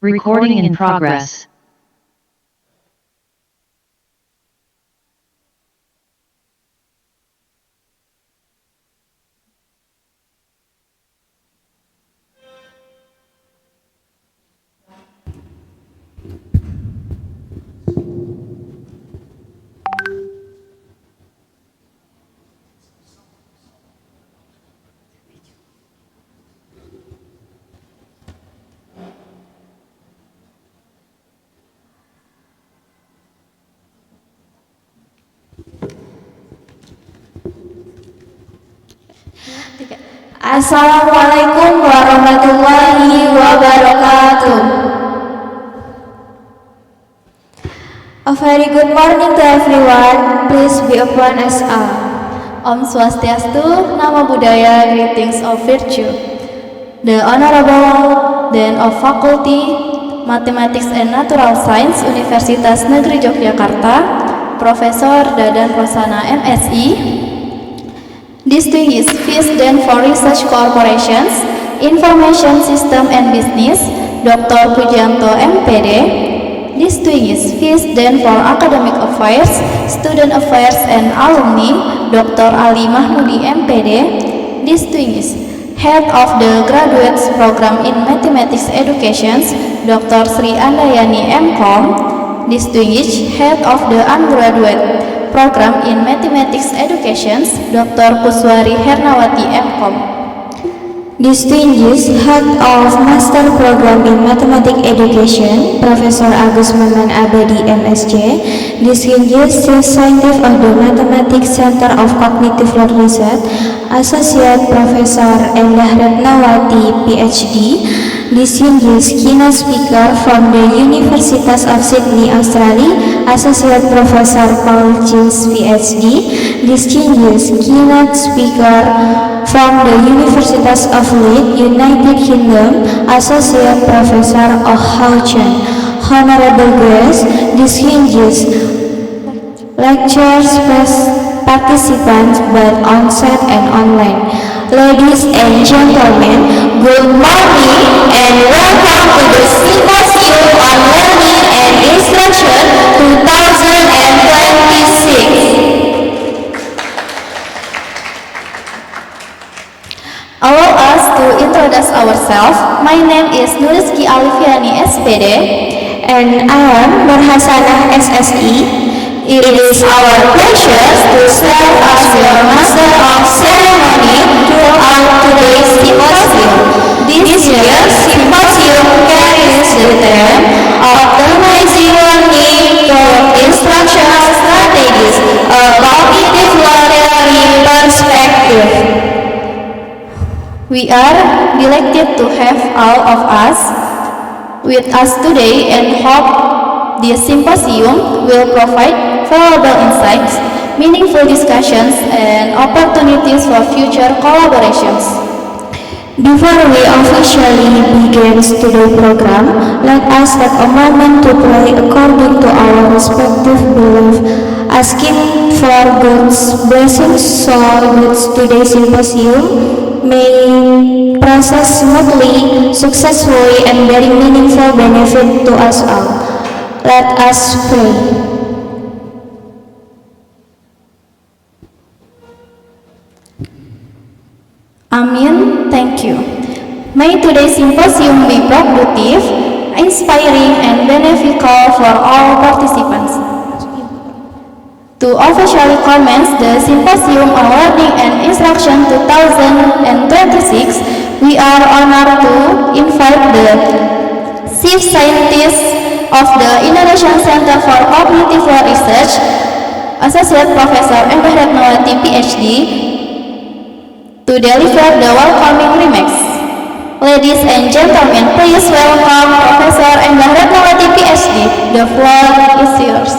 Recording in progress. Assalamualaikum warahmatullahi wabarakatuh. A very good morning to everyone. Please be upon us all. Om Swastiastu, Namo Buddhaya, greetings of virtue. The Honorable Dean of Faculty Mathematics and Natural Science Universitas Negeri Yogyakarta, Profesor Dadan Rosana MSI, distinguished Vice Dean for Research Corporations, Information System and Business, Dr. Pujanto MPD, distinguished Vice Dean for Academic Affairs, Student Affairs and Alumni, Dr. Ali Mahmudi MPD, distinguished Head of the Graduates Program in Mathematics Education, Dr. Sri Andayani MCom, distinguished Head of the Undergraduate Program in Mathematics Education, Dr. Kuswari Hernawati MCom, distinguished Head of Master Program in Mathematics Education, Professor Agus Maman Abadi MSc, distinguished Chief Scientist of the Mathematics Center of Cognitive Research, Associate Professor Endah Retnawati PhD, distinguished keynote speaker from the Universitas of Sydney, Australia, Associate Professor Paul Chins PhD, distinguished keynote speaker from the Universitas of Leeds, United Kingdom, Associate Professor Oh Hao Chen, honorable guests, distinguished lectures, participants both on-site and online. Ladies and gentlemen, good morning and welcome to the Symposium on Learning and Instruction 2026. Allow us to introduce ourselves. My name is Nurizki Alifiani SPD and I am Nur Hasanah SSI. It is our pleasure to serve as your Master of Ceremony throughout today's Symposium. This year's Symposium carries the theme Optimizing Learning Through Instructional Strategies, a Cognitive Learning Perspective. We are delighted to have all of us with us today and hope this symposium will provide valuable insights, meaningful discussions, and opportunities for future collaborations. Before we officially begin today's program, let us take a moment to pray according to our respective belief, asking for God's blessings so that today's symposium may process smoothly, successfully, and very meaningful benefit to us all. Let us pray. Amin. Thank you. May today's symposium be productive, inspiring, and beneficial for all participants. To officially commence the Symposium on Learning and Instruction 2026, we are honored to invite the Chief Scientist of the Indonesian Center for Cognitive Research, Associate Professor Endah Retnawati PhD, to deliver the welcoming remarks. Ladies and gentlemen, please welcome Professor Endah Retnawati PhD. The floor is yours.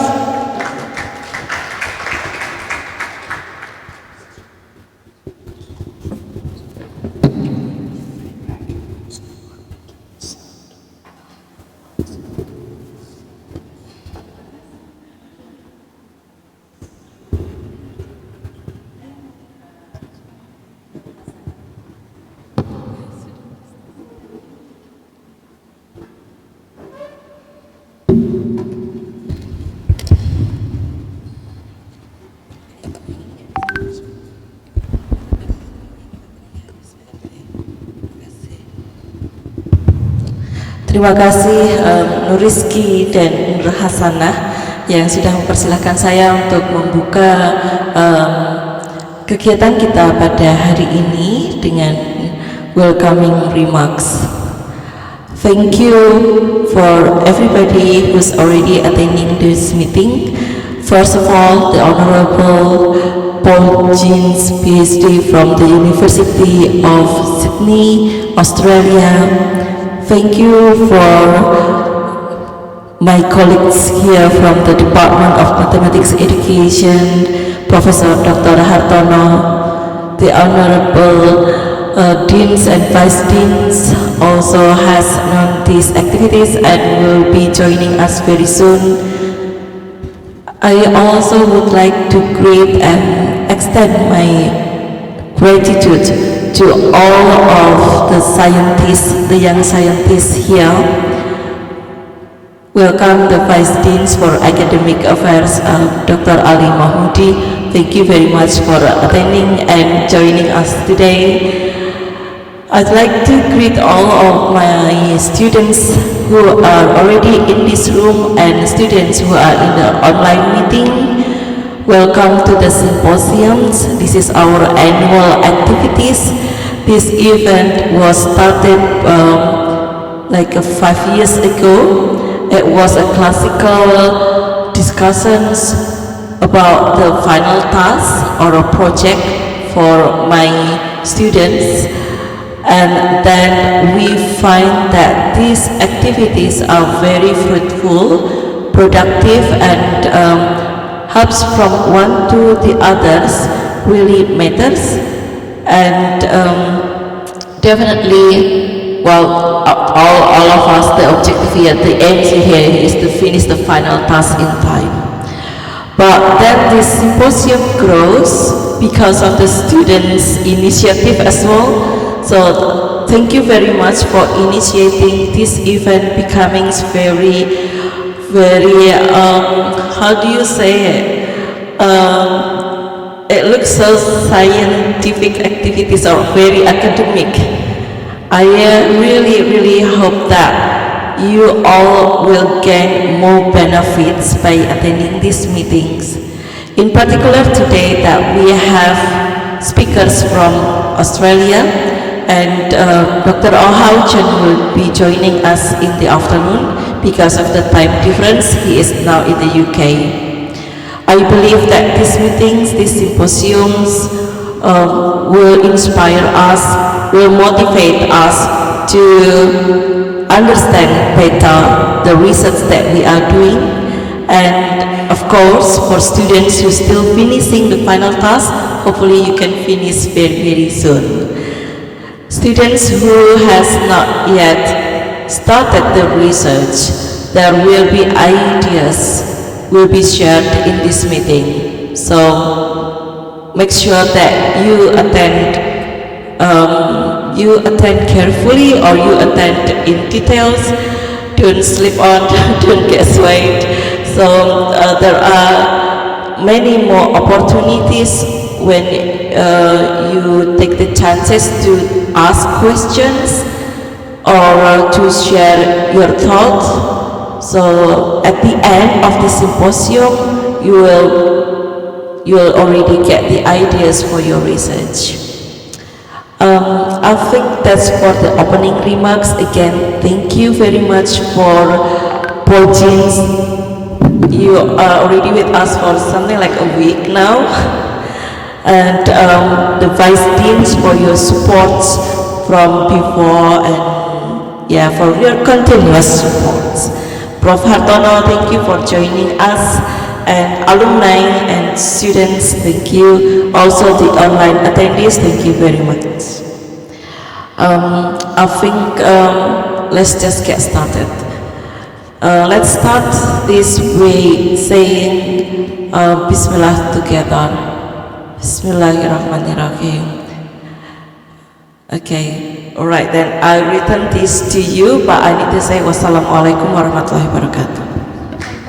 Terima kasih Nur Rizky dan Nur Hasanah yang sudah mempersilahkan saya untuk membuka kegiatan kita pada hari ini dengan welcoming remarks. Thank you for everybody who's already attending this meeting. First of all, the Honorable Paul Jeans, PhD from the University of Sydney, Australia. Thank you for my colleagues here from the Department of Mathematics Education, Professor Dr. Hartono, the Honorable Deans and Vice Deans also has known these activities and will be joining us very soon. I also would like to greet and extend my gratitude to all of the scientists, the young scientists here. Welcome the Vice Deans for Academic Affairs, Dr. Ali Mahmudi. Thank you very much for attending and joining us today. I'd like to greet all of my students who are already in this room and students who are in the online meeting. Welcome to the Symposiums. This is our annual activities. This event was started like 5 years ago. It was a classical discussions about the final task or a project for my students. And then we find that these activities are very fruitful, productive, and helps from one to the others really matters. And definitely, well, all of us, the objective here, the aim here is to finish the final task in time. But then this symposium grows because of the students' initiative as well. So thank you very much for initiating this event becoming very, how do you say it? It looks so scientific activities or very academic. I really hope that you all will gain more benefits by attending these meetings. In particular today that we have speakers from Australia, and Dr. Ohauchen will be joining us in the afternoon because of the time difference. He is now in the UK. I believe that these meetings, these symposiums will inspire us, will motivate us to understand better the research that we are doing. And of course, for students who are still finishing the final task, hopefully you can finish very soon. Students who has not yet started the research, there will be ideas will be shared in this meeting. So make sure that you attend carefully or you attend in details. Don't sleep on, don't get swayed. So there are many more opportunities when you take the chances to ask questions or to share your thoughts. So at the end of the symposium, you will already get the ideas for your research. I think that's for the opening remarks. Again, thank you very much for Paul Jeans. You are already with us for something like a week now. And the Vice Deans for your support from before and for your continuous support. Prof. Hartono, thank you for joining us, and alumni and students, thank you. Also the online attendees, thank you very much. I think let's just get started. Let's start this way saying Bismillah together. Bismillahirrahmanirrahim. Okay, alright then I'll return this to you, but I need to say wassalamualaikum warahmatullahi wabarakatuh.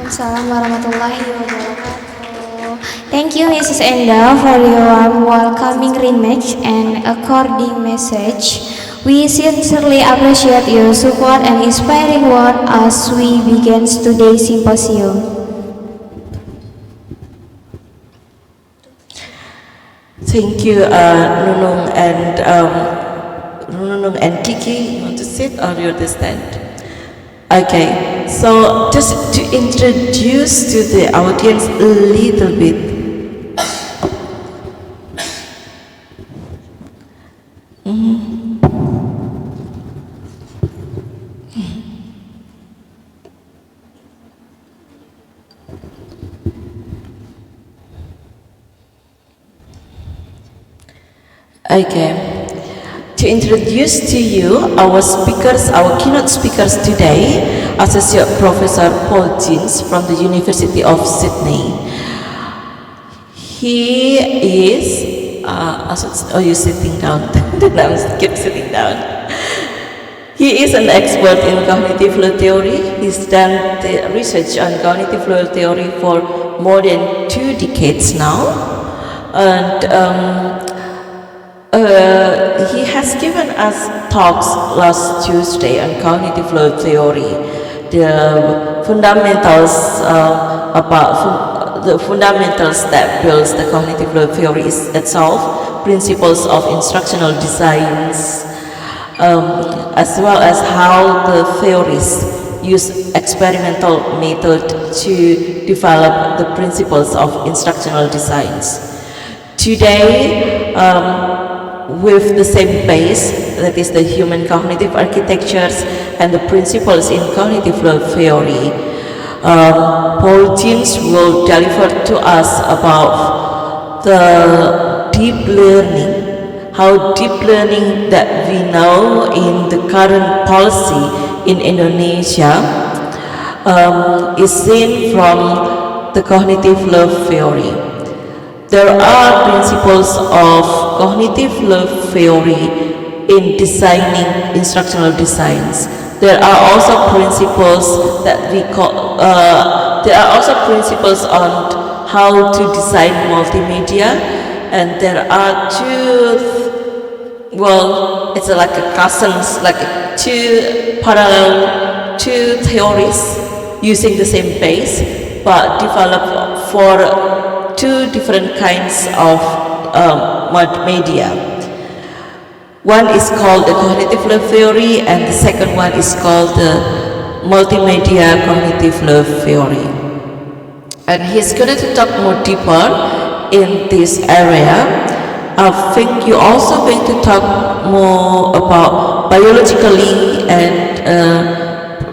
Waalaikumsalam warahmatullahi wabarakatuh. Thank you Mrs. Enda for your warm welcoming remarks and according message. We sincerely appreciate your support and inspiring word as we begin today's symposium. Thank you, Nunung and Kiki. You want to sit or you want to stand? Okay, so just to introduce to the audience a little bit. Okay, to introduce to you our speakers, our keynote speakers today, Associate Professor Paul Jeans from the University of Sydney. He is, you're sitting down, then I keep sitting down. He is an expert in cognitive flow theory. He's done the research on cognitive flow theory for more than 2 decades now. And he has given us talks last Tuesday on cognitive flow theory, the fundamentals about the fundamentals that builds the cognitive flow theory itself, principles of instructional designs, as well as how the theories use experimental method to develop the principles of instructional designs. Today, with the same base, that is the human cognitive architectures and the principles in cognitive flow theory, Paul Jeans will deliver to us about the deep learning, how deep learning that we know in the current policy in Indonesia is seen from the cognitive flow theory. There are principles of cognitive flow theory in designing instructional designs. There are also principles that we call, there are also principles on how to design multimedia, and there are it's like a cousins, like 2 parallel, 2 theories using the same base, but developed for 2 different kinds of media. One is called the cognitive flow theory, and the second one is called the multimedia cognitive flow theory. And he's going to talk more deeper in this area. I think you're also going to talk more about biologically and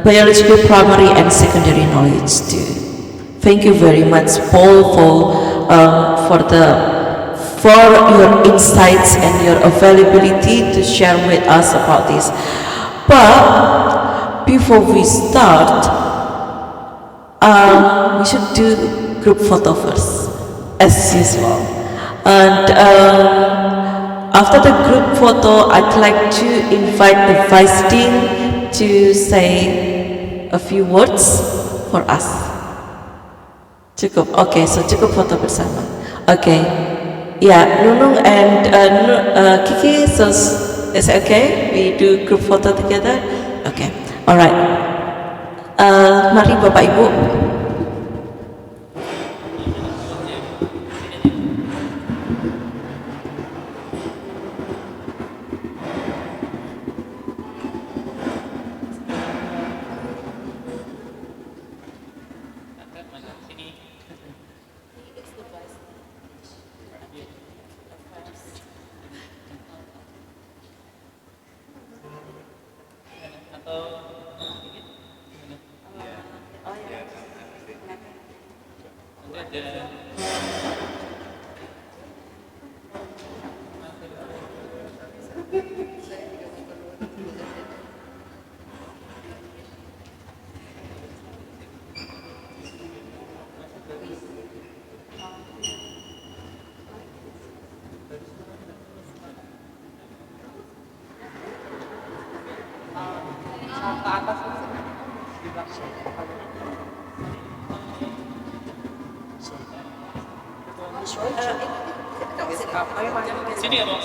biological primary and secondary knowledge too. Thank you very much, Paul, for your insights and your availability to share with us about this. But before we start, we should do group photo first, as usual. And after the group photo, I'd like to invite the Vice Dean to say a few words for us. Cukup, okay, so cukup foto bersama. Okay, yeah, Nunung and Kiki, so is it okay? We do group photo together? Okay, alright. Mari Bapak Ibu. Sini ya, Bang.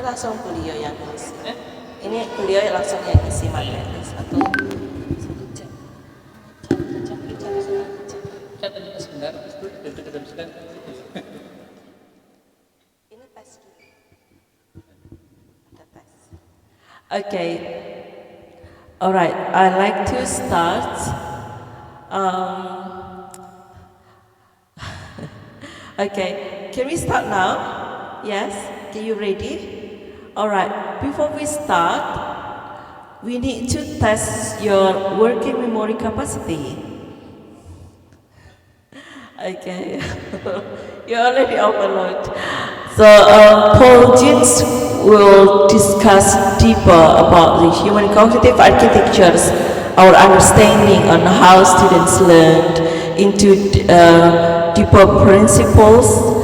Ini langsung beliau yang isi. Ini beliau yang langsung yang isi materi satu jam. Ini tes dulu. Ada tes. Okay. Alright, I'd like to start. Okay, can we start now? Yes? Are you ready? Alright, before we start, we need to test your working memory capacity. Okay, you already overload. So, Paul Jeans will discuss deeper about the human cognitive architectures, our understanding on how students learned into deeper principles,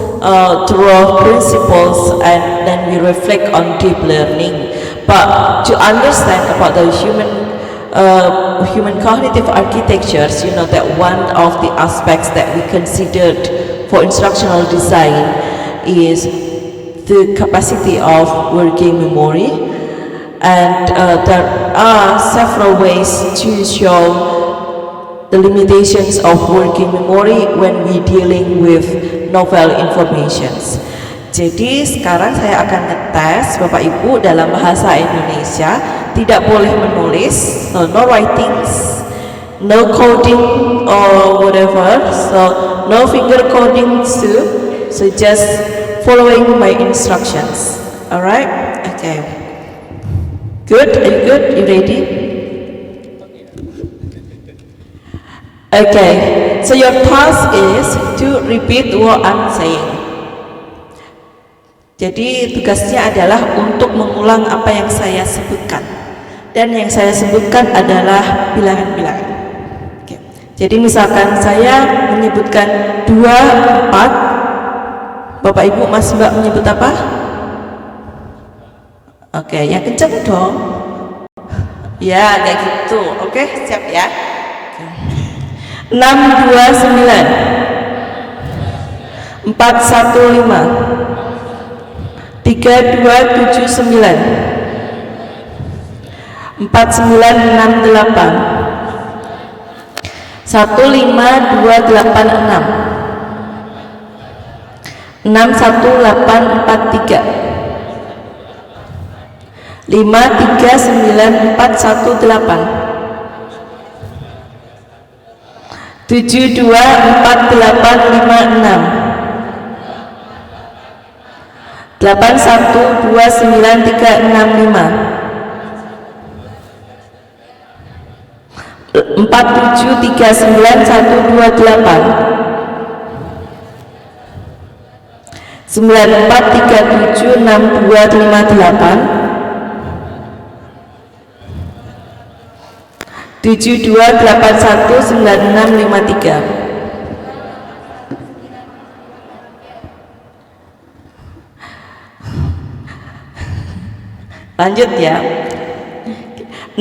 through principles, and then we reflect on deep learning. But to understand about the human cognitive architectures, you know that one of the aspects that we considered for instructional design is the capacity of working memory, and there are several ways to show the limitations of working memory when we dealing with novel informations. Jadi sekarang saya akan ngetes Bapak Ibu dalam bahasa Indonesia, tidak boleh menulis, so no writings, no coding or whatever, so no finger coding too, so just following my instructions. Alright? Okay. Good? Are you good? You ready? Okay. So your task is to repeat what I'm saying. Jadi tugasnya adalah untuk mengulang apa yang saya sebutkan. Dan yang saya sebutkan adalah bilangan-bilangan. Okay. Jadi misalkan saya menyebutkan 2, 4, Bapak Ibu Mas Mbak menyebut apa? Oke, yang kenceng dong. Ya, kayak gitu. Oke, siap ya. 6, 2, 9 4, 1, 5 3, 2, 7, 9 4, 9, 6, 8 1, 5, 2, 8 6 6, 1, 8, 4, 3 5, 3, 9, 4, 1, 8 5, 3, 9, 4, 1, 8 7, 2, 4, 8, 5, 6 8, 1, 2, 3, 9, 3, 6, 5 4, 7, 3, 9, 1, 2, 8 4, 3, 7, 6, 2, 5, 8 7, 2, 8, 1, 9, 6, 5, 3 Lanjut ya.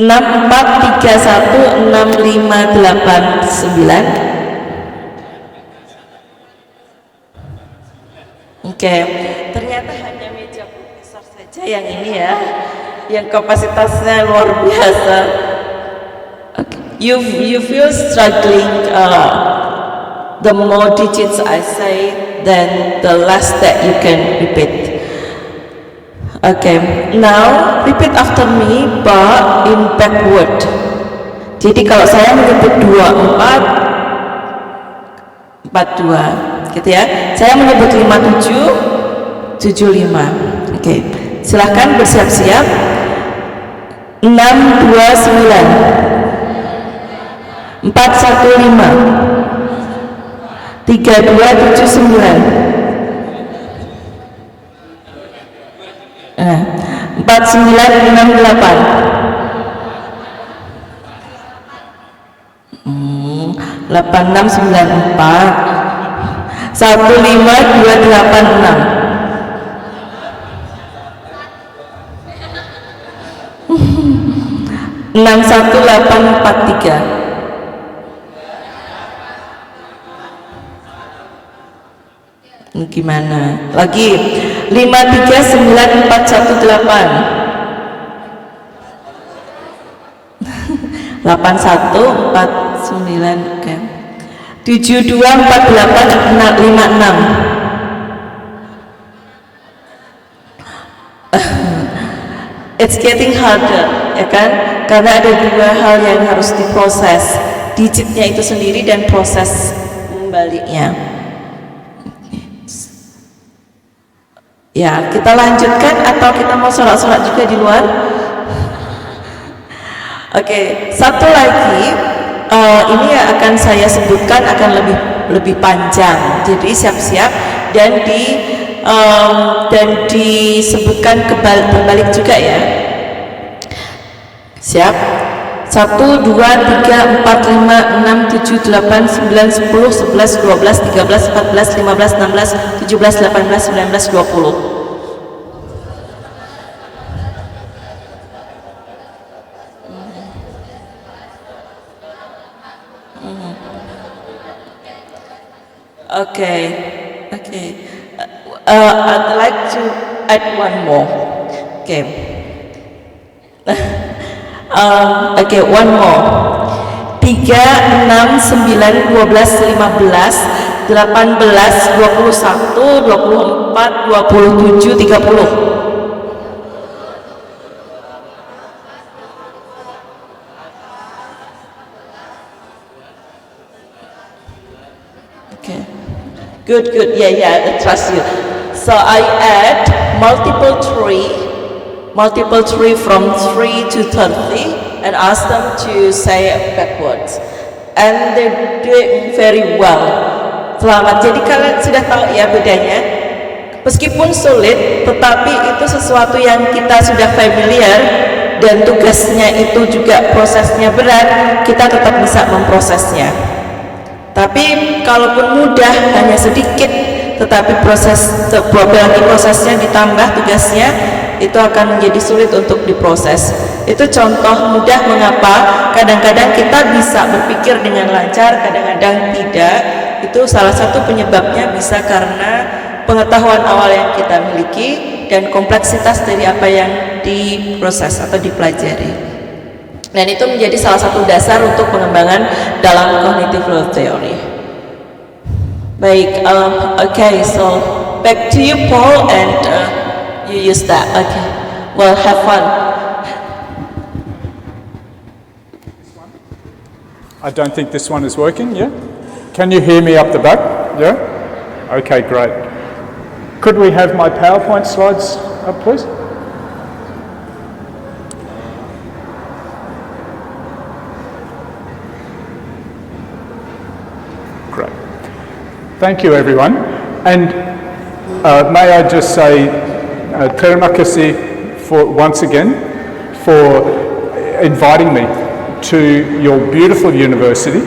6, 4, 3, 1, 6, 5, 8, 9 Oke, ternyata hanya meja profesor saja yang ini ya, yang kapasitasnya luar biasa. Okay. You feel struggling, the more digits I say, then the less that you can repeat. Okay, now repeat after me but in backward. Jadi kalau saya menyebut 2, 4, 4, 2 gitu ya. Saya menyebut 5, 7, 7, 5. Okay, silahkan bersiap-siap. 6, 2, 9 4, 1, 5 3, 2, 7, 9 4, 9, 6, 8 8, 6, 9, 4 1, 5, 2, 8, 6 6, 1, 8, 4, 3 6, 1, 8, 4, 3 Gimana? Lagi 5394118. 8149 oke. 724856. It's getting harder, ya kan? Karena ada dua hal yang harus diproses, digitnya itu sendiri dan proses membaliknya. Ya, kita lanjutkan atau kita mau sorak-sorak juga di luar? Oke, satu lagi, ini yang akan saya sebutkan akan lebih panjang, jadi siap-siap dan disebutkan berbalik juga ya. Siap? 1, 2, 3, 4, 5, 6, 7, 8, 9, 10, 11, 12, 13, 14, 15, 16, 17, 18, 19, 20. Okay. I'd like to add one more. Okay. One more. 3, 6, 9, 12, 15, 18, 21, 24, 27, 30. Okay. Good. Yeah, I trust you. So I add multiple tree from 3 to 30 and ask them to say backwards. And they're doing very well. Selamat. Jadi kalian sudah tahu ya bedanya. Meskipun sulit, tetapi itu sesuatu yang kita sudah familiar dan tugasnya itu juga prosesnya berat, kita tetap bisa memprosesnya. Tapi kalaupun mudah hanya sedikit, tetapi prosesnya ditambah tugasnya, itu akan menjadi sulit untuk diproses. Itu contoh mudah mengapa kadang-kadang kita bisa berpikir dengan lancar, kadang-kadang tidak. Itu salah satu penyebabnya bisa karena pengetahuan awal yang kita miliki dan kompleksitas dari apa yang diproses atau dipelajari. Dan itu menjadi salah satu dasar untuk pengembangan dalam cognitive load theory. Baik, okay, so back to you, Paul, and you use that. Okay, well, have fun. I don't think this one is working. Yeah, can you hear me up the back? Yeah. Okay, great. Could we have my PowerPoint slides up, please? Great. Thank you, everyone. And may I just say terima kasih once again for inviting me to your beautiful university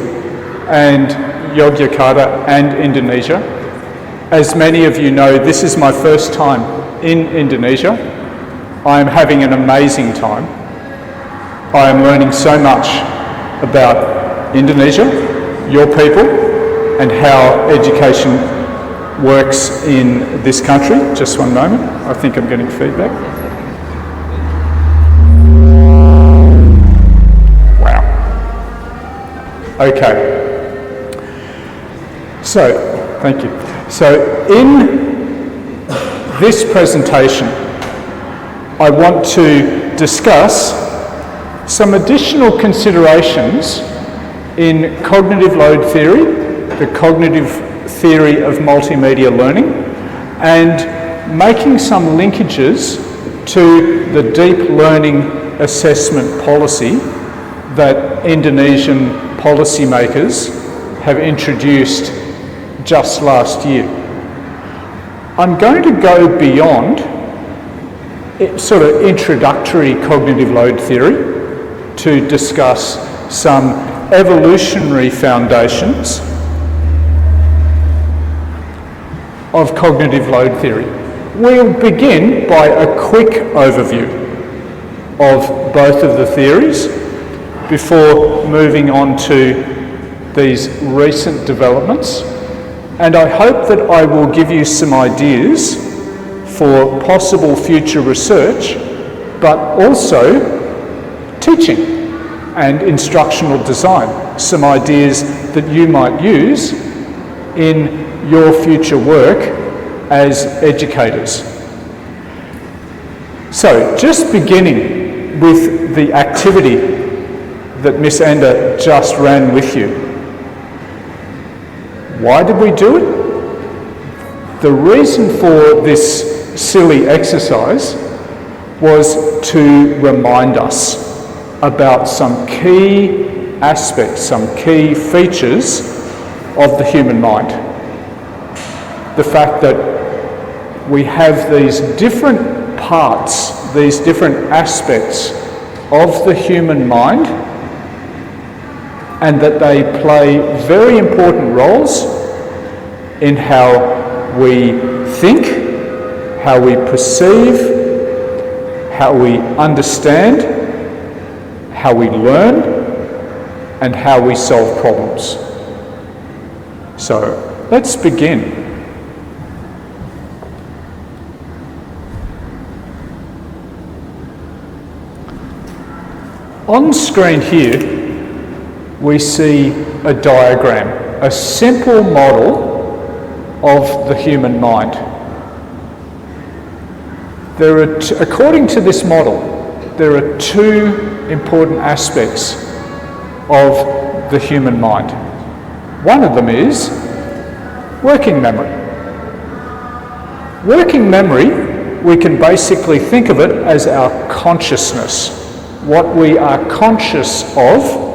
and Yogyakarta and Indonesia. As many of you know, this is my first time in Indonesia. I am having an amazing time. I am learning so much about Indonesia, your people, and how education works in this country. Just one moment, I think I'm getting feedback. Wow. Okay. So, thank you. So, in this presentation, I want to discuss some additional considerations in cognitive load theory, the cognitive theory of multimedia learning, and making some linkages to the deep learning assessment policy that Indonesian policymakers have introduced just last year. I'm going to go beyond sort of introductory cognitive load theory to discuss some evolutionary foundations of cognitive load theory. We'll begin by a quick overview of both of the theories before moving on to these recent developments And I hope that I will give you some ideas for possible future research, but also teaching and instructional design, some ideas that you might use in your future work as educators. So, just beginning with the activity that Miss Enda just ran with you. Why did we do it? The reason for this silly exercise was to remind us about some key aspects, some key features of the human mind. The fact that we have these different parts, these different aspects of the human mind, and that they play very important roles in how we think, how we perceive, how we understand, how we learn, and how we solve problems. So, let's begin. On screen here, we see a diagram, a simple model of the human mind. According to this model, there are two important aspects of the human mind. One of them is working memory. Working memory, we can basically think of it as our consciousness, what we are conscious of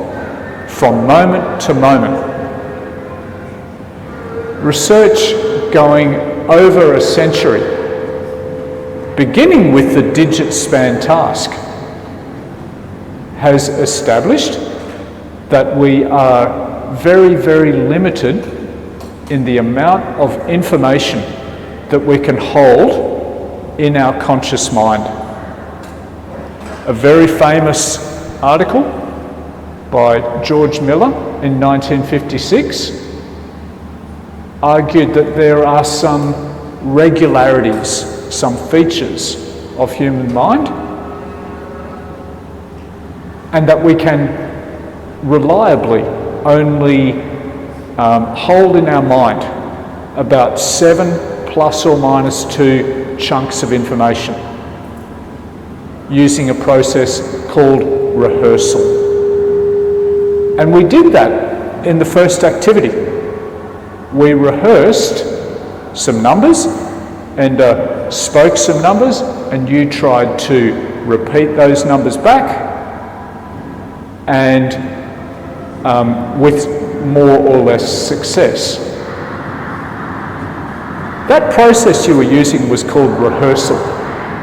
from moment to moment. Research going over a century, beginning with the digit span task, has established that we are very, very limited in the amount of information that we can hold in our conscious mind. A very famous article by George Miller in 1956 argued that there are some regularities, some features of human mind, and that we can reliably only hold in our mind about 7 plus or minus 2 chunks of information using a process called rehearsal. And we did that in the first activity. We rehearsed some numbers and spoke some numbers, and you tried to repeat those numbers back, and with more or less success. That process you were using was called rehearsal,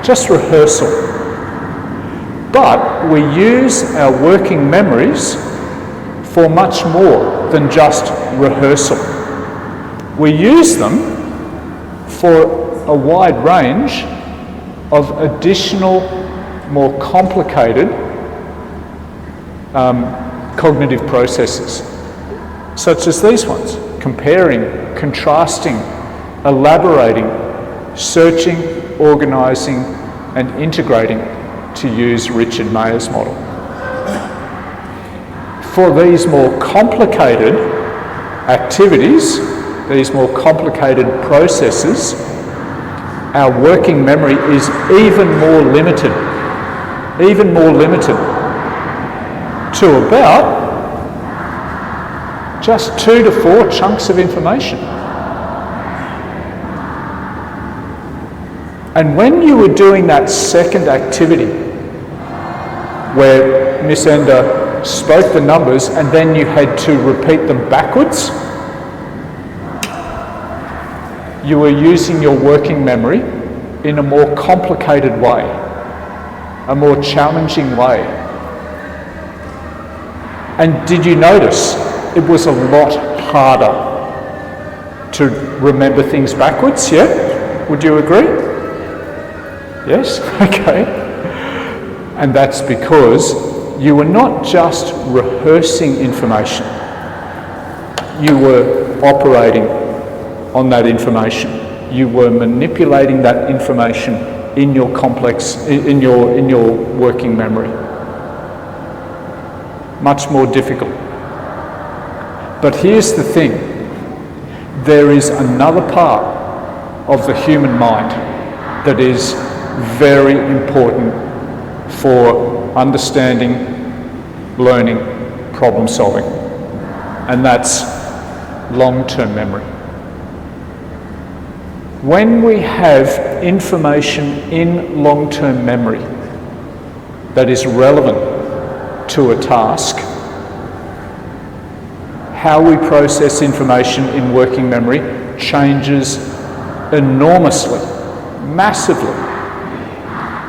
just rehearsal. But we use our working memories for much more than just rehearsal. We use them for a wide range of additional, more complicated cognitive processes, such as these ones: comparing, contrasting, elaborating, searching, organising, and integrating, to use Richard Mayer's model. For these more complicated activities, these more complicated processes, our working memory is even more limited to about just 2 to 4 chunks of information. And when you were doing that second activity, where Miss Enda spoke the numbers and then you had to repeat them backwards, you were using your working memory in a more complicated way, a more challenging way. And did you notice it was a lot harder to remember things backwards? Yeah? Would you agree? Yes? Okay. And that's because you were not just rehearsing information, you were operating on that information. You were manipulating that information in your in your working memory. Much more difficult. But here's the thing. There is another part of the human mind that is very important for understanding, learning, problem solving, and that's long-term memory. When we have information in long-term memory that is relevant to a task, how we process information in working memory changes enormously, massively.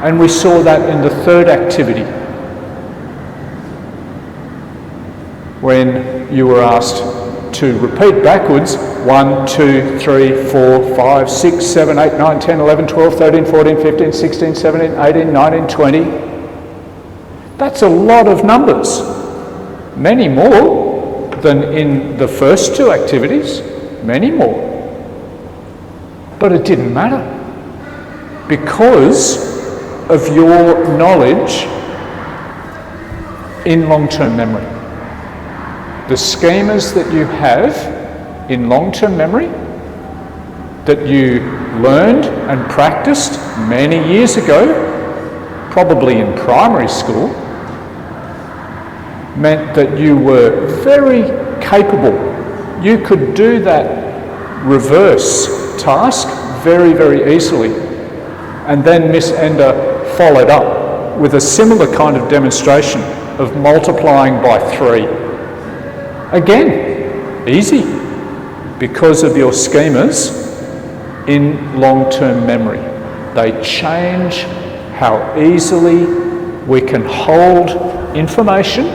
And we saw that in the third activity, when you were asked to repeat backwards 1, 2, 3, 4, 5, 6, 7, 8, 9, 10, 11, 12, 13, 14, 15, 16, 17, 18, 19, 20. That's a lot of numbers. Many more than in the first two activities. Many more. But it didn't matter. Because of your knowledge in long-term memory. The schemas that you have in long-term memory that you learned and practiced many years ago, probably in primary school, meant that you were very capable. You could do that reverse task very, very easily. And then Miss Ender followed up with a similar kind of demonstration of multiplying by 3. Again, easy, because of your schemas in long-term memory. They change how easily we can hold information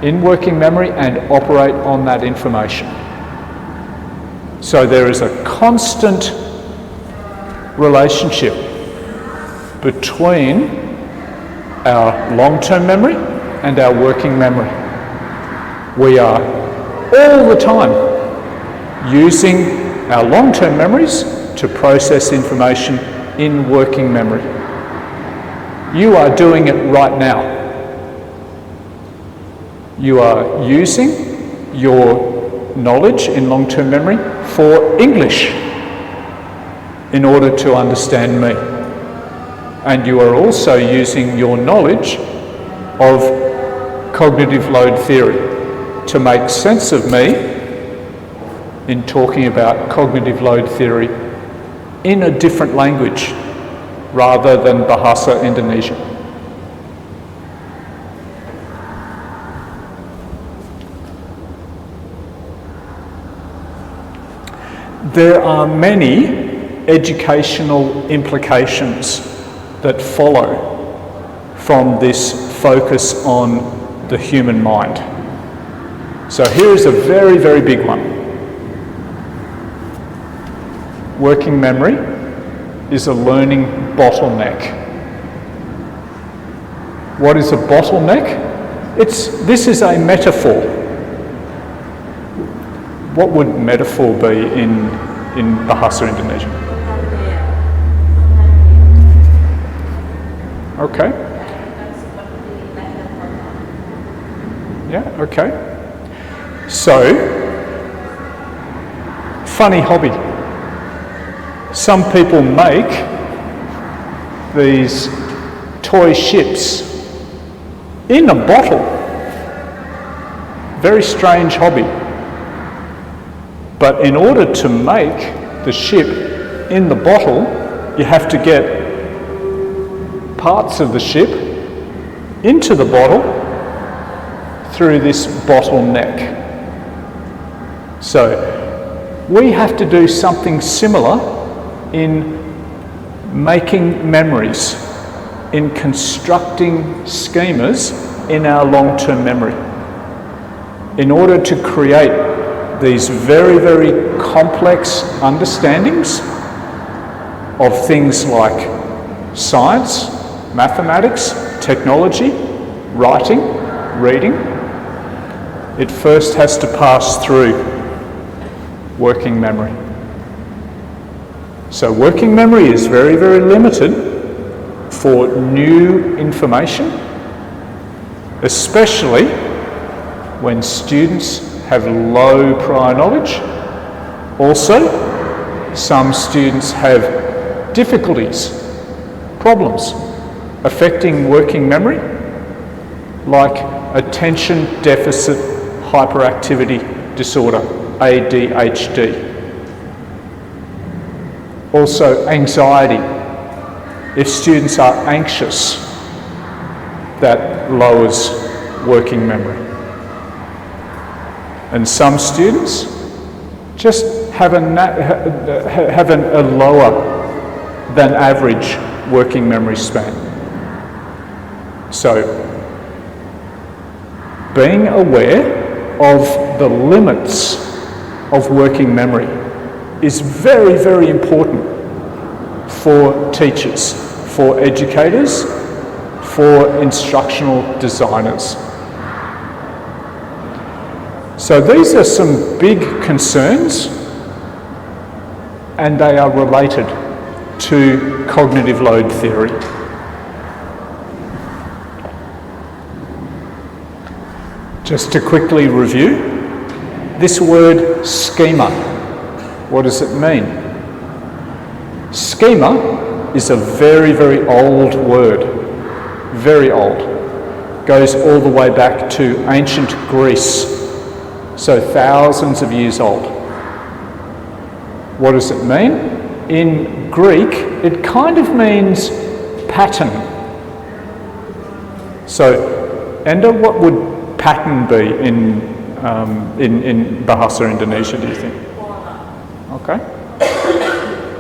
in working memory and operate on that information. So there is a constant relationship between our long-term memory and our working memory. We are all the time using our long-term memories to process information in working memory. You are doing it right now. You are using your knowledge in long-term memory for English in order to understand me. And you are also using your knowledge of cognitive load theory to make sense of me in talking about cognitive load theory in a different language rather than Bahasa Indonesia. There are many educational implications that follow from this focus on the human mind. So here is a very, very big one. Working memory is a learning bottleneck. What is a bottleneck? This is a metaphor. What would metaphor be in Bahasa Indonesia? Okay. Yeah, okay. So, funny hobby. Some people make these toy ships in a bottle. Very strange hobby. But in order to make the ship in the bottle, you have to get parts of the ship into the bottle through this bottleneck. So we have to do something similar in making memories, in constructing schemas in our long-term memory, in order to create these very, very complex understandings of things like science, mathematics, technology, writing, reading. It first has to pass through working memory. So working memory is very, very limited for new information, especially when students have low prior knowledge. Also, some students have difficulties, problems affecting working memory, like attention deficit hyperactivity disorder, ADHD. Also, anxiety. If students are anxious, that lowers working memory. And some students just have a lower than average working memory span. So, being aware of the limits of working memory is very, very important for teachers, for educators, for instructional designers. So these are some big concerns, and they are related to cognitive load theory. Just to quickly review, this word schema, what does it mean? Schema is a very, very old word, very old. Goes all the way back to ancient Greece, so thousands of years old. What does it mean? In Greek, it kind of means pattern. So, Enda, what would pattern be in Bahasa Indonesia, do you think? Okay.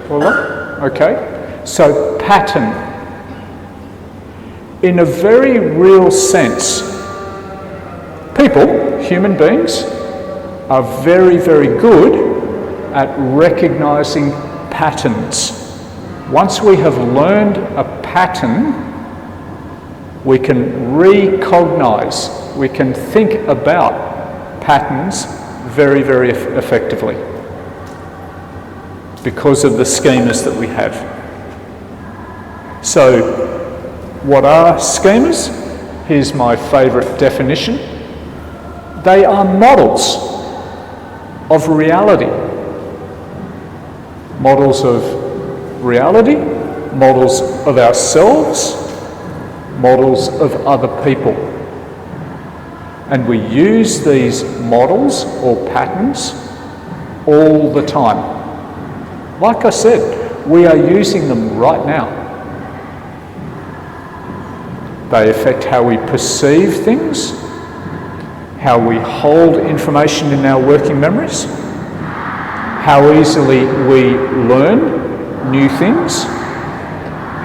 Pola? Okay. So, pattern. In a very real sense, people, human beings, are very, very good at recognising patterns. Once we have learned a pattern, we can recognise, we can think about patterns very, very effectively because of the schemas that we have. So, what are schemas? Here's my favourite definition. They are models of reality. Models of reality, models of ourselves, models of other people. And we use these models or patterns all the time. Like I said, we are using them right now. They affect how we perceive things, how we hold information in our working memories, how easily we learn new things,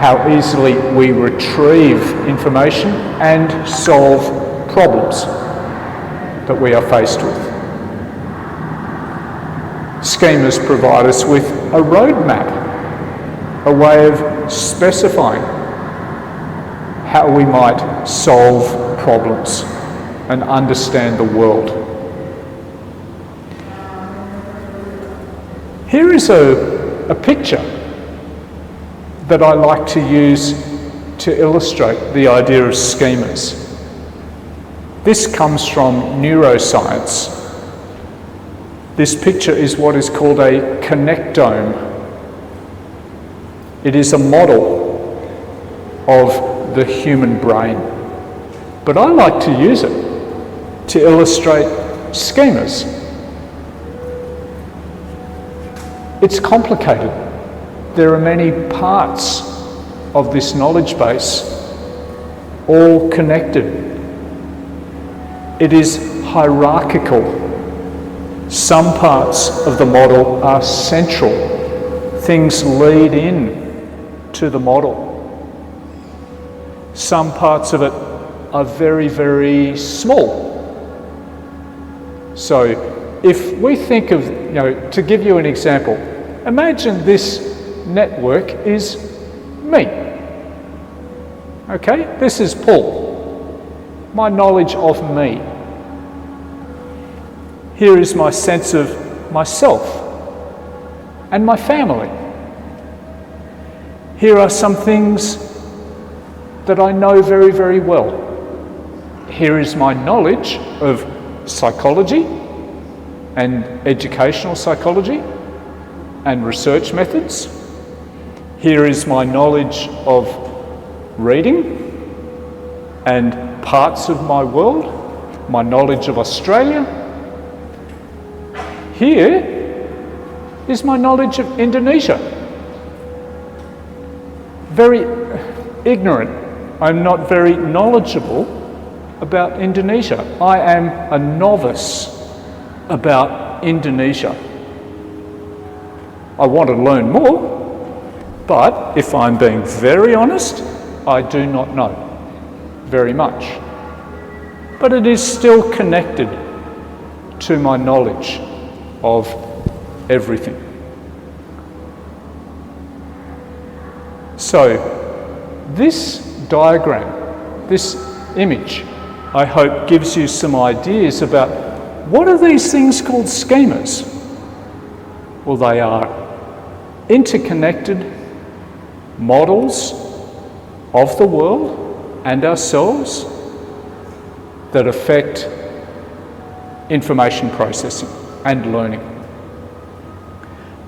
how easily we retrieve information and solve problems that we are faced with. Schemas provide us with a roadmap, a way of specifying how we might solve problems and understand the world. Here is a picture that I like to use to illustrate the idea of schemas. This comes from neuroscience. This picture is what is called a connectome. It is a model of the human brain. But I like to use it to illustrate schemas. It's complicated. There are many parts of this knowledge base, all connected. It is hierarchical. Some parts of the model are central. Things lead in to the model. Some parts of it are very, very small. So if we think of, to give you an example, imagine this network is me. Okay, this is Paul, my knowledge of me. Here is my sense of myself. and my family. Here are some things that I know very, very well. Here is my knowledge of psychology and educational psychology and research methods. Here is my knowledge of reading and parts of my world, my knowledge of Australia. Here is my knowledge of Indonesia. Very ignorant. I'm not very knowledgeable about Indonesia. I am a novice about Indonesia. I want to learn more, but if I'm being very honest, I do not know very much. But it is still connected to my knowledge of everything. So, this diagram, this image, I hope gives you some ideas about what are these things called schemas? Well, they are interconnected models of the world and ourselves that affect information processing and learning.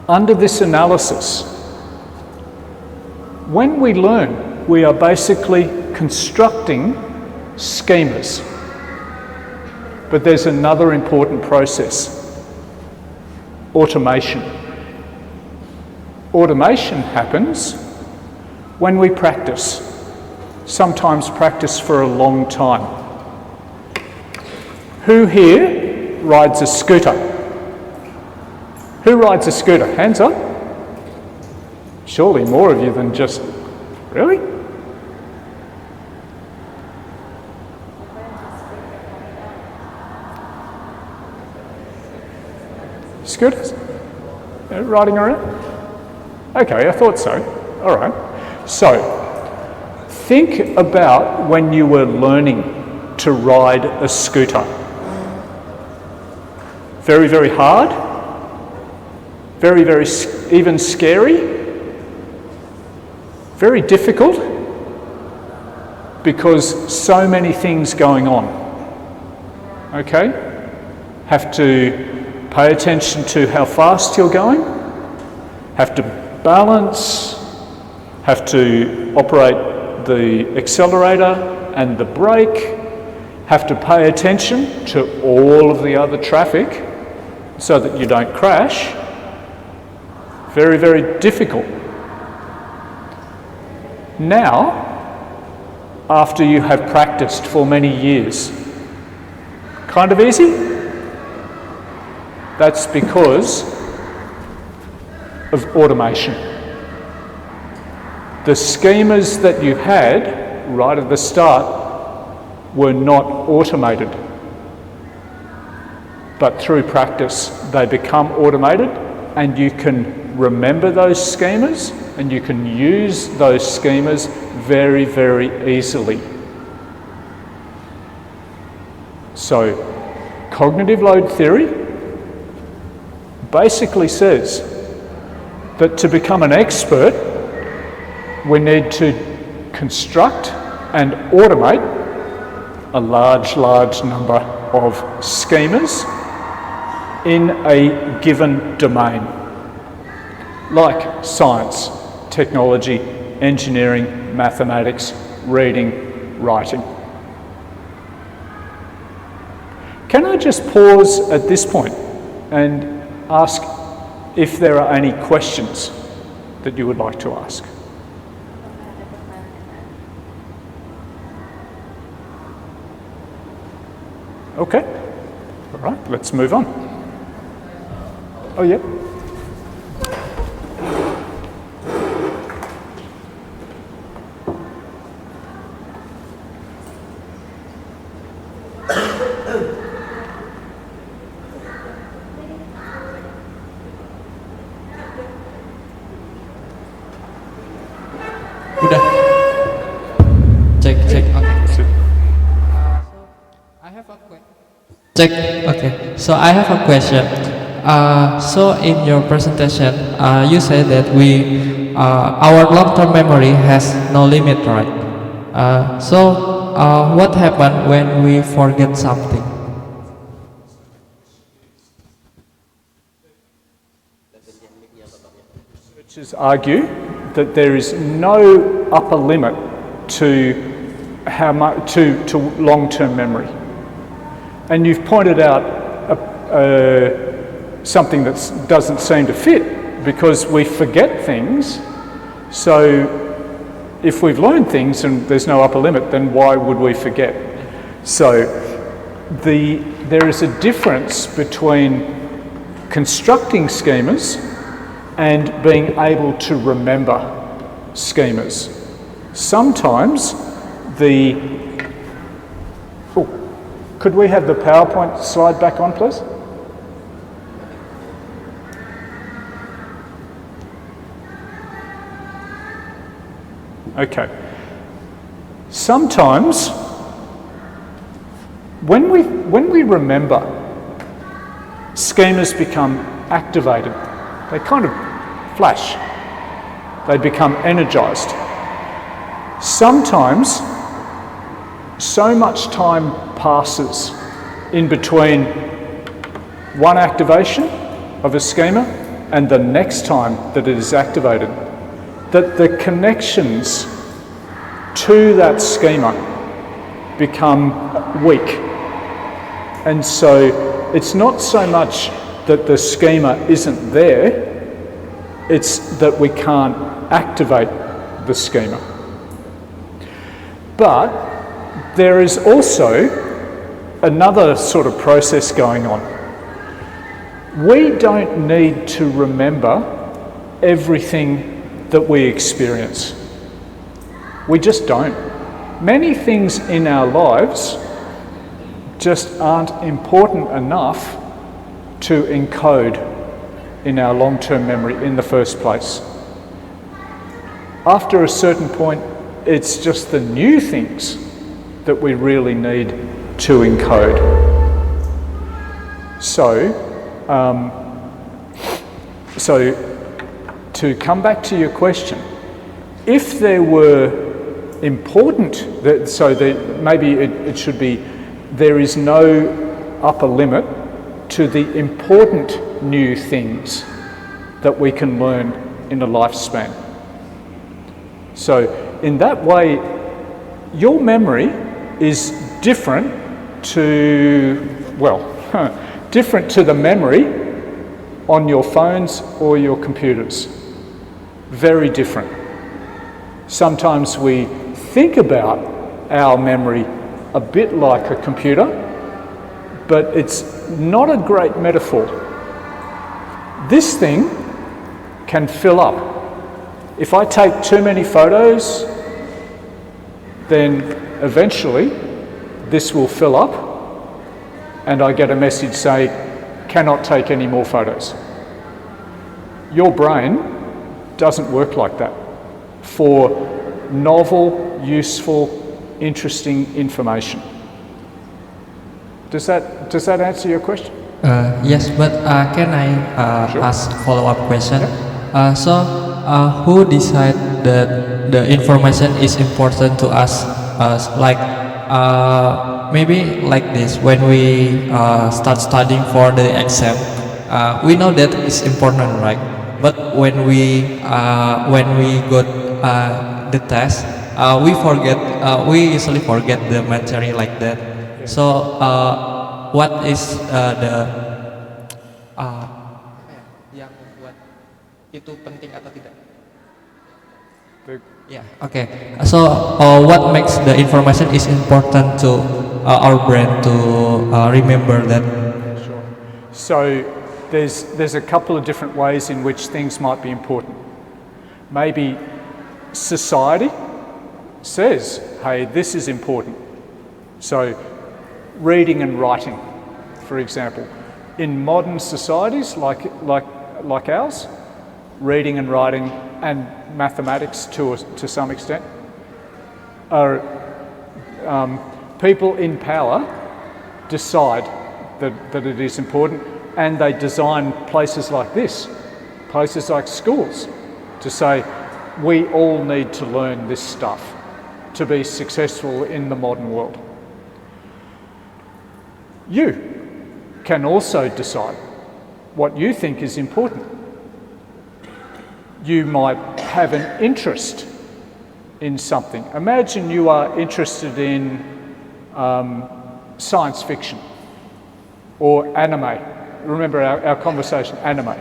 Under this analysis, when we learn, we are basically constructing schemas. But there's another important process: automation. Automation happens when we practice, sometimes practice for a long time. Who here rides a scooter? Who rides a scooter? Hands up. Surely more of you than just... Really? Scooters? Riding around? Okay, I thought so. All right. So, think about when you were learning to ride a scooter. Very, very hard? Very, very even scary? Very difficult? Because so many things going on. Okay? Have to pay attention to how fast you're going, have to balance, have to operate the accelerator and the brake, have to pay attention to all of the other traffic so that you don't crash. Very, very difficult. Now, after you have practiced for many years, kind of easy? That's because of automation. The schemas that you had right at the start were not automated. But through practice, they become automated, and you can remember those schemas and you can use those schemas very, very easily. So, cognitive load theory basically says that to become an expert, we need to construct and automate a large number of schemas in a given domain, like science, technology, engineering, mathematics, reading, writing. Can I just pause at this point and ask if there are any questions that you would like to ask? Okay, all right, let's move on. Oh, yeah. Udah. Cek, oke. I have a question. Check, okay. So I have a question. So in your presentation, you said that our long-term memory has no limit, right? What happens when we forget something? Researchers argue that there is no upper limit to how much to long-term memory, and you've pointed out something that doesn't seem to fit, because we forget things. So if we've learned things and there's no upper limit, then why would we forget? So there is a difference between constructing schemas and being able to remember schemas. Sometimes could we have the PowerPoint slide back on, please? Okay. Sometimes when we remember, schemas become activated. They kind of flash. They become energized. Sometimes so much time passes in between one activation of a schema and the next time that it is activated, that the connections to that schema become weak. And so it's not so much that the schema isn't there, it's that we can't activate the schema. But there is also another sort of process going on. We don't need to remember everything that we experience. We just don't. Many things in our lives just aren't important enough to encode in our long-term memory in the first place. After a certain point, it's just the new things that we really need to encode. So to come back to your question, if there were important, maybe it should be, there is no upper limit to the important new things that we can learn in a lifespan. So in that way, your memory is different to the memory on your phones or your computers. Very different. Sometimes we think about our memory a bit like a computer, but it's not a great metaphor. This thing can fill up. If I take too many photos, then eventually this will fill up and I get a message saying, cannot take any more photos. Your brain doesn't work like that for novel, useful, interesting information. Does that answer your question? Yes, but can I Sure. ask follow-up question? Who decide that the information is important to us? Maybe like this, when we start studying for the exam, we know that it's important, right? But when we got the test, we usually forget the material like that. So what is yang membuat itu penting atau tidak? Yeah. Okay. So what makes the information is important to our brain to remember that? Sure. So there's a couple of different ways in which things might be important. Maybe society says, hey, this is important. So reading and writing, for example. In modern societies like ours, reading and writing and mathematics to some extent are people in power decide that it is important. and they design places like this, places like schools, to say, we all need to learn this stuff to be successful in the modern world. You can also decide what you think is important. You might have an interest in something. Imagine you are interested in science fiction or anime. Remember our conversation, anime.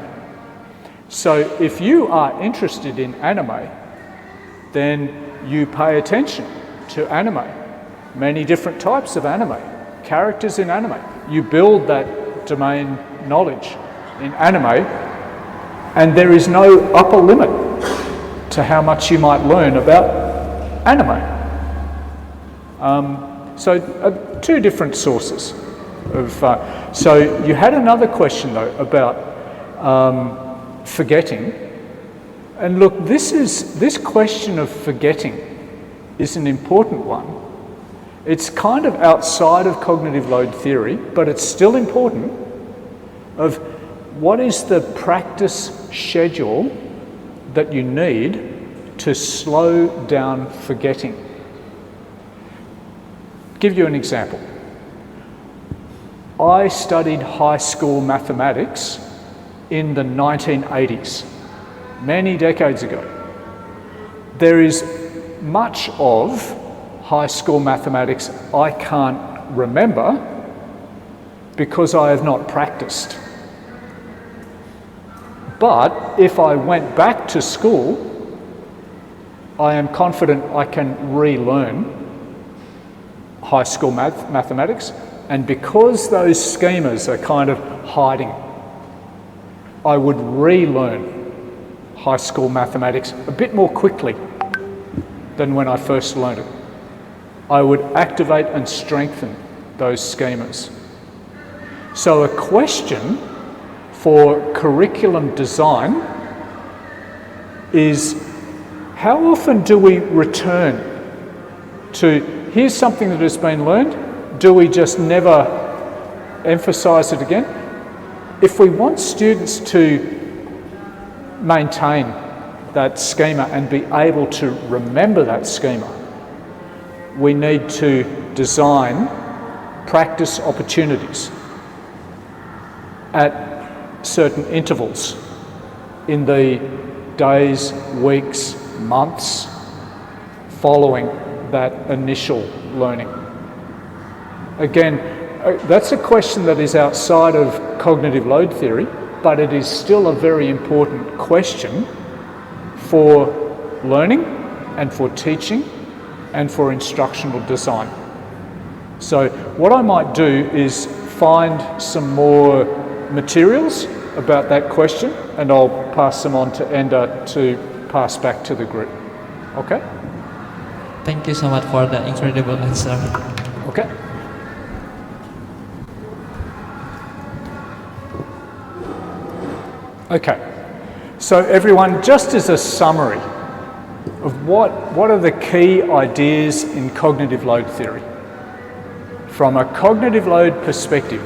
So if you are interested in anime, then you pay attention to anime. Many different types of anime, characters in anime. You build that domain knowledge in anime, and there is no upper limit to how much you might learn about anime. So two different sources of. So you had another question though about forgetting, and look, this question of forgetting is an important one. It's kind of outside of cognitive load theory, but it's still important. Of what is the practice schedule that you need to slow down forgetting? Give you an example. I studied high school mathematics in the 1980s, many decades ago. There is much of high school mathematics I can't remember because I have not practiced. But if I went back to school, I am confident I can relearn high school mathematics, and because those schemas are kind of hiding, I would relearn high school mathematics a bit more quickly than when I first learned it. I would activate and strengthen those schemas. So a question for curriculum design is, how often do we return to, here's something that has been learned, do we just never emphasise it again? If we want students to maintain that schema and be able to remember that schema, we need to design practice opportunities at certain intervals in the days, weeks, months following that initial learning. Again, that's a question that is outside of cognitive load theory, but it is still a very important question for learning and for teaching and for instructional design. So what I might do is find some more materials about that question, and I'll pass them on to Enda to pass back to the group. Okay? Thank you so much for the incredible answer. Okay. Okay. So everyone, just as a summary of what are the key ideas in cognitive load theory? From a cognitive load perspective,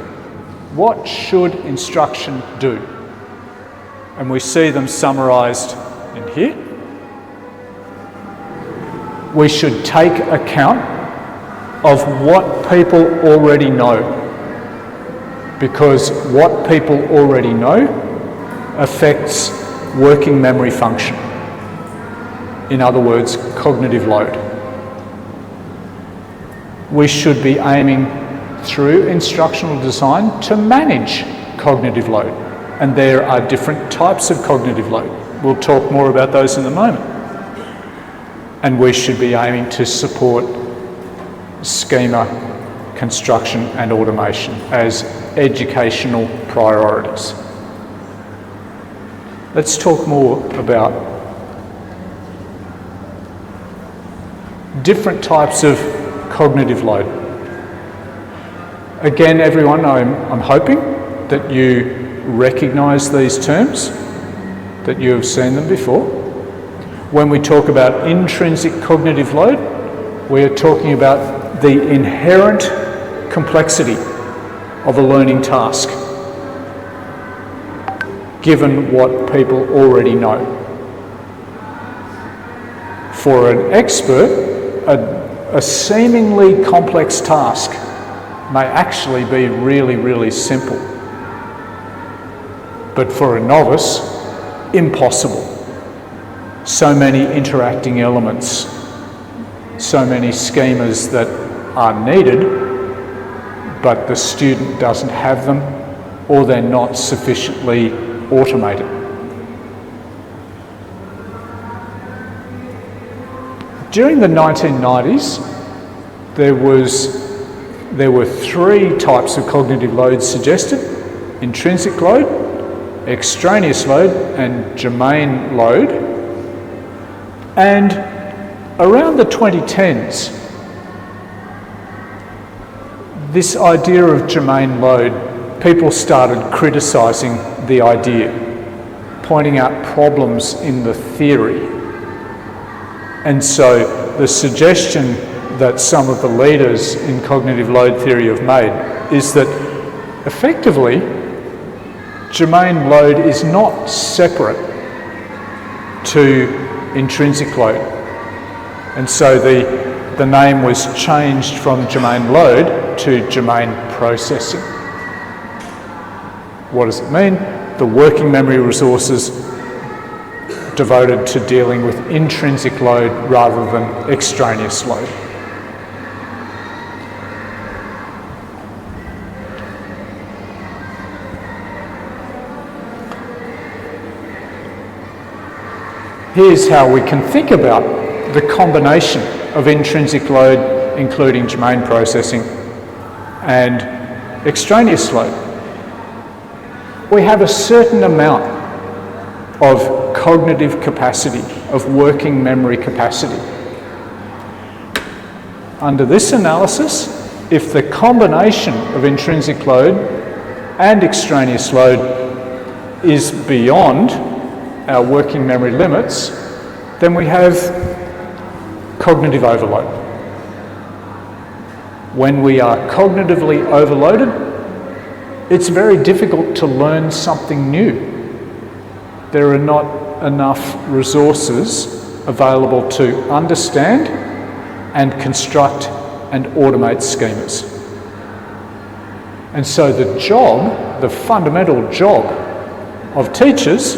what should instruction do? And we see them summarised in here. We should take account of what people already know, because what people already know affects working memory function. In other words, cognitive load. We should be aiming through instructional design to manage cognitive load. And there are different types of cognitive load. We'll talk more about those in a moment. And we should be aiming to support schema, construction and automation as educational priorities. Let's talk more about different types of cognitive load. Again, everyone, I'm hoping that you recognise these terms, that you have seen them before. When we talk about intrinsic cognitive load, we are talking about the inherent complexity of a learning task. given what people already know. For an expert, a seemingly complex task may actually be really, really simple. But for a novice, impossible. So many interacting elements, so many schemas that are needed, but the student doesn't have them, or they're not sufficiently automated. During the 1990s, there were three types of cognitive loads suggested: intrinsic load, extraneous load, and germane load. And around the 2010s, this idea of germane load, people started criticising the idea, pointing out problems in the theory. And so the suggestion that some of the leaders in cognitive load theory have made is that effectively germane load is not separate to intrinsic load. And so the name was changed from germane load to germane processing. What does it mean? The working memory resources devoted to dealing with intrinsic load rather than extraneous load. Here's how we can think about the combination of intrinsic load, including germane processing, and extraneous load. We have a certain amount of cognitive capacity, of working memory capacity. Under this analysis, if the combination of intrinsic load and extraneous load is beyond our working memory limits, then we have cognitive overload. When we are cognitively overloaded, it's very difficult to learn something new. There are not enough resources available to understand and construct and automate schemas. And so the job, the fundamental job of teachers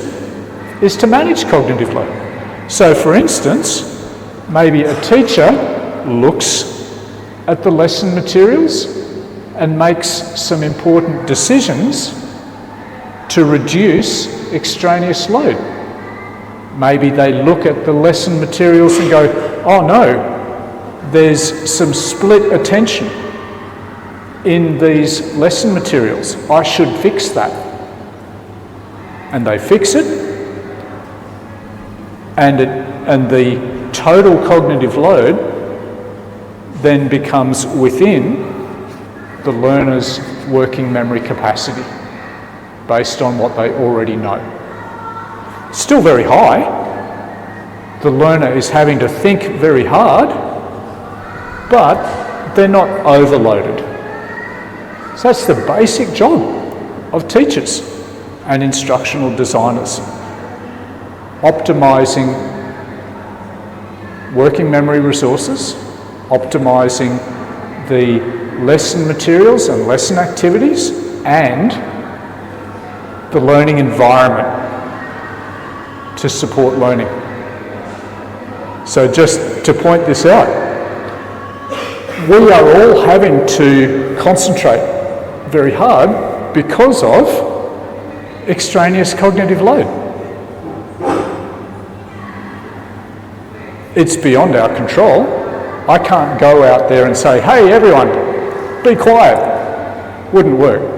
is to manage cognitive load. So for instance, maybe a teacher looks at the lesson materials and makes some important decisions to reduce extraneous load. Maybe they look at the lesson materials and go, oh no, there's some split attention in these lesson materials. I should fix that. And they fix it, and the total cognitive load then becomes within the learner's working memory capacity based on what they already know. Still very high. The learner is having to think very hard, but they're not overloaded. So that's the basic job of teachers and instructional designers. Optimising working memory resources, optimising the lesson materials and lesson activities, and the learning environment to support learning. So just to point this out, we are all having to concentrate very hard because of extraneous cognitive load. It's beyond our control. I can't go out there and say, hey everyone, be quiet. Wouldn't work.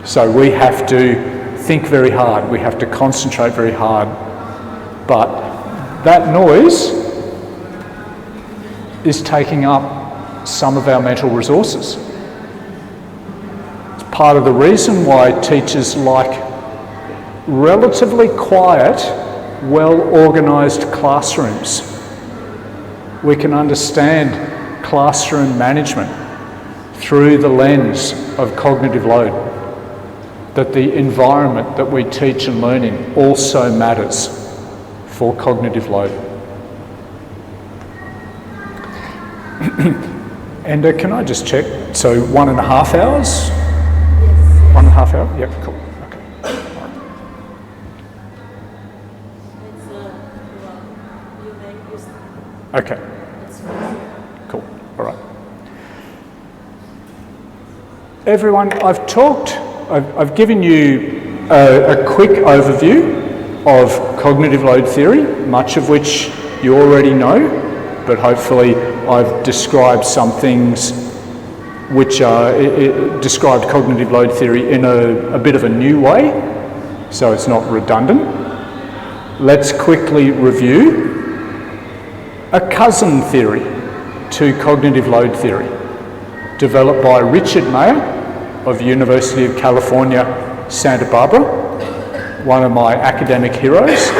So we have to think very hard. We have to concentrate very hard. But that noise is taking up some of our mental resources. It's part of the reason why teachers like relatively quiet, well-organised classrooms. We can understand classroom management through the lens of cognitive load. that the environment that we teach and learn in also matters for cognitive load. And can I just check? So 1.5 hours? Yes. 1.5 hours? Yeah, cool. Okay. Okay. Cool. All right. Everyone, I've given you a quick overview of cognitive load theory, much of which you already know, but hopefully I've described some things which described cognitive load theory in a bit of a new way, so it's not redundant. Let's quickly review a cousin theory to cognitive load theory, developed by Richard Mayer of University of California, Santa Barbara, one of my academic heroes.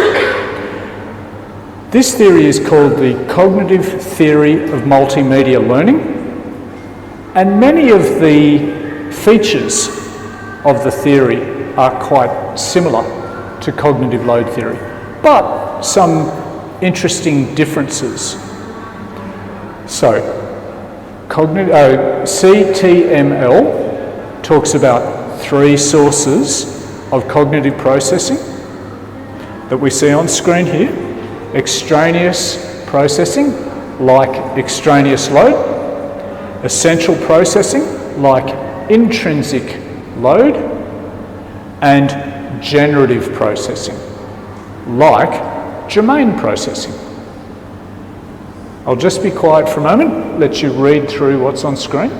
This theory is called the cognitive theory of multimedia learning, and many of the features of the theory are quite similar to cognitive load theory, but some interesting differences. So, CTML talks about 3 sources of cognitive processing that we see on screen here. Extraneous processing, like extraneous load. Essential processing, like intrinsic load. And generative processing, like germane processing. I'll just be quiet for a moment, let you read through what's on screen.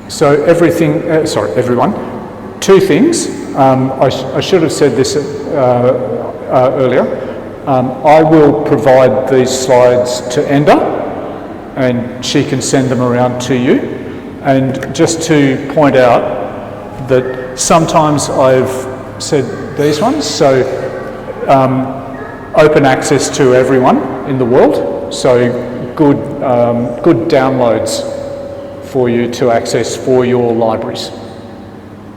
So everyone, 2 things. I should have said this earlier. I will provide these slides to Enda, and she can send them around to you. And just to point out that sometimes I've said these ones, so open access to everyone in the world, so good downloads for you to access for your libraries.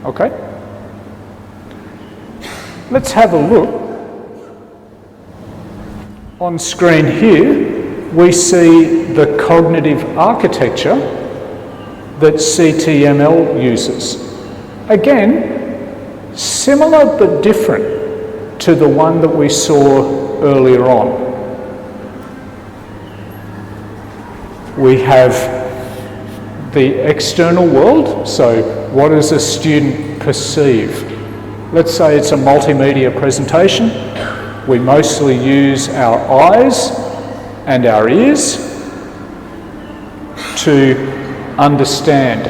Okay? Let's have a look. On screen here, we see the cognitive architecture that CTML uses. Again, similar but different to the one that we saw earlier on. We have the external world, so what does a student perceive? Let's say it's a multimedia presentation. We mostly use our eyes and our ears to understand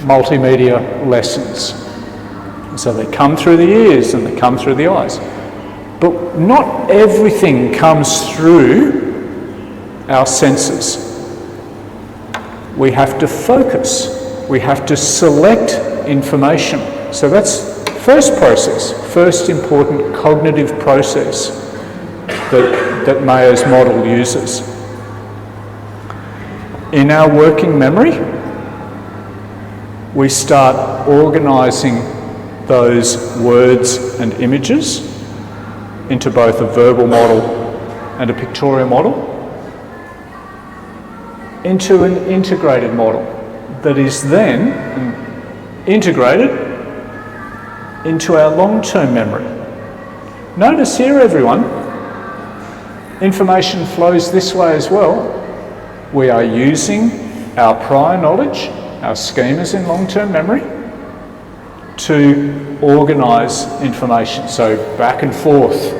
multimedia lessons. So they come through the ears and they come through the eyes. But not everything comes through our senses. We have to focus. We have to select information. So that's first process, first important cognitive process that Mayer's model uses. In our working memory, we start organising those words and images into both a verbal model and a pictorial model, into an integrated model that is then integrated into our long-term memory. Notice here, everyone, information flows this way as well. We are using our prior knowledge, our schemas in long-term memory, to organise information. So back and forth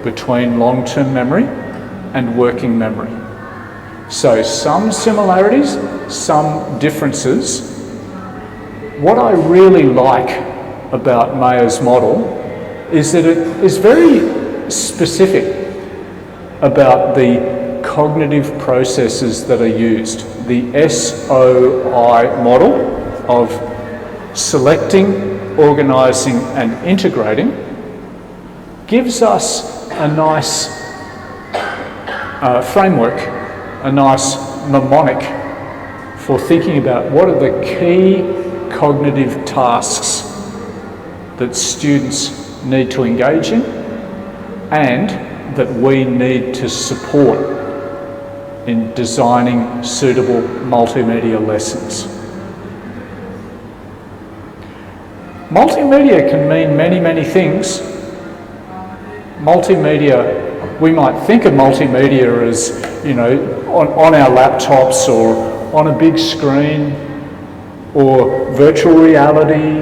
between long-term memory and working memory. So some similarities, some differences. What I really like about Mayer's model is that it is very specific about the cognitive processes that are used. The SOI model of selecting, organising and integrating gives us a nice framework, a nice mnemonic for thinking about what are the key cognitive tasks that students need to engage in and that we need to support in designing suitable multimedia lessons. Multimedia can mean many, many things. Multimedia, we might think of multimedia as, you know, on our laptops or on a big screen or virtual reality,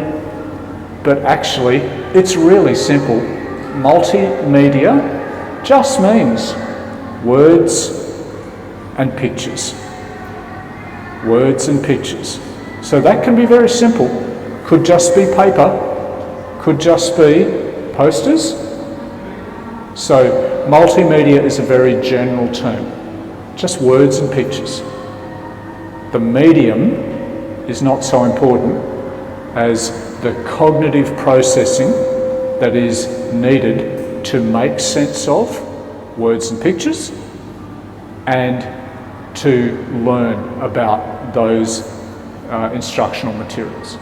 but actually it's really simple. Multimedia just means words and pictures. Words and pictures. So that can be very simple. Could just be paper, could just be posters. So multimedia is a very general term, just words and pictures. The medium is not so important as the cognitive processing that is needed to make sense of words and pictures and to learn about those instructional materials.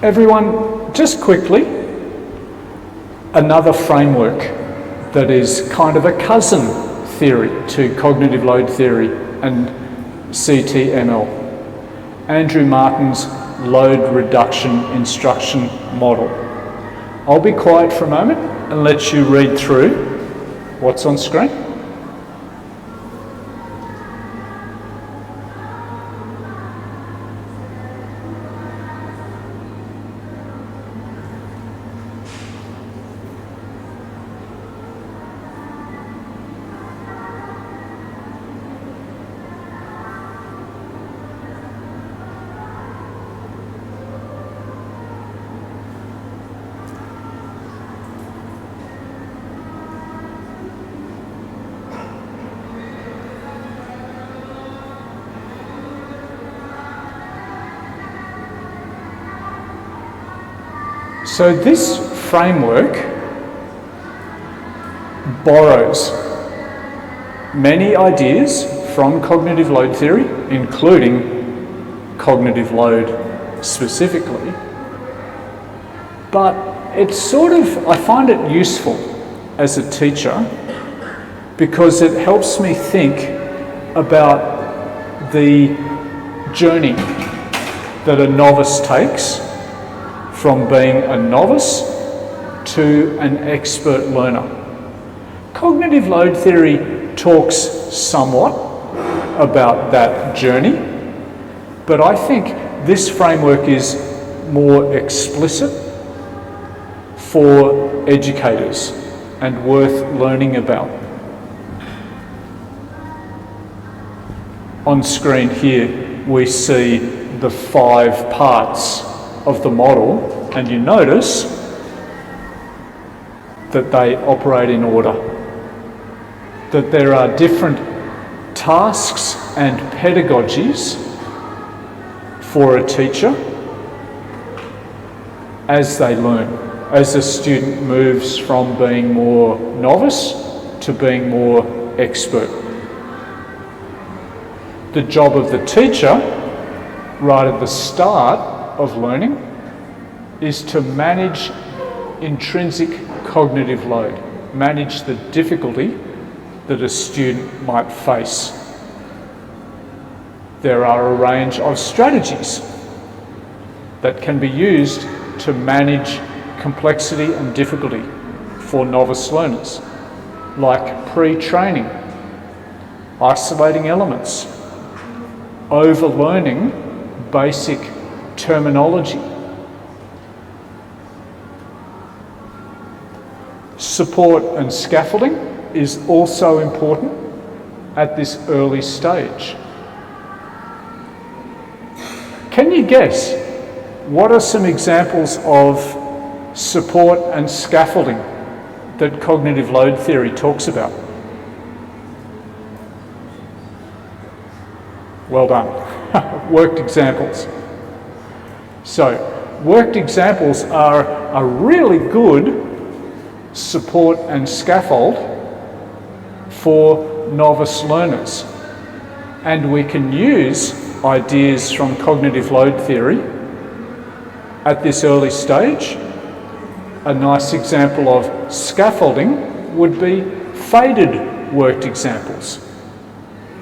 Everyone, just quickly, another framework that is kind of a cousin theory to cognitive load theory and CTML. Andrew Martin's load reduction instruction model. I'll be quiet for a moment and let you read through what's on screen. So this framework borrows many ideas from cognitive load theory, including cognitive load specifically, but it's sort of, I find it useful as a teacher because it helps me think about the journey that a novice takes from being a novice to an expert learner. Cognitive load theory talks somewhat about that journey, but I think this framework is more explicit for educators and worth learning about. On screen here we see the 5 parts of the model, and you notice that they operate in order, that there are different tasks and pedagogies for a teacher as they learn, as a student moves from being more novice to being more expert. The job of the teacher, right at the start of learning, is to manage intrinsic cognitive load, manage the difficulty that a student might face. There are a range of strategies that can be used to manage complexity and difficulty for novice learners, like pre-training, isolating elements, overlearning basic terminology, support and scaffolding is also important at this early stage. Can you guess what are some examples of support and scaffolding that cognitive load theory talks about? well done. Worked examples. So, worked examples are a really good support and scaffold for novice learners. And we can use ideas from cognitive load theory at this early stage. A nice example of scaffolding would be faded worked examples.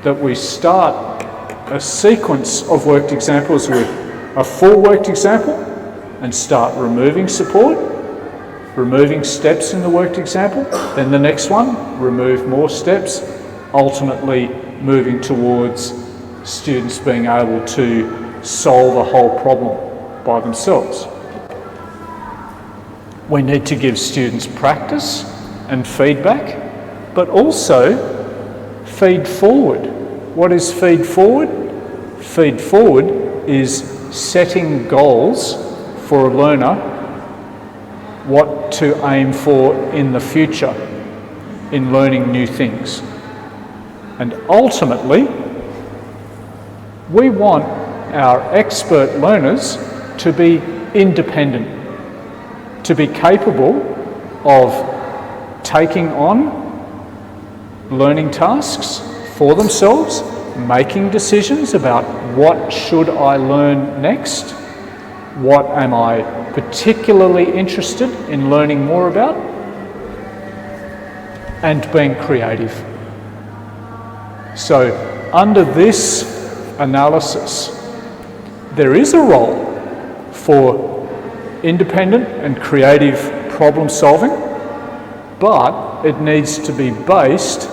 That we start a sequence of worked examples with a full worked example and start removing support, removing steps in the worked example, then the next one, remove more steps, ultimately moving towards students being able to solve a whole problem by themselves. We need to give students practice and feedback, but also feed forward. What is feed forward? Feed forward is setting goals for a learner, what to aim for in the future in learning new things. And ultimately, we want our expert learners to be independent, to be capable of taking on learning tasks for themselves, making decisions about what should I learn next, what am I particularly interested in learning more about, and being creative. So, under this analysis, there is a role for independent and creative problem solving, but it needs to be based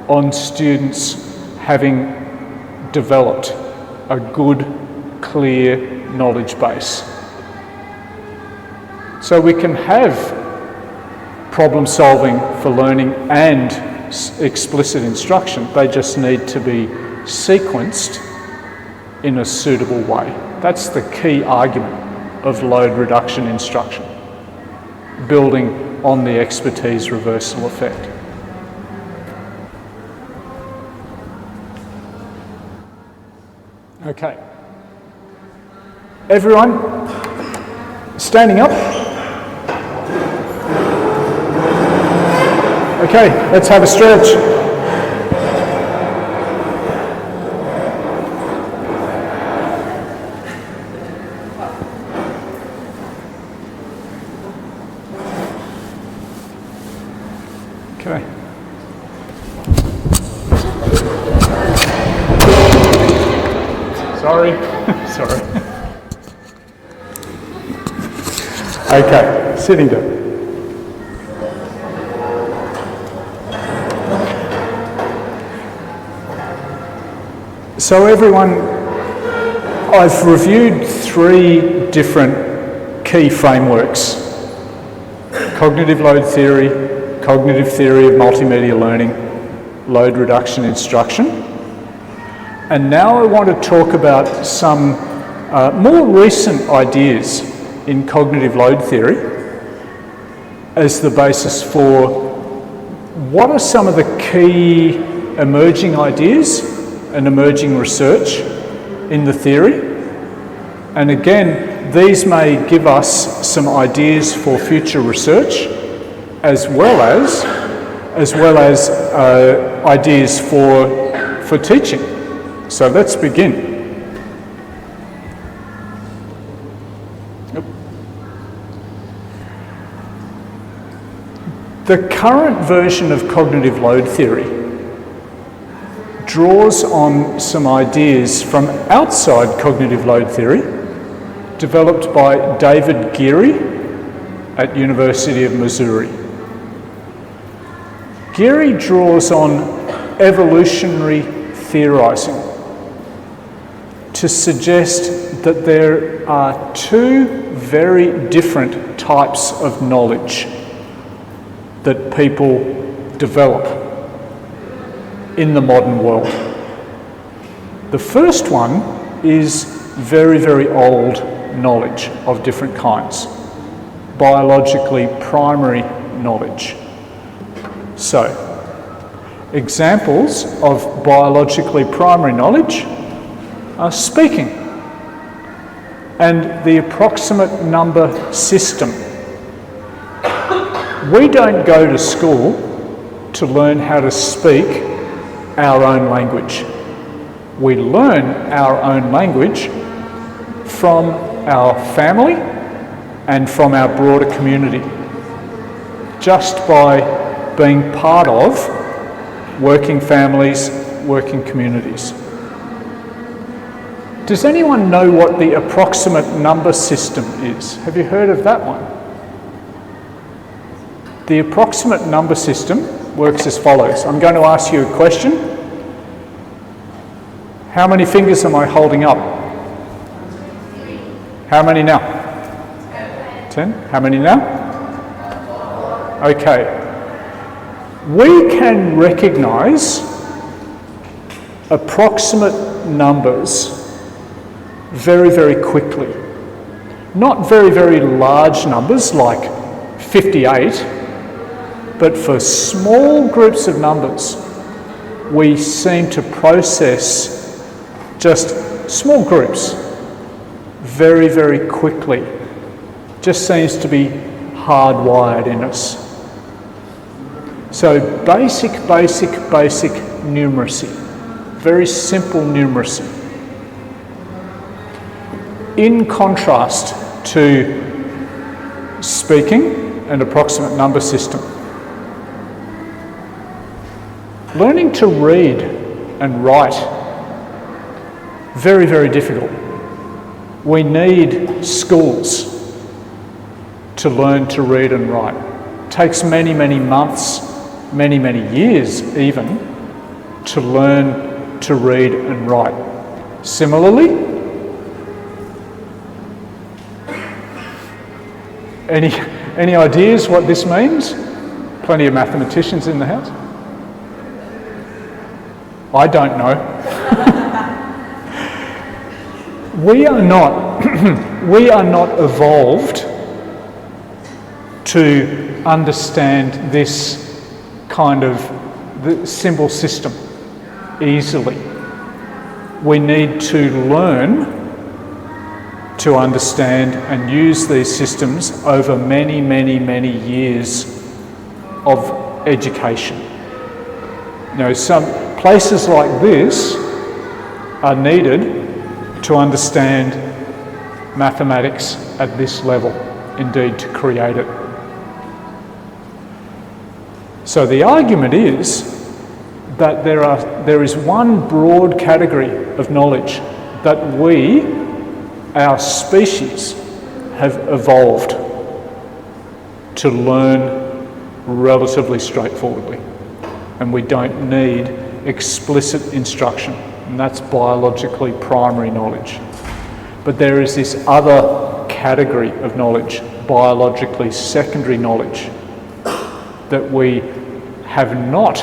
on students having developed a good, clear knowledge base. So we can have problem solving for learning and explicit instruction. They just need to be sequenced in a suitable way. That's the key argument of load reduction instruction, building on the expertise reversal effect. Okay. Everyone, standing up. Okay, let's have a stretch. Okay. Sorry. Sorry. Okay, sitting down. So everyone, I've reviewed 3 different key frameworks: cognitive load theory, cognitive theory of multimedia learning, load reduction instruction. And now I want to talk about some more recent ideas in cognitive load theory as the basis for what are some of the key emerging ideas and emerging research in the theory. And again, these may give us some ideas for future research as well as ideas for teaching. So let's begin. The current version of cognitive load theory draws on some ideas from outside cognitive load theory, developed by David Geary at University of Missouri. Geary draws on evolutionary theorizing to suggest that there are 2 very different types of knowledge that people develop in the modern world. The first one is very, very old knowledge of different kinds, biologically primary knowledge. So, examples of biologically primary knowledge speaking and the approximate number system. We don't go to school to learn how to speak our own language. We learn our own language from our family and from our broader community, just by being part of working families, working communities. Does anyone know what the approximate number system is? Have you heard of that one? The approximate number system works as follows. I'm going to ask you a question. How many fingers am I holding up? How many now? 10. How many now? Okay. We can recognise approximate numbers very, very quickly. Not very, very large numbers like 58, but for small groups of numbers, we seem to process just small groups very, very quickly. Just seems to be hardwired in us. So basic numeracy, very simple numeracy. In contrast to speaking and approximate number system, learning to read and write, very, very difficult. We need schools to learn to read and write. It takes many, many months, many, many years even, to learn to read and write. Similarly, any ideas what this means? Plenty of mathematicians in the house. I don't know. We are not evolved to understand this kind of the symbol system easily. We need to learn to understand and use these systems over many, many, many years of education. You know, some places like this are needed to understand mathematics at this level, indeed to create it. So the argument is that there is one broad category of knowledge that we, our species, have evolved to learn relatively straightforwardly, and we don't need explicit instruction, and that's biologically primary knowledge. But there is this other category of knowledge, biologically secondary knowledge, that we have not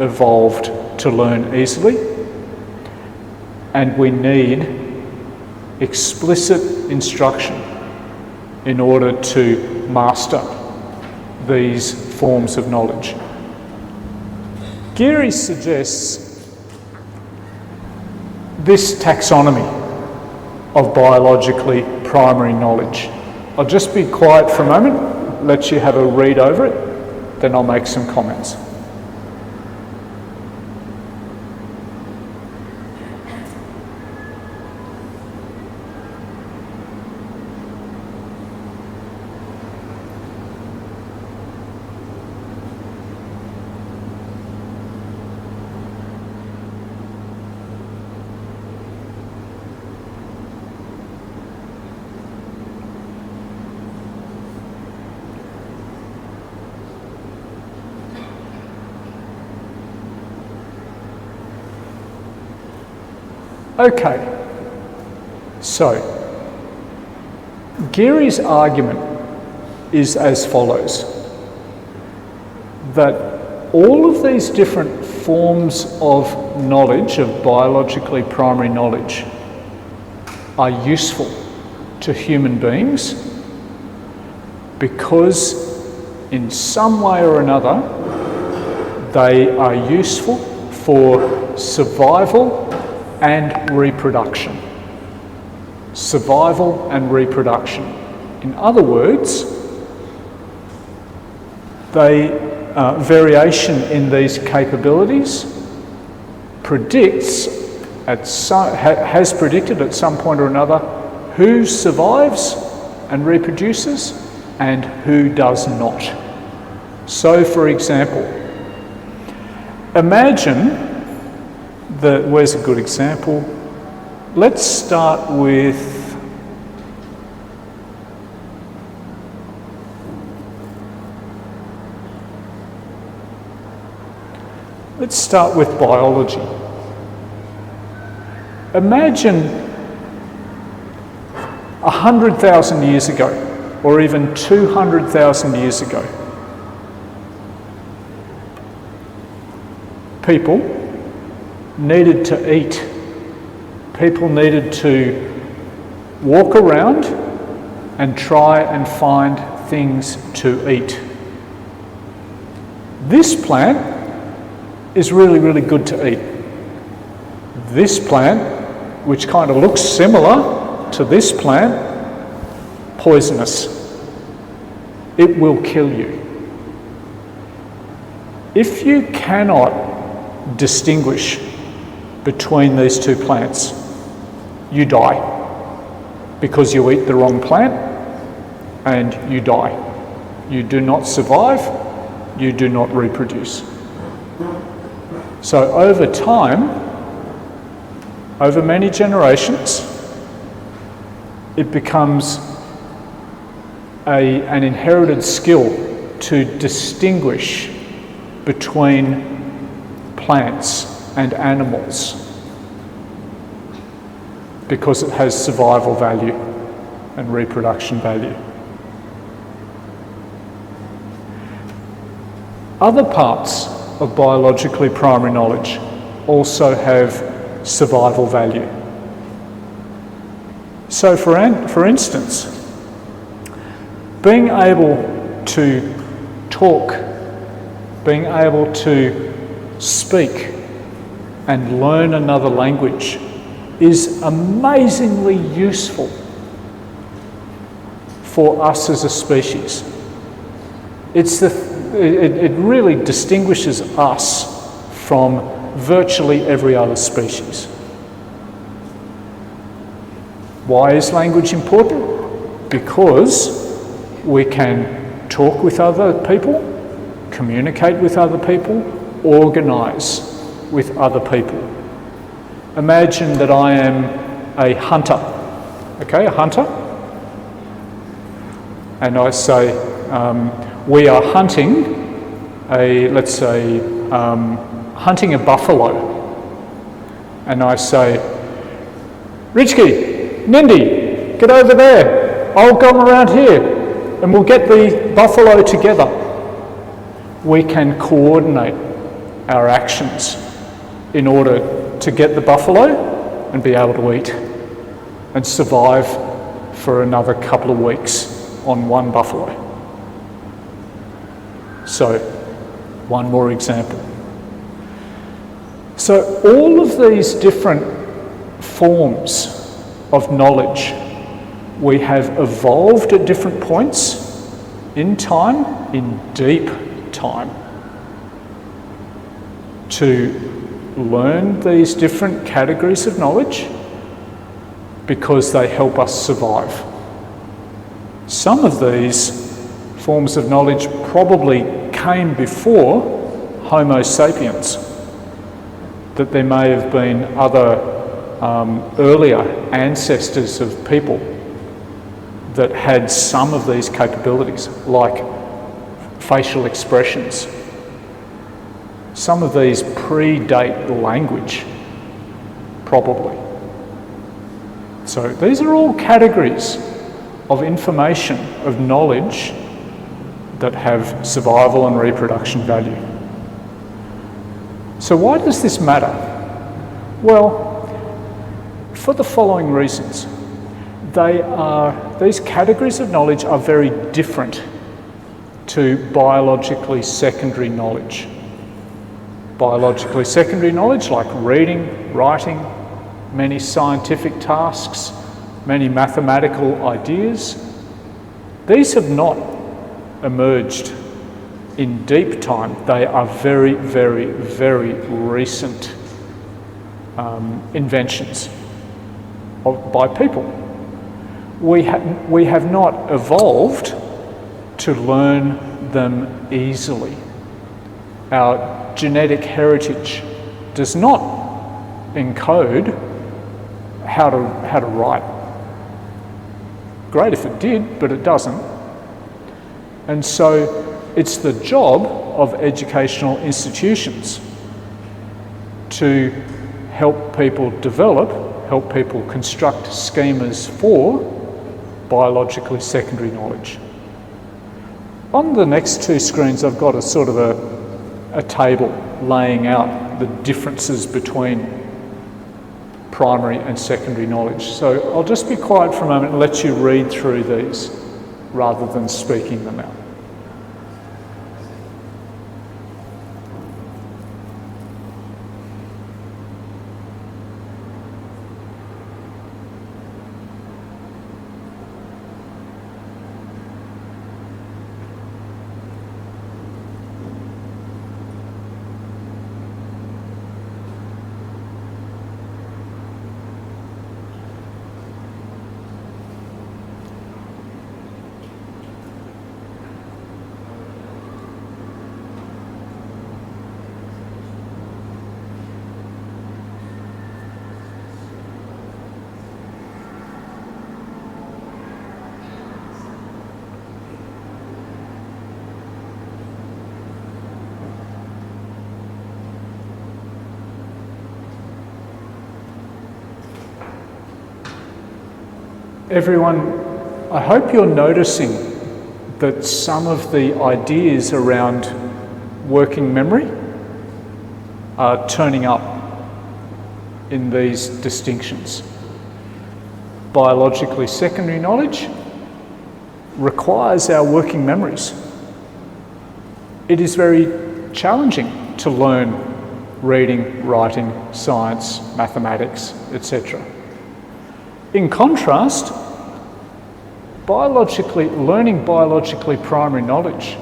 evolved to learn easily, and we need explicit instruction in order to master these forms of knowledge. Geary suggests this taxonomy of biologically primary knowledge. I'll just be quiet for a moment, let you have a read over it, then I'll make some comments. Okay, so Geary's argument is as follows, that all of these different forms of knowledge, of biologically primary knowledge, are useful to human beings because in some way or another they are useful for survival and reproduction. Survival and reproduction. In other words, variation in these capabilities has predicted at some point or another who survives and reproduces and who does not. So, for example, imagine that, where's a good example? Let's start with biology. Imagine 100,000 years ago, or even 200,000 years ago, people needed to eat. People needed to walk around and try and find things to eat. This plant is really, really good to eat. This plant, which kind of looks similar to this plant, poisonous. It will kill you. If you cannot distinguish between these two plants, you die because you eat the wrong plant and you die. You do not survive, you do not reproduce. So over time, over many generations, it becomes an inherited skill to distinguish between plants and animals because it has survival value and reproduction value. Other parts of biologically primary knowledge also have survival value. So for instance, being able to talk, being able to speak and learn another language is amazingly useful for us as a species. It really distinguishes us from virtually every other species. Why is language important? Because we can talk with other people, communicate with other people, organise with other people. Imagine that I am a hunter, okay, a hunter, and I say, we are hunting hunting a buffalo, and I say, Richie, Nindy, get over there, I'll come around here, and we'll get the buffalo together. We can coordinate our actions in order to get the buffalo and be able to eat and survive for another couple of weeks on one buffalo. So, one more example. So all of these different forms of knowledge we have evolved at different points in time, in deep time, to learn these different categories of knowledge because they help us survive. Some of these forms of knowledge probably came before Homo sapiens, that there may have been other earlier ancestors of people that had some of these capabilities, like facial expressions. Some of these predate language, probably. So these are all categories of information, of knowledge, that have survival and reproduction value. So why does this matter? Well, for the following reasons. These categories of knowledge are very different to biologically secondary knowledge. Biologically secondary knowledge, like reading, writing, many scientific tasks, many mathematical ideas. These have not emerged in deep time. They are very, very, very recent inventions by people. We have not evolved to learn them easily. Our genetic heritage does not encode how to write. Great if it did, but it doesn't. And so it's the job of educational institutions to help people develop, help people construct schemas for biologically secondary knowledge. On the next two screens, I've got a sort of a table laying out the differences between primary and secondary knowledge. So I'll just be quiet for a moment and let you read through these rather than speaking them out. Everyone, I hope you're noticing that some of the ideas around working memory are turning up in these distinctions. Biologically secondary knowledge requires our working memories. It is very challenging to learn reading, writing, science, mathematics, etc. In contrast, learning biologically primary knowledge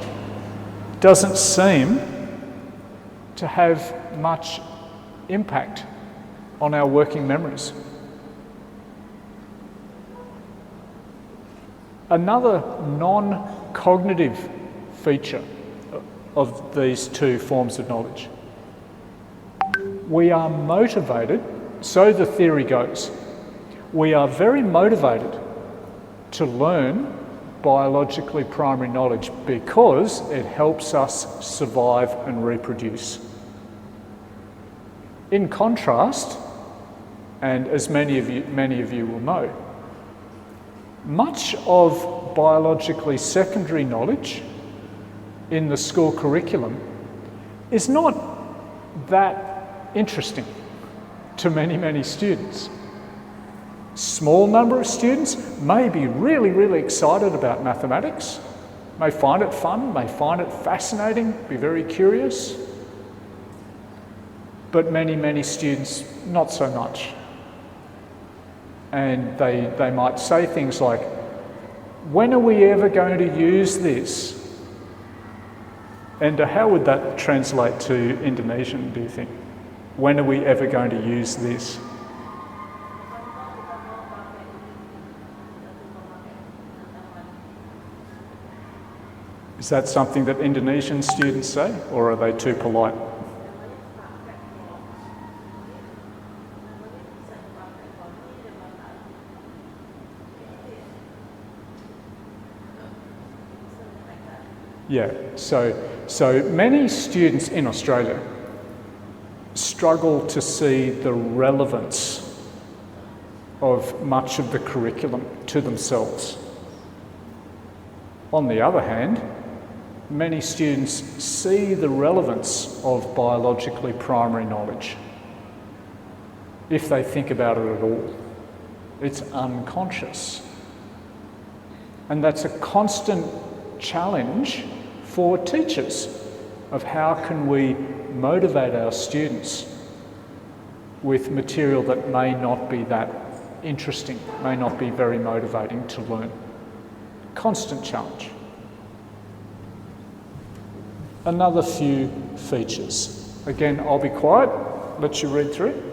doesn't seem to have much impact on our working memories. Another non-cognitive feature of these two forms of knowledge. We are motivated, so the theory goes, we are very motivated to learn biologically primary knowledge because it helps us survive and reproduce. In contrast, and as many of you will know, much of biologically secondary knowledge in the school curriculum is not that interesting to many students. Small number of students may be really excited about mathematics, may find it fun, may find it fascinating, be very curious, but many students not so much. And they might say things like, when are we ever going to use this? And how would that translate to Indonesian, do you think? When are we ever going to use this? Is that something that Indonesian students say, or are they too polite? Yeah, so many students in Australia struggle to see the relevance of much of the curriculum to themselves. On the other hand, many students see the relevance of biologically primary knowledge, if they think about it at all. It's unconscious. And that's a constant challenge for teachers of how can we motivate our students with material that may not be that interesting, may not be very motivating to learn. Constant challenge. Another few features. Again, I'll be quiet, let you read through.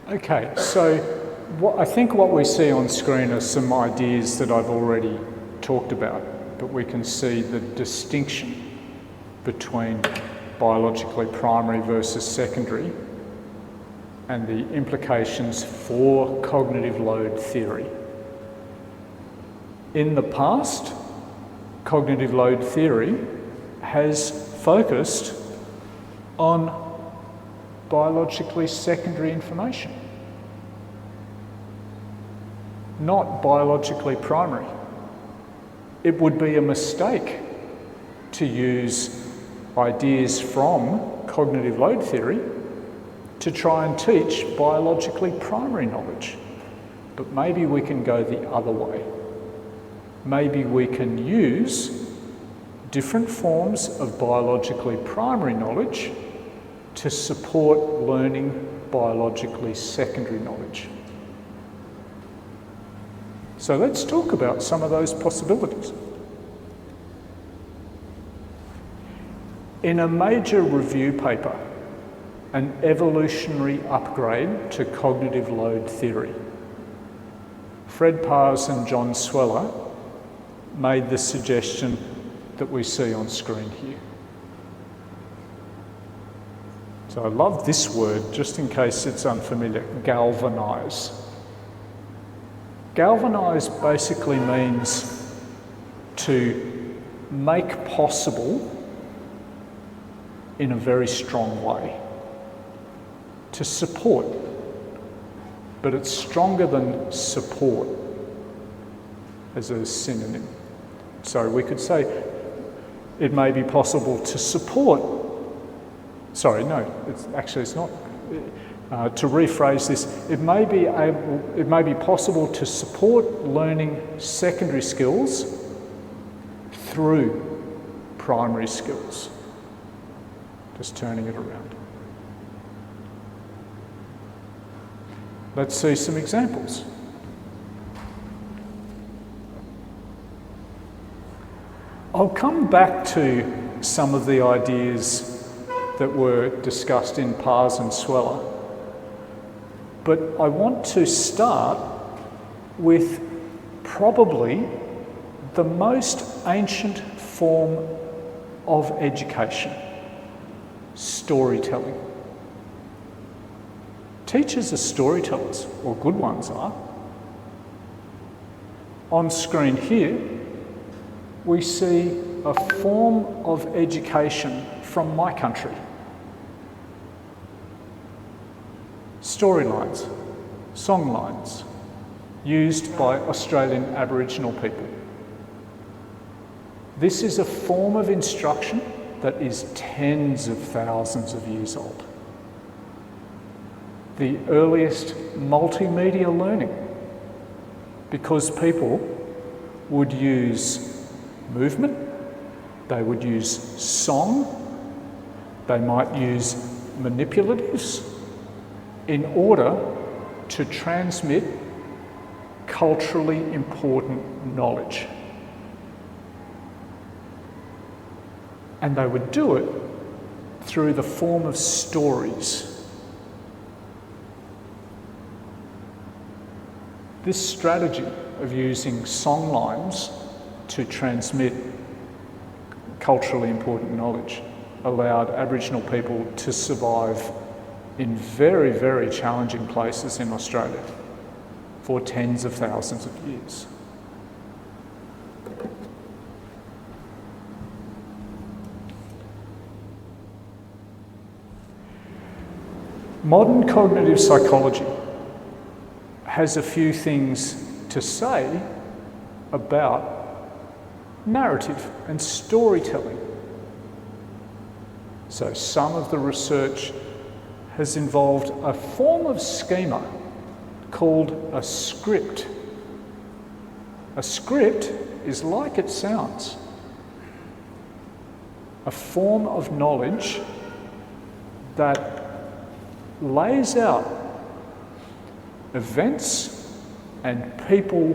Okay, so I think what we see on screen are some ideas that I've already talked about, but we can see the distinction between biologically primary versus secondary and the implications for cognitive load theory. In the past, cognitive load theory has focused on biologically secondary information, not biologically primary. It would be a mistake to use ideas from cognitive load theory to try and teach biologically primary knowledge. But maybe we can go the other way. Maybe we can use different forms of biologically primary knowledge to support learning biologically secondary knowledge. So let's talk about some of those possibilities. In a major review paper, An Evolutionary Upgrade to Cognitive Load Theory, Fred Pars and John Sweller made the suggestion that we see on screen here. So I love this word, just in case it's unfamiliar, galvanise. Galvanise basically means to make possible in a very strong way, to support, but it's stronger than support as a synonym. So we could say it may be possible to support. Sorry, no, it's not. To rephrase this, it may be possible to support learning secondary skills through primary skills. Just turning it around. Let's see some examples. I'll come back to some of the ideas that were discussed in Pars and Sweller, but I want to start with probably the most ancient form of education: storytelling. Teachers are storytellers, or good ones are. On screen here, we see a form of education from my country. Storylines, songlines, used by Australian Aboriginal people. This is a form of instruction that is tens of thousands of years old. The earliest multimedia learning, because people would use movement, they would use song, they might use manipulatives in order to transmit culturally important knowledge. And they would do it through the form of stories. This strategy of using songlines to transmit culturally important knowledge allowed Aboriginal people to survive in very, very challenging places in Australia for tens of thousands of years. Modern cognitive psychology has a few things to say about narrative and storytelling. So some of the research has involved a form of schema called a script. A script is like it sounds, a form of knowledge that lays out events and people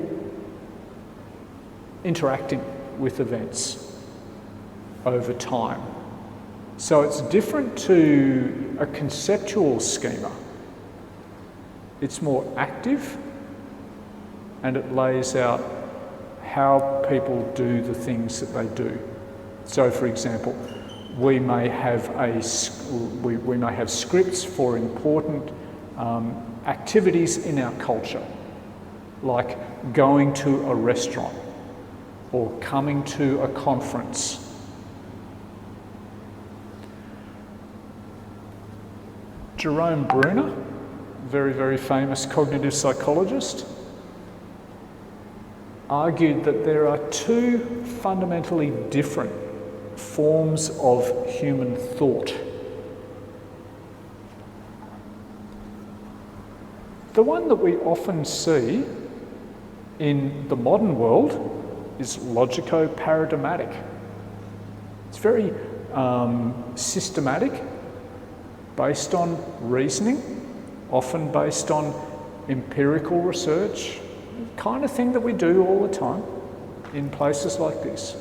interacting with events over time. So it's different to a conceptual schema. It's more active and it lays out how people do the things that they do. So for example, we may have scripts for important activities in our culture, like going to a restaurant or coming to a conference. Jerome Bruner, very, very famous cognitive psychologist, argued that there are two fundamentally different forms of human thought. The one that we often see in the modern world is logico-paradigmatic. It's very systematic, based on reasoning, often based on empirical research, the kind of thing that we do all the time in places like this.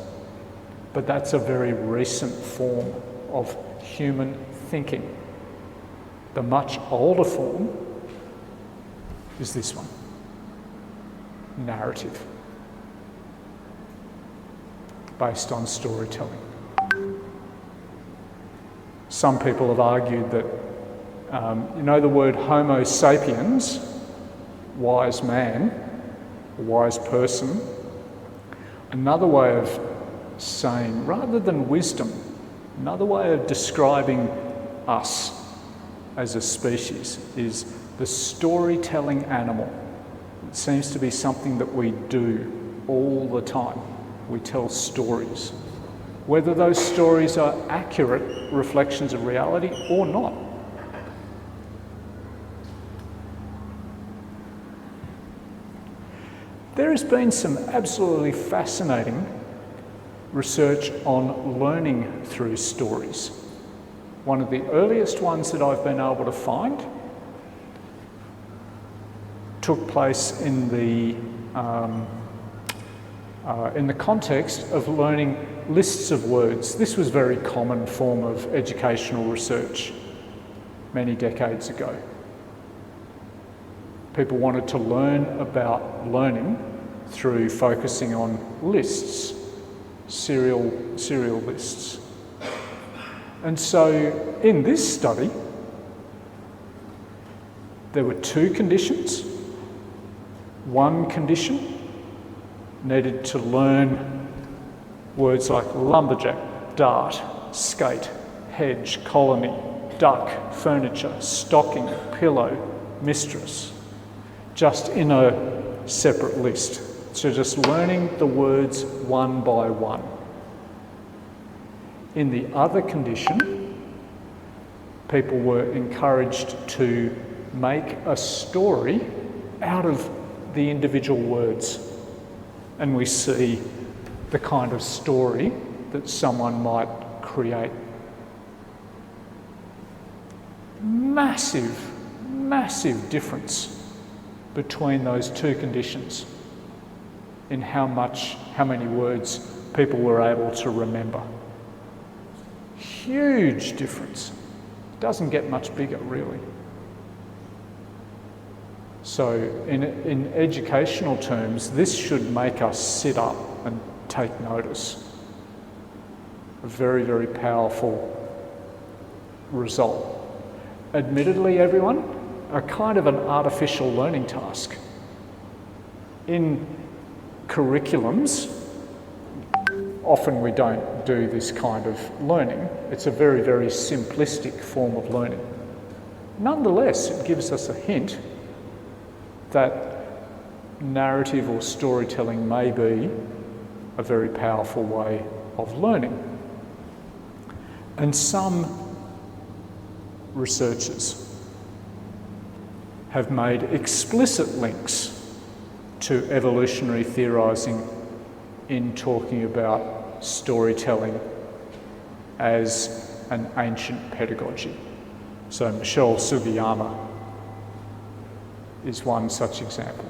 But that's a very recent form of human thinking. The much older form is this one, narrative, based on storytelling. Some people have argued that, you know the word Homo sapiens, wise man, wise person, another way of saying, rather than wisdom, another way of describing us as a species is the storytelling animal. It seems to be something that we do all the time. We tell stories. Whether those stories are accurate reflections of reality or not. There has been some absolutely fascinating research on learning through stories. One of the earliest ones that I've been able to find took place in the context of learning lists of words. This was a very common form of educational research many decades ago. People wanted to learn about learning through focusing on lists, serial lists. And so in this study, there were two conditions. One condition needed to learn words like lumberjack, dart, skate, hedge, colony, duck, furniture, stocking, pillow, mistress, just in a separate list. So just learning the words one by one. In the other condition, people were encouraged to make a story out of the individual words. And we see the kind of story that someone might create. Massive, massive difference between those two conditions in how many words people were able to remember. Huge difference. Doesn't get much bigger, really. So in educational terms, this should make us sit up and take notice. A very, very powerful result. admittedly, everyone, a kind of an artificial learning task. In curriculums, often we don't do this kind of learning. It's a very, very simplistic form of learning. Nonetheless, it gives us a hint that narrative or storytelling may be a very powerful way of learning. And some researchers have made explicit links to evolutionary theorising in talking about storytelling as an ancient pedagogy. So Michelle Sugiyama is one such example.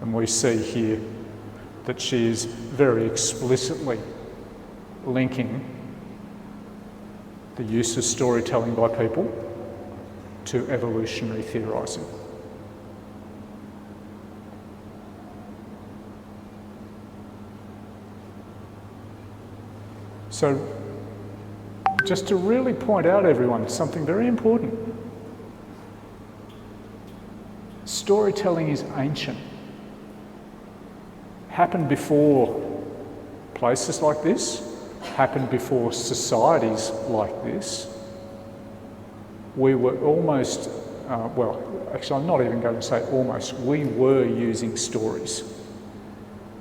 And we see here that she is very explicitly linking the use of storytelling by people to evolutionary theorising. So, just to really point out, everyone, something very important. Storytelling is ancient. Happened before places like this, happened before societies like this. We were almost, well, actually I'm not even going to say almost, we were using stories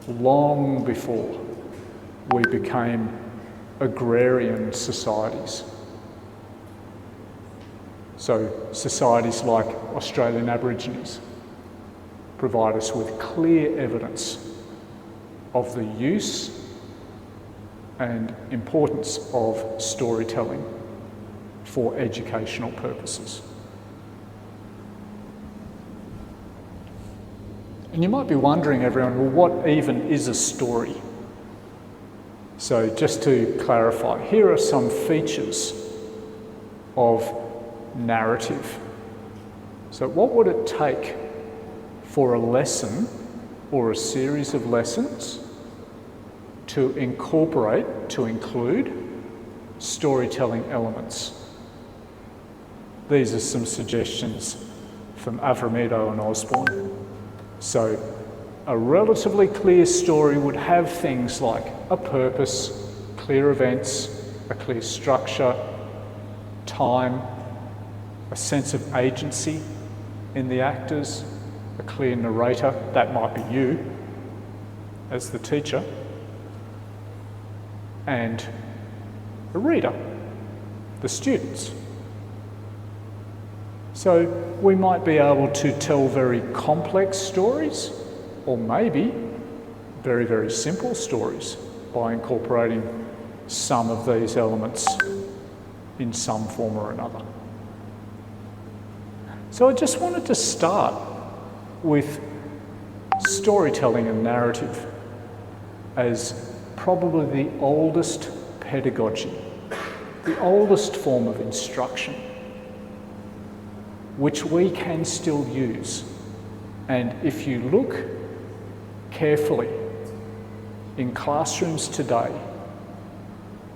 long before we became agrarian societies. So societies like Australian Aborigines provide us with clear evidence of the use and importance of storytelling for educational purposes. And you might be wondering, everyone, well, what even is a story? So just to clarify, here are some features of narrative. So what would it take for a lesson or a series of lessons to include storytelling elements? These are some suggestions from Avramedo and Osborne. So a relatively clear story would have things like a purpose, clear events, a clear structure, time, a sense of agency in the actors, a clear narrator, that might be you as the teacher, and a reader, the students. So we might be able to tell very complex stories, or maybe very, very simple stories by incorporating some of these elements in some form or another. So I just wanted to start with storytelling and narrative as probably the oldest pedagogy, the oldest form of instruction, which we can still use. And if you look carefully in classrooms today,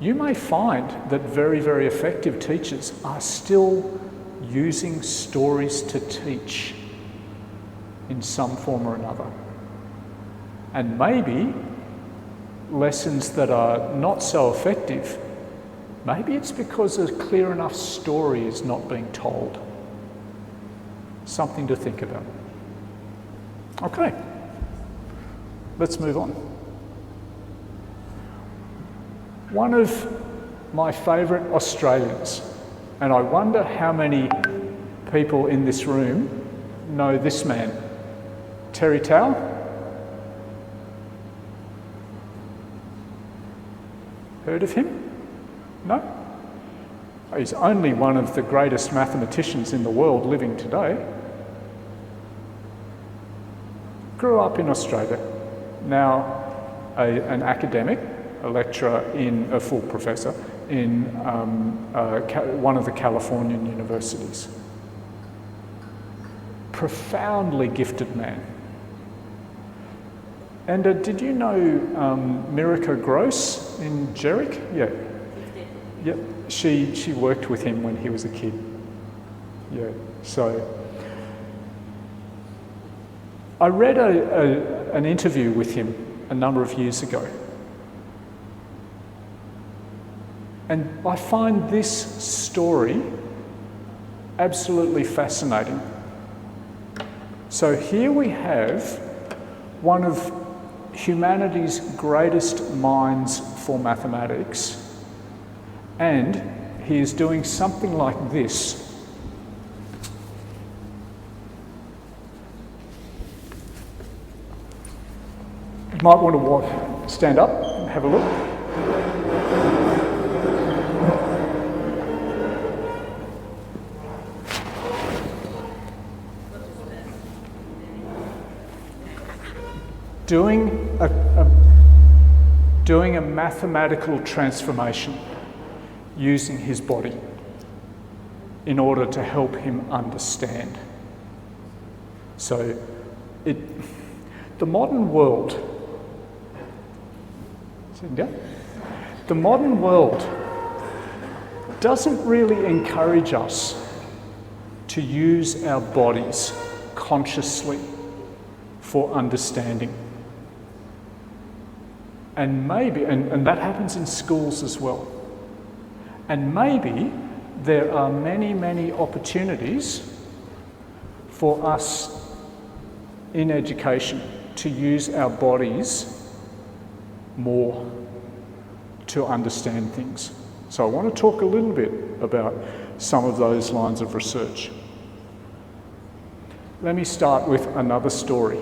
you may find that very, very effective teachers are still using stories to teach in some form or another. And maybe lessons that are not so effective, maybe it's because a clear enough story is not being told. Something to think about. Okay, let's move on. One of my favourite Australians, and I wonder how many people in this room know this man, Terry Tao. Heard of him? No? He's only one of the greatest mathematicians in the world living today. Grew up in Australia, now an academic, a lecturer a full professor in one of the Californian universities. Profoundly gifted man. And did you know Miraca Gross in Jerick? Yeah. Yep. She worked with him when he was a kid. Yeah, so I read an interview with him a number of years ago, and I find this story absolutely fascinating. So here we have one of humanity's greatest minds for mathematics, and he is doing something like this. You might want to stand up and have a look. Doing a mathematical transformation using his body in order to help him understand. So the modern world, the modern world doesn't really encourage us to use our bodies consciously for understanding. And maybe, and that happens in schools as well. And maybe there are many, many opportunities for us in education to use our bodies more to understand things. So I want to talk a little bit about some of those lines of research. Let me start with another story.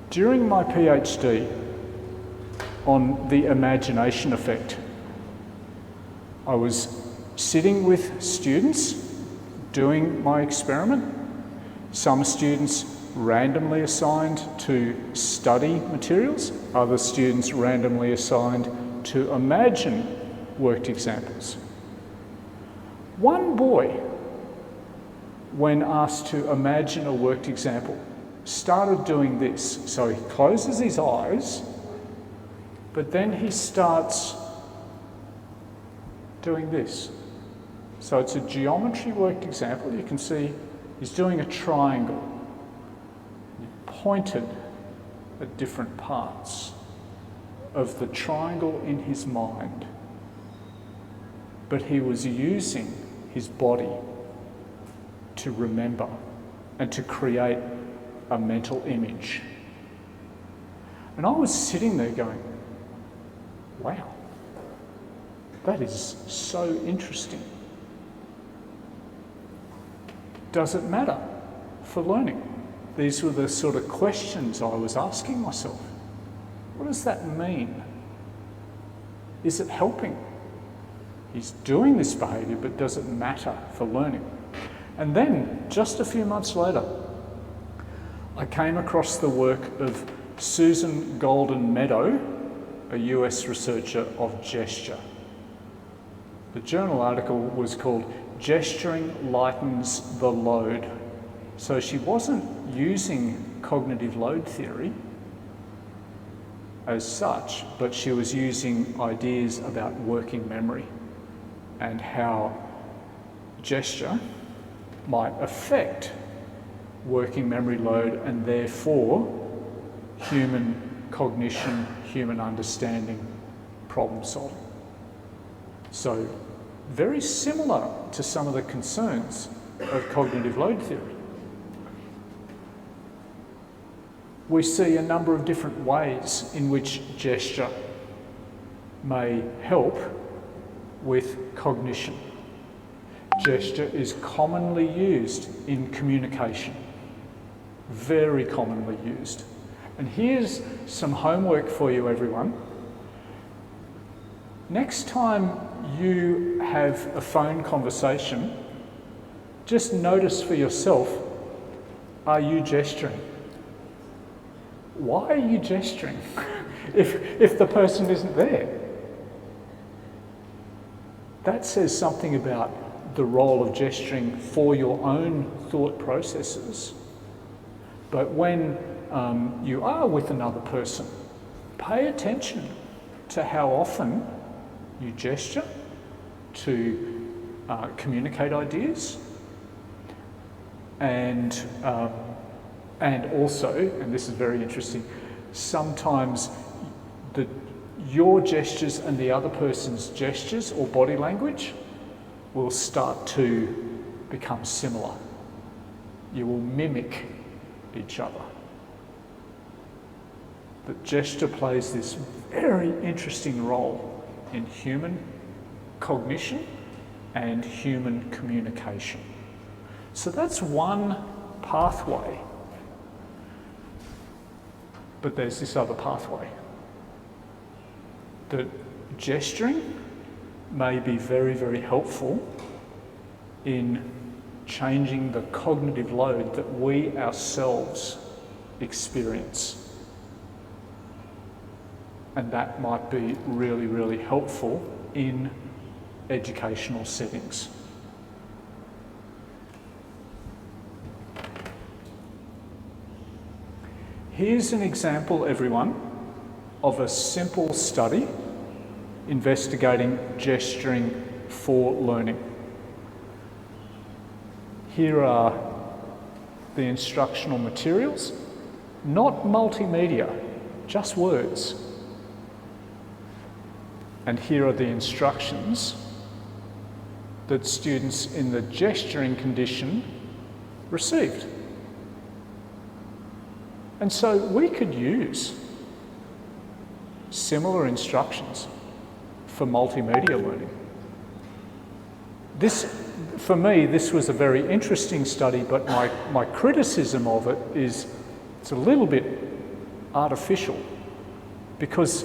During my PhD on the imagination effect, I was sitting with students doing my experiment. Some students randomly assigned to study materials, other students randomly assigned to imagine worked examples. One boy, when asked to imagine a worked example, started doing this. So he closes his eyes, but then he starts doing this. So it's a geometry worked example. You can see he's doing a triangle. He pointed at different parts of the triangle in his mind, but he was using his body to remember and to create a mental image. And I was sitting there going, wow, that is so interesting. Does it matter for learning? These were the sort of questions I was asking myself. What does that mean? Is it helping? He's doing this behaviour, but does it matter for learning? And then, just a few months later, I came across the work of Susan Golden Meadow, a US researcher of gesture. The journal article was called "Gesturing Lightens the Load." So she wasn't using cognitive load theory as such, but she was using ideas about working memory and how gesture might affect working memory load and therefore human cognition, human understanding, problem solving. So very similar to some of the concerns of cognitive load theory. We see a number of different ways in which gesture may help with cognition. Gesture is commonly used in communication, very commonly used. And here's some homework for you, everyone. Next time you have a phone conversation, just notice for yourself, are you gesturing? Why are you gesturing if the person isn't there? That says something about the role of gesturing for your own thought processes. But when you are with another person, pay attention to how often you gesture to communicate ideas, and also, and this is very interesting, sometimes your gestures and the other person's gestures or body language will start to become similar. You will mimic each other. The gesture plays this very interesting role in human cognition and human communication. So that's one pathway. But there's this other pathway. That gesturing may be very, very helpful in changing the cognitive load that we ourselves experience. And that might be really, really helpful in educational settings. Here's an example, everyone, of a simple study investigating gesturing for learning. Here are the instructional materials, not multimedia, just words. And here are the instructions that students in the gesturing condition received. And so we could use similar instructions for multimedia learning. For me, this was a very interesting study, but my criticism of it is it's a little bit artificial, because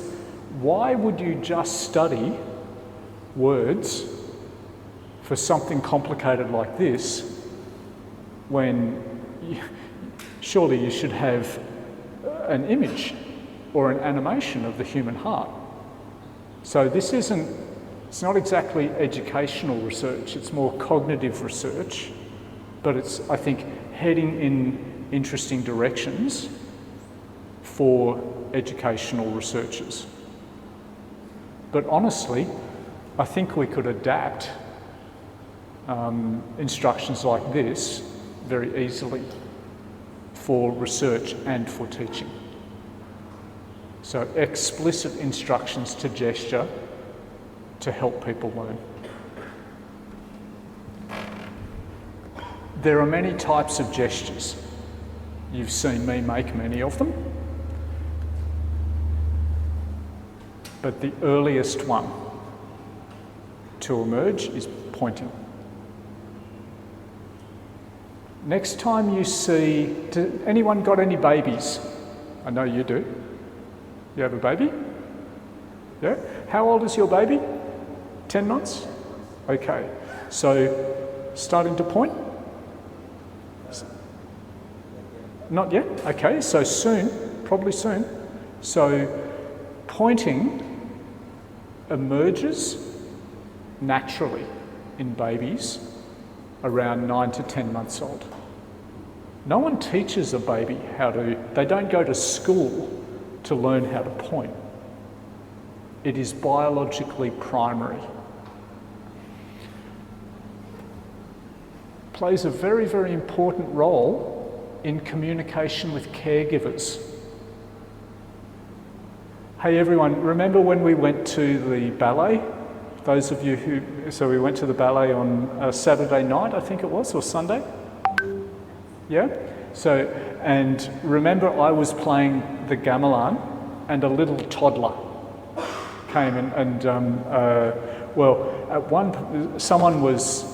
why would you just study words for something complicated like this when surely you should have an image or an animation of the human heart? So it's not exactly educational research, it's more cognitive research, but it's, I think, heading in interesting directions for educational researchers. But honestly, I think we could adapt instructions like this very easily for research and for teaching. So explicit instructions to gesture to help people learn. There are many types of gestures. You've seen me make many of them. But the earliest one to emerge is pointing. Next time you see, anyone got any babies? I know you do. You have a baby? Yeah? How old is your baby? 10 months? Okay. So, starting to point? Not yet? Okay, so soon, probably soon. So, pointing emerges naturally in babies around 9 to 10 months old. No one teaches a baby they don't go to school to learn how to point. It is biologically primary. Plays a very, very important role in communication with caregivers. Hey everyone, remember when we went to the ballet? Those of you so we went to the ballet on Saturday night, I think it was, or Sunday? Yeah? So, and remember I was playing the gamelan and a little toddler came someone was,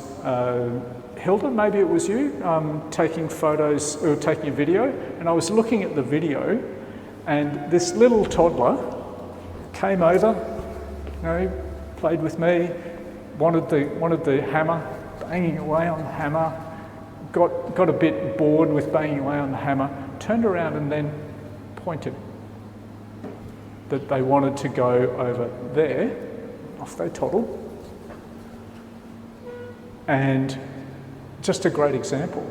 Hilda, maybe it was you, taking photos or taking a video, and I was looking at the video and this little toddler came over, played with me, wanted the hammer, banging away on the hammer, got a bit bored with banging away on the hammer, turned around and then pointed that they wanted to go over there. Off they toddled. And just a great example.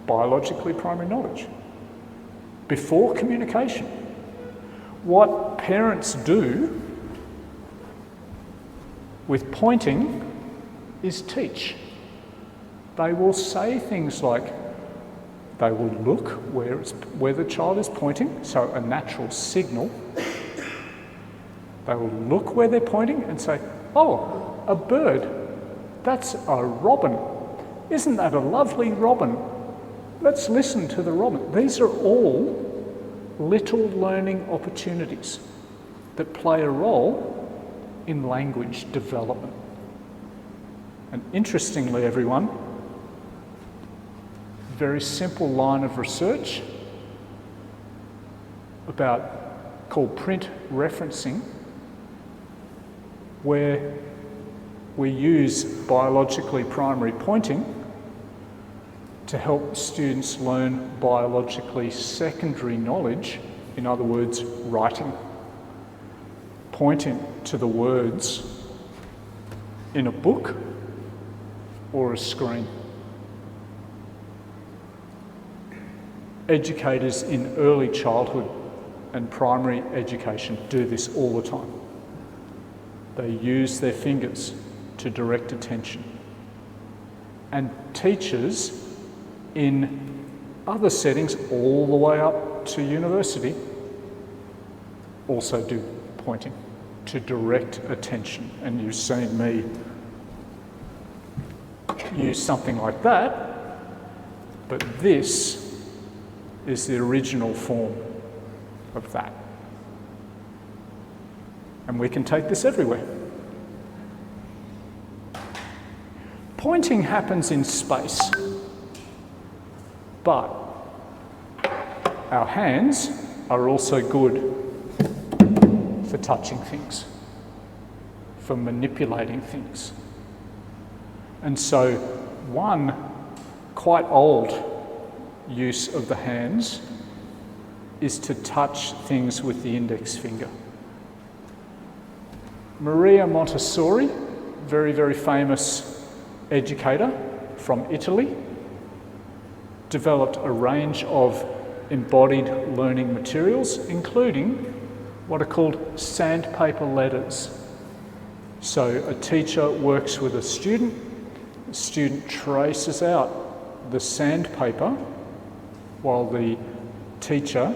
Biologically primary knowledge. Before communication. What parents do with pointing is teach. they will say things like, they will look where the child is pointing, so a natural signal. They will look where they're pointing and say, oh, a bird, that's a robin. Isn't that a lovely robin? Let's listen to the robin. These are all little learning opportunities that play a role in language development. And interestingly, everyone, very simple line of research called print referencing, where we use biologically primary pointing to help students learn biologically secondary knowledge, in other words, writing, pointing to the words in a book or a screen. Educators in early childhood and primary education do this all the time. They use their fingers to direct attention. And teachers in other settings, all the way up to university, also do pointing to direct attention. And you've seen me use something like that, but this is the original form of that. And we can take this everywhere. Pointing happens in space, but our hands are also good for touching things, for manipulating things. And so one quite old use of the hands is to touch things with the index finger. Maria Montessori, very, very famous educator from Italy, developed a range of embodied learning materials, including what are called sandpaper letters. So a teacher works with a student traces out the sandpaper while the teacher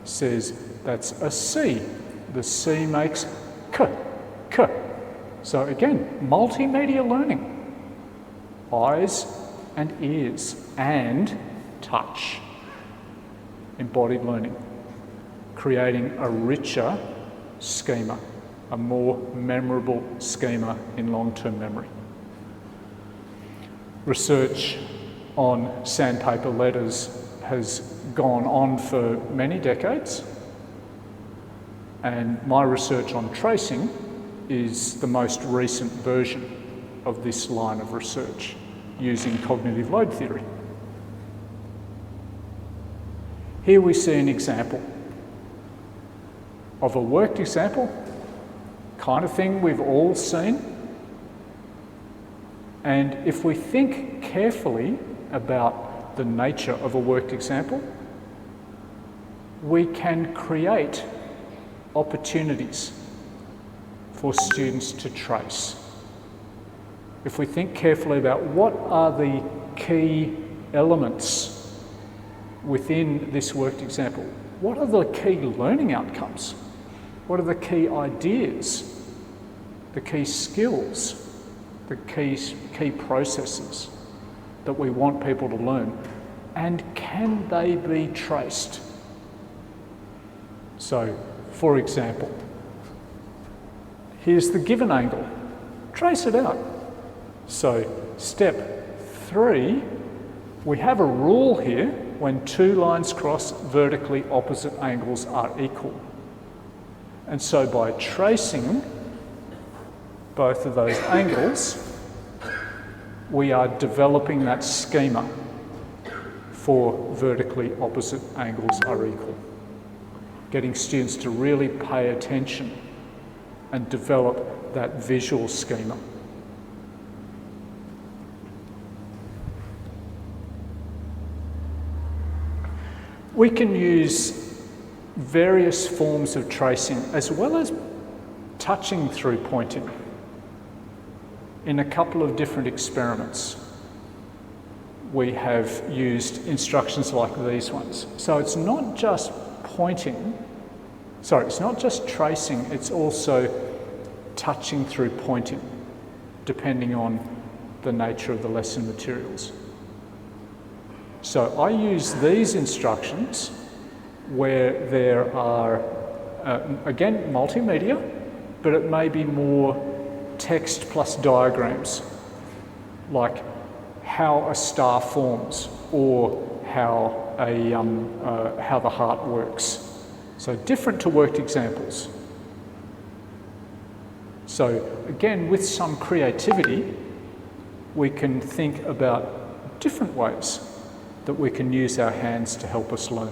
says, that's a C. The C makes K, K. So again, multimedia learning. Eyes and ears and touch. Embodied learning. Creating a richer schema, a more memorable schema in long-term memory. Research on sandpaper letters has gone on for many decades, and my research on tracing is the most recent version of this line of research using cognitive load theory. Here we see an example of a worked example, kind of thing we've all seen. And if we think carefully about the nature of a worked example, we can create opportunities for students to trace. If we think carefully about what are the key elements within this worked example, what are the key learning outcomes? What are the key ideas, the key skills, the key processes that we want people to learn? And can they be traced? So, for example, here's the given angle. Trace it out. So, step 3, we have a rule here: when two lines cross, vertically opposite angles are equal. And so by tracing both of those angles, we are developing that schema for vertically opposite angles are equal. Getting students to really pay attention and develop that visual schema. We can use various forms of tracing as well as touching through pointing in a couple of different experiments. we have used instructions like these ones. So it's not just it's not just tracing, it's also touching through pointing, depending on the nature of the lesson materials. So I use these instructions where there are, again, multimedia, but it may be more text plus diagrams, like how a star forms or how the heart works. So different to worked examples. So again, with some creativity, we can think about different ways that we can use our hands to help us learn.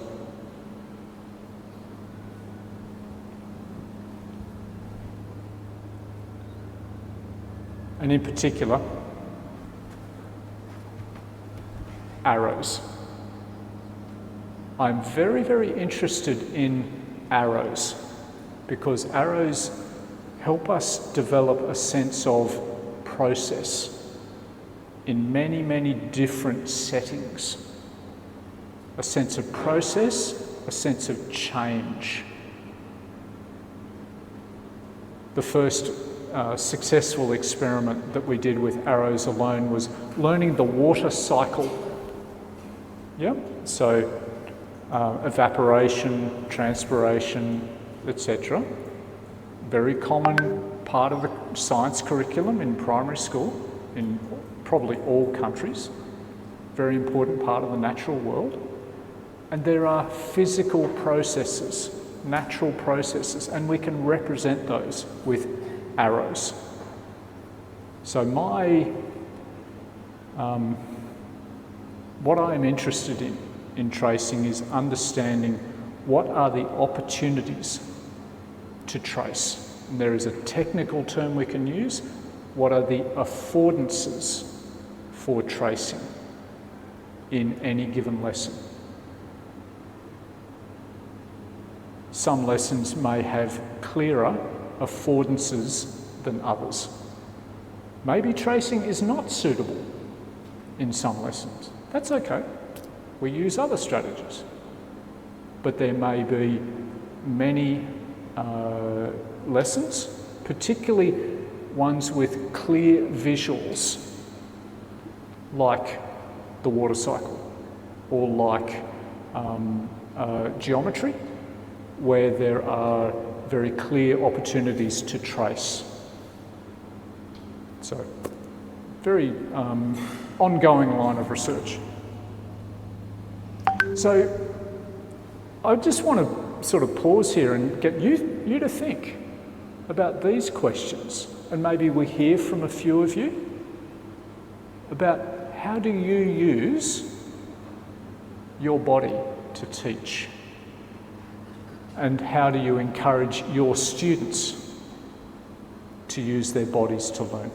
And in particular, arrows. I'm very, very interested in arrows because arrows help us develop a sense of process in many, many different settings. A sense of process, a sense of change. The first successful experiment that we did with arrows alone was learning the water cycle. Yep. So evaporation, transpiration, etc. Very common part of the science curriculum in primary school, in probably all countries. Very important part of the natural world. And there are physical processes, natural processes, and we can represent those with arrows. So what I am interested in tracing is understanding what are the opportunities to trace. And there is a technical term we can use. What are the affordances for tracing in any given lesson? Some lessons may have clearer affordances than others. Maybe tracing is not suitable in some lessons. That's okay. We use other strategies. But there may be many lessons, particularly ones with clear visuals, like the water cycle, or like geometry, where there are very clear opportunities to trace. So, very ongoing line of research. So, I just want to sort of pause here and get you to think about these questions, and maybe we hear from a few of you about how do you use your body to teach, and how do you encourage your students to use their bodies to learn.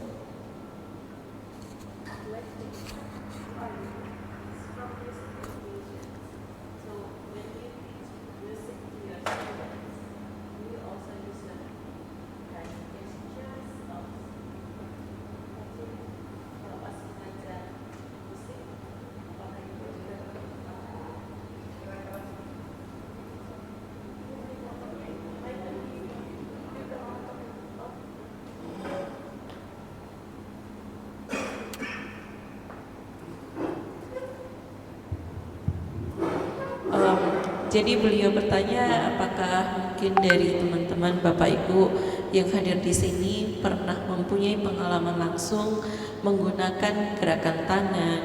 Jadi beliau bertanya apakah mungkin dari teman-teman Bapak Ibu yang hadir di sini pernah mempunyai pengalaman langsung menggunakan gerakan tangan,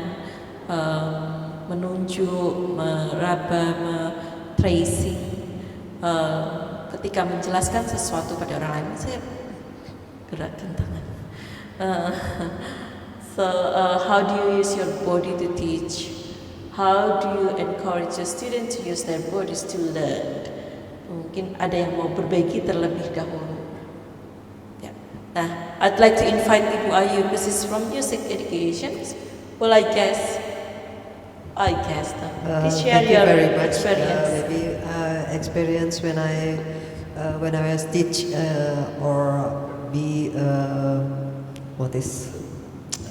menunjuk, meraba, tracing ketika menjelaskan sesuatu pada orang lain. Saya gerakan tangan. How do you use your body to teach? How do you encourage your students to use their bodies to learn? Mungkin ada yang mau berbagi terlebih dahulu. Ya. Nah, I'd like to invite Ibu Ayu, this is from music education. Well, I guess. Please share your experience. Maybe experience when I was teach or be a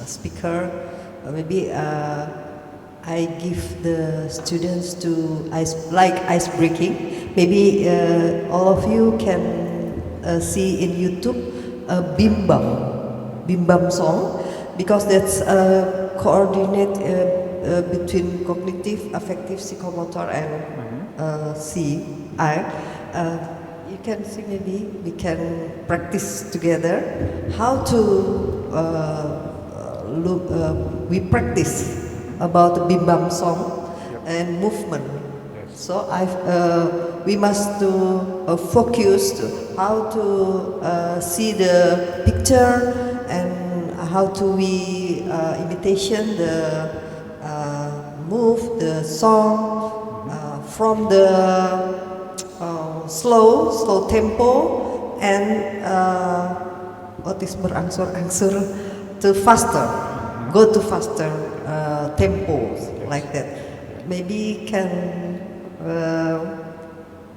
speaker, maybe. I give the students to ice breaking. Maybe all of you can see in YouTube a bimbam song, because that's a coordinate between cognitive, affective, psychomotor, and CI. You can see, maybe we can practice together how to we practice about the bimbam song and movement. So we must focus to how to see the picture and how to we imitation the move the song from the slow tempo and what is berangsur-angsur to faster, go to faster tempos, like that. Maybe can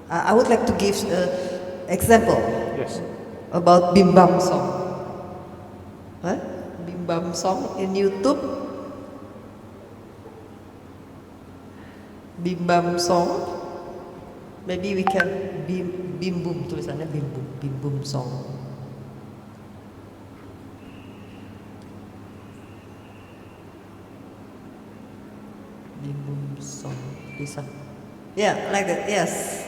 I would like to give example about bimbam song. Bimbam song in YouTube. Bimbam song. Maybe we can bimbum, tulisannya bimbum song. Bimbum song, bisa. Yeah, like that. Yes.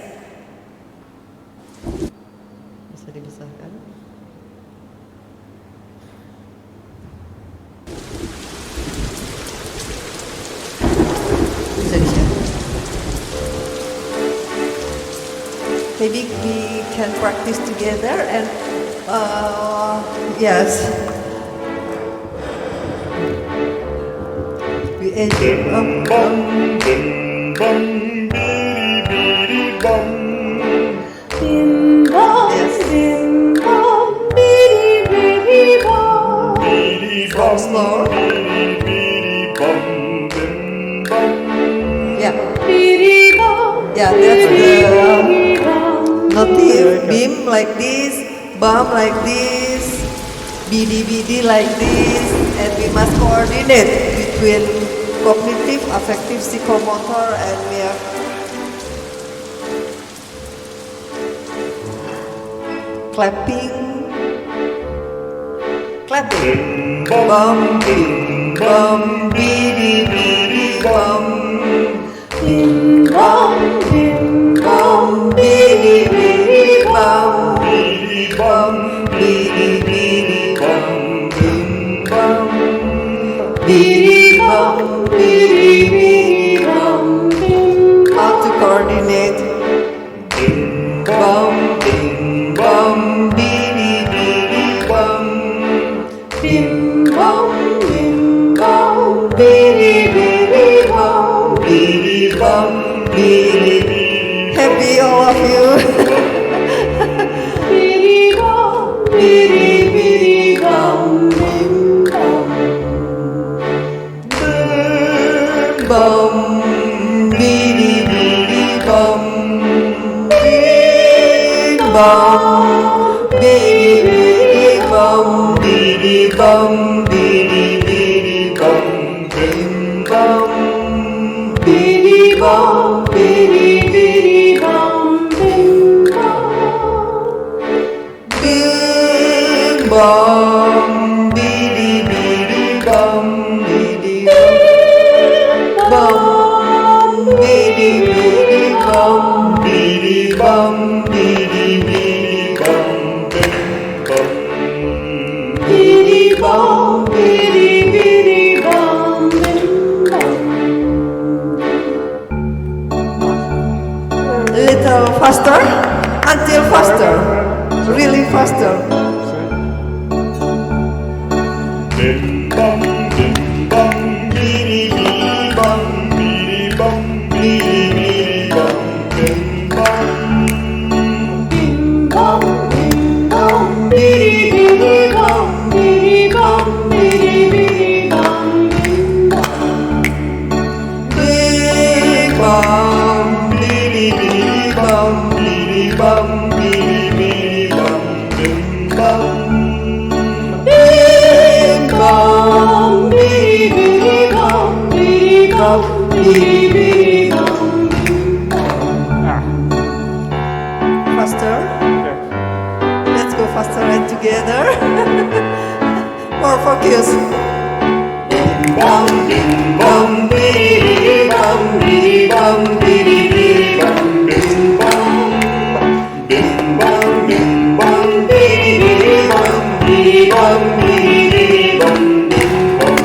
Bisa dibesarkan. Bisa di-share. Maybe we can practice together and yes. We Bim bum bim bum bidi bum. Bim bom, Yes. bim bom, bidi bom. Bidi bum Slow. bidi bum bim bum. Yeah, Bidi bom, yeah, that's the bidi bom. notif. Bim like this, bum like this, bidi like this, and we must coordinate between cognitive, affective, psychomotor, and we are clapping. Bim Bum, bum bim, bum, bidi bum. Bim bom, bim bom, Bidi bum. bidi bum Bidi bum, bim bum. bidi bom, bidi bom, bim How to coordinate? bim Bum, bim bum, bidi bum. bim bom, bim bom, bidi bom. Bidi bum, bidi. Happy all of you. Bidi bom, bidi bom, bim bom. Bum, bidi bum. Bim bum, bidi bum, bidi bum, bidi bum, bim bum. Bidi bom, bidi bom, bim bom. Bim bum, bidi bum, bidi bum, bidi bum, bidi bum, bidi bum, bim bum. Bidi bom, bidi bom, bim bom. little faster, until faster, really faster. Bim bum bim bum bidi bidi bum bidi bum bidi bum bim bum. Bim bom, bim bom, bidi bom, bidi bom, bidi bom, bim bom. Big bum, bidi bidi bum, bidi bum, bidi bum, bim bum. Big bum, bidi bidi bum, bidi bum. Faster. Yeah. Let's go faster and together. More focus. Bum, bim, bum, bidi, bum, bidi, bum, bidi, bidi, bum, bim, bum. Bim, bum, bim, bum, bidi, bum, bidi, bum, bidi, bum, bim, bum.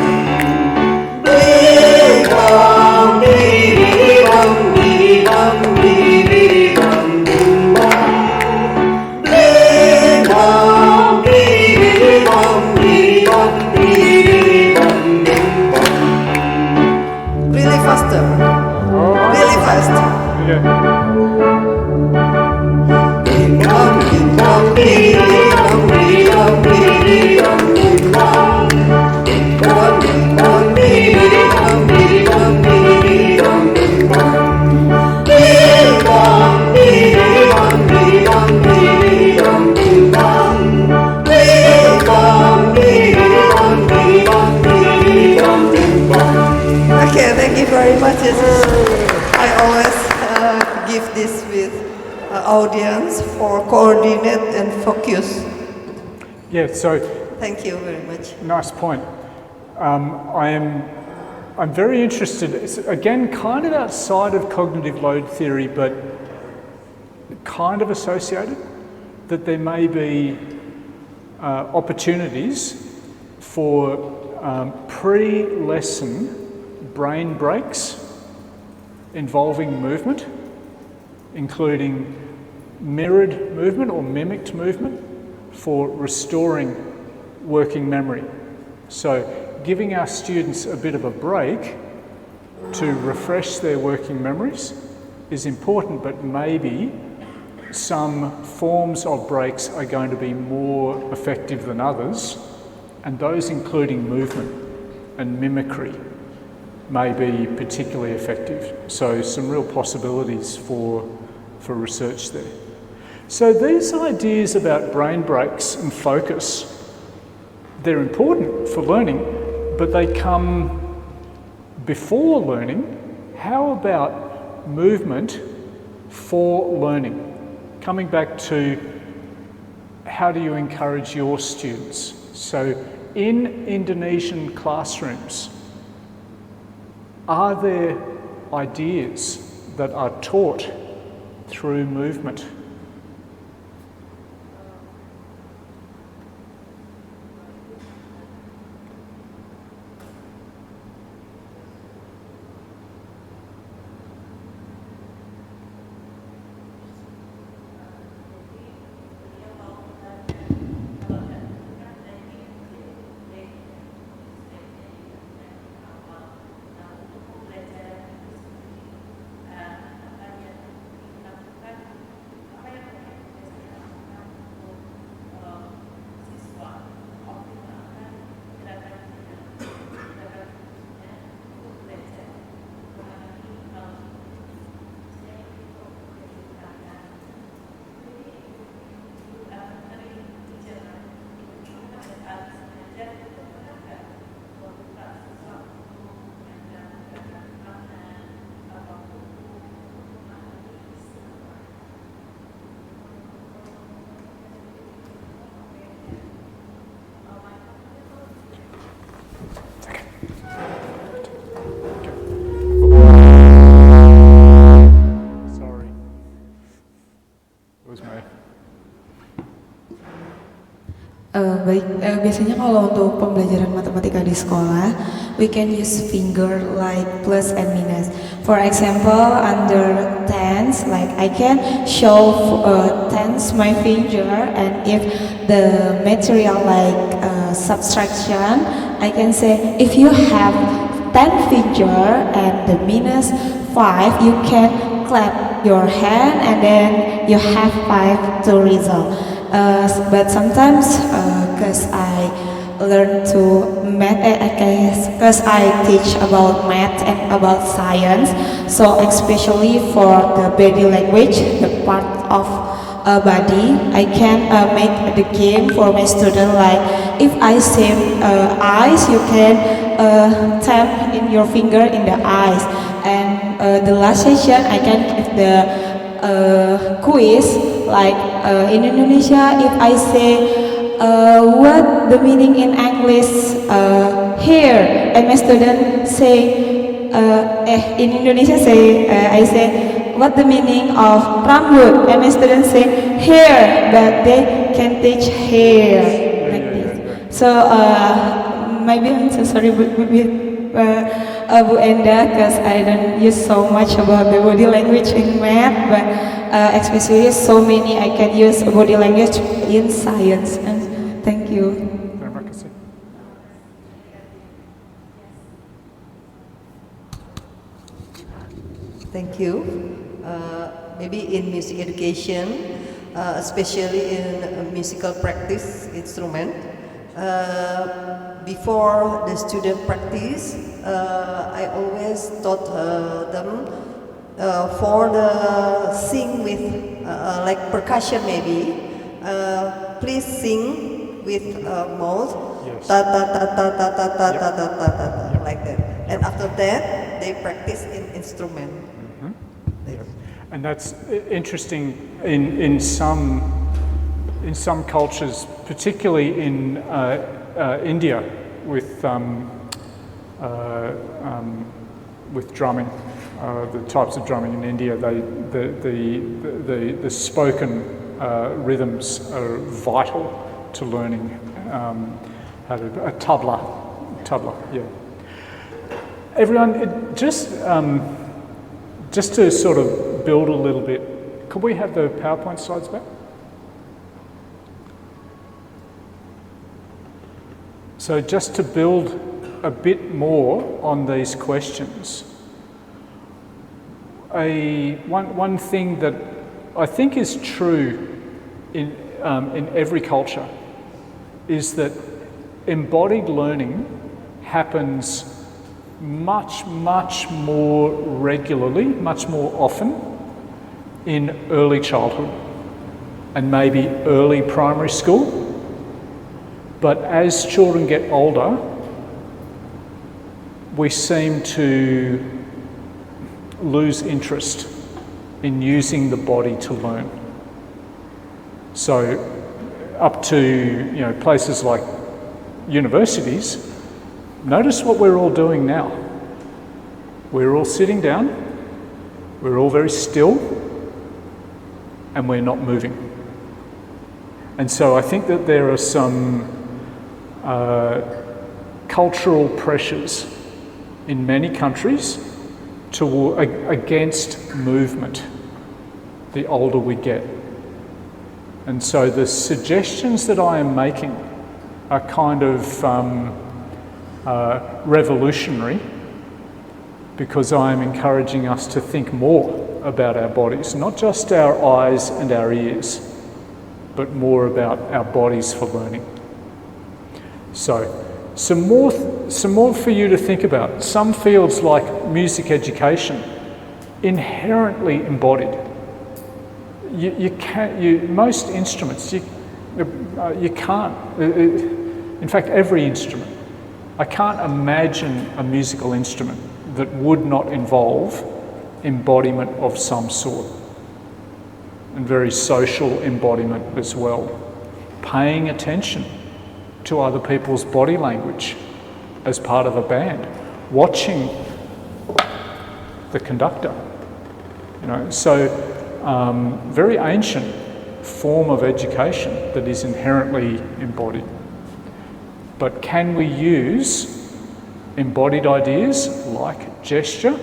Bim, bum, bidi, bum, bidi, bum, bidi, bum, bim, bum. Bim, bum, bidi, bum, bidi, bum, bidi, bum, bim, bum. Really faster. All right. Really fast. Yeah. Bim, bum, bim, bum, bidi, bum, bidi, bum, bidi, bum, bim, bum. Bim, bum, bim, bum, bidi, bum, bidi, bum, bidi, bum, bim, bum. Bim, bum, bidi, bum, bidi, bum, bidi, bum, bim, bum. Bim, bum, bidi, bum, bidi, bum, bidi, bum, bim, bum. Okay, thank you very much. I always give this with audience for coordinate and focus. Yeah, so Thank you very much. nice point. I'm very interested, it's, again, kind of outside of cognitive load theory, but kind of associated, that there may be opportunities for pre-lesson brain breaks involving movement, including mirrored movement or mimicked movement for restoring working memory. So giving our students a bit of a break to refresh their working memories is important, but maybe some forms of breaks are going to be more effective than others, and those including movement and mimicry may be particularly effective. So some real possibilities for research there. So these ideas about brain breaks and focus, they're important for learning, but they come before learning. How about movement for learning? Coming back to how do you encourage your students? So in Indonesian classrooms, are there ideas that are taught through movement? Sorry. It was me. Biasanya kalau untuk pembelajaran matematika di sekolah, we can use finger like plus and minus. For example, under tens, like I can show tens my finger, and if the material like subtraction, I can say if you have 10 finger and the minus 5, you can clap your hand and then you have 5 to resolve. But sometimes, because I learn to math, because I teach about math and about science, so especially for the body language, the part of body, I can make the game for my student, like if I say eyes, you can tap in your finger in the eyes, the last session I can give the quiz, like in Indonesia, if I say what the meaning in English here, and my student say in Indonesia say I say what the meaning of rambut, and my student say hair, but they can teach hair like this. So maybe I'm so sorry with Bu Enda, because I don't use so much about the body language in math, but especially so many I can use body language in science. And thank you. Terima kasih. Thank you. Maybe in music education, especially in musical practice instrument, before the student practice, I always taught them for the sing with like percussion maybe. Please sing with mouth, ta ta ta ta ta ta ta ta ta ta ta, like that. And after that, they practice in instrument. And that's interesting in some cultures, particularly in India, with drumming, the types of drumming in India, the spoken rhythms are vital to learning how to a tabla, yeah. Everyone, just to sort of build a little bit, could we have the PowerPoint slides back? So just to build a bit more on these questions, one thing that I think is true in every culture is that embodied learning happens much more regularly, much more often in early childhood and maybe early primary school. But as children get older, we seem to lose interest in using the body to learn. So up to places like universities, notice what we're all doing now. We're all sitting down, we're all very still, and we're not moving. And so I think that there are some cultural pressures in many countries against movement the older we get. And so the suggestions that I am making are kind of revolutionary, because I am encouraging us to think more about our bodies, not just our eyes and our ears, but more about our bodies for learning. So, some more for you to think about. Some fields like music education, inherently embodied. Most instruments, you can't. In fact, every instrument. I can't imagine a musical instrument that would not involve embodiment of some sort, and very social embodiment as well. Paying attention to other people's body language as part of a band, watching the conductor. So very ancient form of education that is inherently embodied. But can we use embodied ideas like gesture,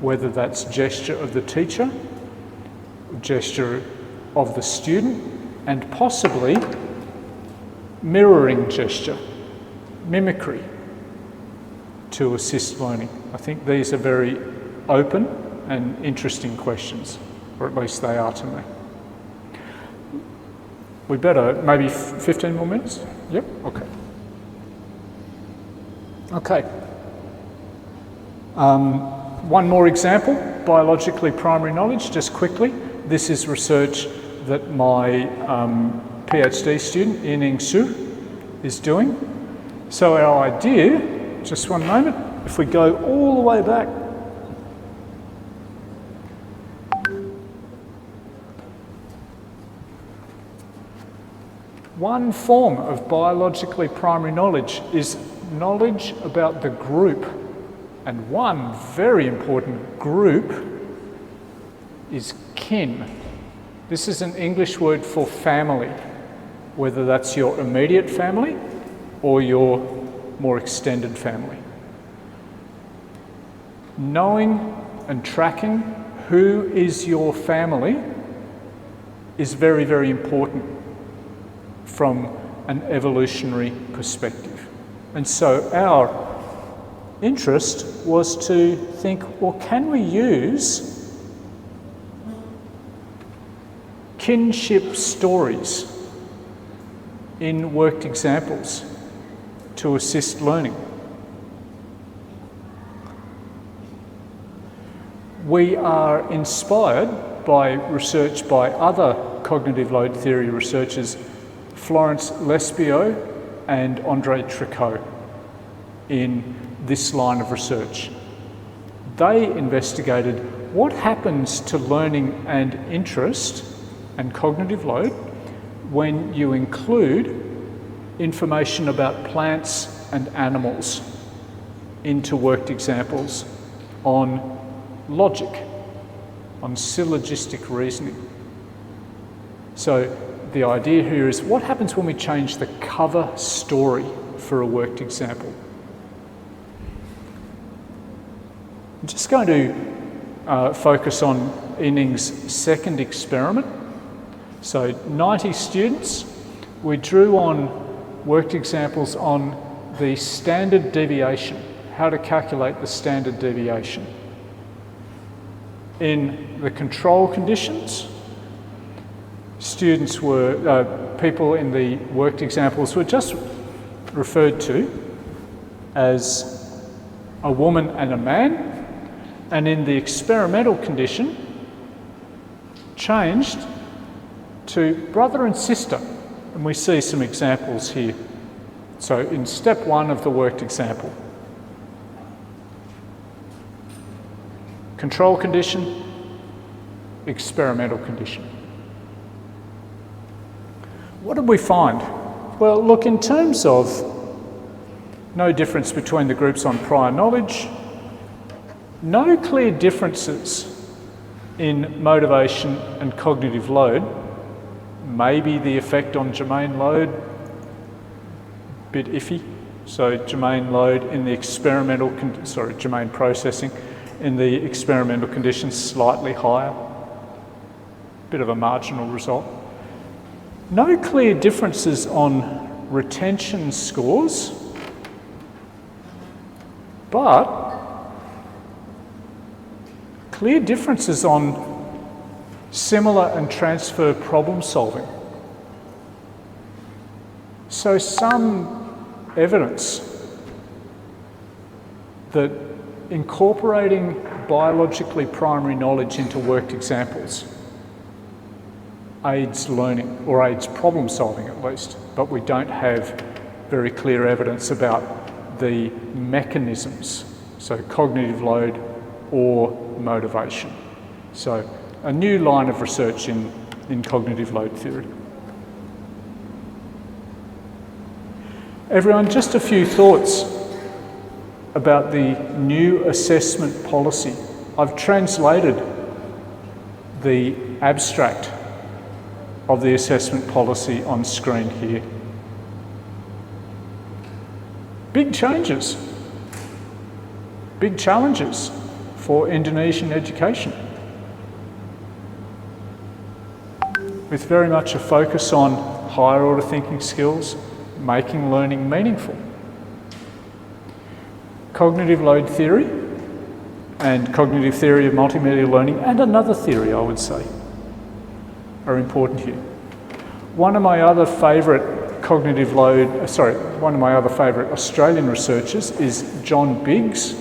whether that's gesture of the teacher, gesture of the student, and possibly mirroring gesture, mimicry, to assist learning? I think these are very open and interesting questions, or at least they are to me. We better, maybe 15 more minutes? Yep, okay. Okay. One more example, biologically primary knowledge, just quickly. This is research that my PhD student, Yining Su, is doing. So our idea, just one moment, if we go all the way back One form of biologically primary knowledge is knowledge about the group, and one very important group is kin. This is an English word for family, whether that's your immediate family or your more extended family. Knowing and tracking who is your family is very, very important from an evolutionary perspective. And so our interest was to think, well, can we use kinship stories in worked examples to assist learning? We are inspired by research by other cognitive load theory researchers, Florence Lespio and Andre Tricot, in this line of research. They investigated what happens to learning and interest and cognitive load when you include information about plants and animals into worked examples on logic, on syllogistic reasoning. So the idea here is, what happens when we change the cover story for a worked example? I'm just going to focus on Inning's second experiment. So 90 students, we drew on worked examples on the standard deviation, how to calculate the standard deviation. In the control conditions, students were, people in the worked examples were just referred to as a woman and a man, and in the experimental condition, changed to brother and sister. And we see some examples here. So in step one of the worked example, control condition, experimental condition. What did we find? Well, look, in terms of no difference between the groups on prior knowledge, no clear differences in motivation and cognitive load. Maybe the effect on germane load, a bit iffy. So germane load in the experimental, germane processing in the experimental conditions slightly higher. Bit of a marginal result. No clear differences on retention scores, but clear differences on similar and transfer problem solving. So some evidence that incorporating biologically primary knowledge into worked examples aids learning, or aids problem solving at least, but we don't have very clear evidence about the mechanisms, so cognitive load or motivation. So a new line of research in cognitive load theory. Everyone, just a few thoughts about the new assessment policy. I've translated the abstract of the assessment policy on screen here. Big changes, big challenges for Indonesian education, with very much a focus on higher order thinking skills, making learning meaningful. Cognitive load theory and cognitive theory of multimedia learning, and another theory, I would say, are important here. One of my other favourite one of my other favourite Australian researchers is John Biggs,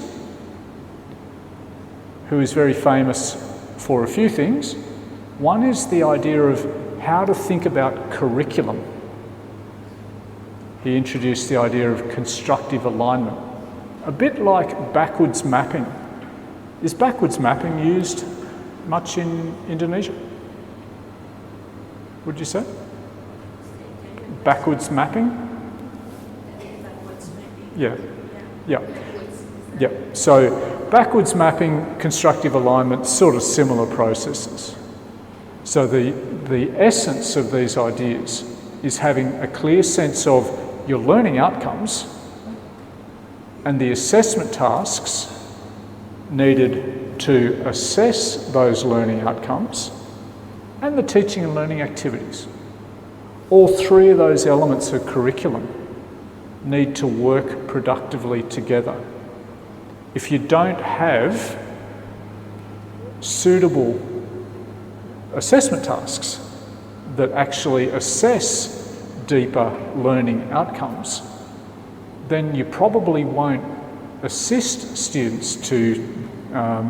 who is very famous for a few things. One is the idea of how to think about curriculum. He introduced the idea of constructive alignment, a bit like backwards mapping. Is backwards mapping used much in Indonesia? Would you say? backwards mapping? Yeah. Yeah. Yeah. So backwards mapping, constructive alignment, sort of similar processes. So the essence of these ideas is having a clear sense of your learning outcomes and the assessment tasks needed to assess those learning outcomes and the teaching and learning activities. All three of those elements of curriculum need to work productively together. If you don't have suitable assessment tasks that actually assess deeper learning outcomes, then you probably won't assist students to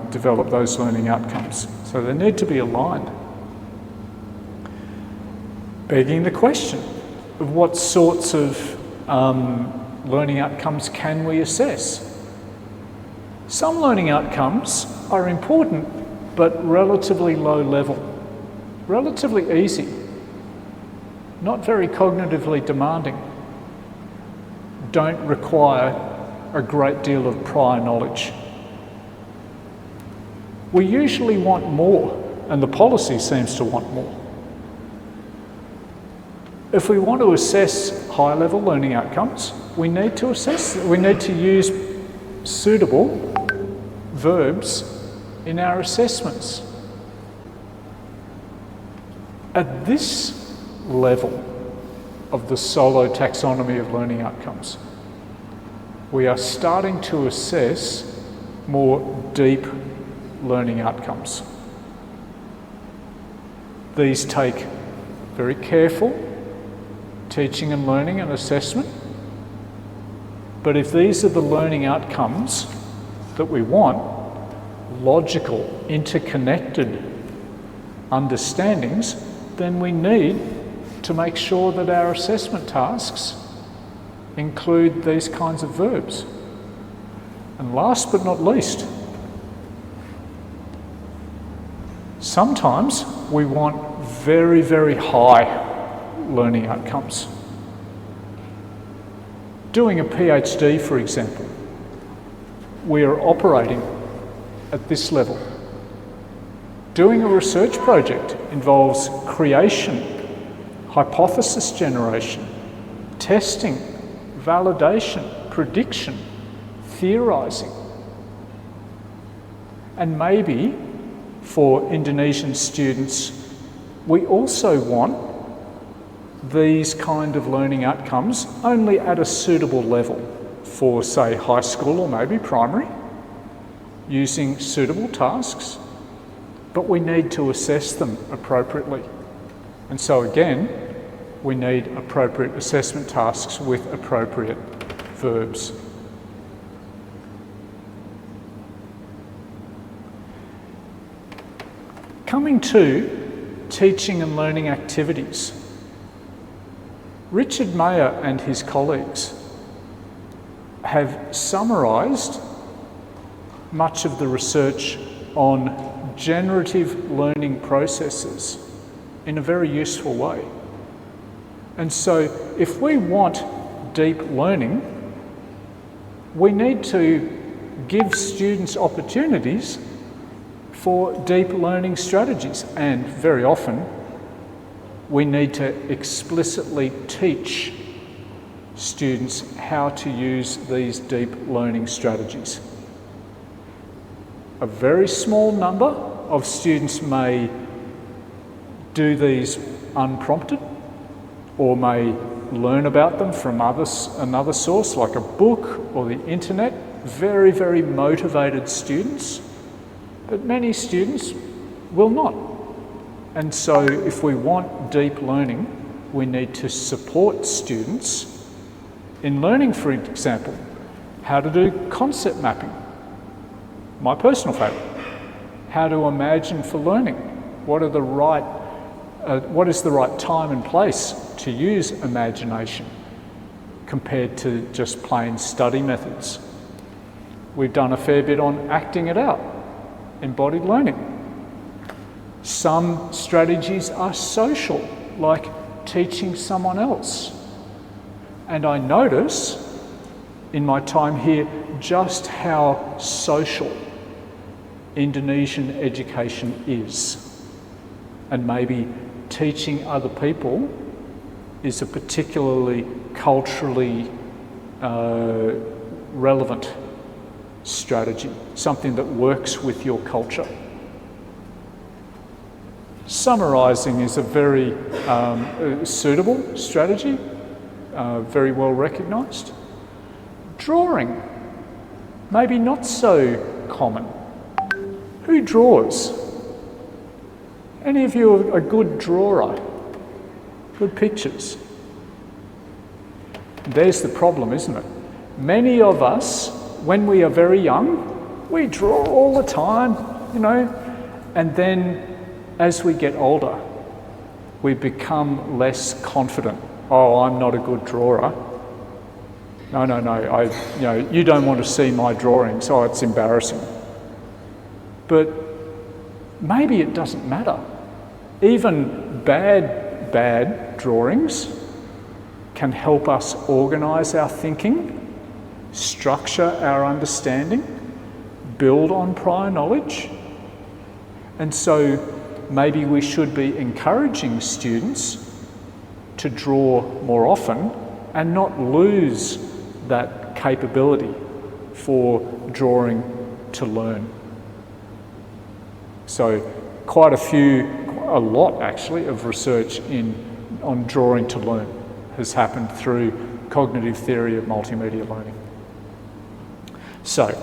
develop those learning outcomes. So they need to be aligned. Begging the question of what sorts of learning outcomes can we assess? Some learning outcomes are important but relatively low level, relatively easy, not very cognitively demanding, don't require a great deal of prior knowledge. We usually want more, and the policy seems to want more. If we want to assess high-level learning outcomes, we need to use suitable verbs in our assessments. At this level of the solo taxonomy of learning outcomes, we are starting to assess more deep learning outcomes. These take very careful teaching and learning and assessment, but if these are the learning outcomes that we want, logical, interconnected understandings, then we need to make sure that our assessment tasks include these kinds of verbs. And last but not least, sometimes we want very, very high learning outcomes. Doing a PhD, for example, we are operating at this level. Doing a research project involves creation, hypothesis generation, testing, validation, prediction, theorising. And maybe for Indonesian students, we also want these kind of learning outcomes only at a suitable level for, say, high school or maybe primary, using suitable tasks, but we need to assess them appropriately. And so again, we need appropriate assessment tasks with appropriate verbs. Coming to teaching and learning activities, Richard Mayer and his colleagues have summarised much of the research on generative learning processes in a very useful way. And so if we want deep learning, we need to give students opportunities for deep learning strategies, and very often we need to explicitly teach students how to use these deep learning strategies. A very small number of students may do these unprompted or may learn about them from another source like a book or the internet. Very, very motivated students, but many students will not. And so if we want deep learning, we need to support students in learning, for example, how to do concept mapping. My personal favourite. How to imagine for learning. What is the right time and place to use imagination compared to just plain study methods? We've done a fair bit on acting it out, embodied learning. Some strategies are social, like teaching someone else. And I notice in my time here just how social Indonesian education is. And maybe teaching other people is a particularly culturally relevant strategy, something that works with your culture. Summarising is a very suitable strategy, very well recognised. Drawing, maybe not so common. Who draws? Any of you are a good drawer? Good pictures? There's the problem, isn't it? Many of us, when we are very young, we draw all the time, you know, and then as we get older, we become less confident. Oh, I'm not a good drawer. No, you don't want to see my drawings. Oh, it's embarrassing. But maybe it doesn't matter. Even bad drawings can help us organise our thinking, structure our understanding, build on prior knowledge. And so maybe we should be encouraging students to draw more often and not lose that capability for drawing to learn. So quite a lot actually of research on drawing to learn has happened through cognitive theory of multimedia learning. So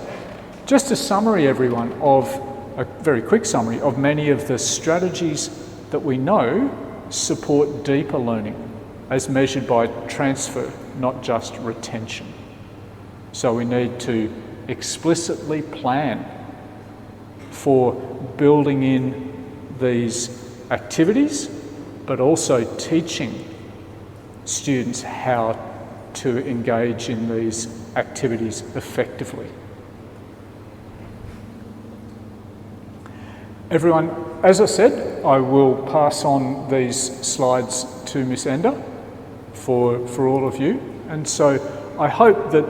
just a summary, everyone, a very quick summary of many of the strategies that we know support deeper learning as measured by transfer, not just retention. So we need to explicitly plan for building in these activities, but also teaching students how to engage in these activities effectively. Everyone, as I said, I will pass on these slides to Miss Ender for all of you. And so I hope that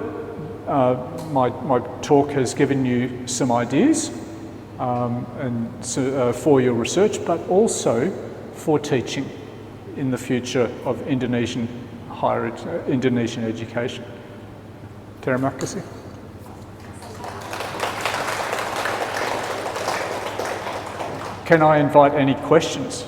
my talk has given you some ideas for your research, but also for teaching in the future of Indonesian education. Terima kasih. Can I invite any questions?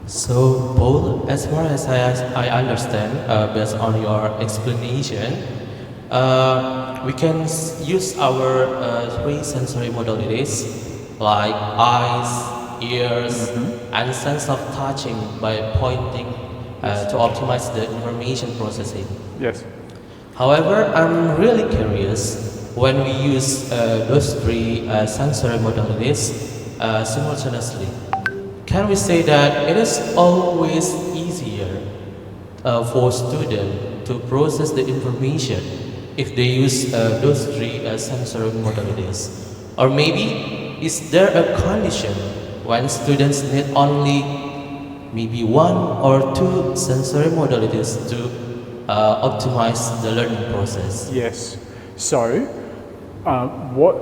So, Paul, as far as I understand, based on your explanation, we can use our three sensory modalities like eyes, ears, and sense of touching by pointing to optimize the information processing. Yes. However, I'm really curious when we use those three sensory modalities simultaneously. Can we say that it is always easier for students to process the information if they use those three sensory modalities? Or maybe, is there a condition when students need only maybe one or two sensory modalities to optimize the learning process? Yes. So, what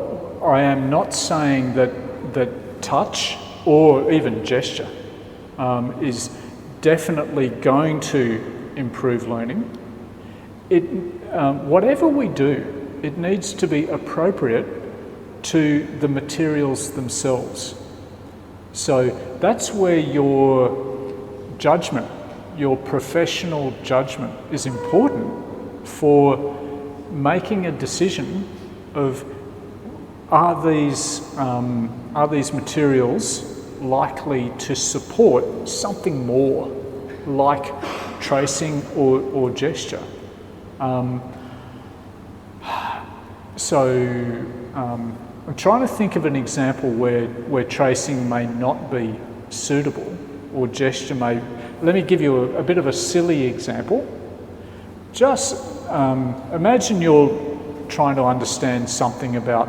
I am not saying that touch or even gesture is definitely going to improve learning. Whatever we do, it needs to be appropriate to the materials themselves. So that's where your judgment, your professional judgment is important for making a decision of are these materials likely to support something more like tracing or gesture. I'm trying to think of an example where tracing may not be suitable or gesture may, let me give you a bit of a silly example. Just imagine you're trying to understand something about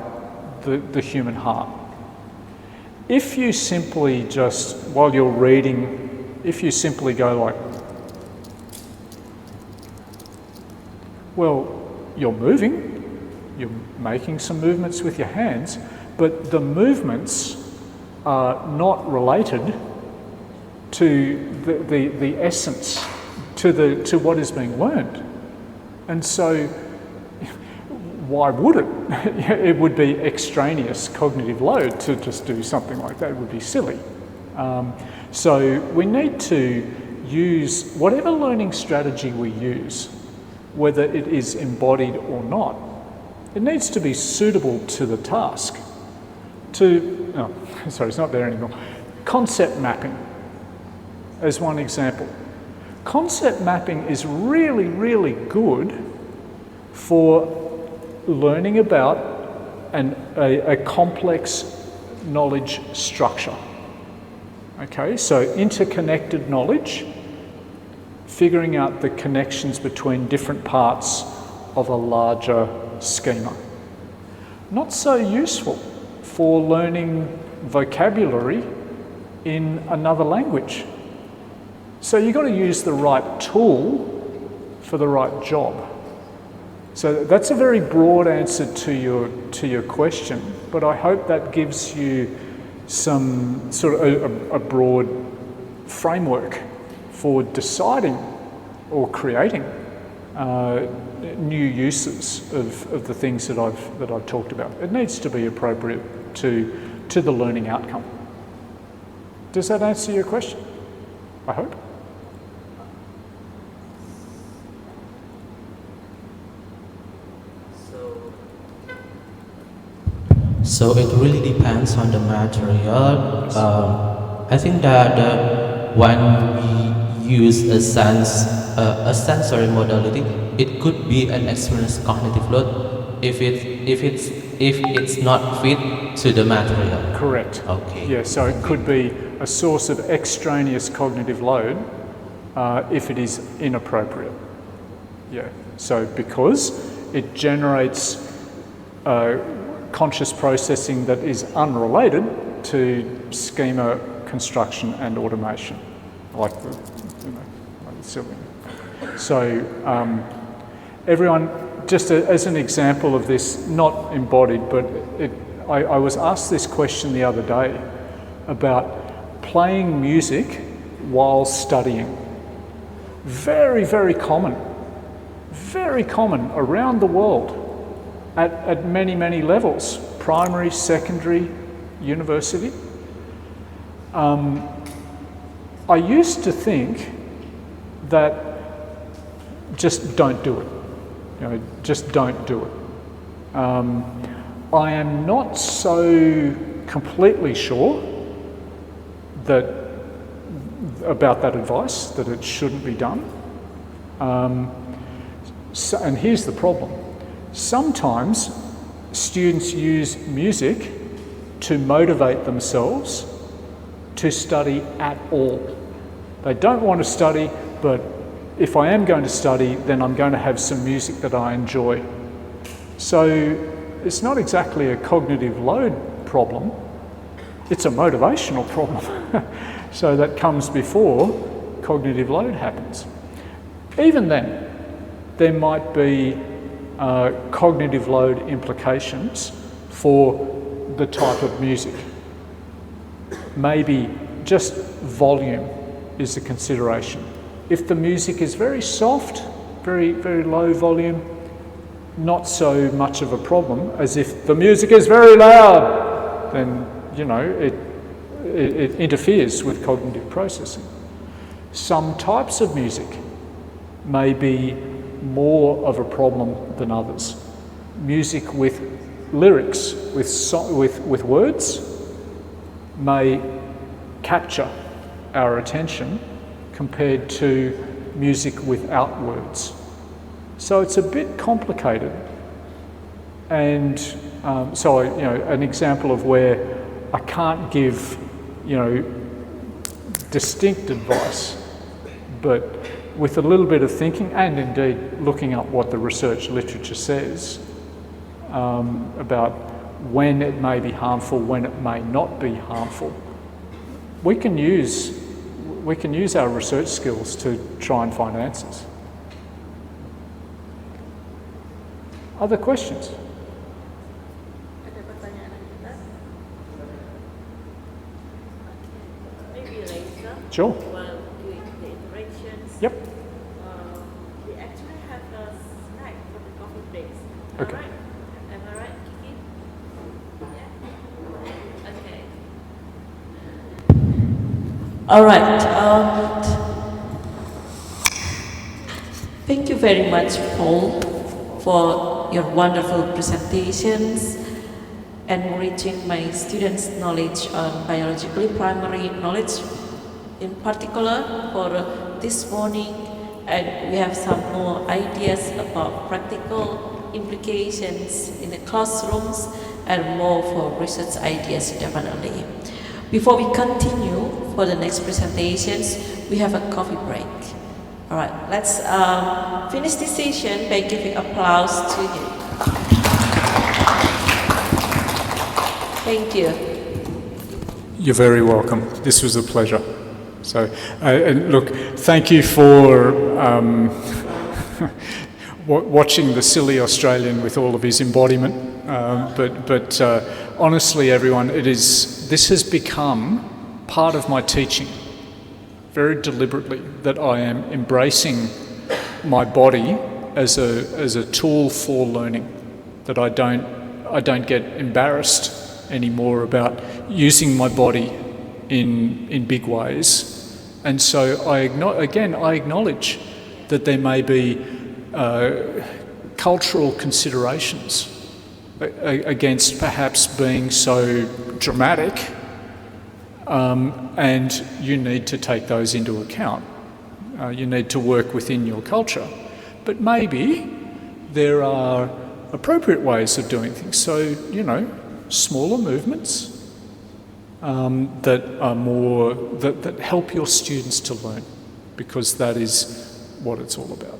the human heart. If you simply just, while you're reading, if you simply go like, well, you're moving, you're making some movements with your hands, but the movements are not related to the essence, to what is being learned. And so, why would it? It would be extraneous cognitive load to just do something like that. It would be silly. So we need to use whatever learning strategy we use, whether it is embodied or not, it needs to be suitable to the task. Sorry, it's not there anymore. Concept mapping as one example. Concept mapping is really, really good for learning about a complex knowledge structure. Okay, so interconnected knowledge, figuring out the connections between different parts of a larger schema. Not so useful for learning vocabulary in another language. So you've got to use the right tool for the right job. So that's a very broad answer to your question, but I hope that gives you some sort of a broad framework for deciding or creating new uses of the things that I've talked about. It needs to be appropriate to the learning outcome. Does that answer your question? I hope. So it really depends on the material. I think that when we use a sensory modality, it could be an experienced cognitive load if it's not fit to the material. Correct. Okay. Yeah, so it could be a source of extraneous cognitive load if it is inappropriate. Yeah, so because it generates conscious processing that is unrelated to schema construction and automation, like the silly. So everyone, just as an example of this, not embodied, but I was asked this question the other day about playing music while studying. Very, very common around the world at many, many levels, primary, secondary, university. I used to think that just don't do it. Just don't do it. I am not so completely sure about that advice, that it shouldn't be done. And here's the problem. Sometimes students use music to motivate themselves to study at all. They don't want to study, but if I am going to study, then I'm going to have some music that I enjoy. So it's not exactly a cognitive load problem, it's a motivational problem. So that comes before cognitive load happens. Even then, there might be cognitive load implications for the type of music. Maybe just volume is a consideration. If the music is very soft, very, very low volume, not so much of a problem as if the music is very loud, then, it interferes with cognitive processing. Some types of music may be more of a problem than others. Music with lyrics, with words, may capture our attention compared to music without words. So it's a bit complicated. And an example of where I can't give, distinct advice But with a little bit of thinking, and indeed looking up what the research literature says about when it may be harmful, when it may not be harmful, we can use our research skills to try and find answers. Other questions? Ada pertanyaan lanjutan? Maybe later. Sure. While doing the interactions. Yep. We actually have a snack for the coffee breaks. Okay. Alright? Am I right, Kiki? Yeah. Okay. All right. Thank you very much, Paul, for your wonderful presentations, enriching my students' knowledge on biologically primary knowledge, in particular for this morning. And we have some more ideas about practical implications in the classrooms and more for research ideas, definitely. Before we continue for the next presentations, we have a coffee break. All right, let's finish this session by giving applause to you. Thank you. You're very welcome. This was a pleasure. So, and look, thank you for watching the silly Australian with all of his embodiment. But honestly, everyone, this has become part of my teaching, very deliberately, that I am embracing my body as a tool for learning. That I don't get embarrassed anymore about using my body in big ways. And so I acknowledge that there may be cultural considerations against perhaps being so dramatic, and you need to take those into account. You need to work within your culture. But maybe there are appropriate ways of doing things. So, smaller movements that are more, that help your students to learn, because that is what it's all about.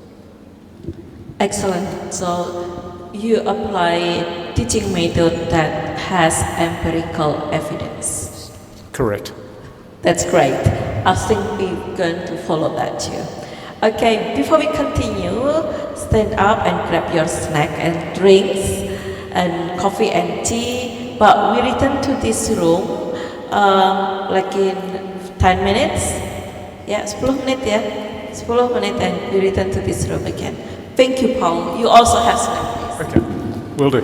Excellent. So you apply teaching method that has empirical evidence. Correct. That's great. I think we're going to follow that too. Okay, before we continue, stand up and grab your snack and drinks and coffee and tea. But we return to this room like in 10 minutes. Yeah, 10 menit ya. 10 menit and we return to this room again. Thank you, Paul. You also have snack, please. Okay, will do.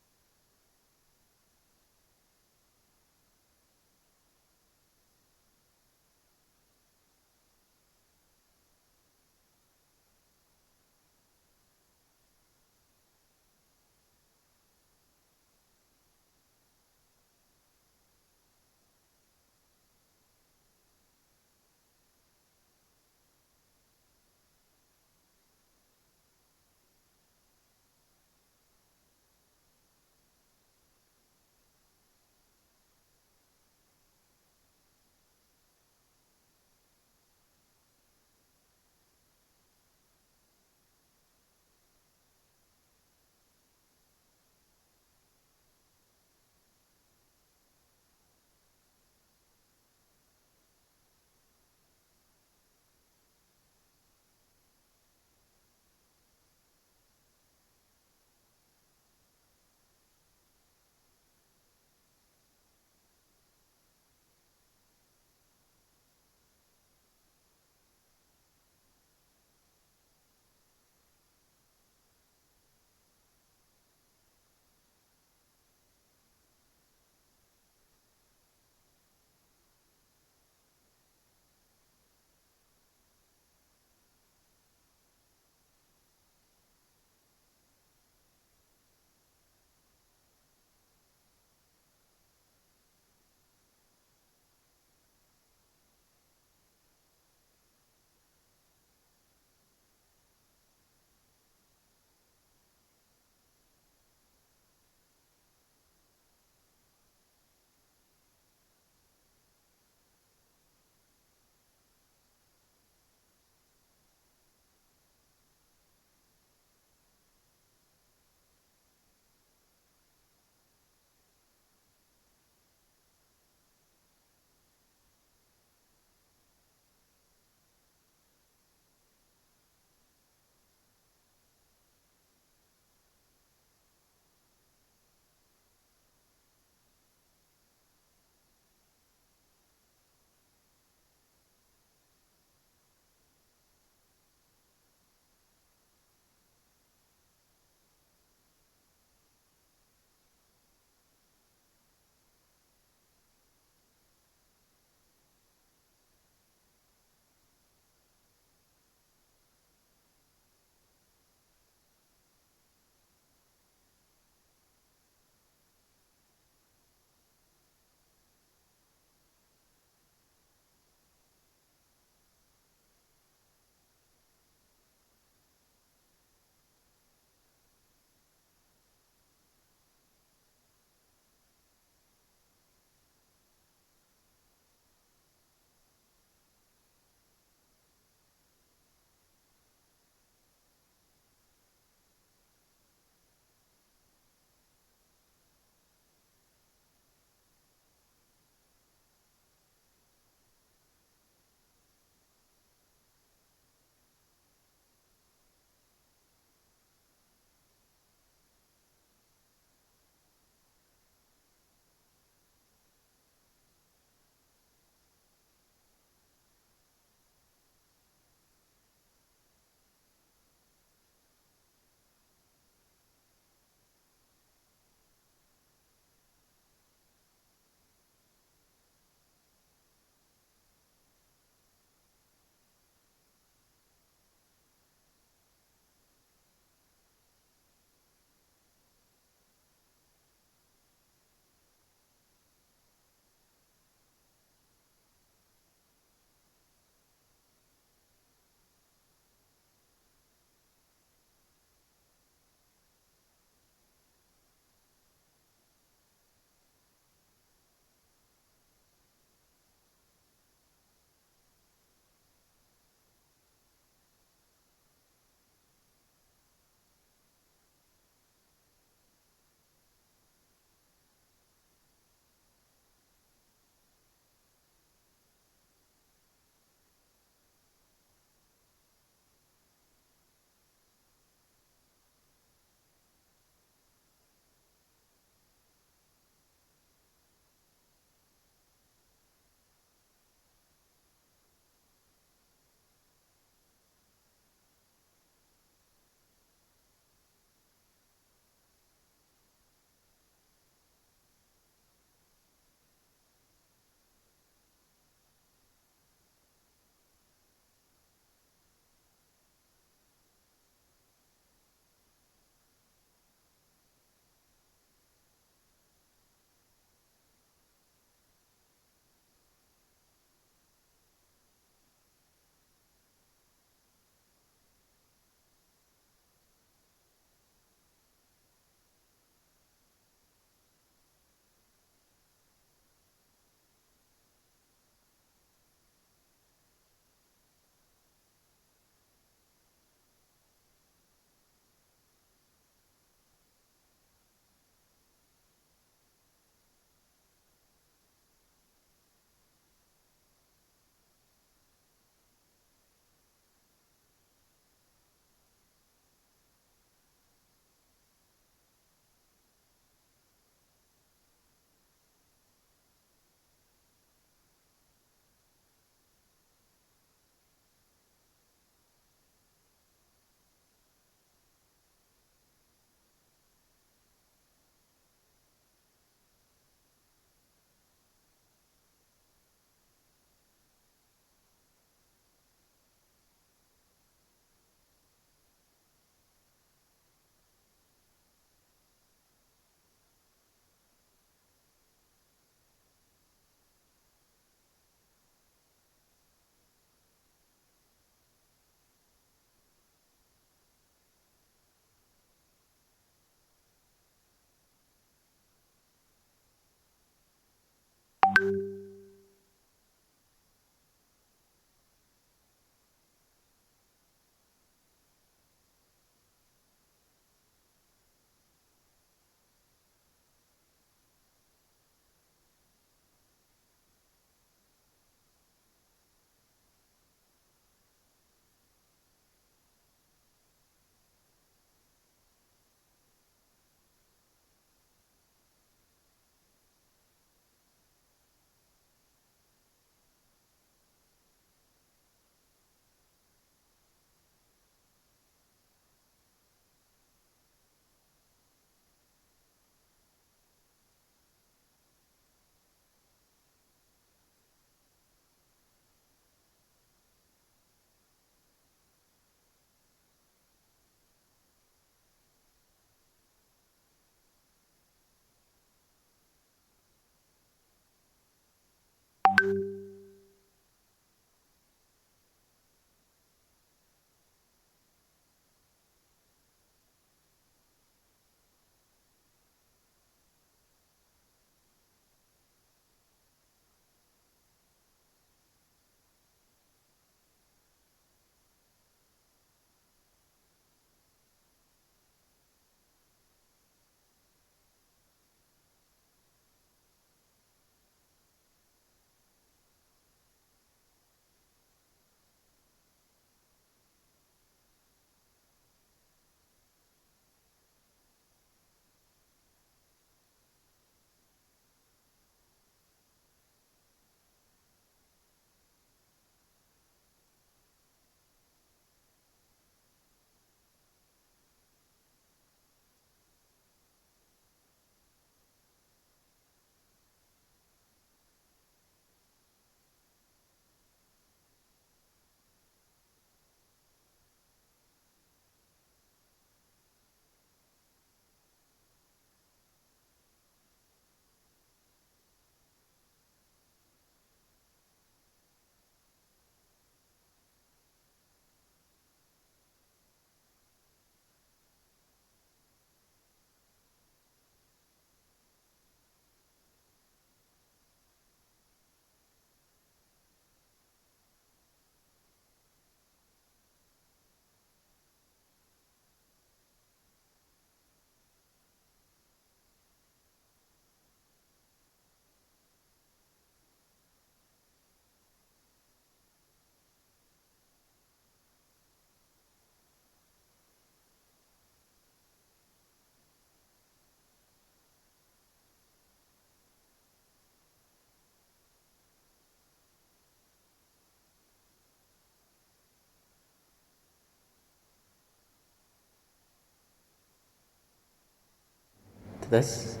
This.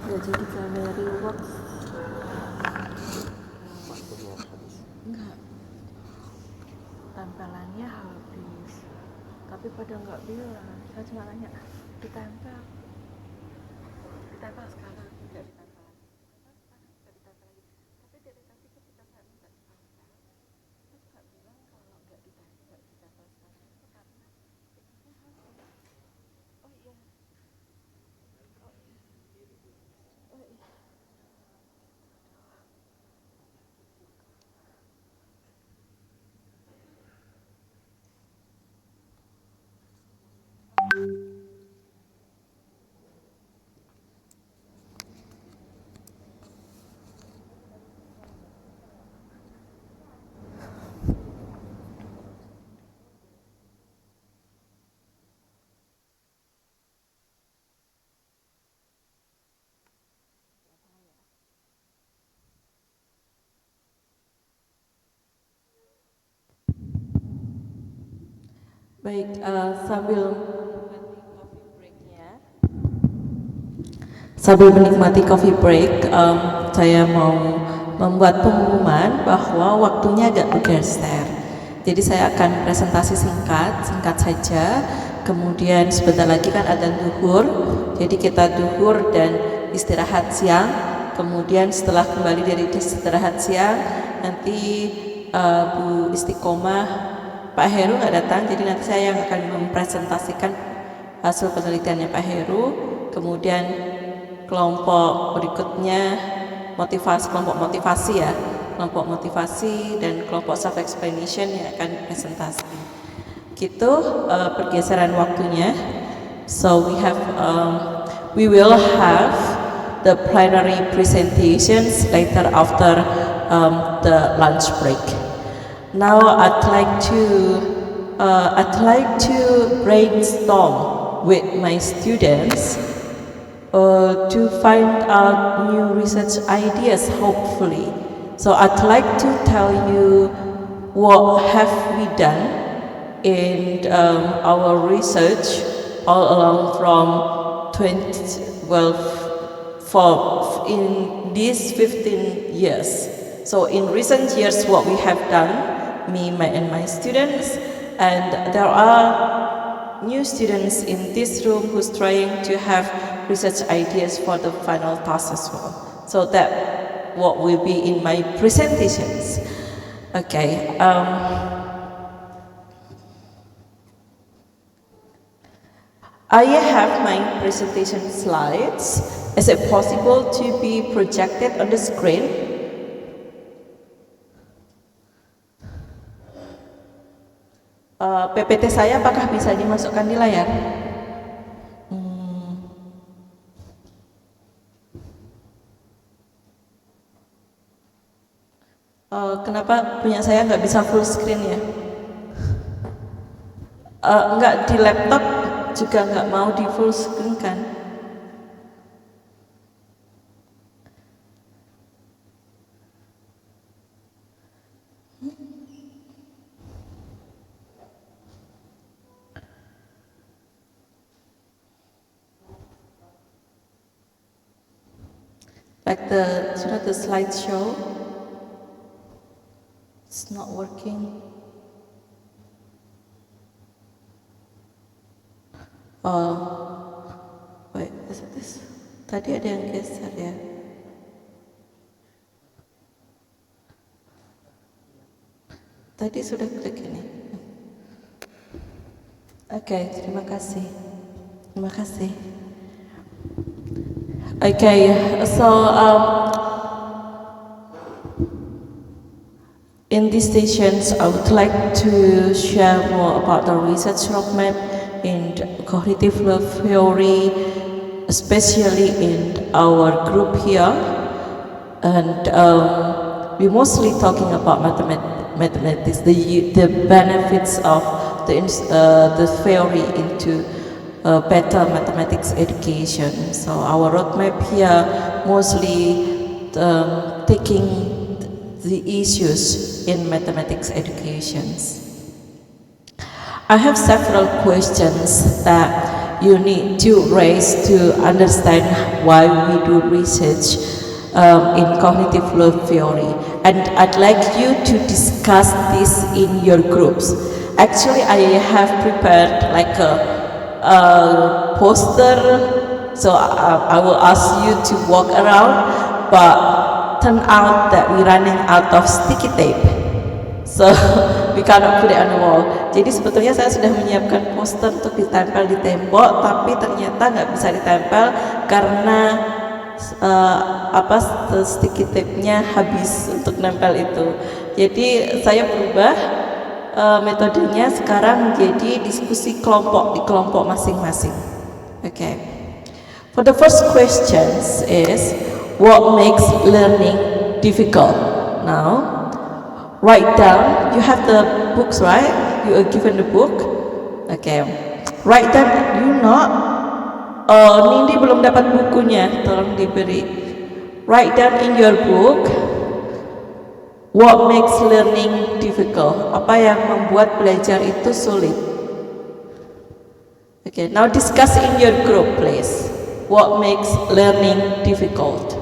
Ya jadi gallery works. Enggak. Tempelannya habis. Tapi pada nggak bilang. Saya cuma nanya, ditempel. Ditempel sekarang, tidak ditempel lagi. Nggak ditempel lagi. Tapi dari tadi ketika saya minta ditempel, saya juga bilang kalau nggak ditempel sekarang itu karena itunya habis. Oh iya. Oh iya. Oh iya. Baik, sambil menikmati coffee break, saya mau membuat pengumuman bahwa waktunya agak bergeser. Jadi saya akan presentasi singkat saja. Kemudian sebentar lagi kan adzan duhur, jadi kita duhur dan istirahat siang. Kemudian setelah kembali dari istirahat siang, nanti Bu Istiqomah, Pak Heru nggak datang, jadi nanti saya yang akan mempresentasikan hasil penelitiannya Pak Heru. Kemudian kelompok berikutnya kelompok motivasi dan kelompok self explanation yang akan presentasi. Gitu pergeseran waktunya. So we will have the plenary presentations later after the lunch break. Now I'd like to brainstorm with my students to find out new research ideas, hopefully. So I'd like to tell you what have we done in our research all along from in these 15 years. So in recent years, what we have done, and my students, and there are new students in this room who's trying to have research ideas for the final task as well. So that what will be in my presentations. Okay. I have my presentation slides. Is it possible to be projected on the screen? PPT saya apakah bisa dimasukkan di layar? Kenapa punya saya nggak bisa full screen ya? Nggak, di laptop juga nggak mau di full screen kan? Like the slideshow, it's not working. Oh, wait, is it this? Tadi ada yang geser ya. Tadi sudah klik ini. Oke, terima kasih. Terima kasih. Okay, so in these sessions, I would like to share more about the research roadmap in cognitive theory, especially in our group here, and we're mostly talking about mathematics, the benefits of the theory into better mathematics education. So our roadmap here mostly taking the issues in mathematics educations. I have several questions that you need to raise to understand why we do research in cognitive load theory, and I'd like you to discuss this in your groups. Actually, I have prepared like a poster, so I will ask you to walk around, but turn out that we're running out of sticky tape, so we cannot put it on the wall. Jadi sebetulnya saya sudah menyiapkan poster untuk ditempel di tembok, tapi ternyata nggak bisa ditempel karena sticky tape-nya habis untuk nempel itu. Jadi saya berubah metodenya sekarang menjadi diskusi kelompok di kelompok masing-masing. Okay. For the first questions is what makes learning difficult? Now, write down. You have the books, right? You are given the book. Okay. Write down. You not. Nindi belum dapat bukunya, tolong diberi. Write down in your book what makes learning difficult. Apa yang membuat belajar itu sulit? Okay, now discuss in your group, please. What makes learning difficult?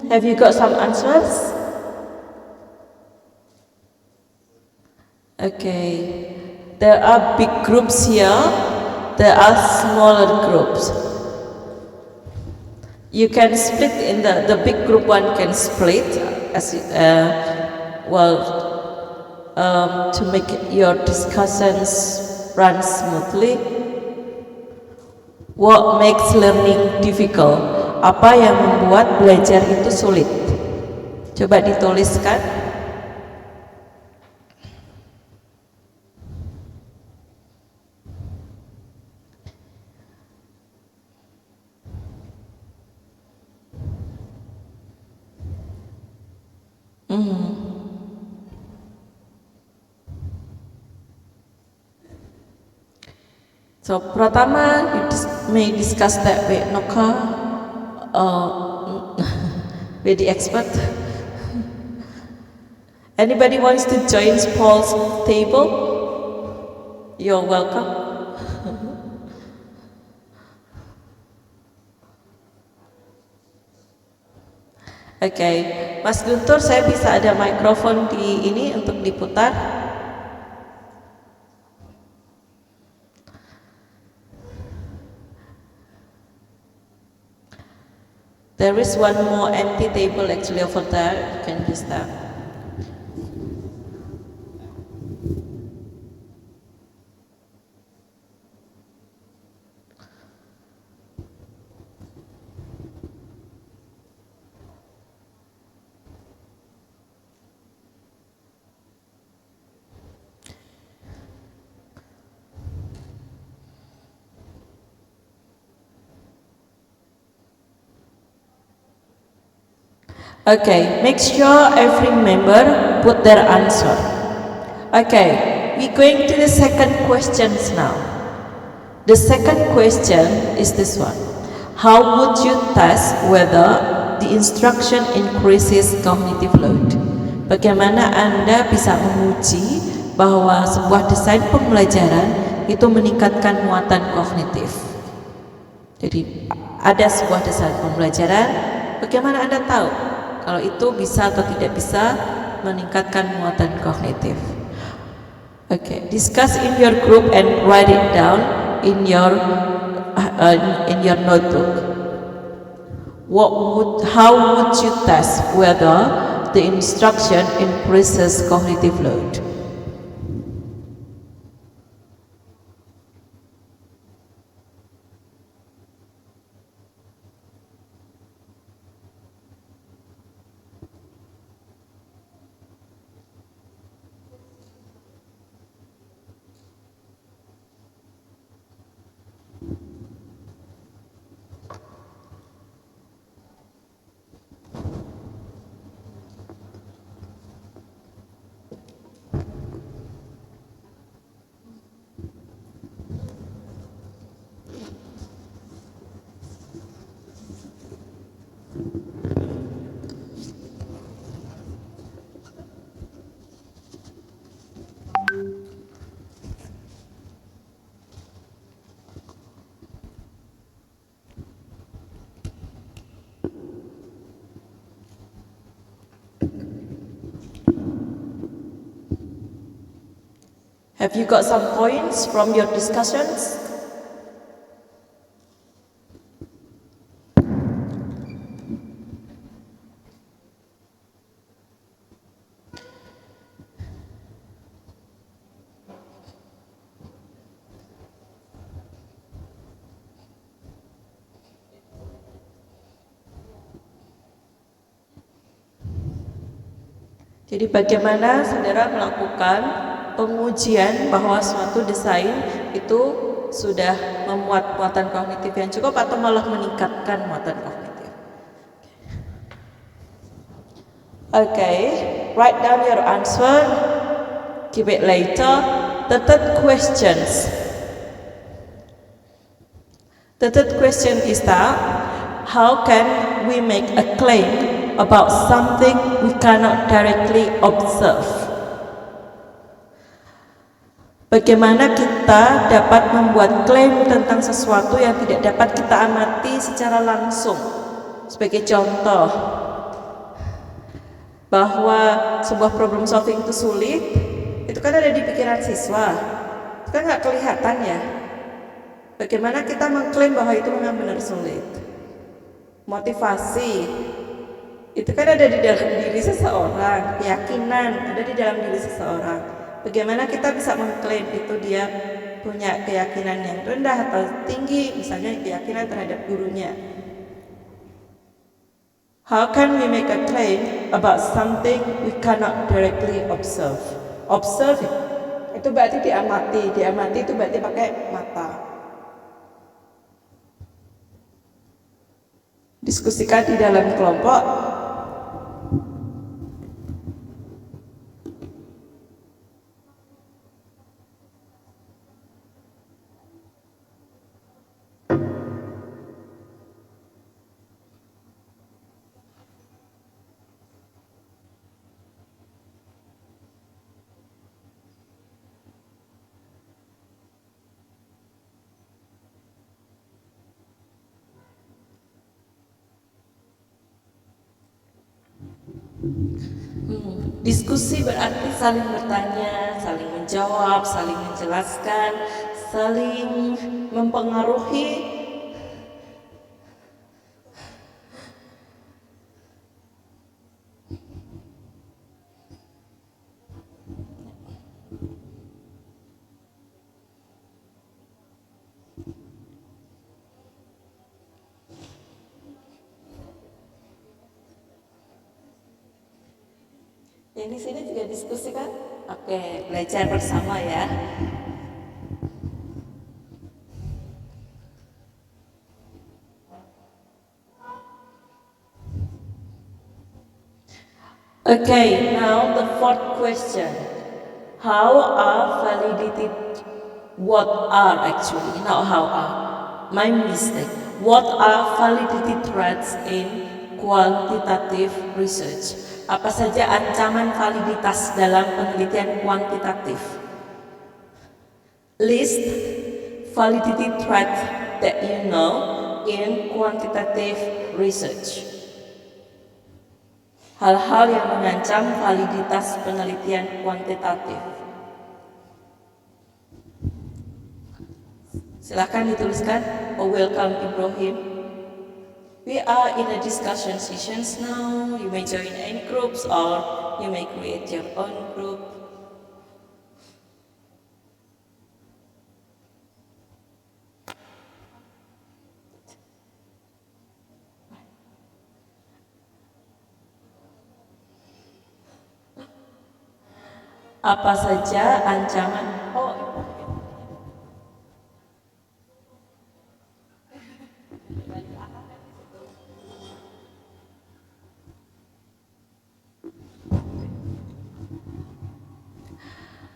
Have you got some answers? Okay, there are big groups here, there are smaller groups. You can split in the big group one can split as to make your discussions run smoothly. What makes learning difficult? Apa yang membuat belajar itu sulit? Coba dituliskan. So pertama, you may discuss that with Noka, with the expert. Anybody wants to join Paul's table? You're welcome. Okay, Mas Guntur, saya bisa ada mikrofon di ini untuk diputar. There is one more empty table actually over there. You can use that. Okay, make sure every member put their answer. Okay, we're going to the second questions now. The second question is this one. How would you test whether the instruction increases cognitive load? Bagaimana Anda bisa menguji bahwa sebuah desain pembelajaran itu meningkatkan muatan kognitif? Jadi ada sebuah desain pembelajaran, bagaimana Anda tahu kalau itu bisa atau tidak bisa meningkatkan muatan kognitif? Okay, discuss in your group and write it down in your notebook. How would you test whether the instruction increases cognitive load? Have you got some points from your discussions? Jadi bagaimana saudara melakukan pengujian bahwa suatu desain itu sudah memuat muatan kognitif yang cukup atau malah meningkatkan muatan kognitif. Okay, write down your answer, keep it later. The third question is that how can we make a claim about something we cannot directly observe? Bagaimana kita dapat membuat klaim tentang sesuatu yang tidak dapat kita amati secara langsung? Sebagai contoh, bahwa sebuah problem solving itu sulit, itu kan ada di pikiran siswa, itu kan nggak kelihatan ya. Bagaimana kita mengklaim bahwa itu memang benar sulit? Motivasi itu kan ada di dalam diri seseorang, keyakinan ada di dalam diri seseorang. Bagaimana kita bisa mengklaim itu dia punya keyakinan yang rendah atau tinggi, misalnya keyakinan terhadap gurunya. How can we make a claim about something we cannot directly observe? Observe itu berarti diamati itu berarti pakai mata. Diskusikan di dalam kelompok. Diskusi berarti saling bertanya, saling menjawab, saling menjelaskan, saling mempengaruhi. Yang di sini juga diskusi kan? Oke, belajar bersama ya. Okay, now the fourth question. How are validity? What are actually, not how are. My mistake. What are validity threats in quantitative research? Apa saja ancaman validitas dalam penelitian kuantitatif? List validity threats that you know in quantitative research. Hal-hal yang mengancam validitas penelitian kuantitatif. Silakan dituliskan. Oh, welcome Ibrahim. We are in a discussion sessions now. You may join any groups or you may create your own group. Apa saja ancaman?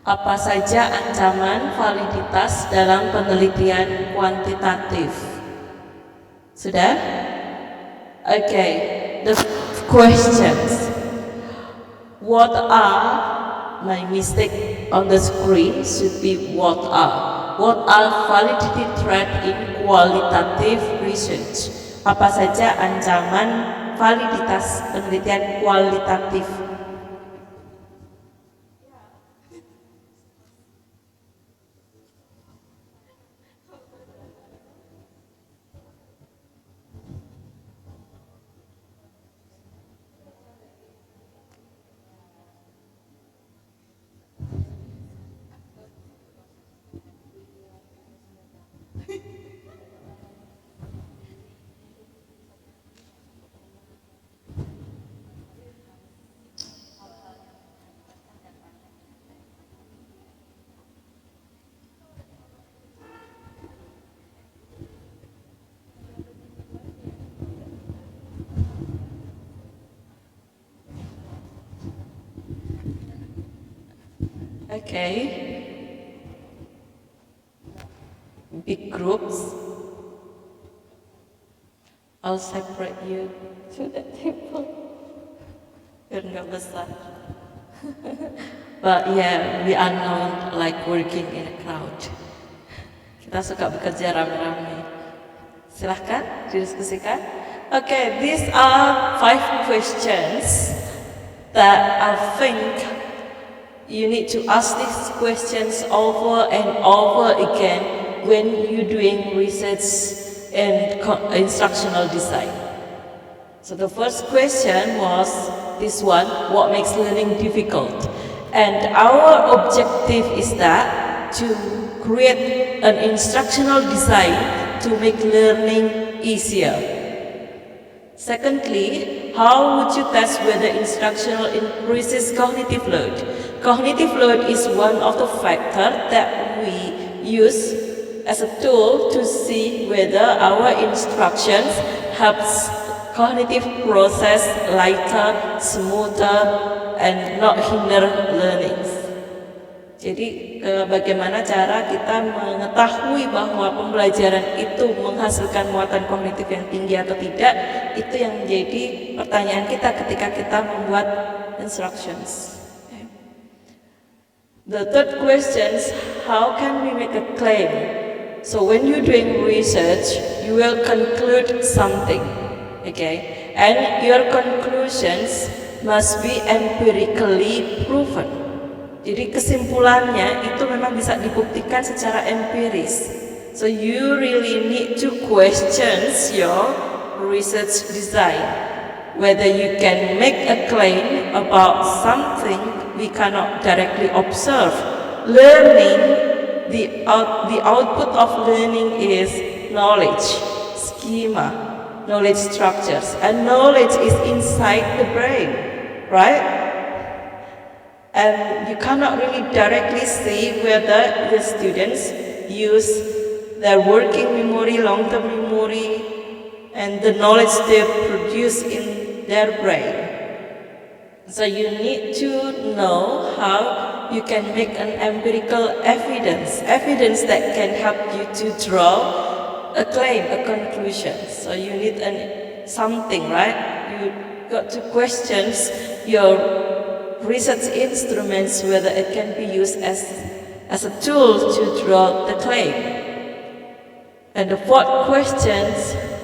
Apa saja ancaman validitas dalam penelitian kuantitatif? Sudah? Okay, the questions. What are, my mistake on the screen should be what are. What are validity threat in qualitative research? Apa saja ancaman validitas penelitian kualitatif? Okay. Big groups. I'll separate you to the table. Biar nggak besar. But yeah, we are known like working in a crowd. Kita suka bekerja rame-rame. Silahkan didiskusikan. Okay, these are 5 questions that I think you need to ask these questions over and over again when you're doing research and instructional design. So the first question was this one: what makes learning difficult? And our objective is that to create an instructional design to make learning easier. Secondly, how would you test whether instructional increases cognitive load? Cognitive load is one of the factors that we use as a tool to see whether our instructions helps cognitive process lighter, smoother, and not hinder learning. Jadi bagaimana cara kita mengetahui bahwa pembelajaran itu menghasilkan muatan kognitif yang tinggi atau tidak, itu yang menjadi pertanyaan kita ketika kita membuat instructions. The third question is, how can we make a claim? So when you're doing research, you will conclude something, okay? And your conclusions must be empirically proven. Jadi kesimpulannya itu memang bisa dibuktikan secara empiris. So you really need to question your research design. Whether you can make a claim about something we cannot directly observe. Learning, the output of learning is knowledge, schema, knowledge structures, and knowledge is inside the brain, right? And you cannot really directly see whether the students use their working memory, long-term memory, and the knowledge they produce in their brain. So you need to know how you can make an empirical evidence that can help you to draw a claim, a conclusion. So you need something, right? You got to question your research instruments, whether it can be used as a tool to draw the claim. And the fourth question,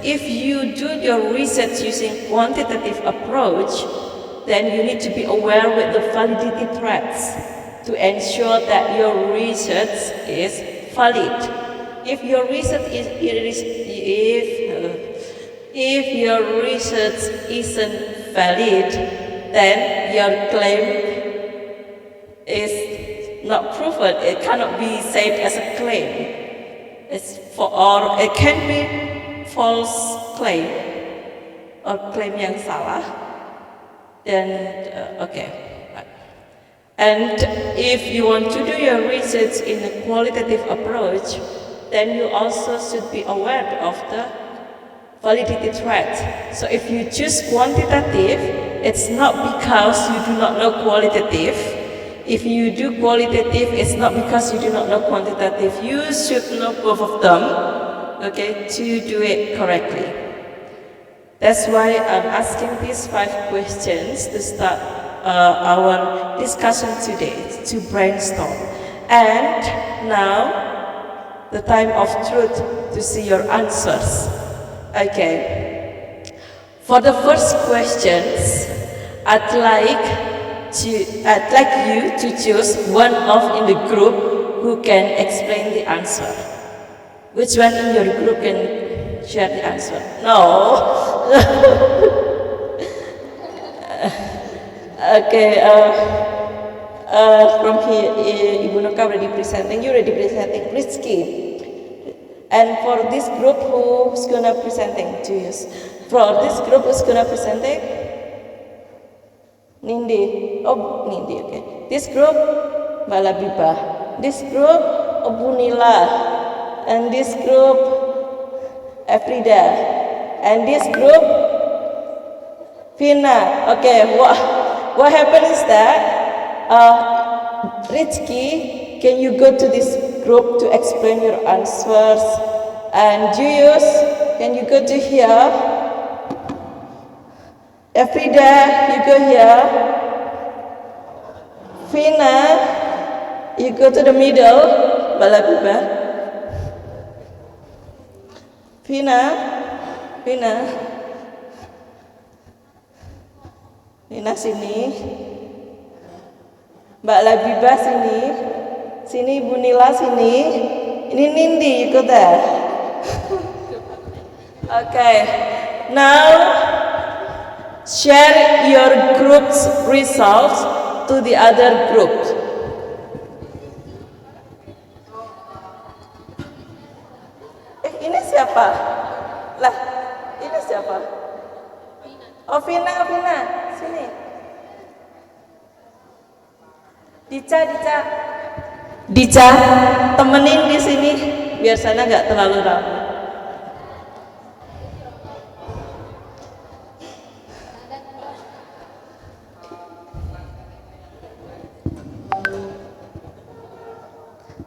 if you do your research using quantitative approach, then you need to be aware with the validity threats to ensure that your research is valid. If your research if your research isn't valid, then your claim is not proven. It cannot be said as a claim. Or it can be false claim or claim yang salah. Then okay. And if you want to do your research in a qualitative approach, then you also should be aware of the validity threat. So if you choose quantitative, it's not because you do not know qualitative. If you do qualitative, it's not because you do not know quantitative. You should know both of them, okay, to do it correctly. That's why I'm asking these 5 questions to start our discussion today, to brainstorm. And now, the time of truth to see your answers. Okay. For the first questions, I'd like you to choose one in the group who can explain the answer. Which one in your group can share the answer? No. Okay. From here, Ibu Noka already presenting. You already presenting. Rizky. And for this group, who's gonna presenting to you? For this group, who's gonna presenting? Nindi. Oh, Nindi, okay. This group, Mbak Labibah. This group, Ibu Nila. And this group, Afrida. And this group, Vina. Okay, what happened is that Rizky, can you go to this group to explain your answers? And Julius, can you go to here? Afrida, you go here. Fina, you go to the middle. Balabiba. Fina, Fina sini. Mbak Labiba sini. Sini Ibu Nila sini. Ini Nindi, you go there. Okay. Now share your group's results to the other group. Ini siapa? Lah, ini siapa? Oh, Vina, sini. Dica, temenin di sini biar sana nggak terlalu ramai.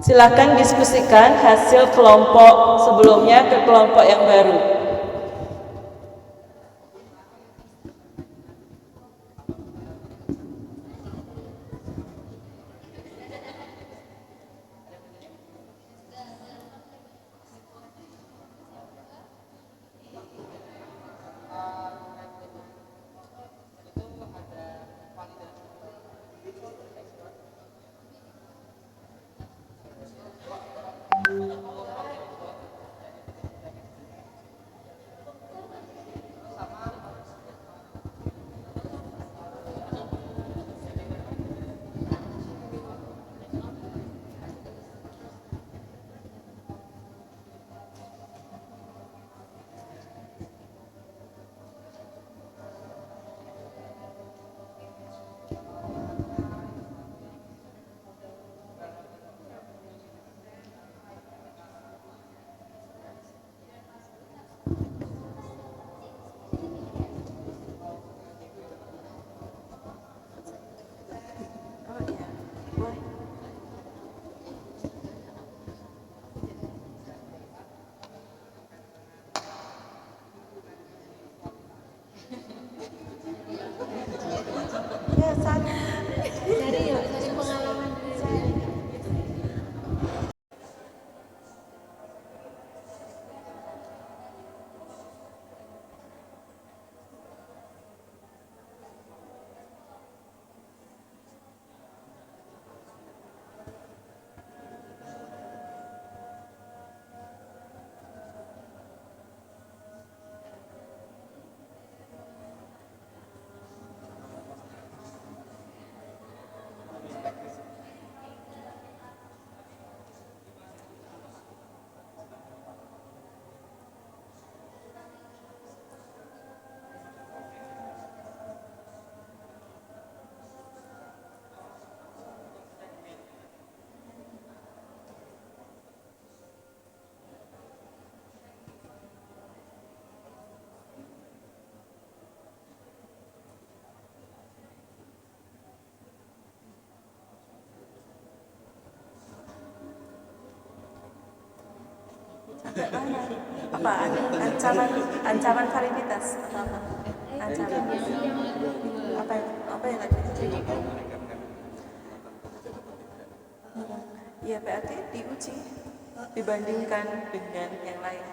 Silakan diskusikan hasil kelompok sebelumnya ke kelompok yang baru. Apa ancaman validitas atau apa? Ancaman apa yang ada? Ya berarti diuji dibandingkan dengan yang lain.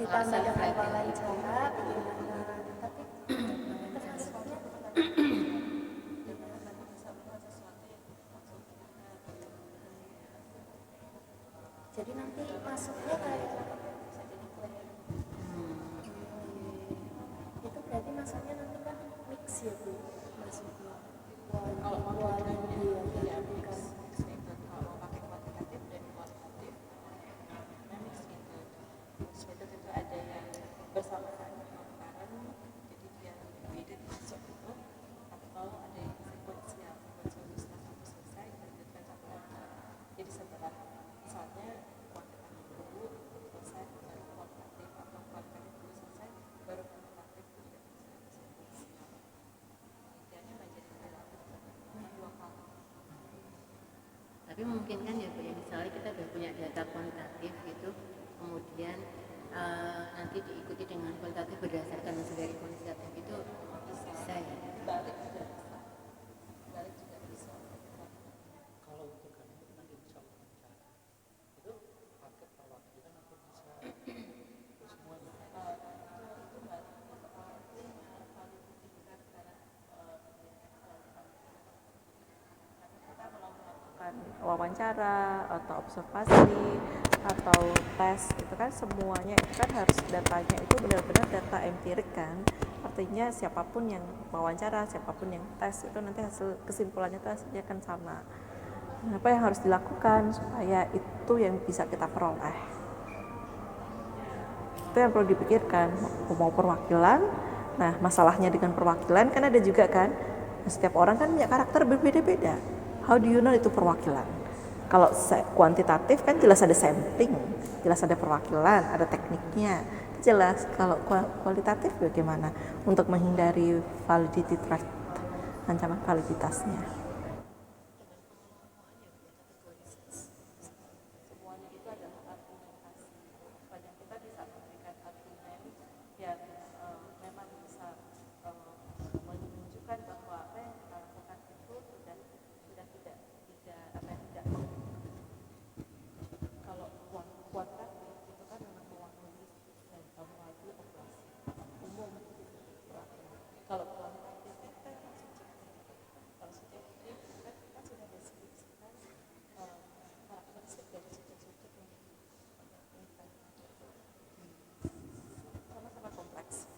Ditambah dengan wawancara, tapi jadi nanti masuknya kayak itu berarti masuknya nanti kan mix ya Bu, masuknya Baru Tapi mungkin kan ya Bu, ya misalnya kita udah punya data kuantitatif gitu, kemudian nanti diikuti dengan kualitatif berdasarkan hasil dari kuantitatif itu bisa ya. Wawancara atau observasi atau tes itu kan semuanya itu kan harus datanya itu benar-benar data empirik kan, artinya siapapun yang wawancara, siapapun yang tes itu nanti hasil kesimpulannya itu hasilnya kan sama. Nah, apa yang harus dilakukan supaya itu yang bisa kita peroleh, itu yang perlu dipikirkan. Mau perwakilan, nah masalahnya dengan perwakilan kan ada juga kan, setiap orang kan punya karakter berbeda-beda. How do you know itu perwakilan? Kalau kuantitatif kan jelas ada sampling, jelas ada perwakilan, ada tekniknya, jelas. Kalau kualitatif bagaimana untuk menghindari validity threat, ancaman validitasnya? Semuanya itu adalah argumentasi. Sepanjang kita bisa memberikan argumen yang memang bisa menunjukkan bahwa apa yang kita lakukan itu sudah tidak kalau kuantitatif itu kan memang mewakili dan mewakili operasi umum. Kalau kuantitatif itu kan kalau subjektif kan kita sudah deskripsikan karakteristik dari subjek-subjek yang sama-sama kompleks.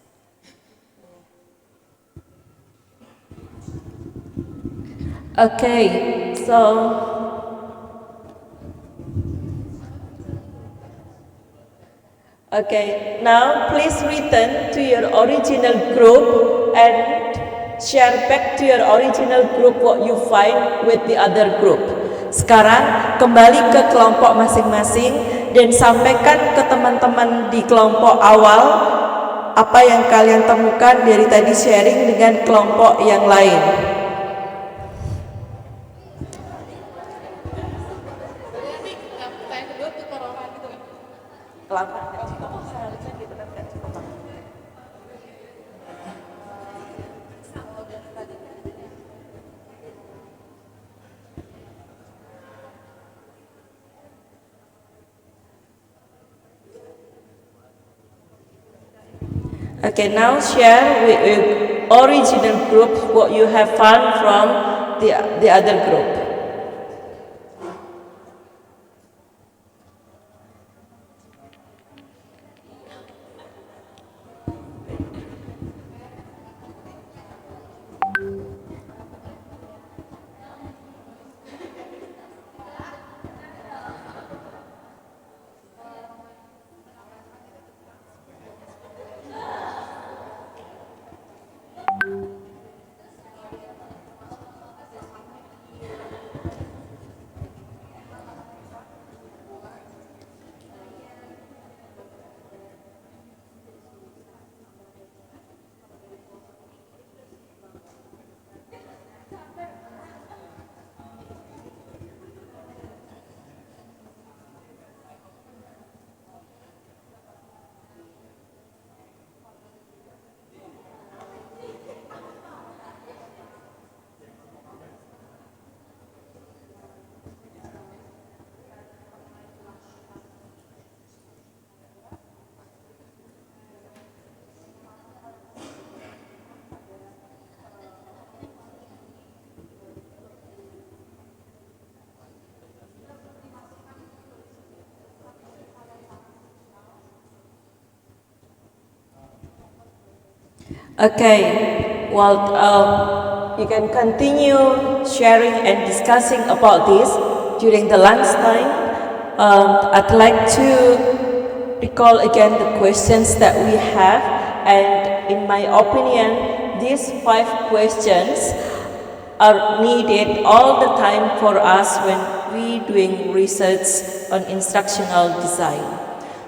Okay, so now please return to your original group and share back to your original group what you find with the other group. Sekarang kembali ke kelompok masing-masing dan sampaikan ke teman-teman di kelompok awal apa yang kalian temukan dari tadi sharing dengan kelompok yang lain. Okay, now share with your original group what you have found from the other group. Okay, well, you can continue sharing and discussing about this during the lunchtime. I'd like to recall again the questions that we have, and in my opinion, these 5 questions are needed all the time for us when we doing research on instructional design.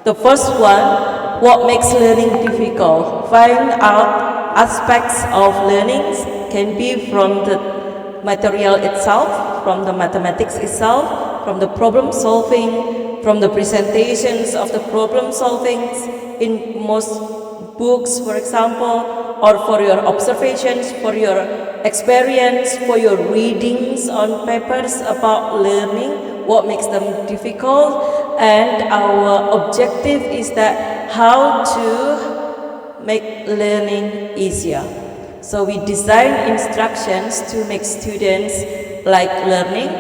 The first one, what makes learning difficult? Find out aspects of learning can be from the material itself, from the mathematics itself, from the problem solving, from the presentations of the problem solvings in most books, for example, or for your observations, for your experience, for your readings on papers about learning, what makes them difficult, and our objective is that how to make learning easier. So we design instructions to make students like learning,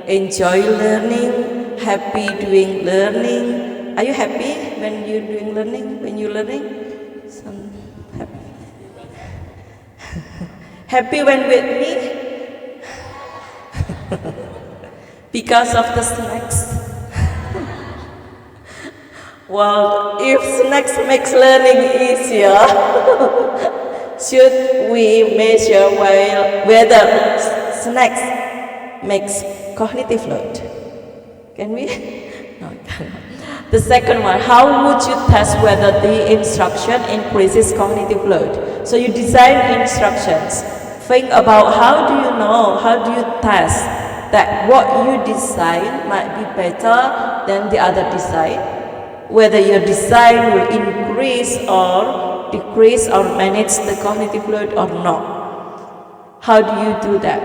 enjoy learning, happy doing learning. Are you happy when you're doing learning, when you're learning? Some happy. Happy when with me? Because of the snacks. Well, if snacks makes learning easier, should we measure whether snacks makes cognitive load? Can we? No, we cannot. The second one, how would you test whether the instruction increases cognitive load? So you design instructions. Think about how do you know, how do you test that what you design might be better than the other design? Whether your design will increase or decrease or manage the cognitive load or not. How do you do that?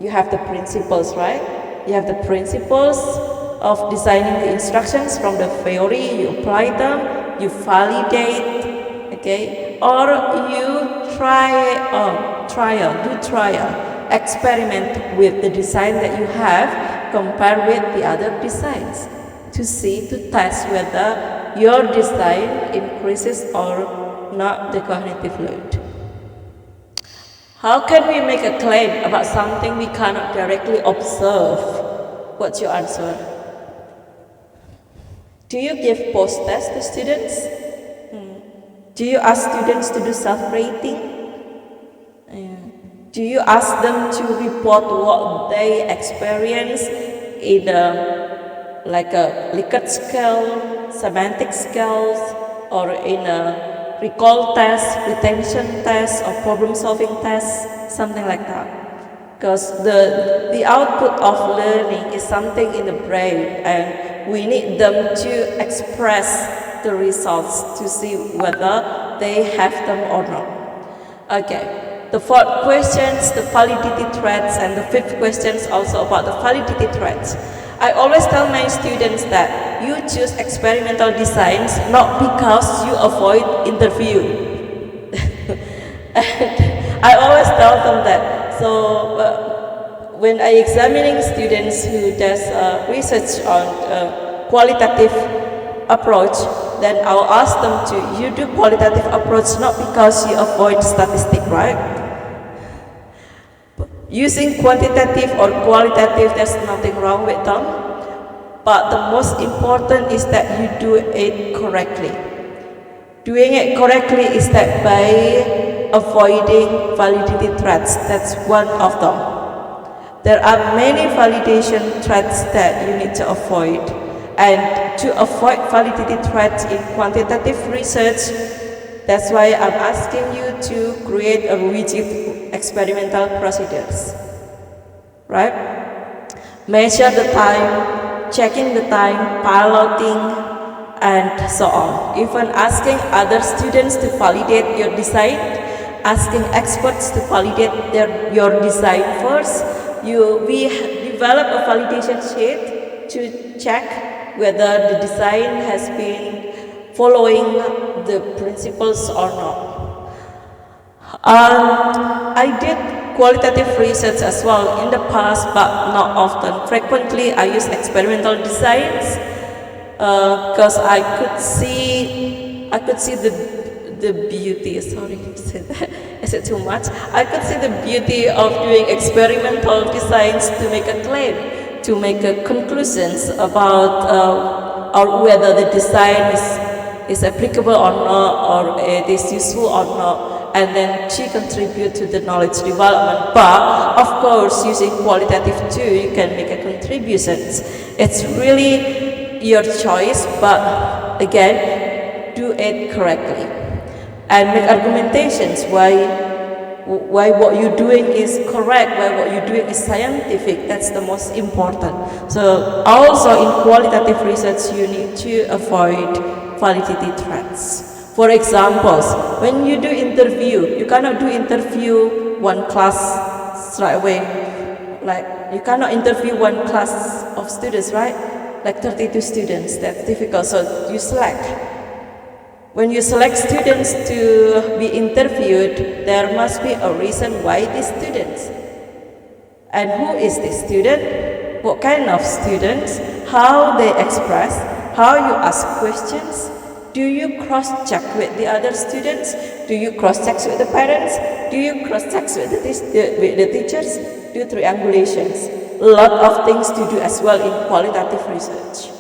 You have the principles, right? You have the principles of designing the instructions from the theory, you apply them, you validate, okay? Or you trial, experiment with the design that you have, compare with the other designs to see, to test whether your design increases or not the cognitive load. How can we make a claim about something we cannot directly observe? What's your answer? Do you give post-test to students? Do you ask students to do self-rating? Do you ask them to report what they experience in like a Likert scale, semantic scales, or in a recall test, retention test, or problem-solving test, something like that? Because the output of learning is something in the brain, and we need them to express the results to see whether they have them or not. Okay. The fourth questions, the validity threats, and the fifth questions also about the validity threats. I always tell my students that you choose experimental designs not because you avoid interview. And I always tell them that. So when I examining students who does research on qualitative approach, then I'll ask them to, you do qualitative approach not because you avoid statistic, right? Using quantitative or qualitative, there's nothing wrong with them. But the most important is that you do it correctly. Doing it correctly is that by avoiding validity threats. That's one of them. There are many validation threats that you need to avoid. And to avoid validity threats in quantitative research, that's why I'm asking you to create a rigid experimental procedures, right? Measure the time, checking the time, piloting, and so on. Even asking other students to validate your design, asking experts to validate your design first. We develop a validation sheet to check whether the design has been following the principles or not. I did qualitative research as well in the past, but not often. Frequently, I use experimental designs because I could see the beauty. Sorry to say that. Is it too much? I could see the beauty of doing experimental designs to make a claim, to make conclusions about or whether the design is applicable or not, or it is useful or not, and then to contribute to the knowledge development. But of course, using qualitative too, you can make a contribution. It's really your choice, but again, do it correctly and make argumentations why why what you're doing is correct, why what you're doing is scientific. That's the most important. So also in qualitative research, you need to avoid validity threats. For example, when you do interview, you cannot do interview one class straight away. Like you cannot interview one class of students, right? Like 32 students, that's difficult. So you select. When you select students to be interviewed, there must be a reason why these students. And who is this student? What kind of students? How they express? How you ask questions? Do you cross-check with the other students? Do you cross-check with the parents? Do you cross-check with the teachers? Do triangulations. A lot of things to do as well in qualitative research.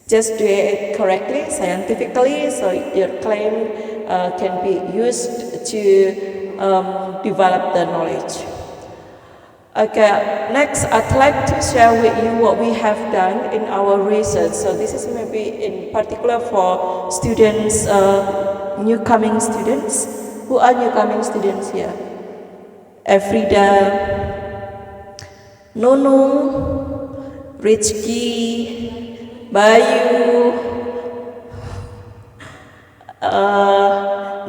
Just do it correctly, scientifically, so your claim can be used to develop the knowledge. Okay, next I'd like to share with you what we have done in our research. So this is maybe in particular for students, newcoming students. Who are newcoming students here? Afrida, Nono, Rizky, Bayu,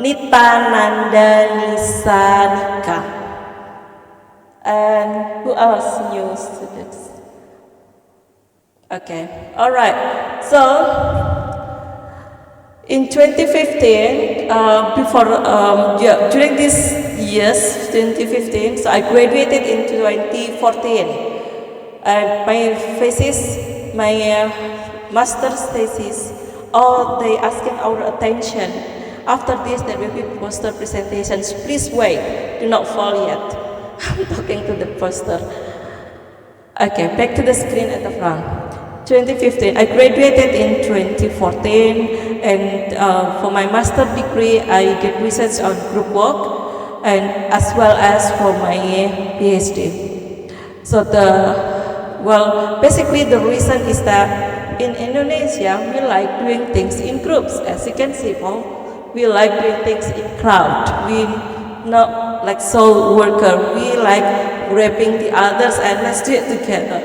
Nita, Nanda, Nisa, Nika, and who else new students? Okay, all right. So in 2015, during this years, 2015, so I graduated in 2014, and my thesis, my master's thesis, all they asking our attention. After this, there will be poster presentations. Please wait, do not fall yet. I'm talking to the poster. Okay, back to the screen at the front. 2015, I graduated in 2014, and for my master's degree, I did research on group work, and as well as for my PhD. So basically the reason is that in Indonesia, we like doing things in groups. As you can see, we like doing things in crowd. We not like sole worker. We like grabbing the others and let's do it together.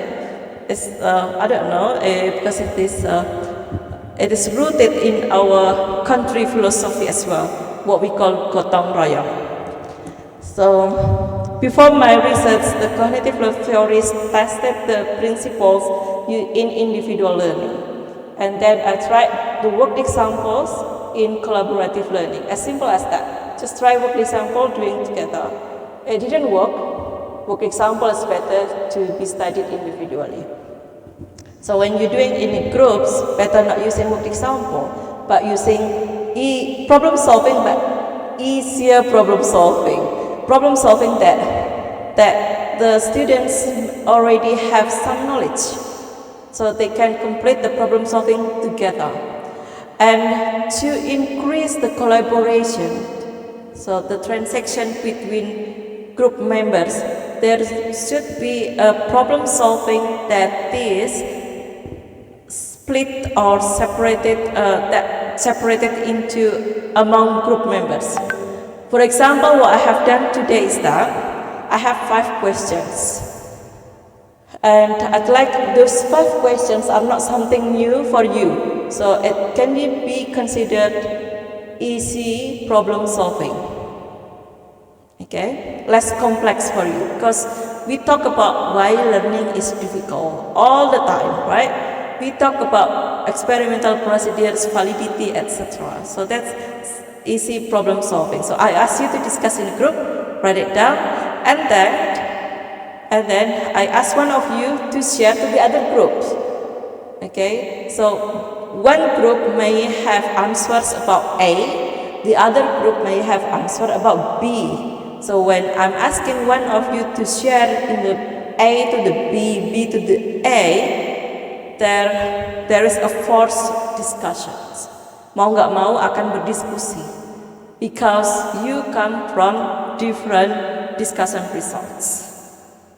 It's I don't know because it is rooted in our country philosophy as well. What we call gotong royong. So before my research, the cognitive theories tested the principles in individual learning. And then I tried the work examples in collaborative learning, as simple as that. Just try work example doing together. It didn't work. Work example is better to be studied individually. So when you're doing in groups, better not using work example, but using problem solving, but easier problem solving. Problem solving that the students already have some knowledge, so they can complete the problem solving together. And to increase the collaboration, so the transaction between group members, there should be a problem solving that is split or separated into among group members. For example, what I have done today is that I have 5 questions. And I'd like those 5 questions are not something new for you. So it can be considered easy problem solving. Okay, less complex for you, because we talk about why learning is difficult all the time, right? We talk about experimental procedures, validity, etc. So that's easy problem solving. So I ask you to discuss in a group, write it down, and then I ask one of you to share to the other groups. Okay, so one group may have answers about A, the other group may have answer about B. So when I'm asking one of you to share in the A to the B, B to the A, there is a forced discussions. Mau nggak mau akan berdiskusi, because you come from different discussion results.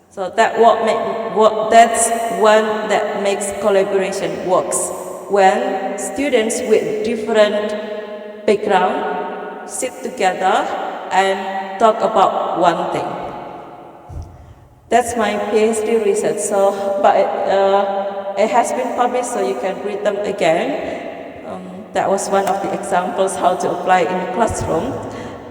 So that's one that makes collaboration works. When students with different background sit together and talk about one thing. That's my PhD research. So, but it has been published, so you can read them again. That was one of the examples how to apply in the classroom.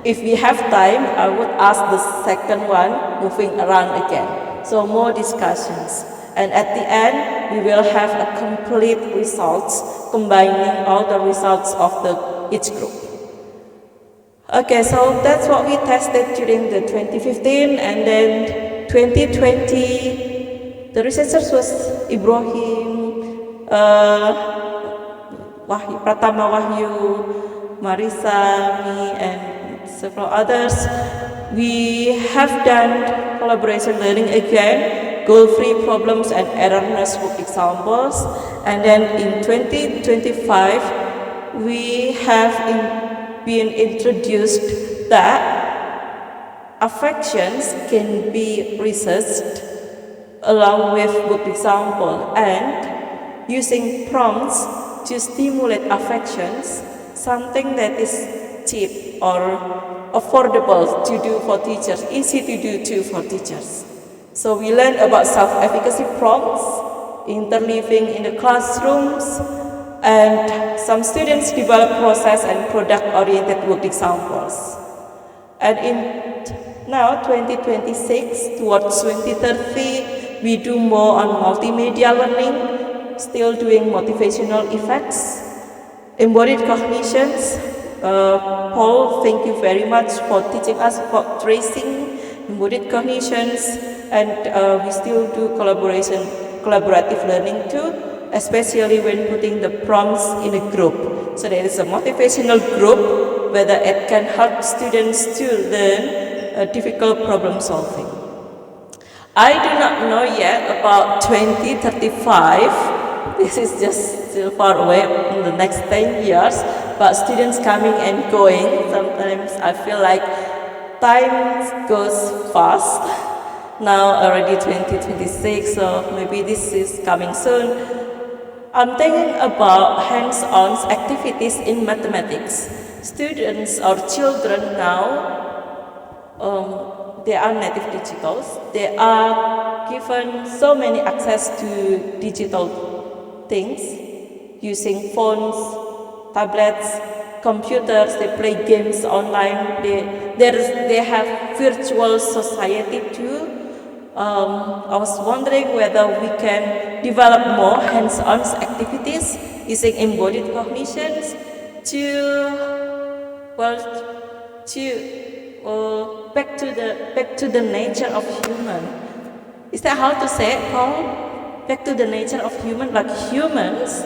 If we have time, I would ask the second one, moving around again. So more discussions. And at the end, we will have a complete results, combining all the results of each group. Okay, so that's what we tested during the 2015, and then 2020, the researchers was Ibrahim, Pratama Wahyu, Marisa, me, and several others. We have done collaboration learning again, goal-free problems and errorless work examples. And then in 2025, we have been introduced that affections can be researched along with work example, and using prompts to stimulate affections, something that is cheap or affordable to do for teachers, easy to do too for teachers. So we learned about self-efficacy prompts, interleaving in the classrooms, and some students develop process and product-oriented work examples. And in now 2026 towards 2030, we do more on multimedia learning, still doing motivational effects, embodied cognitions. Paul, thank you very much for teaching us about tracing, embodied cognitions, and we still do collaborative learning too, especially when putting the prompts in a group. So there is a motivational group, whether it can help students to learn difficult problem solving. I do not know yet about 2035. This is just still far away in the next 10 years, but students coming and going, sometimes I feel like time goes fast. Now already 2026, so maybe this is coming soon. I'm thinking about hands-on activities in mathematics. Students or children now, they are native digitals. They are given so many access to digital things, using phones, tablets, computers. They play games online. They have virtual society too. I was wondering whether we can develop more hands-on activities using embodied cognitions to back to the nature of human. Is that how to say it, Paul? Back to the nature of human, like humans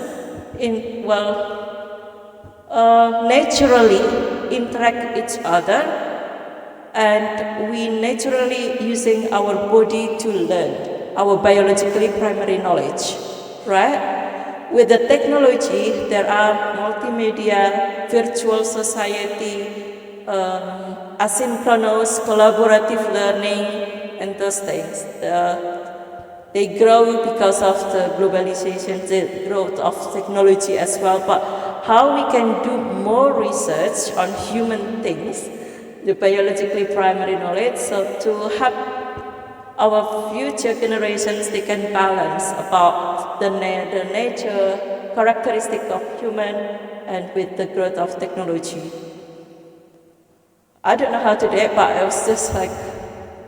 naturally interact with each other, and we naturally using our body to learn, our biologically primary knowledge, right? With the technology, there are multimedia, virtual society, asynchronous, collaborative learning, and those things. They grow because of the globalization, the growth of technology as well. But how we can do more research on human things, the biologically primary knowledge, so to help our future generations, they can balance about the nature, characteristic of human, and with the growth of technology. I don't know how to do it, but it was just like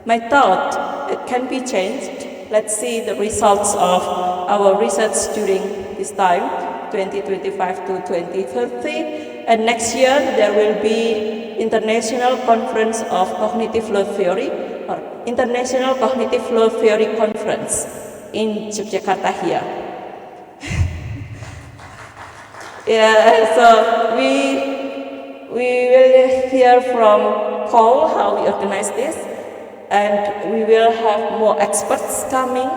my thought. It can be changed. Let's see the results of our research during this time, 2025 to 2030. And next year, there will be International Conference of Cognitive Flow Theory, or International Cognitive Flow Theory Conference in Yogyakarta here. Yeah, so we will hear from Paul how we organize this. And we will have more experts coming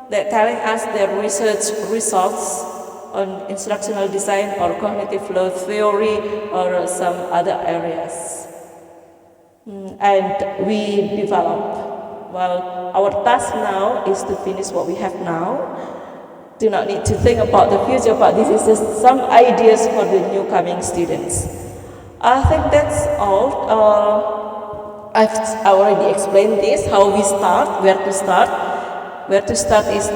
that telling us their research results on instructional design or cognitive flow theory or some other areas. And we develop. Well, our task now is to finish what we have now. Do not need to think about the future, but this is just some ideas for the new coming students. I think that's all. I've already explained this, how we start, where to start. Where to start is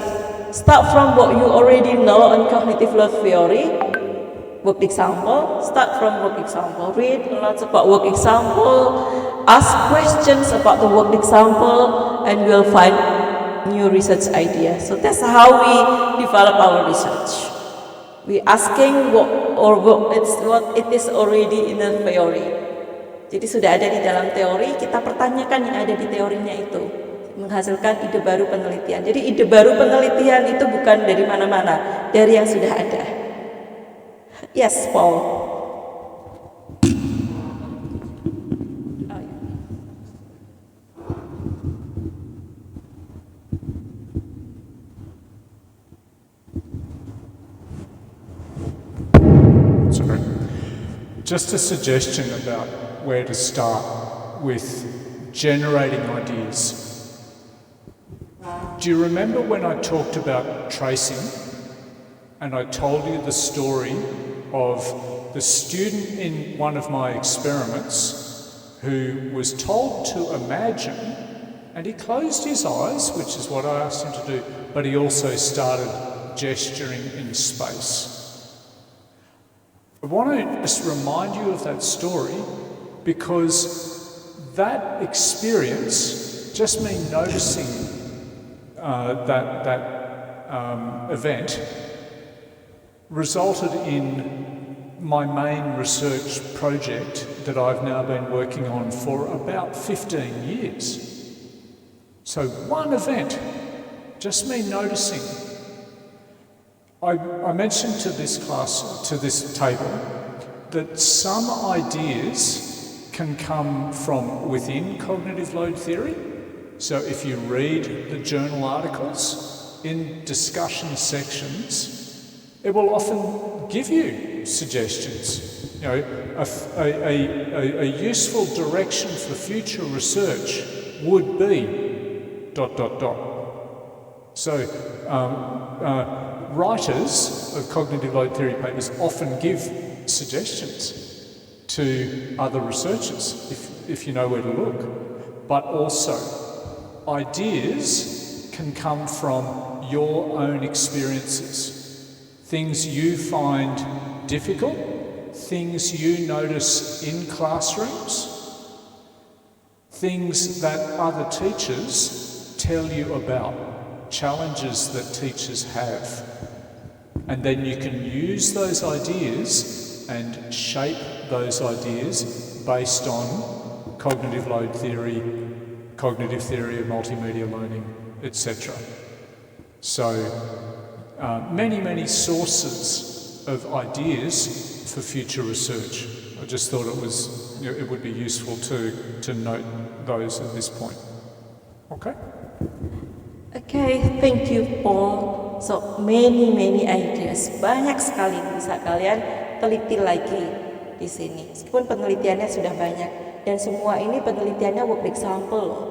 start from what you already know on cognitive load theory. Work example, start from work example. Read lots about work example, ask questions about the work example, and you'll find new research ideas. So that's how we develop our research. We asking what it is already in the theory. Jadi sudah ada di dalam teori, kita pertanyakan yang ada di teorinya itu, menghasilkan ide baru penelitian. Jadi ide baru penelitian itu bukan dari mana-mana, dari yang sudah ada. Yes, Paul. Sorry. Just a suggestion about where to start with generating ideas. Do you remember when I talked about tracing and I told you the story of the student in one of my experiments who was told to imagine, and he closed his eyes, which is what I asked him to do, but he also started gesturing in space. I want to just remind you of that story because that experience, just me noticing that event, resulted in my main research project that I've now been working on for about 15 years. So one event, just me noticing. I mentioned to this class, to this table, that some ideas can come from within cognitive load theory. So if you read the journal articles in discussion sections, it will often give you suggestions. You know, a useful direction for future research would be ... So writers of cognitive load theory papers often give suggestions to other researchers if you know where to look. But also, ideas can come from your own experiences. Things you find difficult, things you notice in classrooms, things that other teachers tell you about, challenges that teachers have. And then you can use those ideas and shape those ideas based on cognitive load theory, cognitive theory of multimedia learning, etc. So many sources of ideas for future research. I just thought it would be useful to note those at this point. Okay? Okay, thank you, Paul. So many ideas, banyak sekali bisa kalian teliti lagi di sini. Meskipun penelitiannya sudah banyak dan semua ini penelitiannya work example loh.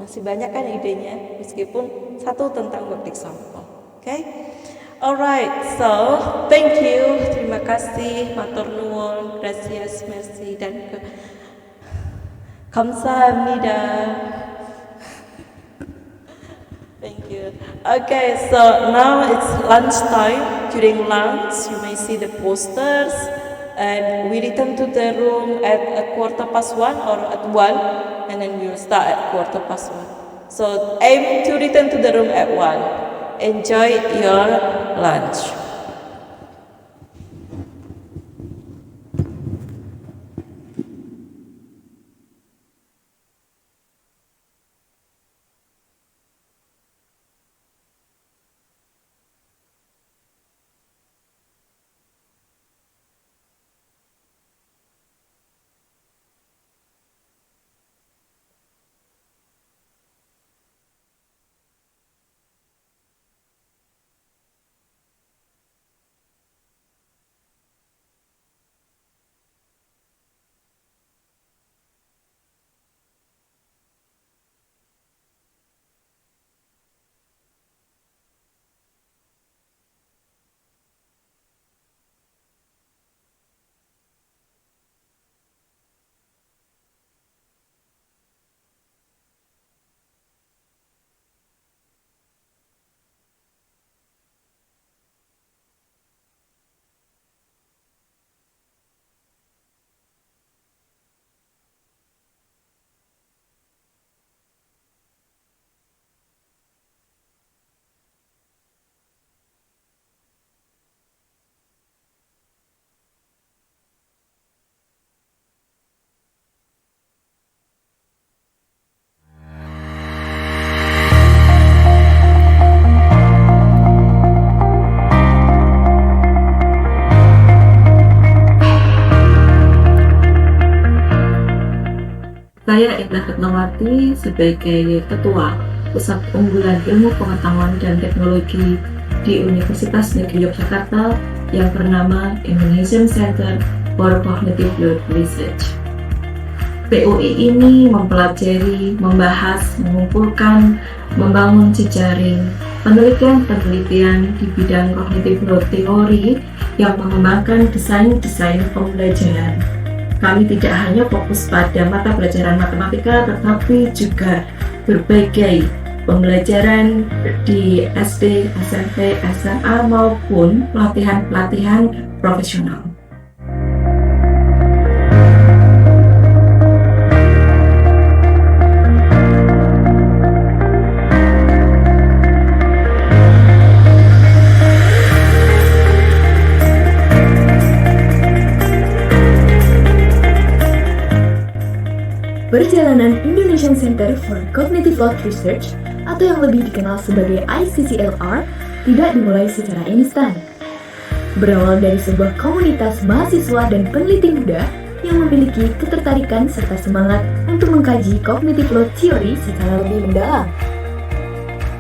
Masih banyak kan idenya, meskipun satu tentang work example. Okay? Alright, so thank you, terima kasih, matur nuwun, gracias, merci, dan 감사합니다. Thank you. Okay, so now it's lunchtime. During lunch, you may see the posters, and we return to the room at 1:15 or at 1, and then we will start at 1:15. So aim to return to the room at 1. Enjoy your lunch. Saya Indah Retnawati sebagai Ketua Pusat Unggulan Ilmu Pengetahuan dan Teknologi di Universitas Negeri Yogyakarta yang bernama Indonesian Center for Cognitive Load Research. PUI ini mempelajari, membahas, mengumpulkan, membangun jejaring penelitian-penelitian di bidang cognitive load theory yang mengembangkan desain-desain pembelajaran. Kami tidak hanya fokus pada mata pelajaran matematika, tetapi juga berbagai pembelajaran di SD, SMP, SMA maupun pelatihan-pelatihan profesional. Perjalanan Indonesian Center for Cognitive Load Research atau yang lebih dikenal sebagai ICCLR tidak dimulai secara instan. Berawal dari sebuah komunitas mahasiswa dan peneliti muda yang memiliki ketertarikan serta semangat untuk mengkaji cognitive load theory secara lebih mendalam.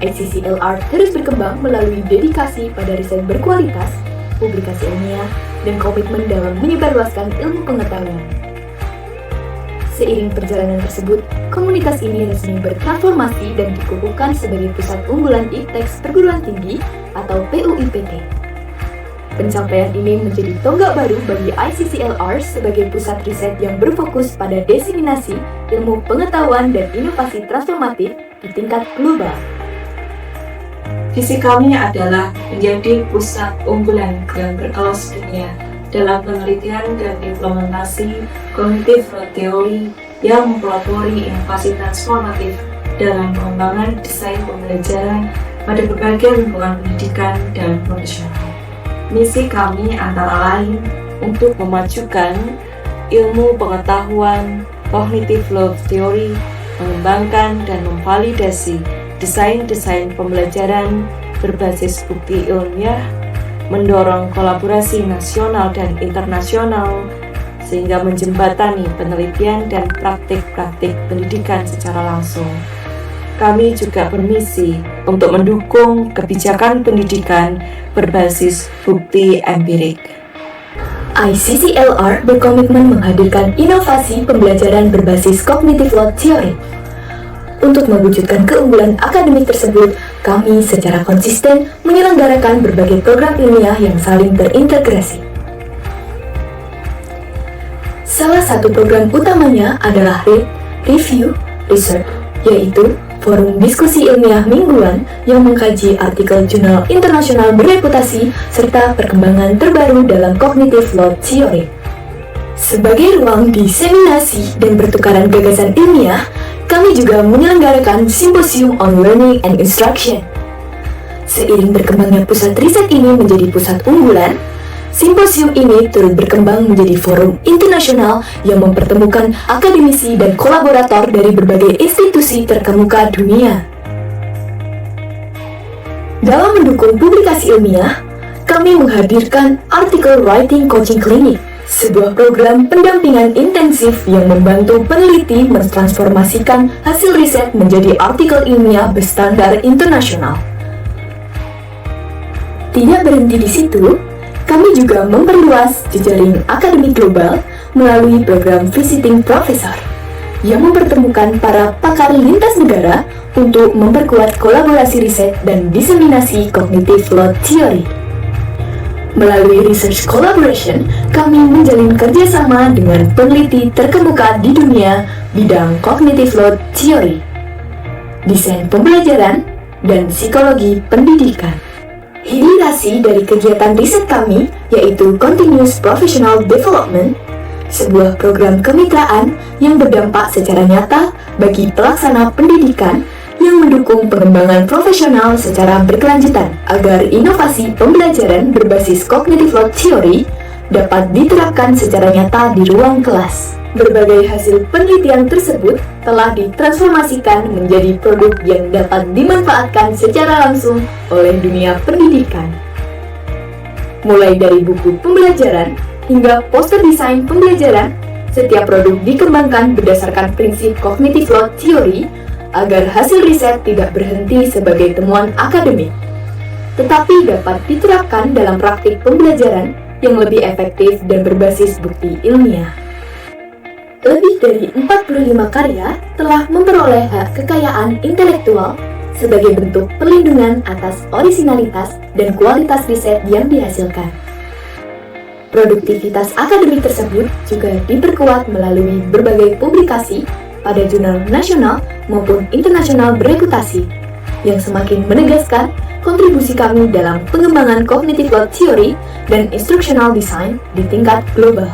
ICCLR terus berkembang melalui dedikasi pada riset berkualitas, publikasi ilmiah, dan komitmen dalam menyebarluaskan ilmu pengetahuan. Seiring perjalanan tersebut, komunitas ini resmi bertransformasi dan dikukuhkan sebagai pusat unggulan ITEX perguruan tinggi atau PUIPT. Pencapaian ini menjadi tonggak baru bagi ICCLR sebagai pusat riset yang berfokus pada diseminasi ilmu pengetahuan dan inovasi transformatif di tingkat global. Visi kami adalah menjadi pusat unggulan yang berkelas dunia dalam penelitian dan implementasi cognitive load theory yang mempelopori inovasi transformatif dalam pengembangan desain pembelajaran pada berbagai lingkungan pendidikan dan profesional. Misi kami antara lain untuk memajukan ilmu pengetahuan cognitive load theory, mengembangkan dan memvalidasi desain-desain pembelajaran berbasis bukti ilmiah, mendorong kolaborasi nasional dan internasional, sehingga menjembatani penelitian dan praktik-praktik pendidikan secara langsung. Kami juga bermisi untuk mendukung kebijakan pendidikan berbasis bukti empirik. ICCLR berkomitmen menghadirkan inovasi pembelajaran berbasis cognitive load theory. Untuk mewujudkan keunggulan akademik tersebut, kami secara konsisten menyelenggarakan berbagai program ilmiah yang saling terintegrasi. Salah satu program utamanya adalah Read, Review, Research, yaitu forum diskusi ilmiah mingguan yang mengkaji artikel jurnal internasional bereputasi serta perkembangan terbaru dalam cognitive load theory. Sebagai ruang diseminasi dan pertukaran gagasan ilmiah, kami juga menyelenggarakan Symposium on Learning and Instruction. Seiring berkembangnya pusat riset ini menjadi pusat unggulan, Symposium ini turut berkembang menjadi forum internasional yang mempertemukan akademisi dan kolaborator dari berbagai institusi terkemuka dunia. Dalam mendukung publikasi ilmiah, kami menghadirkan Article Writing Coaching Clinic, sebuah program pendampingan intensif yang membantu peneliti mentransformasikan hasil riset menjadi artikel ilmiah berstandar internasional. Tidak berhenti di situ, kami juga memperluas jejaring akademik global melalui program Visiting Professor yang mempertemukan para pakar lintas negara untuk memperkuat kolaborasi riset dan diseminasi cognitive load theory. Melalui research collaboration, kami menjalin kerjasama dengan peneliti terkemuka di dunia bidang cognitive load theory, desain pembelajaran, dan psikologi pendidikan. Hilisasi dari kegiatan riset kami yaitu Continuous Professional Development, sebuah program kemitraan yang berdampak secara nyata bagi pelaksana pendidikan yang mendukung pengembangan profesional secara berkelanjutan agar inovasi pembelajaran berbasis cognitive load theory dapat diterapkan secara nyata di ruang kelas. Berbagai hasil penelitian tersebut telah ditransformasikan menjadi produk yang dapat dimanfaatkan secara langsung oleh dunia pendidikan. Mulai dari buku pembelajaran hingga poster desain pembelajaran, Setiap produk dikembangkan berdasarkan prinsip cognitive load theory agar hasil riset tidak berhenti sebagai temuan akademik, tetapi dapat diterapkan dalam praktik pembelajaran yang lebih efektif dan berbasis bukti ilmiah. Lebih dari 45 karya telah memperoleh hak kekayaan intelektual sebagai bentuk perlindungan atas orisinalitas dan kualitas riset yang dihasilkan. Produktivitas akademik tersebut juga diperkuat melalui berbagai publikasi pada jurnal nasional maupun internasional bereputasi, yang semakin menegaskan kontribusi kami dalam pengembangan cognitive load theory dan instructional design di tingkat global.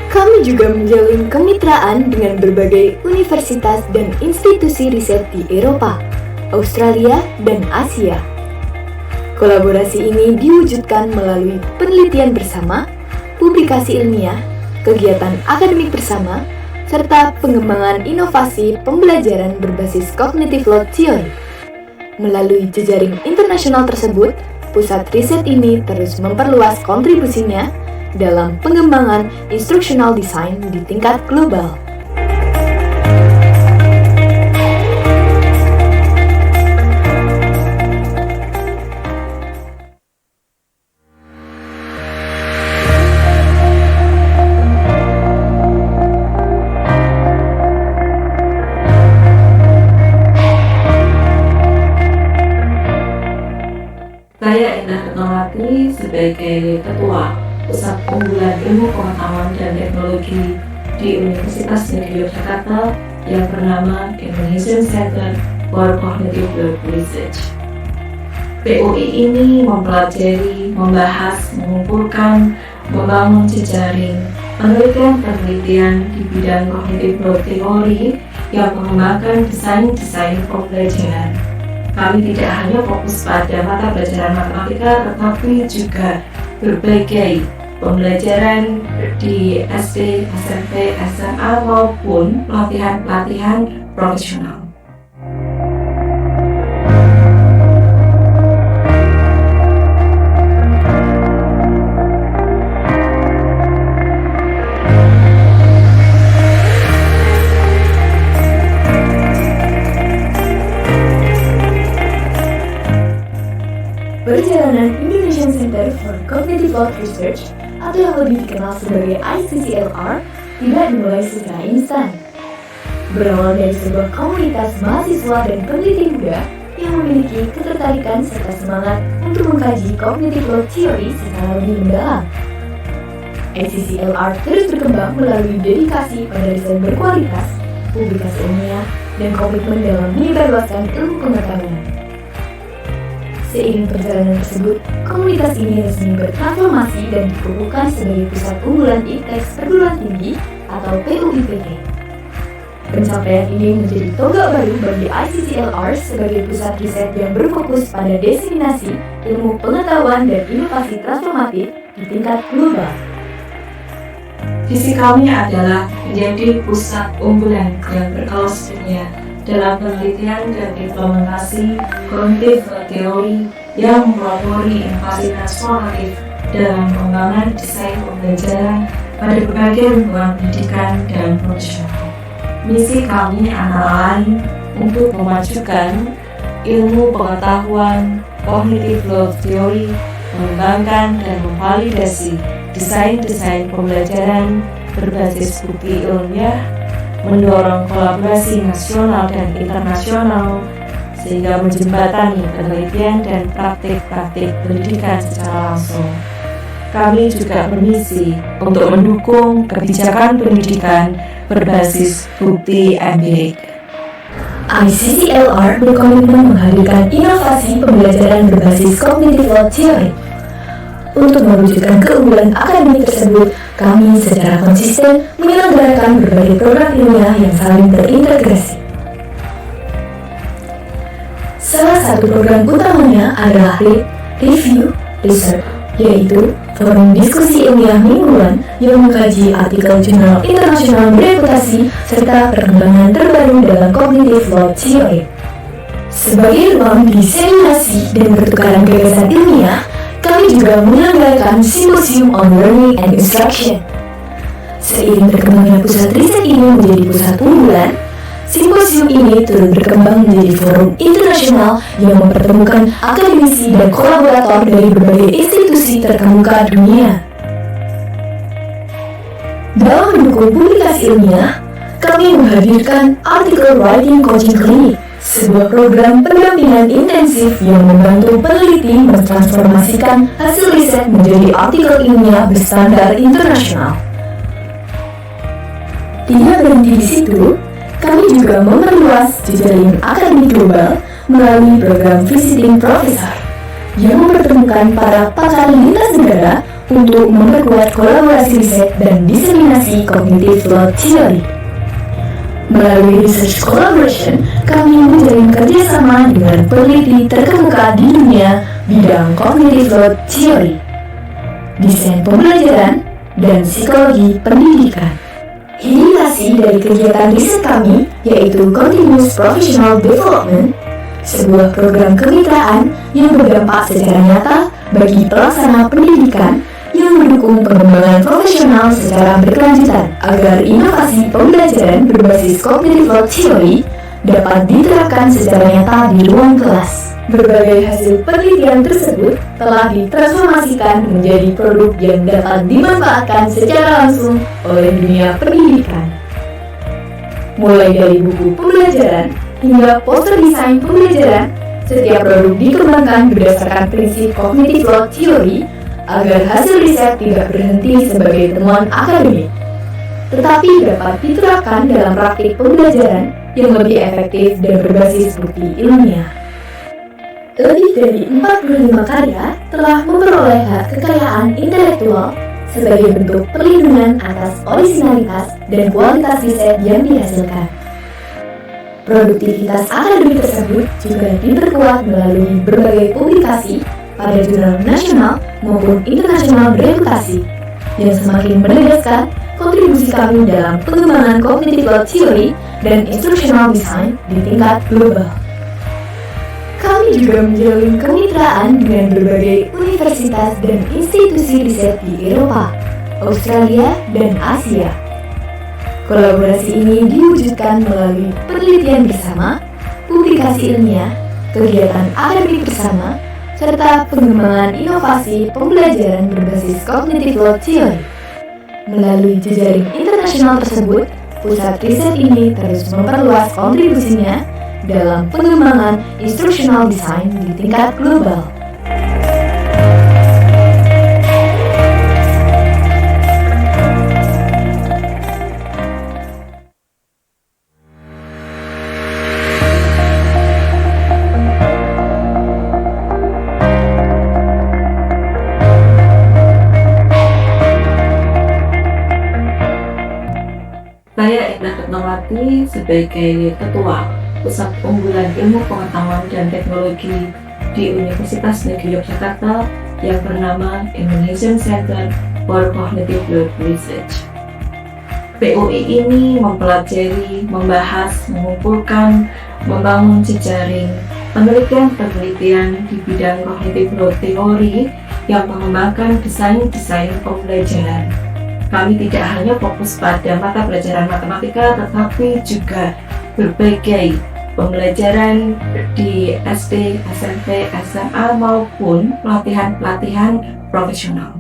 Kami juga menjalin kemitraan dengan berbagai universitas dan institusi riset di Eropa, Australia, dan Asia. Kolaborasi ini diwujudkan melalui penelitian bersama, publikasi ilmiah, kegiatan akademik bersama, serta pengembangan inovasi pembelajaran berbasis cognitive load theory. Melalui jejaring internasional tersebut, pusat riset ini terus memperluas kontribusinya dalam pengembangan instructional design di tingkat global. Saya Indah Retnowati sebagai Ketua Pusat Unggulan Ilmu Pengetahuan dan Teknologi di Universitas Negeri Yogyakarta yang bernama Indonesian Center for Cognitive Load Research. POI ini mempelajari, membahas, mengumpulkan, membangun jejaring penelitian-penelitian di bidang cognitive load theory yang mengembangkan desain-desain pembelajaran. Kami tidak hanya fokus pada mata pelajaran matematika, tetapi juga berbagai pembelajaran di SD, SMP, SMA maupun pelatihan-pelatihan profesional. Perjalanan Indonesian Center for Cognitive Load Research atau yang lebih dikenal sebagai ICCLR tidak dimulai secara instan. Berawal dari sebuah komunitas mahasiswa dan peneliti muda yang memiliki ketertarikan serta semangat untuk mengkaji cognitive load theory secara lebih mendalam. ICCLR terus berkembang melalui dedikasi pada riset berkualitas, publikasi ilmiah, dan komitmen dalam menyebarluaskan ilmu pengetahuan. Seiring perjalanan tersebut, komunitas ini resmi bertransformasi dan dikukuhkan sebagai pusat unggulan ITEX perguruan tinggi atau PUIPT. Pencapaian ini menjadi tonggak baru bagi ICCLR sebagai pusat riset yang berfokus pada diseminasi ilmu pengetahuan dan inovasi transformatif di tingkat global. Visi kami adalah menjadi pusat unggulan yang berkelas dunia dalam penelitian dan implementasi cognitive load theory yang mempelopori inovasi transformatif dalam pengembangan desain pembelajaran pada berbagai lingkungan pendidikan dan profesional. Misi kami antara lain untuk memajukan ilmu pengetahuan cognitive load theory, mengembangkan dan memvalidasi desain-desain pembelajaran berbasis bukti ilmiah, mendorong kolaborasi nasional dan internasional sehingga menjembatani penelitian dan praktik-praktik pendidikan secara langsung. Kami juga bermisi untuk mendukung kebijakan pendidikan berbasis bukti empirik. ICCLR berkomitmen menghadirkan inovasi pembelajaran berbasis cognitive load theory. Untuk mewujudkan keunggulan akademik tersebut, kami secara konsisten menyelenggarakan berbagai program ilmiah yang saling terintegrasi. Salah satu program utamanya adalah Review Research, yaitu forum diskusi ilmiah mingguan yang mengkaji artikel jurnal internasional bereputasi serta perkembangan terbaru dalam cognitive load theory. Sebagai ruang diseminasi dan pertukaran gagasan ilmiah, kami juga menyelenggarakan Symposium on Learning and Instruction. Seiring berkembangnya pusat riset ini menjadi pusat unggulan, Symposium ini turut berkembang menjadi forum internasional yang mempertemukan akademisi dan kolaborator dari berbagai institusi terkemuka dunia. Dalam mendukung publikasi ilmiah, kami menghadirkan Article Writing Coaching Clinic, sebuah program pendampingan intensif yang membantu peneliti mentransformasikan hasil riset menjadi artikel ilmiah berstandar internasional. Tidak berhenti di situ, kami juga memperluas jejaring akademik global melalui program Visiting Professor yang mempertemukan para pakar lintas negara untuk memperkuat kolaborasi riset dan diseminasi cognitive load theory. Melalui research collaboration, kami menjalin kerjasama dengan peneliti terkemuka di dunia bidang cognitive load theory, desain pembelajaran, dan psikologi pendidikan. Highlight dari kegiatan riset kami yaitu Continuous Professional Development, sebuah program kemitraan yang berdampak secara nyata bagi pelaksana pendidikan yang mendukung pengembangan profesional secara berkelanjutan agar inovasi pembelajaran berbasis cognitive load theory dapat diterapkan secara nyata di ruang kelas. Berbagai hasil penelitian tersebut telah ditransformasikan menjadi produk yang dapat dimanfaatkan secara langsung oleh dunia pendidikan. Mulai dari buku pembelajaran hingga poster desain pembelajaran, setiap produk dikembangkan berdasarkan prinsip cognitive load theory agar hasil riset tidak berhenti sebagai temuan akademik, tetapi dapat diterapkan dalam praktik pembelajaran yang lebih efektif dan berbasis bukti ilmiah. Lebih dari 45 karya telah memperoleh hak kekayaan intelektual sebagai bentuk perlindungan atas originalitas dan kualitas riset yang dihasilkan. Produktivitas akademik tersebut juga diperkuat melalui berbagai publikasi pada jurnal nasional maupun internasional bereputasi yang semakin menegaskan kontribusi kami dalam pengembangan cognitive load theory dan instructional design di tingkat global. Kami juga menjalin kemitraan dengan berbagai universitas dan institusi riset di Eropa, Australia, dan Asia. Kolaborasi ini diwujudkan melalui penelitian bersama, publikasi ilmiah, kegiatan akademik bersama, serta pengembangan inovasi pembelajaran berbasis cognitive load theory. Melalui jejaring internasional tersebut, pusat riset ini terus memperluas kontribusinya dalam pengembangan instructional design di tingkat global. Saya Edna Ketnawati sebagai Ketua Pusat Unggulan Ilmu Pengetahuan dan Teknologi di Universitas Negeri Yogyakarta yang bernama Indonesian Center for Cognitive Load Research. PUI ini mempelajari, membahas, mengumpulkan, membangun jejaring penelitian-penelitian di bidang cognitive load theory yang mengembangkan desain-desain pembelajaran. Kami tidak hanya fokus pada mata pelajaran matematika, tetapi juga berbagai pembelajaran di SD, SMP, SMA maupun pelatihan-pelatihan profesional.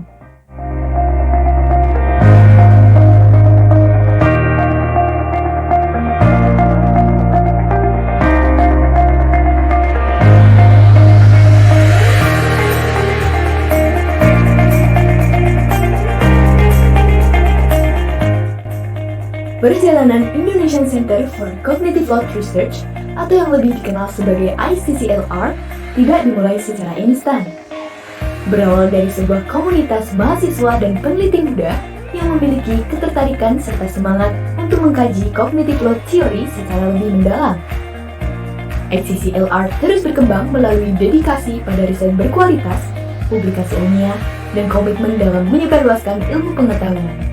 Perjalanan Indonesian Center for Cognitive Load Research atau yang lebih dikenal sebagai ICCLR tidak dimulai secara instan. Berawal dari sebuah komunitas mahasiswa dan peneliti muda yang memiliki ketertarikan serta semangat untuk mengkaji cognitive load theory secara lebih mendalam. ICCLR terus berkembang melalui dedikasi pada riset berkualitas, publikasi ilmiah, dan komitmen dalam menyebarluaskan ilmu pengetahuan.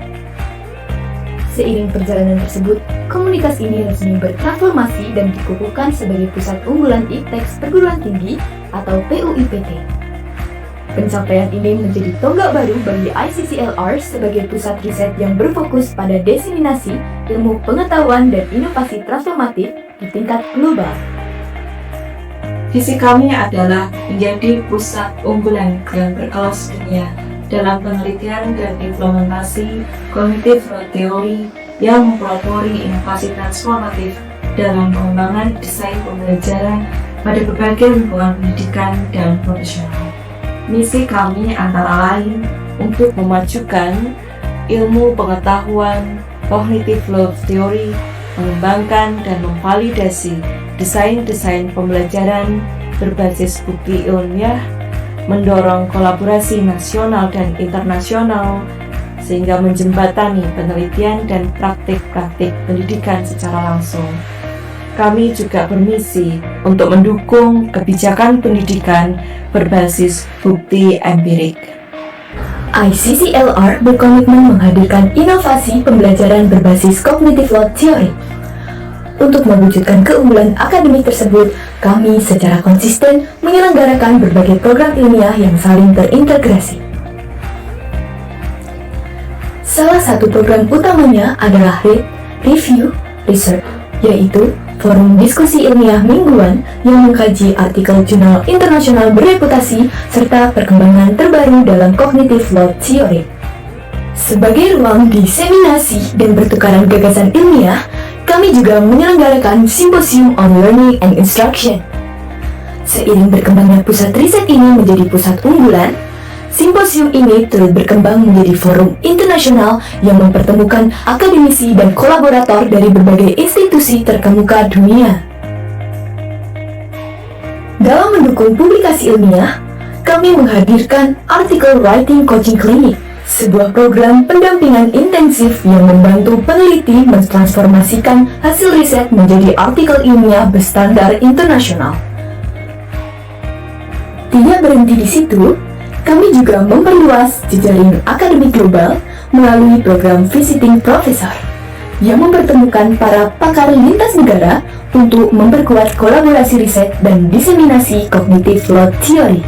Seiring perjalanan tersebut, komunitas ini resmi bertransformasi dan dikukuhkan sebagai pusat unggulan IPTEX perguruan tinggi atau PUIPT. Pencapaian ini menjadi tonggak baru bagi ICCLR sebagai pusat riset yang berfokus pada diseminasi ilmu pengetahuan dan inovasi transformatif di tingkat global. Visi kami adalah menjadi pusat unggulan yang berkelas dunia dalam penelitian dan implementasi cognitive load theory yang mempelopori inovasi transformatif dalam pengembangan desain pembelajaran pada berbagai lingkungan pendidikan dan profesional. Misi kami antara lain untuk memajukan ilmu pengetahuan cognitive load theory, mengembangkan dan memvalidasi desain-desain pembelajaran berbasis bukti ilmiah, mendorong kolaborasi nasional dan internasional, sehingga menjembatani penelitian dan praktik-praktik pendidikan secara langsung. Kami juga bermisi untuk mendukung kebijakan pendidikan berbasis bukti empirik. ICCLR berkomitmen menghadirkan inovasi pembelajaran berbasis cognitive load theory. Untuk mewujudkan keunggulan akademik tersebut, kami secara konsisten menyelenggarakan berbagai program ilmiah yang saling terintegrasi. Salah satu program utamanya adalah Read, Review, Research, yaitu forum diskusi ilmiah mingguan yang mengkaji artikel jurnal internasional bereputasi serta perkembangan terbaru dalam cognitive load theory. Sebagai ruang diseminasi dan pertukaran gagasan ilmiah, kami juga menyelenggarakan Symposium on Learning and Instruction. Seiring berkembangnya pusat riset ini menjadi pusat unggulan, Simposium ini turut berkembang menjadi forum internasional yang mempertemukan akademisi dan kolaborator dari berbagai institusi terkemuka dunia. Dalam mendukung publikasi ilmiah, kami menghadirkan Article Writing Coaching Clinic, sebuah program pendampingan intensif yang membantu peneliti mentransformasikan hasil riset menjadi artikel ilmiah berstandar internasional. Tidak berhenti di situ, kami juga memperluas jejaring akademik global melalui program Visiting Professor yang mempertemukan para pakar lintas negara untuk memperkuat kolaborasi riset dan diseminasi cognitive load theory.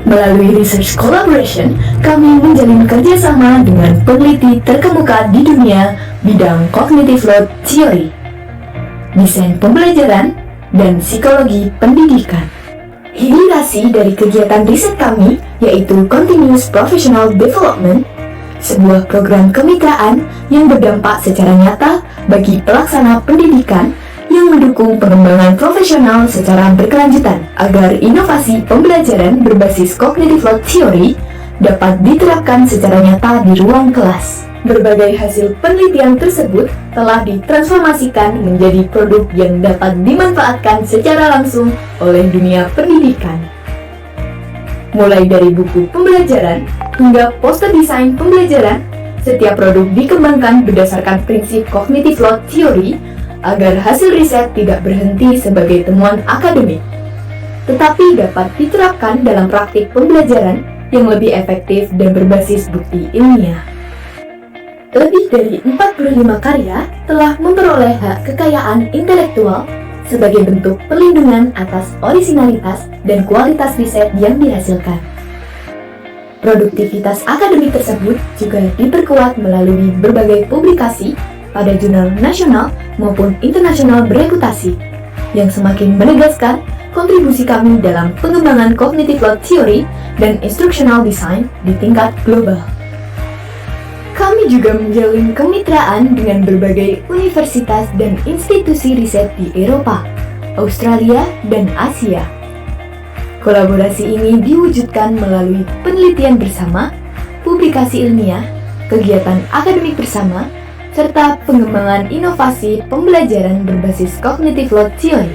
Melalui research collaboration, kami menjalin kerjasama dengan peneliti terkemuka di dunia bidang cognitive load theory, desain pembelajaran, dan psikologi pendidikan. Hilisasi dari kegiatan riset kami yaitu Continuous Professional Development, sebuah program kemitraan yang berdampak secara nyata bagi pelaksana pendidikan yang mendukung pengembangan profesional secara berkelanjutan agar inovasi pembelajaran berbasis cognitive load theory dapat diterapkan secara nyata di ruang kelas. Berbagai hasil penelitian tersebut telah ditransformasikan menjadi produk yang dapat dimanfaatkan secara langsung oleh dunia pendidikan. Mulai dari buku pembelajaran hingga poster desain pembelajaran, setiap produk dikembangkan berdasarkan prinsip cognitive load theory agar hasil riset tidak berhenti sebagai temuan akademik, tetapi dapat diterapkan dalam praktik pembelajaran yang lebih efektif dan berbasis bukti ilmiah. Lebih dari 45 karya telah memperoleh hak kekayaan intelektual sebagai bentuk perlindungan atas orisinalitas dan kualitas riset yang dihasilkan. Produktivitas akademik tersebut juga diperkuat melalui berbagai publikasi pada jurnal nasional maupun internasional bereputasi, yang semakin menegaskan kontribusi kami dalam pengembangan cognitive load theory dan instructional design di tingkat global. Kami juga menjalin kemitraan dengan berbagai universitas dan institusi riset di Eropa, Australia, dan Asia. Kolaborasi ini diwujudkan melalui penelitian bersama, publikasi ilmiah, kegiatan akademik bersama, serta pengembangan inovasi pembelajaran berbasis cognitive load theory.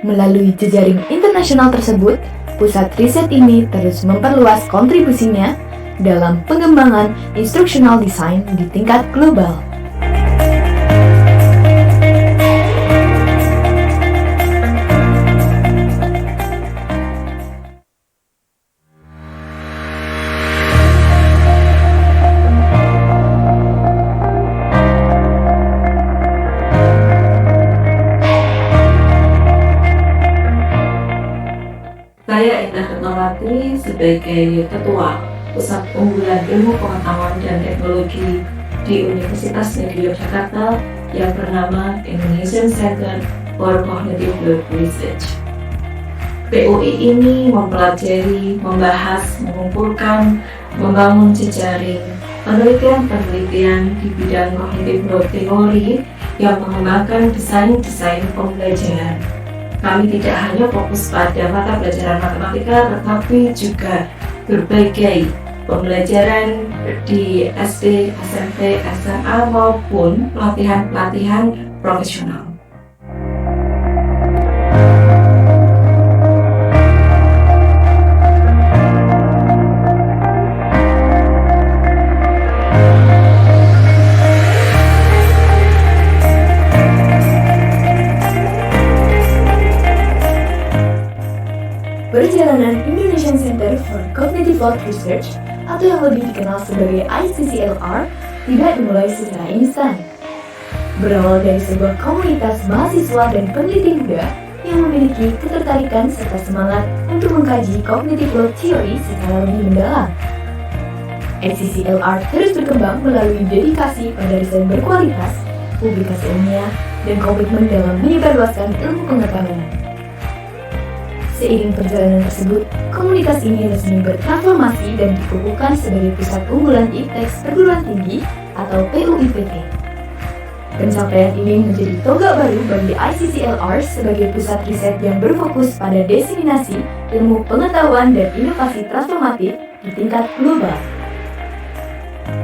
Melalui jejaring internasional tersebut, pusat riset ini terus memperluas kontribusinya dalam pengembangan instructional design di tingkat global. Saya Indah Retnowati sebagai Ketua Pusat Unggulan Ilmu Pengetahuan dan Teknologi di Universitas Negeri Yogyakarta yang bernama Indonesian Center for Cognitive Load Research. PUI ini mempelajari, membahas, mengumpulkan, membangun jejaring penelitian-penelitian di bidang cognitive load theory yang mengembangkan desain-desain pembelajaran. Kami tidak hanya fokus pada mata pelajaran matematika, tetapi juga berbagai pembelajaran di SD, SMP, SMA maupun pelatihan-pelatihan profesional. Perjalanan Indonesian Center for Cognitive Load Research atau yang lebih dikenal sebagai ICCLR tidak dimulai secara instan. Berawal dari sebuah komunitas mahasiswa dan peneliti muda yang memiliki ketertarikan serta semangat untuk mengkaji cognitive load theory secara lebih mendalam. ICCLR terus berkembang melalui dedikasi pada riset berkualitas, publikasi ilmiah, dan komitmen dalam menyebarluaskan ilmu pengetahuan. Seiring perjalanan tersebut, komunitas ini resmi bertransformasi dan dikukuhkan sebagai pusat unggulan IPTEX perguruan tinggi atau PUIPT. Pencapaian ini menjadi tonggak baru bagi ICCLR sebagai pusat riset yang berfokus pada diseminasi ilmu pengetahuan dan inovasi transformatif di tingkat global.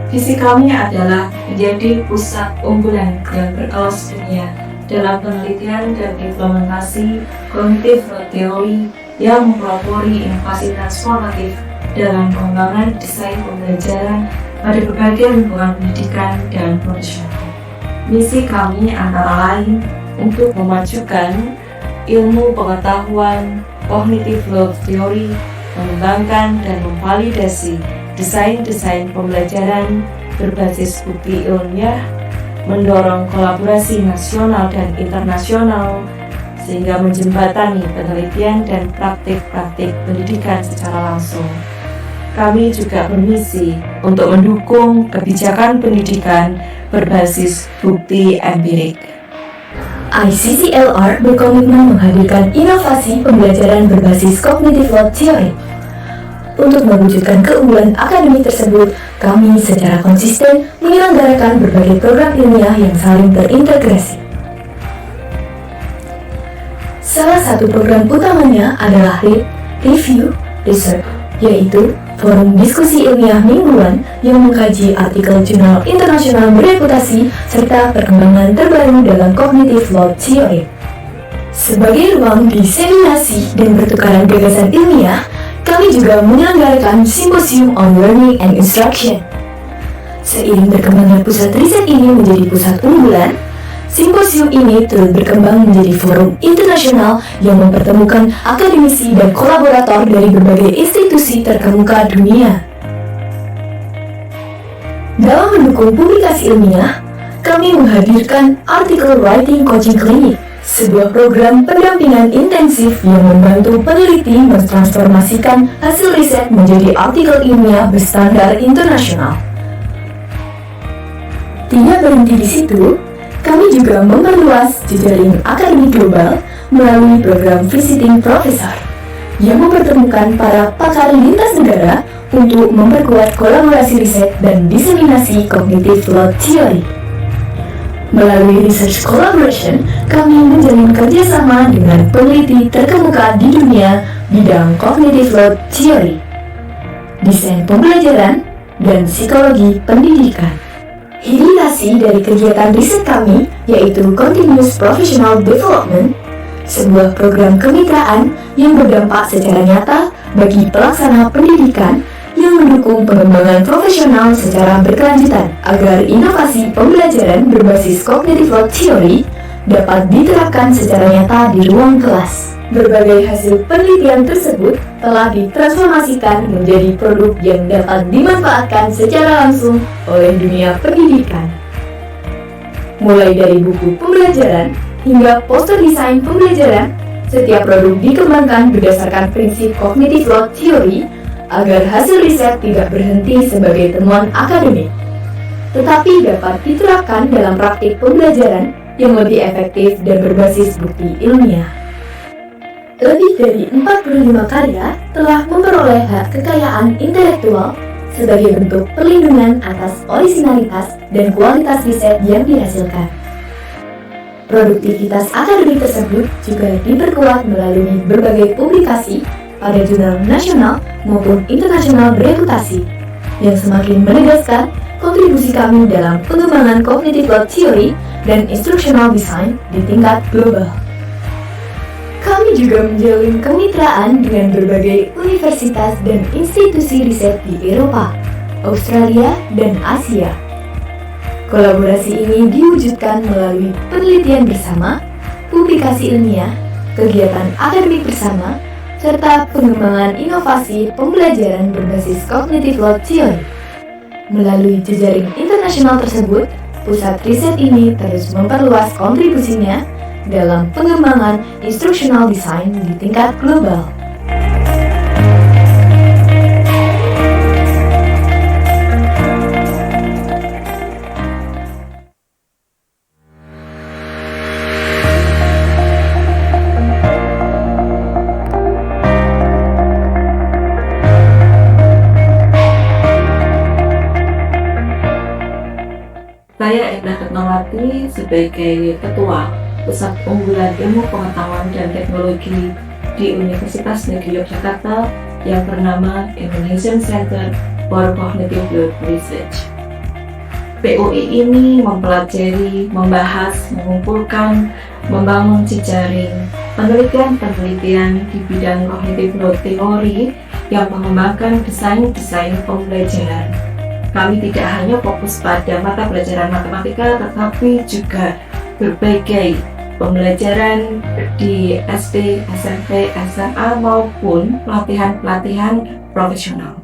Visi kami adalah menjadi pusat unggulan yang berkelas dunia dalam penelitian dan implementasi cognitive load theory yang mempelopori inovasi transformatif dalam pengembangan desain pembelajaran pada berbagai lingkungan pendidikan dan profesional. Misi kami antara lain untuk memajukan ilmu pengetahuan cognitive load theory, mengembangkan dan memvalidasi desain-desain pembelajaran berbasis bukti ilmiah, mendorong kolaborasi nasional dan internasional sehingga menjembatani penelitian dan praktik-praktik pendidikan secara langsung. Kami juga bermisi untuk mendukung kebijakan pendidikan berbasis bukti empirik. ICCLR berkomitmen menghadirkan inovasi pembelajaran berbasis cognitive load theory. Untuk mewujudkan keunggulan akademik tersebut, kami secara konsisten menyelenggarakan berbagai program ilmiah yang saling terintegrasi. Salah satu program utamanya adalah Read, Review, Research, yaitu forum diskusi ilmiah mingguan yang mengkaji artikel jurnal internasional bereputasi serta perkembangan terbaru dalam cognitive load theory. Sebagai ruang diseminasi dan pertukaran gagasan ilmiah, kami juga menyelenggarakan Symposium on Learning and Instruction. Seiring berkembangnya pusat riset ini menjadi pusat unggulan, Symposium ini turut berkembang menjadi forum internasional yang mempertemukan akademisi dan kolaborator dari berbagai institusi terkemuka dunia. Dalam mendukung publikasi ilmiah, kami menghadirkan Article Writing Coaching Clinic, sebuah program pendampingan intensif yang membantu peneliti mentransformasikan hasil riset menjadi artikel ilmiah berstandar internasional. Tidak berhenti di situ, kami juga memperluas jejaring akademik global melalui program Visiting Professor yang mempertemukan para pakar lintas negara untuk memperkuat kolaborasi riset dan diseminasi cognitive load theory. Melalui research collaboration, kami menjalin kerjasama dengan peneliti terkemuka di dunia bidang cognitive load theory, desain pembelajaran, dan psikologi pendidikan. Hilisasi dari kegiatan riset kami yaitu Continuous Professional Development, sebuah program kemitraan yang berdampak secara nyata bagi pelaksana pendidikan yang mendukung pengembangan profesional secara berkelanjutan agar inovasi pembelajaran berbasis cognitive load theory dapat diterapkan secara nyata di ruang kelas. Berbagai hasil penelitian tersebut telah ditransformasikan menjadi produk yang dapat dimanfaatkan secara langsung oleh dunia pendidikan. Mulai dari buku pembelajaran hingga poster desain pembelajaran, setiap produk dikembangkan berdasarkan prinsip cognitive load theory agar hasil riset tidak berhenti sebagai temuan akademik, tetapi dapat diterapkan dalam praktik pembelajaran yang lebih efektif dan berbasis bukti ilmiah. Lebih dari 45 karya telah memperoleh hak kekayaan intelektual sebagai bentuk perlindungan atas orisinalitas dan kualitas riset yang dihasilkan. Produktivitas akademik tersebut juga diperkuat melalui berbagai publikasi pada jurnal nasional maupun internasional bereputasi yang semakin menegaskan kontribusi kami dalam pengembangan cognitive load theory dan instructional design di tingkat global. Kami juga menjalin kemitraan dengan berbagai universitas dan institusi riset di Eropa, Australia, dan Asia. Kolaborasi ini diwujudkan melalui penelitian bersama, publikasi ilmiah, kegiatan akademik bersama, serta pengembangan inovasi pembelajaran berbasis cognitive load theory. Melalui jejaring internasional tersebut, pusat riset ini terus memperluas kontribusinya dalam pengembangan instructional design di tingkat global. Saya Edna Ketnawati sebagai Ketua Pusat Unggulan Ilmu Pengetahuan dan Teknologi di Universitas Negeri Yogyakarta yang bernama Indonesian Center for Cognitive Load Research. PUI ini mempelajari, membahas, mengumpulkan, membangun jejaring penelitian-penelitian di bidang cognitive load theory yang mengembangkan desain-desain pembelajaran. Kami tidak hanya fokus pada mata pelajaran matematika, tetapi juga berbagai pembelajaran di SD, SMP, SMA maupun pelatihan-pelatihan profesional.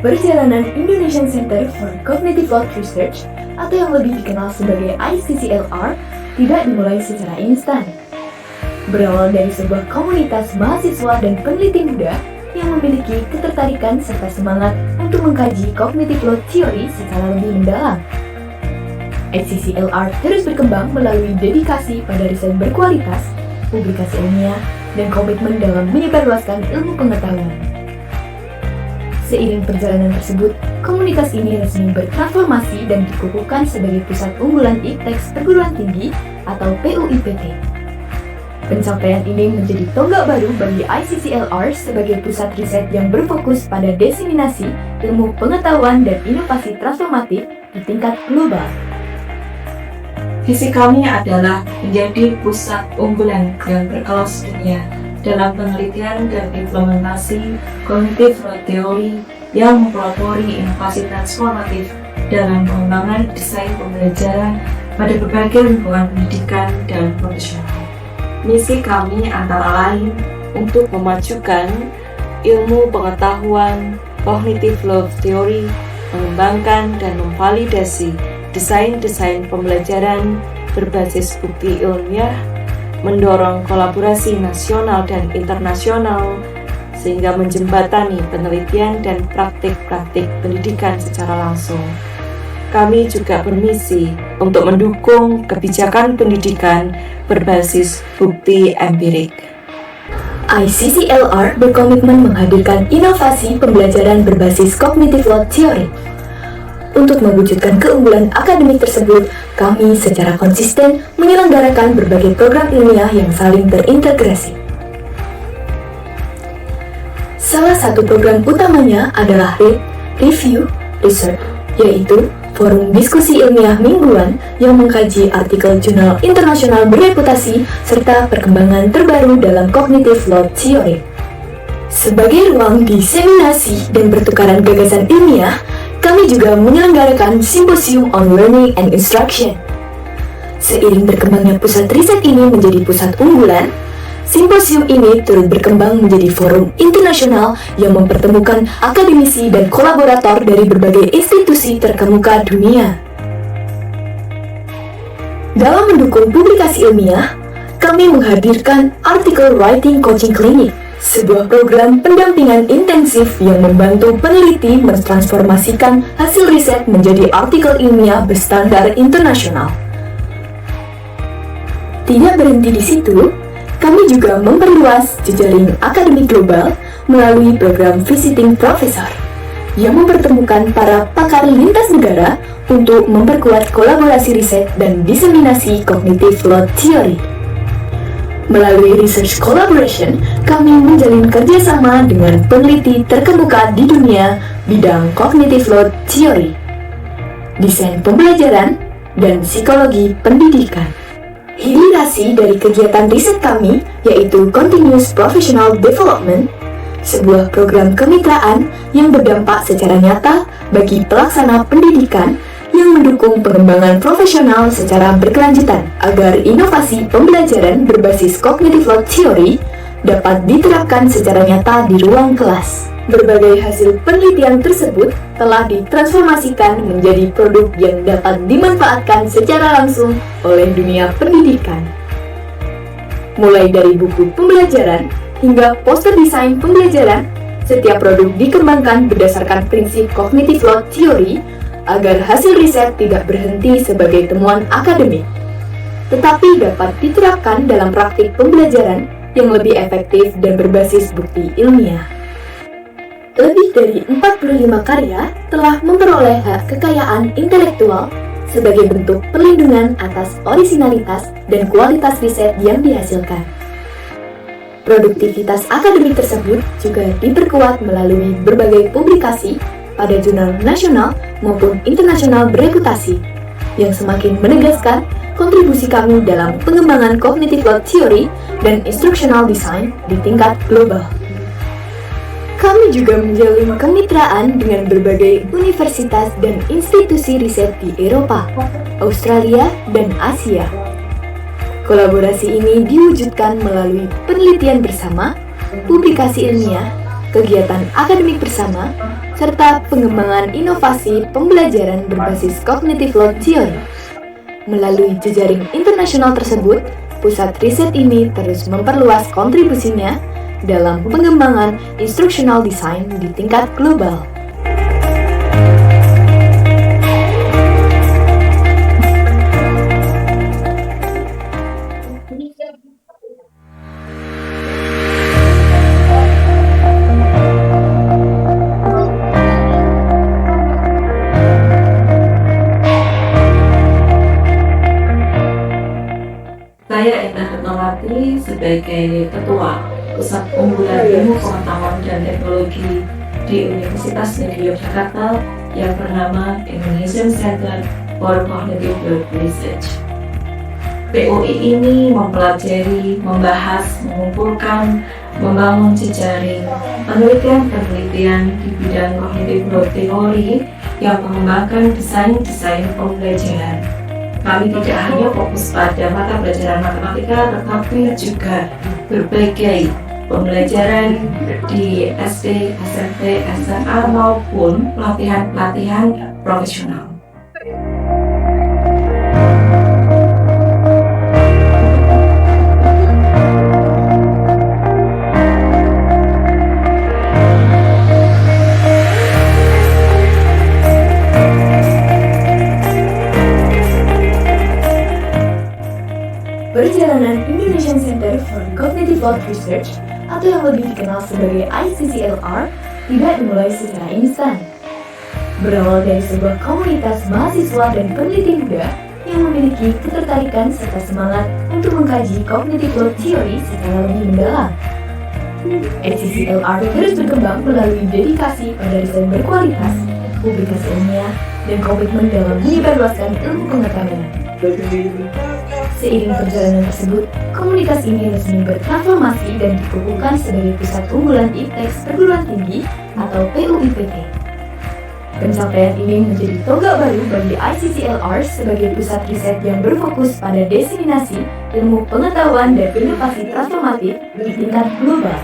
Perjalanan Indonesian Center for Cognitive Load Research atau yang lebih dikenal sebagai ICCLR tidak dimulai secara instan. Berawal dari sebuah komunitas mahasiswa dan peneliti muda yang memiliki ketertarikan serta semangat untuk mengkaji cognitive load theory secara lebih mendalam. ICCLR terus berkembang melalui dedikasi pada riset berkualitas, publikasi ilmiah, dan komitmen dalam menyebarluaskan ilmu pengetahuan. Seiring perjalanan tersebut, komunitas ini resmi bertransformasi dan dikukuhkan sebagai pusat unggulan IPTEX perguruan tinggi atau PUIPT. Pencapaian ini menjadi tonggak baru bagi ICCLR sebagai pusat riset yang berfokus pada diseminasi ilmu pengetahuan dan inovasi transformatif di tingkat global. Visi kami adalah menjadi pusat unggulan yang berkelas dunia dalam penelitian dan implementasi cognitive load theory yang mempelopori inovasi transformatif dalam pengembangan desain pembelajaran pada berbagai lingkungan pendidikan dan profesional. Misi kami antara lain untuk memajukan ilmu pengetahuan cognitive load theory, mengembangkan dan memvalidasi desain-desain pembelajaran berbasis bukti ilmiah, mendorong kolaborasi nasional dan internasional, sehingga menjembatani penelitian dan praktik-praktik pendidikan secara langsung. Kami juga bermisi untuk mendukung kebijakan pendidikan berbasis bukti empirik. ICCLR berkomitmen menghadirkan inovasi pembelajaran berbasis cognitive load theory. Untuk mewujudkan keunggulan akademik tersebut, kami secara konsisten menyelenggarakan berbagai program ilmiah yang saling terintegrasi. Salah satu program utamanya adalah READ, Review, Research, yaitu forum diskusi ilmiah mingguan yang mengkaji artikel jurnal internasional bereputasi serta perkembangan terbaru dalam cognitive load theory. Sebagai ruang diseminasi dan pertukaran gagasan ilmiah, kami juga menyelenggarakan Symposium on Learning and Instruction. Seiring berkembangnya pusat riset ini menjadi pusat unggulan, Simposium ini turut berkembang menjadi forum internasional yang mempertemukan akademisi dan kolaborator dari berbagai institusi terkemuka dunia. Dalam mendukung publikasi ilmiah, kami menghadirkan Article Writing Coaching Clinic, sebuah program pendampingan intensif yang membantu peneliti mentransformasikan hasil riset menjadi artikel ilmiah berstandar internasional. Tidak berhenti di situ, kami juga memperluas jejaring akademik global melalui program Visiting Professor yang mempertemukan para pakar lintas negara untuk memperkuat kolaborasi riset dan diseminasi cognitive load theory. Melalui research collaboration, kami menjalin kerjasama dengan peneliti terkemuka di dunia bidang cognitive load theory, desain pembelajaran, dan psikologi pendidikan. Hilisasi dari kegiatan riset kami yaitu Continuous Professional Development, sebuah program kemitraan yang berdampak secara nyata bagi pelaksana pendidikan yang mendukung pengembangan profesional secara berkelanjutan agar inovasi pembelajaran berbasis cognitive load theory dapat diterapkan secara nyata di ruang kelas. Berbagai hasil penelitian tersebut telah ditransformasikan menjadi produk yang dapat dimanfaatkan secara langsung oleh dunia pendidikan. Mulai dari buku pembelajaran hingga poster desain pembelajaran, setiap produk dikembangkan berdasarkan prinsip cognitive load theory agar hasil riset tidak berhenti sebagai temuan akademik, tetapi dapat diterapkan dalam praktik pembelajaran yang lebih efektif dan berbasis bukti ilmiah. Lebih dari 45 karya telah memperoleh hak kekayaan intelektual sebagai bentuk perlindungan atas orisinalitas dan kualitas riset yang dihasilkan. Produktivitas akademik tersebut juga diperkuat melalui berbagai publikasi pada jurnal nasional maupun internasional bereputasi, yang semakin menegaskan kontribusi kami dalam pengembangan cognitive load theory dan instructional design di tingkat global. Kami juga menjalin kemitraan dengan berbagai universitas dan institusi riset di Eropa, Australia, dan Asia. Kolaborasi ini diwujudkan melalui penelitian bersama, publikasi ilmiah, kegiatan akademik bersama, serta pengembangan inovasi pembelajaran berbasis cognitive load theory. Melalui jejaring internasional tersebut, pusat riset ini terus memperluas kontribusinya dalam pengembangan instructional design di tingkat global. Saya Enda Retnawati sebagai Ketua Pusat Unggulan Ilmu Pengetahuan dan Teknologi di Universitas Negeri Yogyakarta yang bernama Indonesian Center for Cognitive Load Research. POI ini mempelajari, membahas, mengumpulkan, membangun jejaring penelitian-penelitian di bidang cognitive load theory yang mengembangkan desain-desain pembelajaran. Kami tidak hanya fokus pada mata pelajaran matematika, tetapi juga berbagai pembelajaran di SD, SMP, SMA maupun pelatihan-pelatihan profesional. Perjalanan Indonesian Center for Cognitive Load Research atau yang lebih dikenal sebagai ICCLR tidak dimulai secara instan. Berawal dari sebuah komunitas mahasiswa dan peneliti muda yang memiliki ketertarikan serta semangat untuk mengkaji cognitive load theory secara lebih mendalam. ICCLR terus berkembang melalui dedikasi pada riset berkualitas, publikasi ilmiah, dan komitmen dalam menyebarluaskan ilmu pengetahuan. Seiring perjalanan tersebut, komunitas ini resmi bertransformasi dan dikukuhkan sebagai pusat unggulan IPTEX perguruan tinggi atau PUIPT. Pencapaian ini menjadi tonggak baru bagi ICCLR sebagai pusat riset yang berfokus pada diseminasi ilmu pengetahuan dan inovasi transformatif di tingkat global.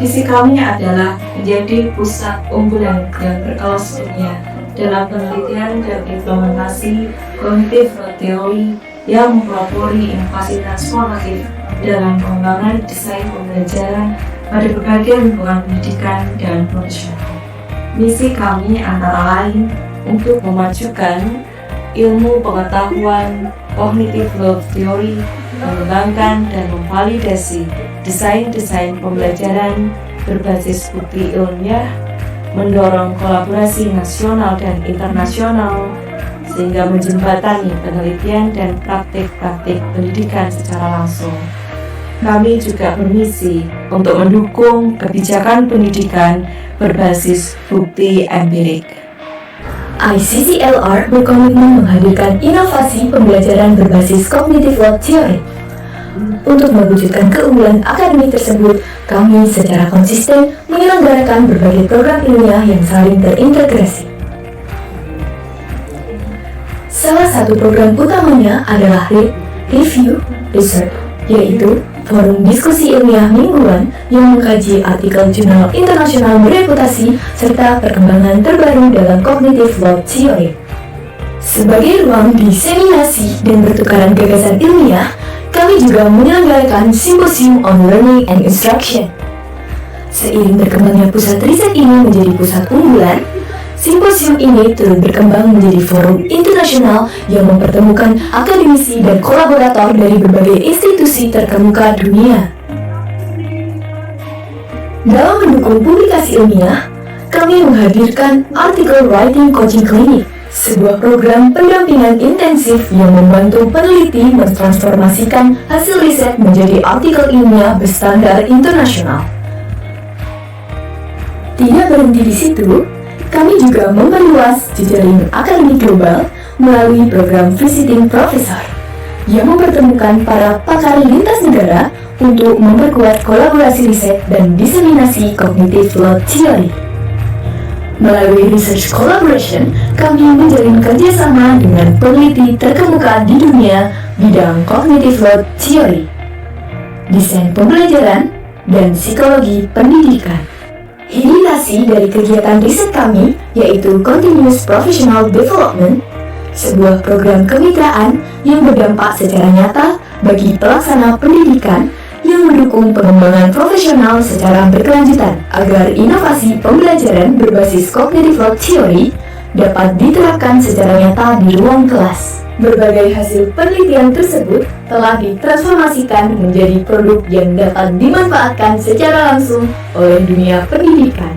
Visi kami adalah menjadi pusat unggulan yang berkelas dunia dalam penelitian dan implementasi cognitive load theory yang mempelopori inovasi transformatif dalam pengembangan desain pembelajaran pada berbagai lingkungan pendidikan dan profesional. Misi kami antara lain untuk memajukan ilmu pengetahuan cognitive load theory, mengembangkan dan memvalidasi desain-desain pembelajaran berbasis bukti ilmiah, mendorong kolaborasi nasional dan internasional, sehingga menjembatani penelitian dan praktik-praktik pendidikan secara langsung. Kami juga bermisi untuk mendukung kebijakan pendidikan berbasis bukti empirik. ICCLR berkomitmen menghadirkan inovasi pembelajaran berbasis cognitive load theory. Untuk mewujudkan keunggulan akademik tersebut, kami secara konsisten menyelenggarakan berbagai program ilmiah yang saling terintegrasi. Salah satu program utamanya adalah Review Research, yaitu forum diskusi ilmiah mingguan yang mengkaji artikel jurnal internasional bereputasi serta perkembangan terbaru dalam cognitive load theory. Sebagai ruang diseminasi dan pertukaran gagasan ilmiah, kami juga menyelenggarakan Symposium on Learning and Instruction. Seiring berkembangnya pusat riset ini menjadi pusat unggulan, Simposium ini turut berkembang menjadi forum internasional yang mempertemukan akademisi dan kolaborator dari berbagai institusi terkemuka dunia. Dalam mendukung publikasi ilmiah, kami menghadirkan Article Writing Coaching Clinic, sebuah program pendampingan intensif yang membantu peneliti mentransformasikan hasil riset menjadi artikel ilmiah berstandar internasional. Tidak berhenti di situ, kami juga memperluas jejaring akademik global melalui program Visiting Professor yang mempertemukan para pakar lintas negara untuk memperkuat kolaborasi riset dan diseminasi cognitive load theory. Melalui research collaboration, kami menjalin kerjasama dengan peneliti terkemuka di dunia bidang cognitive load theory, desain pembelajaran, dan psikologi pendidikan. Hilisasi dari kegiatan riset kami yaitu Continuous Professional Development, sebuah program kemitraan yang berdampak secara nyata bagi pelaksana pendidikan yang mendukung pengembangan profesional secara berkelanjutan agar inovasi pembelajaran berbasis cognitive load theory dapat diterapkan secara nyata di ruang kelas. Berbagai hasil penelitian tersebut telah ditransformasikan menjadi produk yang dapat dimanfaatkan secara langsung oleh dunia pendidikan.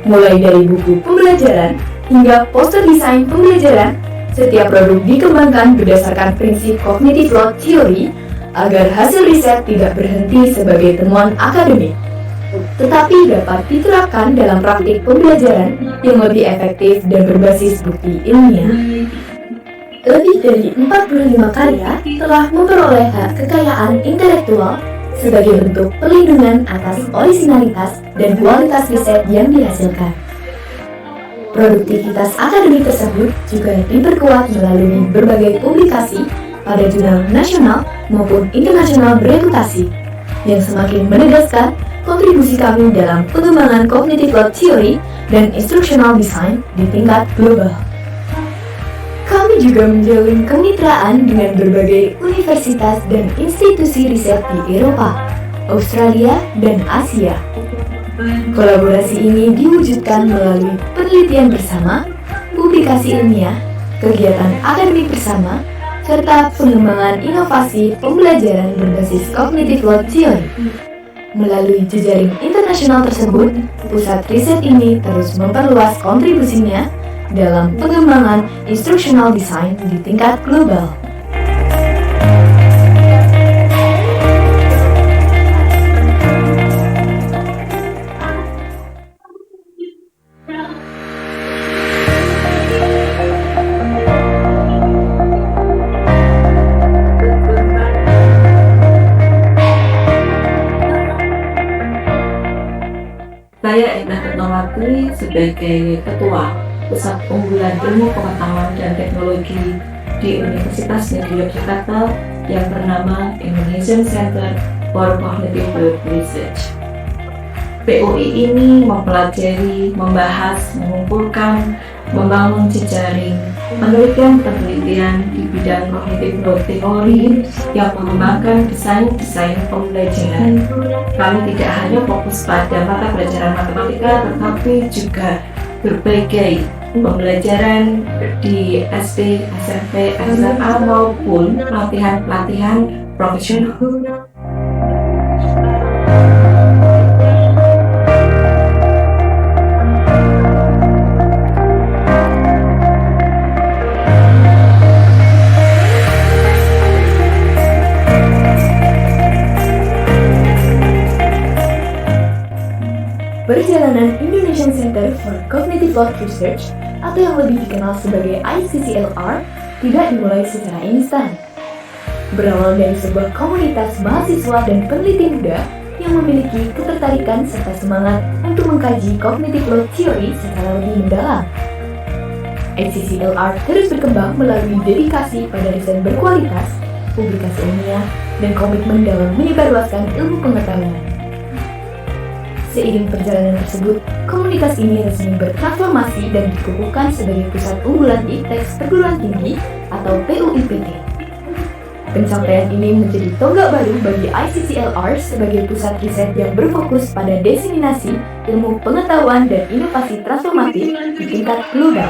Mulai dari buku pembelajaran hingga poster desain pembelajaran, setiap produk dikembangkan berdasarkan prinsip cognitive load theory agar hasil riset tidak berhenti sebagai temuan akademik, tetapi dapat diterapkan dalam praktik pembelajaran yang lebih efektif dan berbasis bukti ilmiah. Lebih dari 45 karya telah memperoleh hak kekayaan intelektual sebagai bentuk perlindungan atas orisinalitas dan kualitas riset yang dihasilkan. Produktivitas akademik tersebut juga diperkuat melalui berbagai publikasi pada jurnal nasional maupun internasional bereputasi yang semakin menegaskan kontribusi kami dalam pengembangan cognitive load theory dan instructional design di tingkat global. Kami juga menjalin kemitraan dengan berbagai universitas dan institusi riset di Eropa, Australia, dan Asia. Kolaborasi ini diwujudkan melalui penelitian bersama, publikasi ilmiah, kegiatan akademik bersama, serta pengembangan inovasi pembelajaran berbasis cognitive load theory. Melalui jejaring internasional tersebut, pusat riset ini terus memperluas kontribusinya dalam pengembangan instructional design di tingkat global. Saya Indah Ketnowati sebagai Ketua Pusat Unggulan Ilmu Pengetahuan dan Teknologi di Universitas Negeri Yogyakarta yang bernama Indonesian Center for Cognitive Load Research. POI ini mempelajari, membahas, mengumpulkan, membangun jejaring penelitian-penelitian di bidang cognitive load theory yang mengembangkan desain-desain pembelajaran. Kami tidak hanya fokus pada mata pelajaran matematika, tetapi juga berbagai pembelajaran di SD, SMP, SMA maupun pelatihan-pelatihan profesional. Perjalanan Indonesian Center for Cognitive Load Research atau yang lebih dikenal sebagai ICCLR tidak dimulai secara instan. Berawal dari sebuah komunitas mahasiswa dan peneliti muda yang memiliki ketertarikan serta semangat untuk mengkaji cognitive load theory secara lebih mendalam. ICCLR terus berkembang melalui dedikasi pada riset berkualitas, publikasi ilmiah, dan komitmen dalam menyebarluaskan ilmu pengetahuan. Seiring perjalanan tersebut, komunitas ini resmi bertransformasi dan dikukuhkan sebagai pusat unggulan ITEX perguruan tinggi atau PUIPT. Pencapaian ini menjadi tonggak baru bagi ICCLR sebagai pusat riset yang berfokus pada diseminasi ilmu pengetahuan dan inovasi transformatif di tingkat global.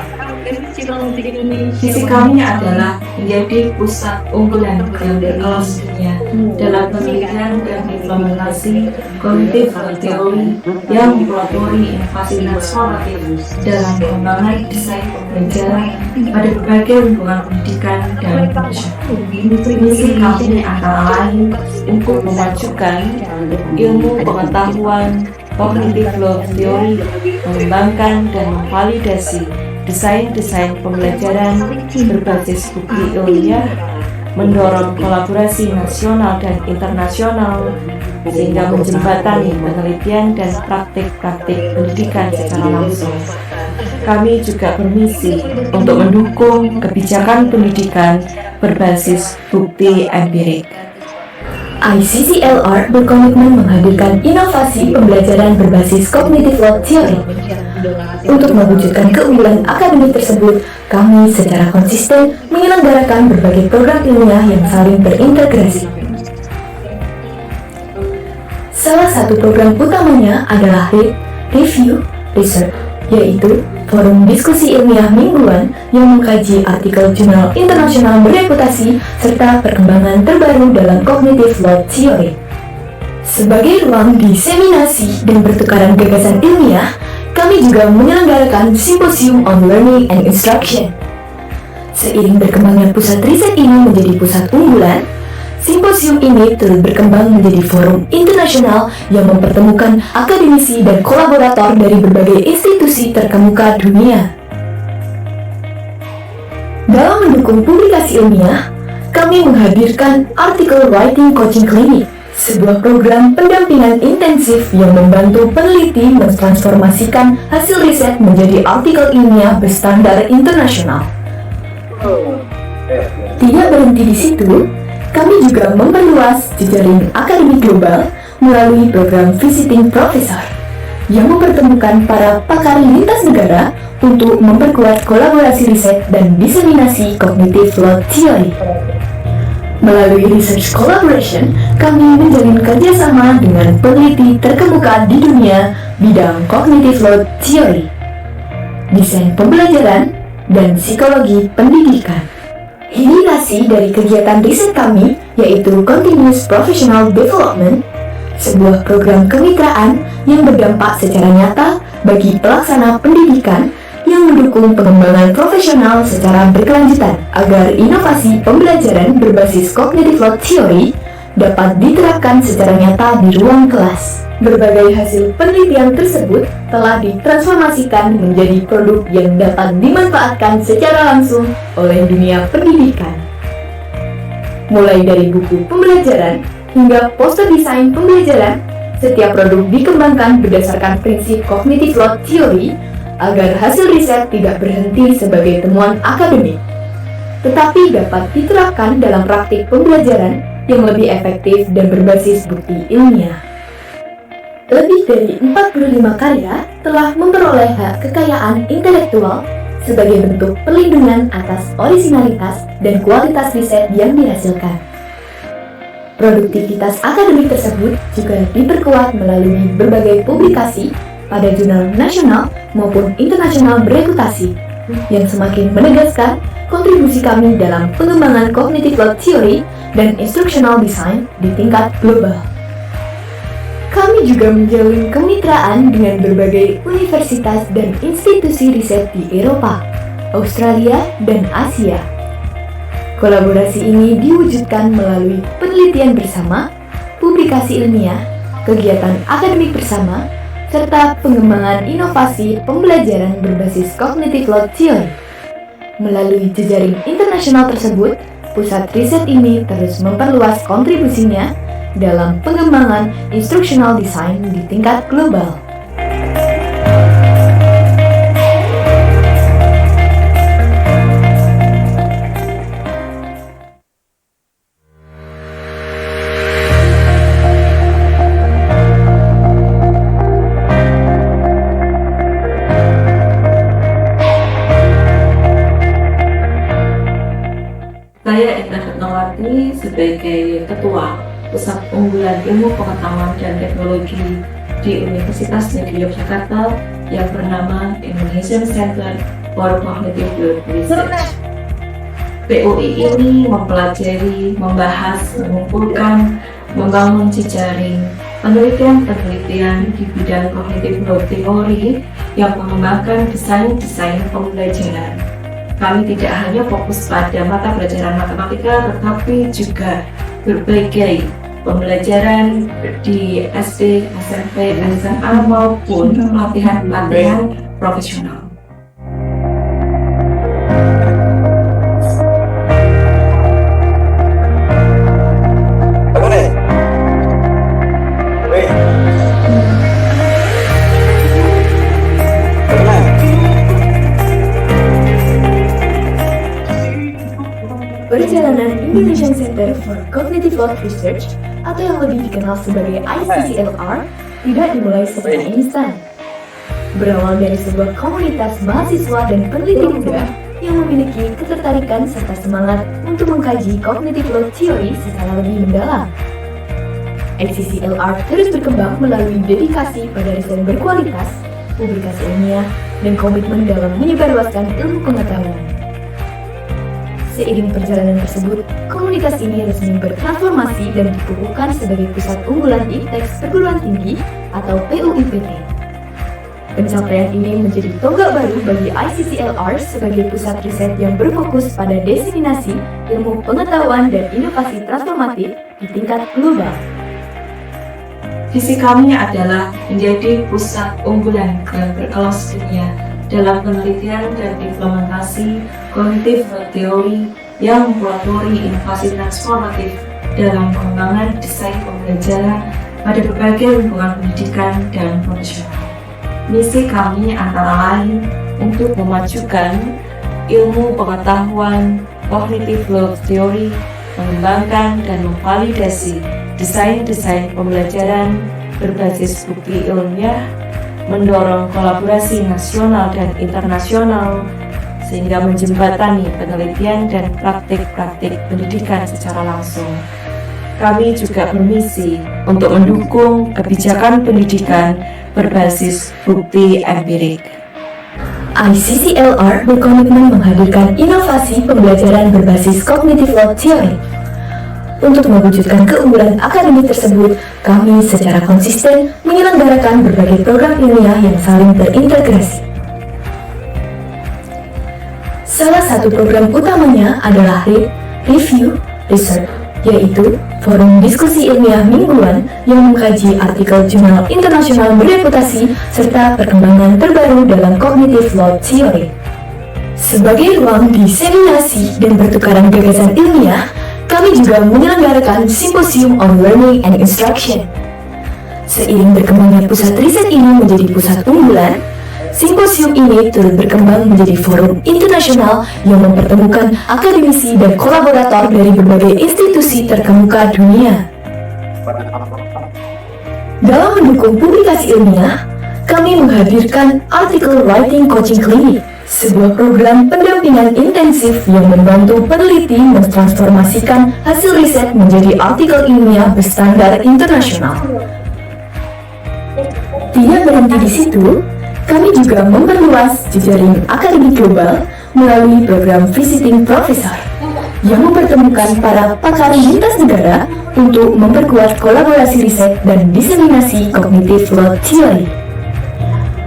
Visi kami adalah menjadi pusat unggulan yang berkelas dunia dalam penelitian dan implementasi cognitive theory yang mempelopori inovasi transformatif dalam pengembangan desain pembelajaran pada berbagai lingkungan pendidikan dan profesional. Misi kami antara lain untuk memajukan ilmu pengetahuan cognitive load theory, mengembangkan dan memvalidasi desain-desain pembelajaran berbasis bukti ilmiah, mendorong kolaborasi nasional dan internasional, sehingga menjembatani penelitian dan praktik-praktik pendidikan secara langsung. Kami juga bermisi untuk mendukung kebijakan pendidikan berbasis bukti empirik. ICCLR berkomitmen menghadirkan inovasi pembelajaran berbasis cognitive load theory. Untuk mewujudkan keunggulan akademik tersebut, kami secara konsisten menyelenggarakan berbagai program ilmiah yang saling berintegrasi. Salah satu program utamanya adalah Read, Review, Research, yaitu forum diskusi ilmiah mingguan yang mengkaji artikel jurnal internasional bereputasi serta perkembangan terbaru dalam cognitive load theory. Sebagai ruang diseminasi dan pertukaran gagasan ilmiah, kami juga menyelenggarakan Symposium on Learning and Instruction. Seiring berkembangnya pusat riset ini menjadi pusat unggulan, Symposium ini turut berkembang menjadi forum internasional yang mempertemukan akademisi dan kolaborator dari berbagai institusi terkemuka dunia. Dalam mendukung publikasi ilmiah, kami menghadirkan Article Writing Coaching Clinic, sebuah program pendampingan intensif yang membantu peneliti mentransformasikan hasil riset menjadi artikel ilmiah berstandar internasional. Tidak berhenti di situ, kami juga memperluas jejaring akademik global melalui program Visiting Professor yang mempertemukan para pakar lintas negara untuk memperkuat kolaborasi riset dan diseminasi cognitive load theory. Melalui research collaboration, kami menjalin kerjasama dengan peneliti terkemuka di dunia bidang cognitive load theory, desain pembelajaran, dan psikologi pendidikan. Highlight dari kegiatan riset kami yaitu Continuous Professional Development, sebuah program kemitraan yang berdampak secara nyata bagi pelaksana pendidikan yang mendukung pengembangan profesional secara berkelanjutan agar inovasi pembelajaran berbasis cognitive load theory dapat diterapkan secara nyata di ruang kelas. Berbagai hasil penelitian tersebut telah ditransformasikan menjadi produk yang dapat dimanfaatkan secara langsung oleh dunia pendidikan. Mulai dari buku pembelajaran hingga poster desain pembelajaran, Setiap produk dikembangkan berdasarkan prinsip cognitive load theory agar hasil riset tidak berhenti sebagai temuan akademik, tetapi dapat diterapkan dalam praktik pembelajaran yang lebih efektif dan berbasis bukti ilmiah. Lebih dari 45 karya telah memperoleh hak kekayaan intelektual sebagai bentuk perlindungan atas orisinalitas dan kualitas riset yang dihasilkan. Produktivitas akademik tersebut juga diperkuat melalui berbagai publikasi pada jurnal nasional maupun internasional bereputasi yang semakin menegaskan kontribusi kami dalam pengembangan cognitive load theory dan instructional design di tingkat global. Kami juga menjalin kemitraan dengan berbagai universitas dan institusi riset di Eropa, Australia, dan Asia. Kolaborasi ini diwujudkan melalui penelitian bersama, publikasi ilmiah, kegiatan akademik bersama, serta pengembangan inovasi pembelajaran berbasis cognitive load theory. Melalui jejaring internasional tersebut, pusat riset ini terus memperluas kontribusinya dalam pengembangan instructional design di tingkat global. Saya Indah Retnawati sebagai Ketua Pusat Unggulan Ilmu Pengetahuan dan Teknologi di Universitas Negeri Yogyakarta yang bernama Indonesian Center for Cognitive Load Research. PUI ini mempelajari, membahas, mengumpulkan, membangun jejaring penelitian-penelitian di bidang cognitive load theory yang mengembangkan desain-desain pembelajaran. Kami tidak hanya fokus pada mata pelajaran matematika, tetapi juga berbagai pembelajaran di SD, SMP, SMA maupun pelatihan-pelatihan profesional. Perjalanan Indonesian Center for Cognitive Load Research atau yang lebih dikenal sebagai ICCLR tidak dimulai secara instan. Berawal dari sebuah komunitas mahasiswa dan peneliti muda yang memiliki ketertarikan serta semangat untuk mengkaji cognitive load theory secara lebih mendalam. ICCLR terus berkembang melalui dedikasi pada riset berkualitas, publikasi ilmiah, dan komitmen dalam menyebarluaskan ilmu pengetahuan. Seiring perjalanan tersebut, komunitas ini resmi bertransformasi dan dikukuhkan sebagai pusat unggulan ITEX perguruan tinggi atau PUIPT. Pencapaian ini menjadi tonggak baru bagi ICCLR sebagai pusat riset yang berfokus pada diseminasi ilmu pengetahuan dan inovasi transformatif di tingkat global. Visi kami adalah menjadi pusat unggulan berkelas dunia dalam penelitian dan implementasi cognitive load theory yang mempelopori inovasi transformatif dalam pengembangan desain pembelajaran pada berbagai lingkungan pendidikan dan profesional. Misi kami antara lain untuk memajukan ilmu pengetahuan cognitive load theory, mengembangkan dan memvalidasi desain-desain pembelajaran berbasis bukti ilmiah, mendorong kolaborasi nasional dan internasional, sehingga menjembatani penelitian dan praktik-praktik pendidikan secara langsung. Kami juga bermisi untuk mendukung kebijakan pendidikan berbasis bukti empirik. ICCLR berkomitmen menghadirkan inovasi pembelajaran berbasis cognitive load theory. Untuk mewujudkan keunggulan akademik tersebut, kami secara konsisten menyelenggarakan berbagai program ilmiah yang saling terintegrasi. Salah satu program utamanya adalah READ, Review, Research, yaitu forum diskusi ilmiah mingguan yang mengkaji artikel jurnal internasional bereputasi serta perkembangan terbaru dalam cognitive load theory. Sebagai ruang diseminasi dan pertukaran gagasan ilmiah, kami juga menyelenggarakan Symposium on Learning and Instruction. Seiring berkembangnya pusat riset ini menjadi pusat unggulan, Symposium ini turut berkembang menjadi forum internasional yang mempertemukan akademisi dan kolaborator dari berbagai institusi terkemuka dunia. Dalam mendukung publikasi ilmiah, kami menghadirkan Article Writing Coaching Clinic, sebuah program pendampingan intensif yang membantu peneliti mentransformasikan hasil riset menjadi artikel ilmiah berstandar internasional. Tidak berhenti di situ, kami juga memperluas jejaring akademik global melalui program Visiting Professor yang mempertemukan para pakar lintas negara untuk memperkuat kolaborasi riset dan diseminasi cognitive load theory.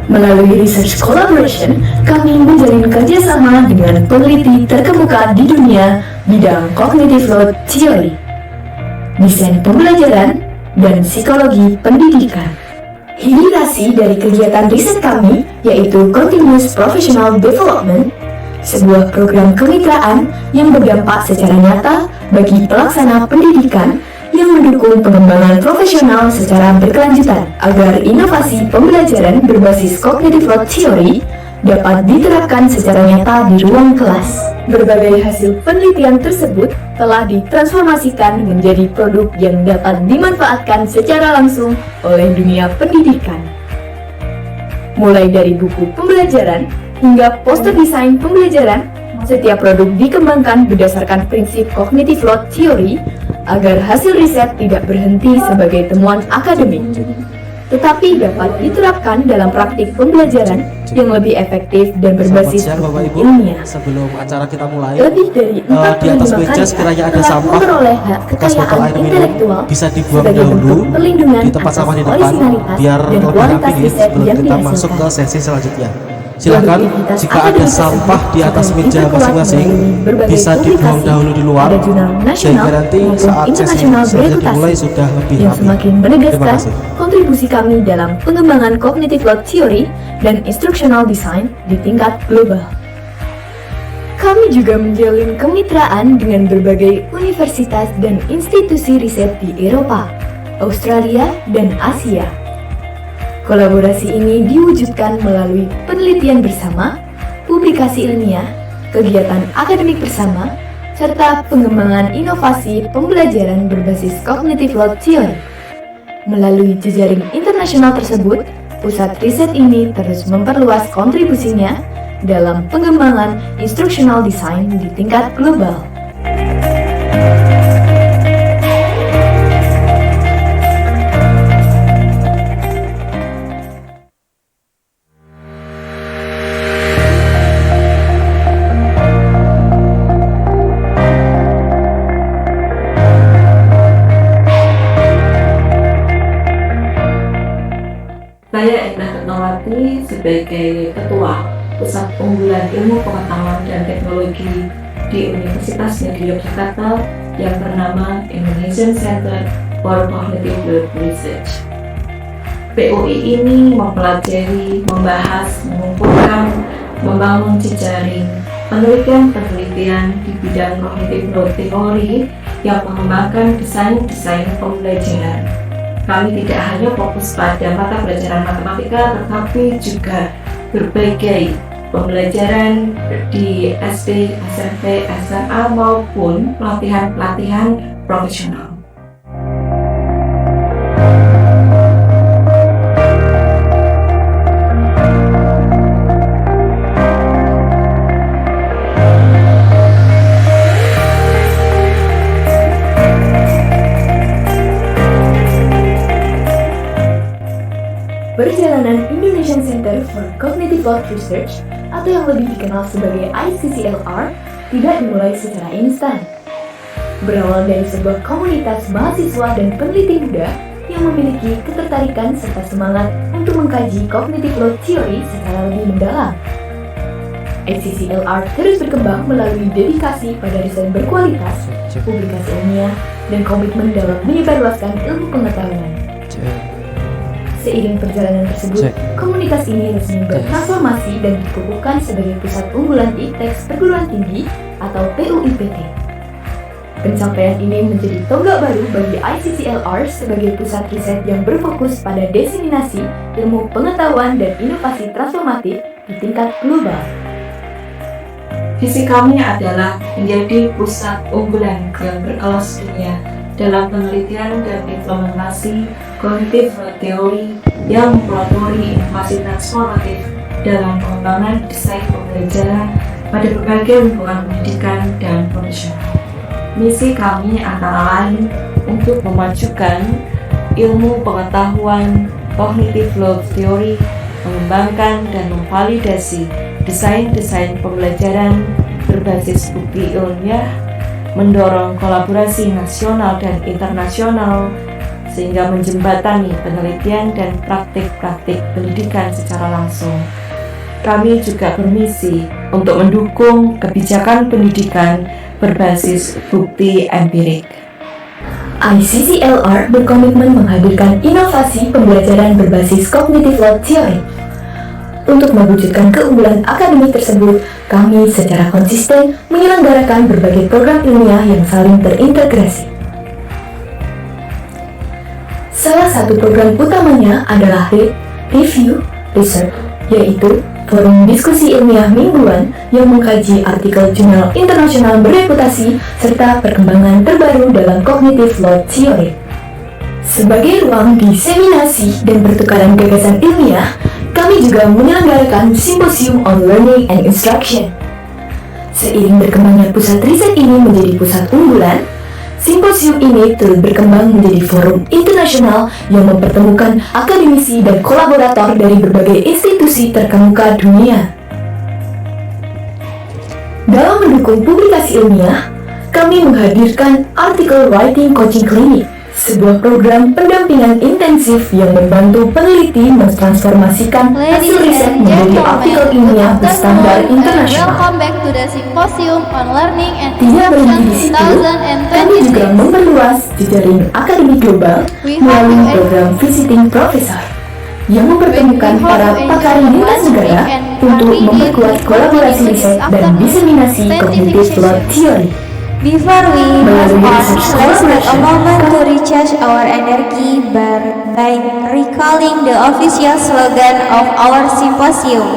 Melalui research collaboration, kami menjalin kerjasama dengan peneliti terkemuka di dunia bidang cognitive load theory, desain pembelajaran, dan psikologi pendidikan. Hidirasi dari kegiatan riset kami yaitu Continuous Professional Development, sebuah program kemitraan yang berdampak secara nyata bagi pelaksana pendidikan yang mendukung pengembangan profesional secara berkelanjutan agar inovasi pembelajaran berbasis cognitive load theory dapat diterapkan secara nyata di ruang kelas. Berbagai hasil penelitian tersebut telah ditransformasikan menjadi produk yang dapat dimanfaatkan secara langsung oleh dunia pendidikan. Mulai dari buku pembelajaran hingga poster desain pembelajaran, setiap produk dikembangkan berdasarkan prinsip cognitive load theory agar hasil riset tidak berhenti sebagai temuan akademik, tetapi dapat diterapkan dalam praktik pembelajaran yang lebih efektif dan berbasis ilmiah. Sebelum acara kita mulai, Lebih dari 45 di atas meja sekiranya ada telah sampah, memperoleh hak bekas botol kekayaan air minum intelektual bisa dibuang sebagai dahulu bentuk perlindungan di tempat atas sampah di depan originalitas biar dan lebih kualitas rapi riset sebelum yang kita masuk ke dihasilkan. sesi selanjutnya. Silakan, Produktivitas jika ada akademik sampah di atas tersebut meja akan diperkuat masing-masing melalui berbagai bisa dibuang publikasi dahulu di luar pada jurnal nasional sehingga nanti maupun saat sesi internasional selanjutnya bereputasi dimulai sudah lebih yang rapi. semakin Terima menegaskan kasih. kontribusi kami dalam pengembangan cognitive load theory dan instructional design di tingkat global. Kami juga menjalin kemitraan dengan berbagai universitas dan institusi riset di Eropa, Australia, dan Asia. Kolaborasi ini diwujudkan melalui penelitian bersama, publikasi ilmiah, kegiatan akademik bersama, serta pengembangan inovasi pembelajaran berbasis cognitive load theory. Melalui jejaring internasional tersebut, pusat riset ini terus memperluas kontribusinya dalam pengembangan instructional design di tingkat global. Saya Indah Ketnawati sebagai Ketua Pusat Unggulan Ilmu Pengetahuan dan Teknologi di Universitas Negeri Yogyakarta yang bernama Indonesian Center for Cognitive Load Research. PUI ini mempelajari, membahas, mengumpulkan, membangun jejaring penelitian-penelitian di bidang cognitive load theory yang mengembangkan desain-desain pembelajaran. Kami tidak hanya fokus pada mata pelajaran matematika, tetapi juga berbagai pembelajaran di SD, SMP, SMA maupun pelatihan-pelatihan profesional. Perjalanan Indonesian Center for Cognitive Load Research atau yang lebih dikenal sebagai ICCLR tidak dimulai secara instan. Berawal dari sebuah komunitas mahasiswa dan peneliti muda yang memiliki ketertarikan serta semangat untuk mengkaji cognitive load theory secara lebih mendalam. ICCLR terus berkembang melalui dedikasi pada riset berkualitas, publikasi ilmiah, dan komitmen dalam menyebarluaskan ilmu pengetahuan. Seiring perjalanan tersebut, komunitas ini resmi bertransformasi dan dikukuhkan sebagai pusat unggulan ITEX perguruan tinggi atau PUIPT. Pencapaian ini menjadi tonggak baru bagi ICCLR sebagai pusat riset yang berfokus pada diseminasi ilmu pengetahuan dan inovasi transformatif di tingkat global. Visi kami adalah menjadi pusat unggulan yang berkelas dunia dalam penelitian dan implementasi cognitive theory yang mempelopori inovasi transformatif dalam pengembangan desain pembelajaran pada berbagai lingkungan pendidikan dan profesional. Misi kami antara lain untuk memajukan ilmu pengetahuan cognitive load theory, mengembangkan dan memvalidasi desain-desain pembelajaran berbasis bukti ilmiah, mendorong kolaborasi nasional dan internasional, sehingga menjembatani penelitian dan praktik-praktik pendidikan secara langsung. Kami juga bermisi untuk mendukung kebijakan pendidikan berbasis bukti empirik. ICCLR berkomitmen menghadirkan inovasi pembelajaran berbasis cognitive load theory. Untuk mewujudkan keunggulan akademik tersebut, kami secara konsisten menyelenggarakan berbagai program ilmiah yang saling terintegrasi. Salah satu program utamanya adalah Review Research, yaitu forum diskusi ilmiah mingguan yang mengkaji artikel jurnal internasional bereputasi serta perkembangan terbaru dalam cognitive load theory. Sebagai ruang diseminasi dan pertukaran gagasan ilmiah, kami juga menyelenggarakan Symposium on Learning and Instruction. Seiring berkembangnya pusat riset ini menjadi pusat unggulan, Simposium ini turut berkembang menjadi forum internasional yang mempertemukan akademisi dan kolaborator dari berbagai institusi terkemuka dunia. Dalam mendukung publikasi ilmiah, kami menghadirkan Article Writing Coaching Clinic, sebuah program pendampingan intensif yang membantu peneliti mentransformasikan hasil riset menjadi artikel ilmiah berstandar internasional. Welcome back to the Symposium on Learning and Tidak berhenti di Instruction situ, kami juga 2026. memperluas jejaring akademik global melalui program Visiting Professor yang mempertemukan para pakar lintas negara untuk memperkuat kolaborasi riset dan diseminasi cognitive load theory. Before we move on, let's take a moment to recharge our energy by recalling the official slogan of our symposium.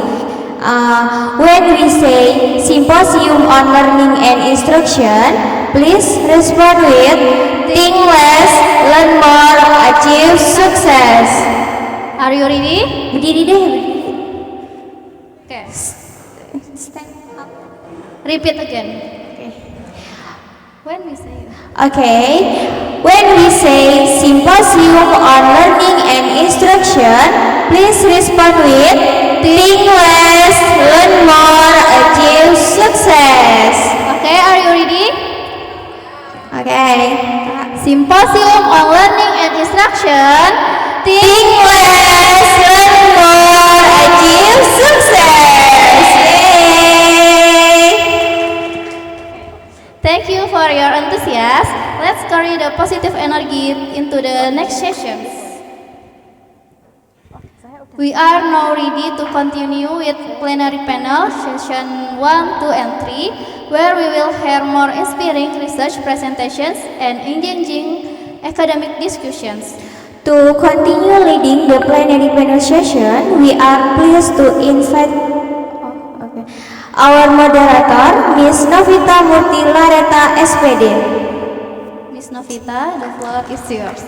When we say Symposium on Learning and Instruction, please respond with think less, learn more, achieve success. Are you ready? Berdiri deh. Okay. Stand up. Repeat again. When we say When we say Symposium on Learning and Instruction, please respond with think less, learn more, achieve success. Okay, are you ready? Okay. Symposium on Learning and Instruction. Think less, learn more, achieve success. Yay! Thank you for your enthusiasm. Let's carry the positive energy into the next sessions. We are now ready to continue with plenary panel session 1, 2, and 3, where we will hear more inspiring research presentations and engaging academic discussions. To continue leading the plenary panel session, we are pleased to invite our moderator, Ms. Novita Murti Lareta, SPD. Ms. Novita, the floor is yours.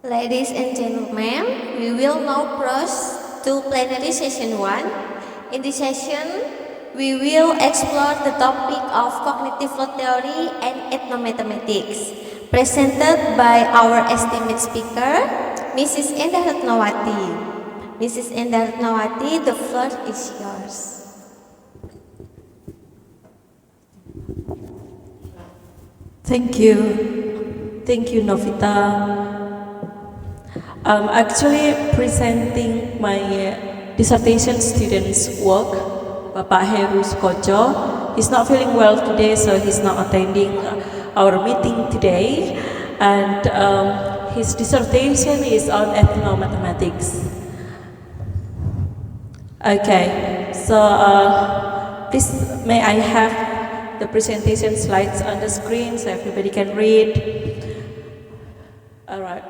Ladies and gentlemen, we will now proceed to plenary session 1. In this session, we will explore the topic of cognitive load theory and ethnomathematics, presented by our esteemed speaker, Mrs. Endah Ratnawati. Mrs. Endah Ratnawati, the floor is yours. Thank you, Novita. I'm actually presenting my dissertation student's work, Bapak Heru Sukojo. He's not feeling well today, so he's not attending our meeting today. And his dissertation is on ethnomathematics. Okay, so Please, may I have the presentation slides on the screen so everybody can read? All right.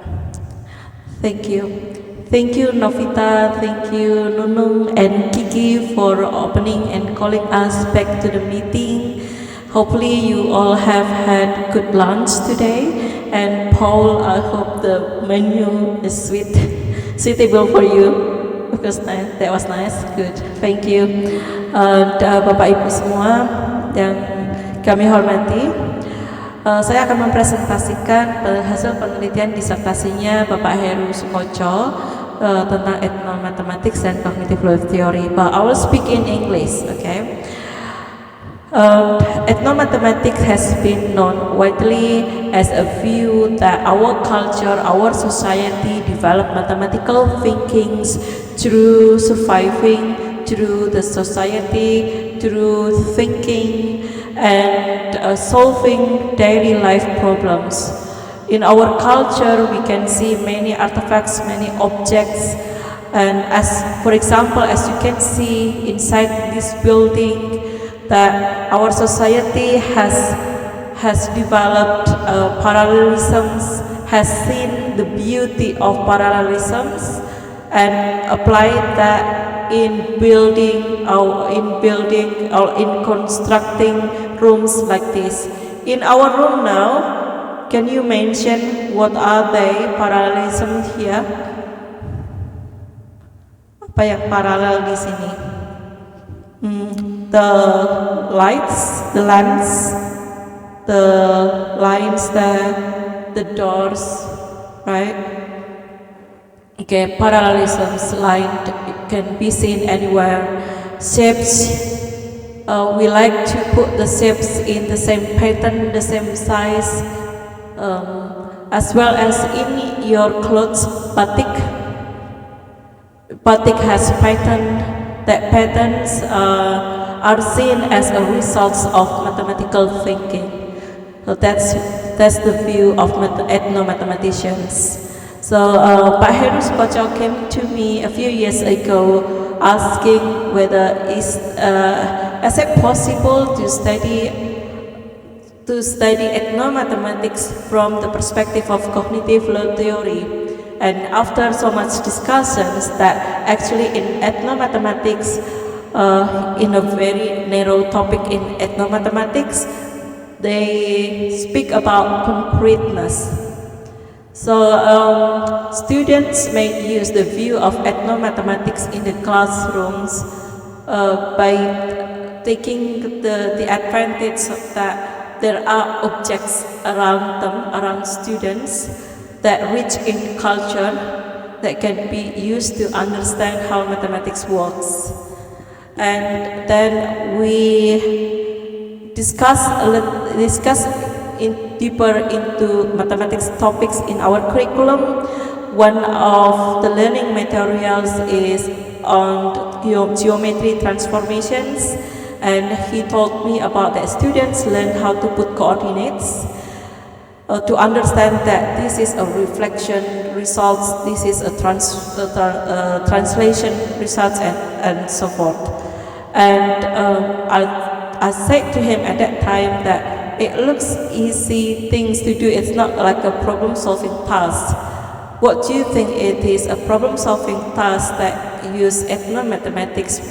Thank you. Thank you, Novita. Thank you, Nunung and Kiki, for opening and calling us back to the meeting. Hopefully, you all have had good lunch today. And Paul, I hope the menu is suitable for you because that was nice. Good. Thank you. Bapak Ibu semua yang kami hormati, saya akan mempresentasikan hasil penelitian disertasinya Bapak Heru Sukoco tentang ethnomathematics and cognitive load theory. But I will speak in English, okay? Ethnomathematics has been known widely as a view that our culture, our society develop mathematical thinkings through surviving, through the society, through thinking and solving daily life problems. In our culture, we can see many artifacts, many objects, and as for example, as you can see inside this building, that our society has developed parallelisms, has seen the beauty of parallelisms, and applied that in building or in constructing rooms like this. In our room now, can you mention what are they parallelism here? Apa yang paralel di sini? The lights, the lamps, the lines there, the doors, right? Okay, parallelisms lined can be seen anywhere. Shapes, we like to put the shapes in the same pattern, the same size, as well as in your clothes. Batik has pattern. That patterns are seen as a result of mathematical thinking. So that's the view of ethnomathematicians. So Pak Heru Sukoco came to me a few years ago asking whether is it possible to study ethnomathematics from the perspective of cognitive load theory. And after so much discussions that actually in ethnomathematics, in a very narrow topic in ethnomathematics, they speak about concreteness. So students may use the view of ethnomathematics in the classrooms by taking the advantage that there are objects around them, around students, that rich in culture that can be used to understand how mathematics works. And then we discuss deeper into mathematics topics in our curriculum. One of the learning materials is on geometry transformations, and he told me about that students learn how to put coordinates. To understand that this is a reflection results, this is a translation results, and so forth. And I said to him at that time that it looks easy things to do. It's not like a problem-solving task. What do you think it is? A problem-solving task that use ethnomathematics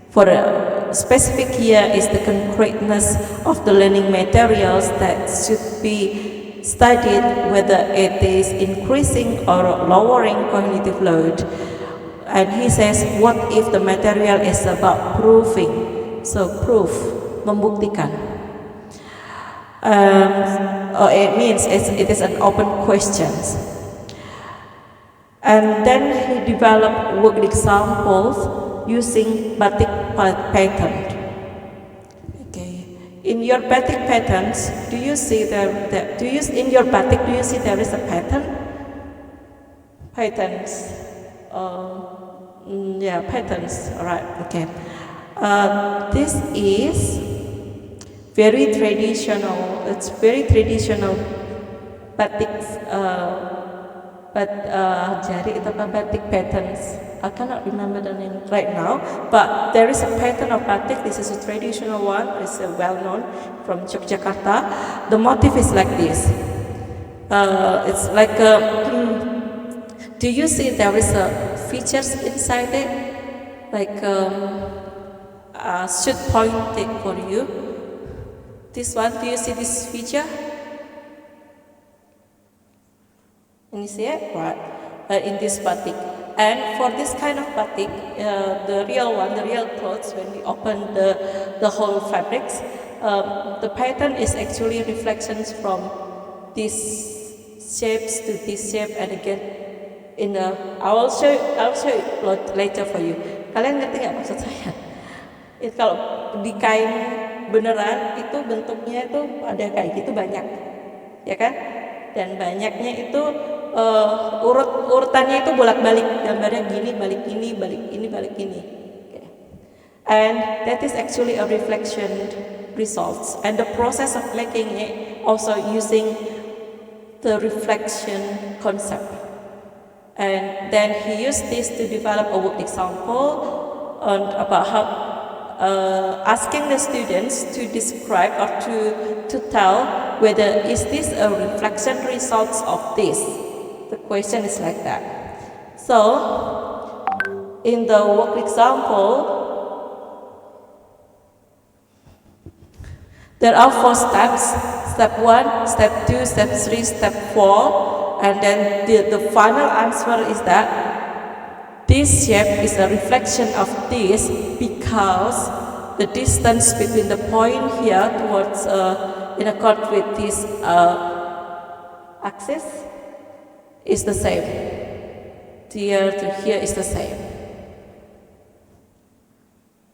for a specific year is the concreteness of the learning materials that should be studied, whether it is increasing or lowering cognitive load. And he says, what if the material is about proving? So proof, membuktikan. It means it is an open question. And then he developed worked examples using batik pattern. In your batik patterns, do you see in your batik, do you see there is a pattern? Patterns. Yeah, patterns. All right. Okay. This is very traditional. It's very traditional batik but jari atau batik patterns. I cannot remember the name right now, but there is a pattern of batik. This is a traditional one. It's well known from Yogyakarta. The motif is like this. It's like do you see there is a features inside it? Like should point it for you. This one, do you see this feature? Can you see it? Right. In this batik. And for this kind of batik, the real one, the real clothes, when we open the whole fabrics, the pattern is actually reflections from these shapes to this shape, and again in the I'll show it later for you. Kalian ngerti nggak maksud saya? Kalau di kain beneran itu bentuknya itu ada kayak gitu banyak, ya kan? Dan banyaknya itu urutannya itu bolak-balik, gambarnya gini, balik ini, balik ini, balik ini. Okay. And that is actually a reflection results. And the process of making it also using the reflection concept. And then he used this to develop a work example on about how asking the students to describe or to tell whether is this a reflection results of this. The question is like that. So in the work example, there are 4 steps. Step 1, step 2, step 3, step 4, and then the final answer is that this shape is a reflection of this because the distance between the point here towards in accord with this axis is the same. Here to here is the same.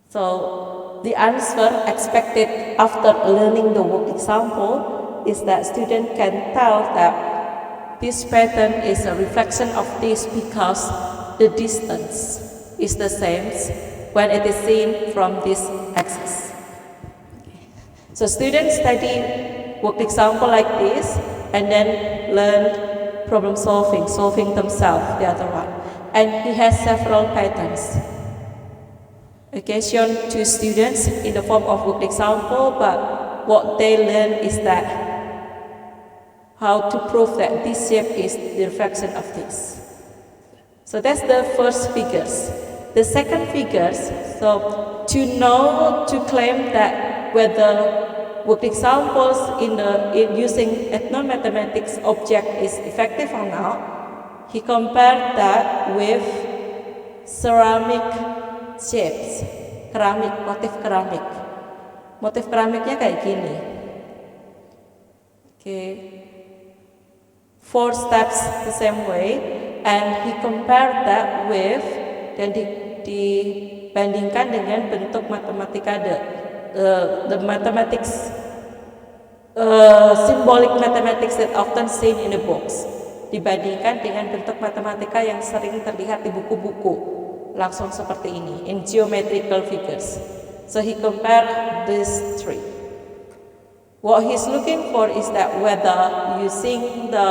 So the answer expected after learning the work example is that student can tell that this pattern is a reflection of this because the distance is the same when it is seen from this axis. So students study work example like this and then learn problem solving themselves, the other one. And he has several patterns. Okay, shown to students in the form of work example, but what they learn is that how to prove that this shape is the reflection of this. So that's the first figures. The second figures, so to know, to claim that whether work examples in using ethnomathematics object is effective or not, he compared that with ceramic shapes, keramik, motif keramik. Motif keramiknya kayak gini. Okay. 4 steps the same way, and he compared that with, dan dibandingkan dengan bentuk matematika the mathematics, symbolic mathematics that often seen in the books, dibandingkan dengan bentuk matematika yang sering terlihat di buku-buku, langsung seperti ini, in geometrical figures. So he compared these 3. What he's looking for is that whether using the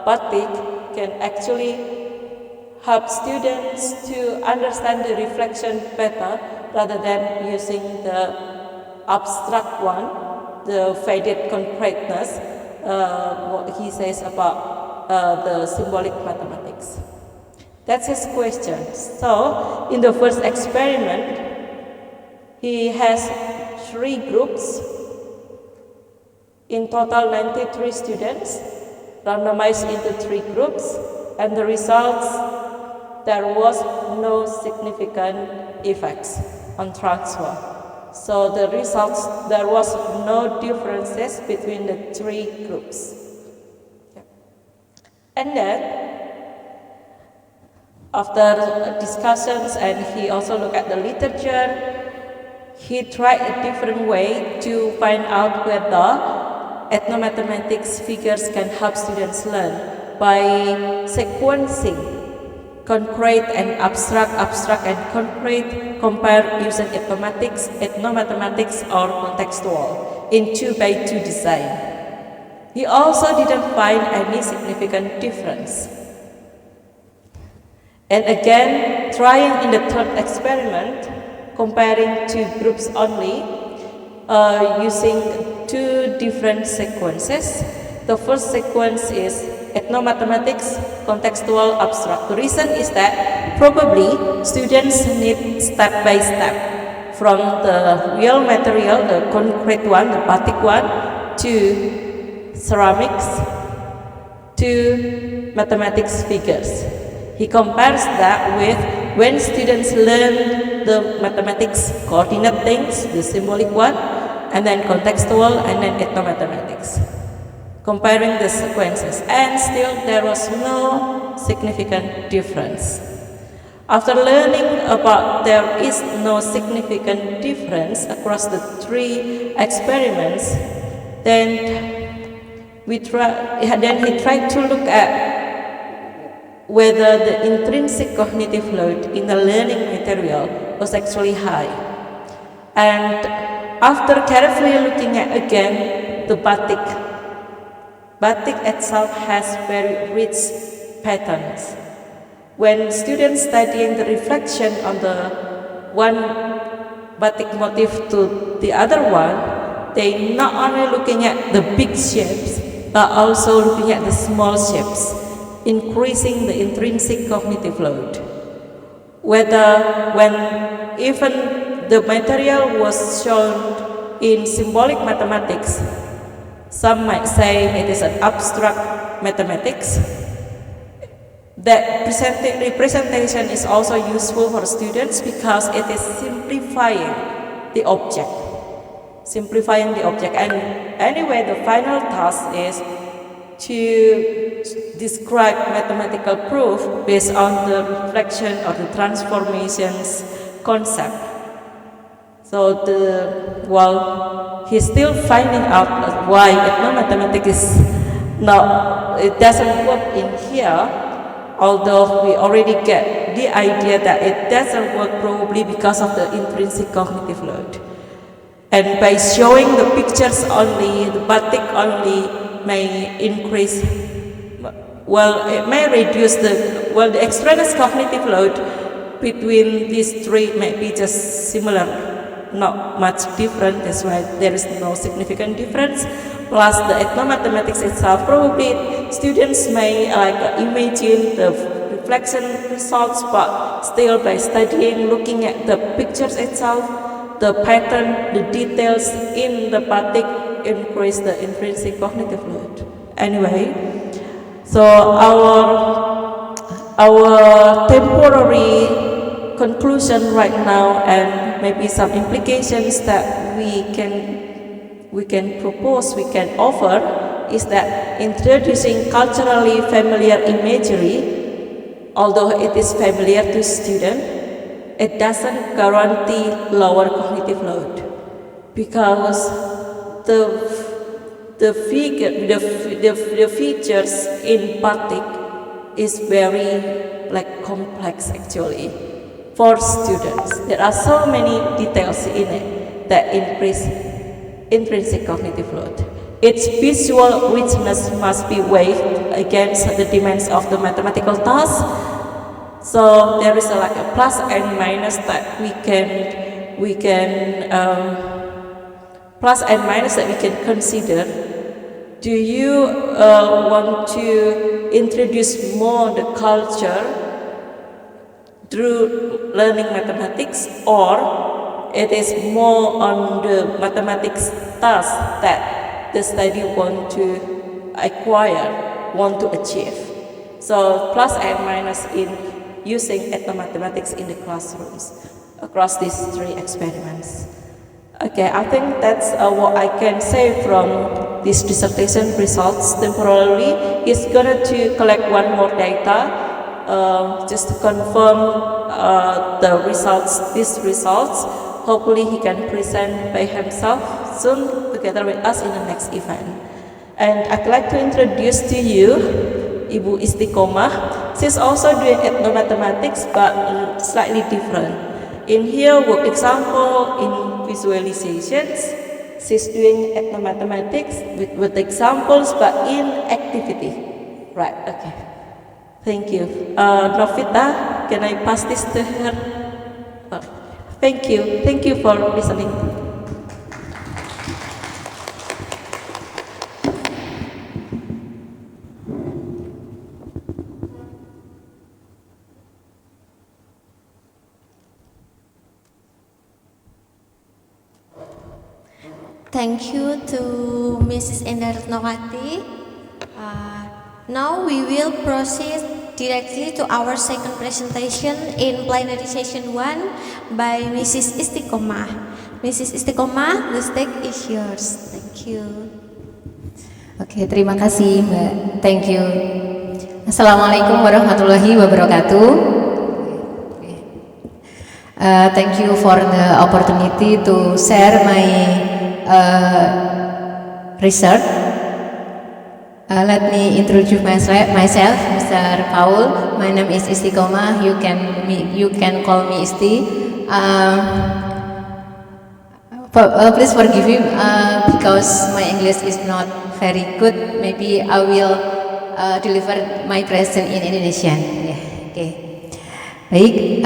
batik can actually help students to understand the reflection better rather than using the abstract one, the faded concreteness, what he says about the symbolic mathematics. That's his question. So, in the first experiment, he has 3 groups. In total, 93 students randomized into 3 groups, and the results, there was no significant effects on transfer. So the results, there was no differences between the 3 groups. And then, after discussions, and he also looked at the literature, he tried a different way to find out whether ethnomathematics figures can help students learn by sequencing concrete and abstract and concrete, compare using ethnomathematics or contextual in 2x2 design. He also didn't find any significant difference And again, trying in the third experiment, comparing two groups only, using two different sequences. The first sequence is ethnomathematics, contextual, abstract. The reason is that probably students need step by step from the real material, the concrete one, the batik one, to ceramics, to mathematics figures. He compares that with when students learn the mathematics coordinate things, the symbolic one, and then contextual, and then ethnomathematics. Comparing the sequences, and still there was no significant difference. After learning about there is no significant difference across the three experiments, then he tried to look at whether the intrinsic cognitive load in the learning material was actually high. And after carefully looking at again the batik itself has very rich patterns. When students studying the reflection on the one batik motif to the other one, they not only looking at the big shapes, but also looking at the small shapes, increasing the intrinsic cognitive load. Whether when even the material was shown in symbolic mathematics, some might say it is an abstract mathematics. That representation is also useful for students because it is simplifying the object. And anyway, the final task is to describe mathematical proof based on the reflection or the transformations concept. So he's still finding out why ethnomathematics is it doesn't work in here, although we already get the idea that it doesn't work probably because of the intrinsic cognitive load. And by showing the pictures only, the batik only may increase, it may reduce the extraneous cognitive load between these three may be just similar, not much different. That's why there is no significant difference. Plus the ethnomathematics itself, probably students may imagine the reflection results, but still by studying, looking at the pictures itself, the pattern, the details in the batik increase the intrinsic cognitive load. Anyway, so our temporary conclusion right now, and maybe some implications that we can propose, we can offer, is that introducing culturally familiar imagery, although it is familiar to students, it doesn't guarantee lower cognitive load, because the features in batik is very complex actually for students. There are so many details in it that increase intrinsic cognitive load. Its visual richness must be weighed against the demands of the mathematical task. So there is a plus and minus that we can plus and minus that we can consider. Do you want to introduce more the culture through learning mathematics, or it is more on the mathematics task that the study want to acquire, want to achieve? So plus and minus in using ethnomathematics in the classrooms across these three experiments. Okay, I think that's what I can say from this dissertation results temporarily. He's going to collect one more data just to confirm the results, these results. Hopefully he can present by himself soon together with us in the next event. And I'd like to introduce to you Ibu Istiqomah. She's also doing ethnomathematics but slightly different. In here, work example in visualizations. She's doing ethnomathematics with examples but in activity. Right, okay. Thank you. Novita, can I pass this to her? Thank you. Thank you for listening. Thank you to Mrs. Endar Ratnawati. Now we will proceed directly to our second presentation in plenary session 1 by Mrs. Istiqomah. Mrs. Istiqomah, the stage is yours. Thank you. Oke, terima kasih Mbak. Thank you. Assalamualaikum warahmatullahi wabarakatuh. Thank you for the opportunity to share my research. Let me introduce myself, Mr. Paul. My name is Istiqomah. You can call me Isti. Please forgive me because my English is not very good. Maybe I will deliver my present in Indonesian. Okay. Baik,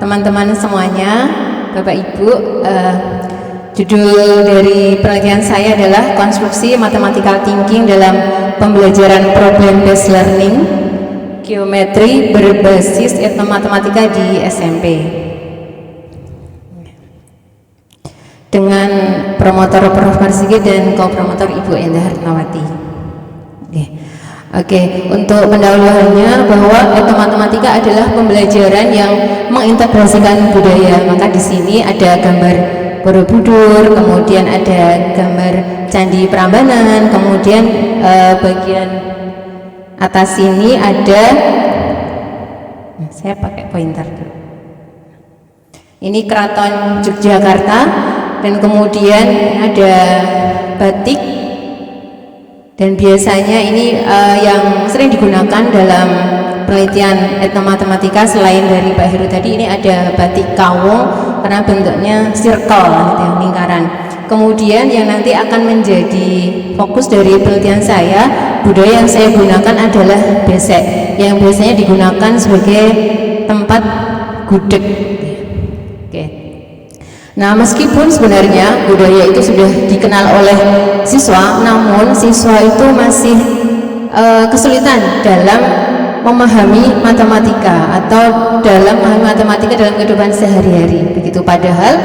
teman-teman semuanya, Bapak Ibu. Judul dari penelitian saya adalah Konstruksi Mathematical Thinking dalam Pembelajaran Problem Based Learning Geometri berbasis etnomatematika di SMP, dengan promotor Prof. Marsigit dan co-promotor Ibu Endar Ratnawati. Oke, untuk pendahuluannya bahwa etnomatematika adalah pembelajaran yang mengintegrasikan budaya. Maka di sini ada gambar Borobudur, kemudian ada gambar Candi Prambanan, kemudian bagian atas sini ada, saya pakai pointer dulu. Ini Keraton Yogyakarta, dan kemudian ada batik, dan biasanya ini yang sering digunakan dalam penelitian etnomatematika selain dari Pak Heru tadi, ini ada batik kawung karena bentuknya circle, lingkaran. Kemudian yang nanti akan menjadi fokus dari penelitian saya, budaya yang saya gunakan adalah besek, yang biasanya digunakan sebagai tempat gudeg. Oke. Nah, meskipun sebenarnya budaya itu sudah dikenal oleh siswa, namun siswa itu masih kesulitan dalam memahami matematika atau dalam memahami matematika dalam kehidupan sehari-hari. Begitu, padahal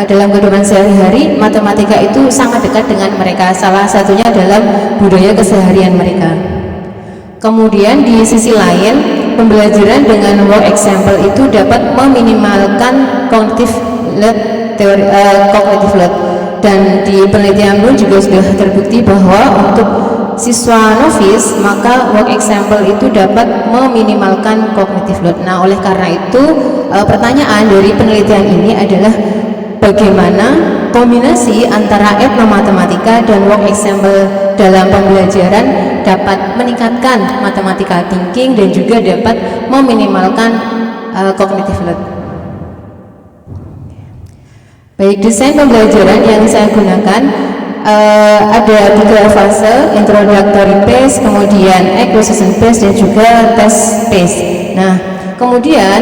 dalam kehidupan sehari-hari matematika itu sangat dekat dengan mereka. Salah satunya dalam budaya keseharian mereka. Kemudian di sisi lain, pembelajaran dengan work example itu dapat meminimalkan cognitive load, dan di penelitian pun juga sudah terbukti bahwa untuk siswa novice, maka work example itu dapat meminimalkan cognitive load. Nah, oleh karena itu pertanyaan dari penelitian ini adalah bagaimana kombinasi antara etnomatematika dan work example dalam pembelajaran dapat meningkatkan mathematical thinking dan juga dapat meminimalkan cognitive load. Baik, desain pembelajaran yang saya gunakan ada 3 fase: introductory phase, kemudian acquisition phase, dan juga test phase. Nah, kemudian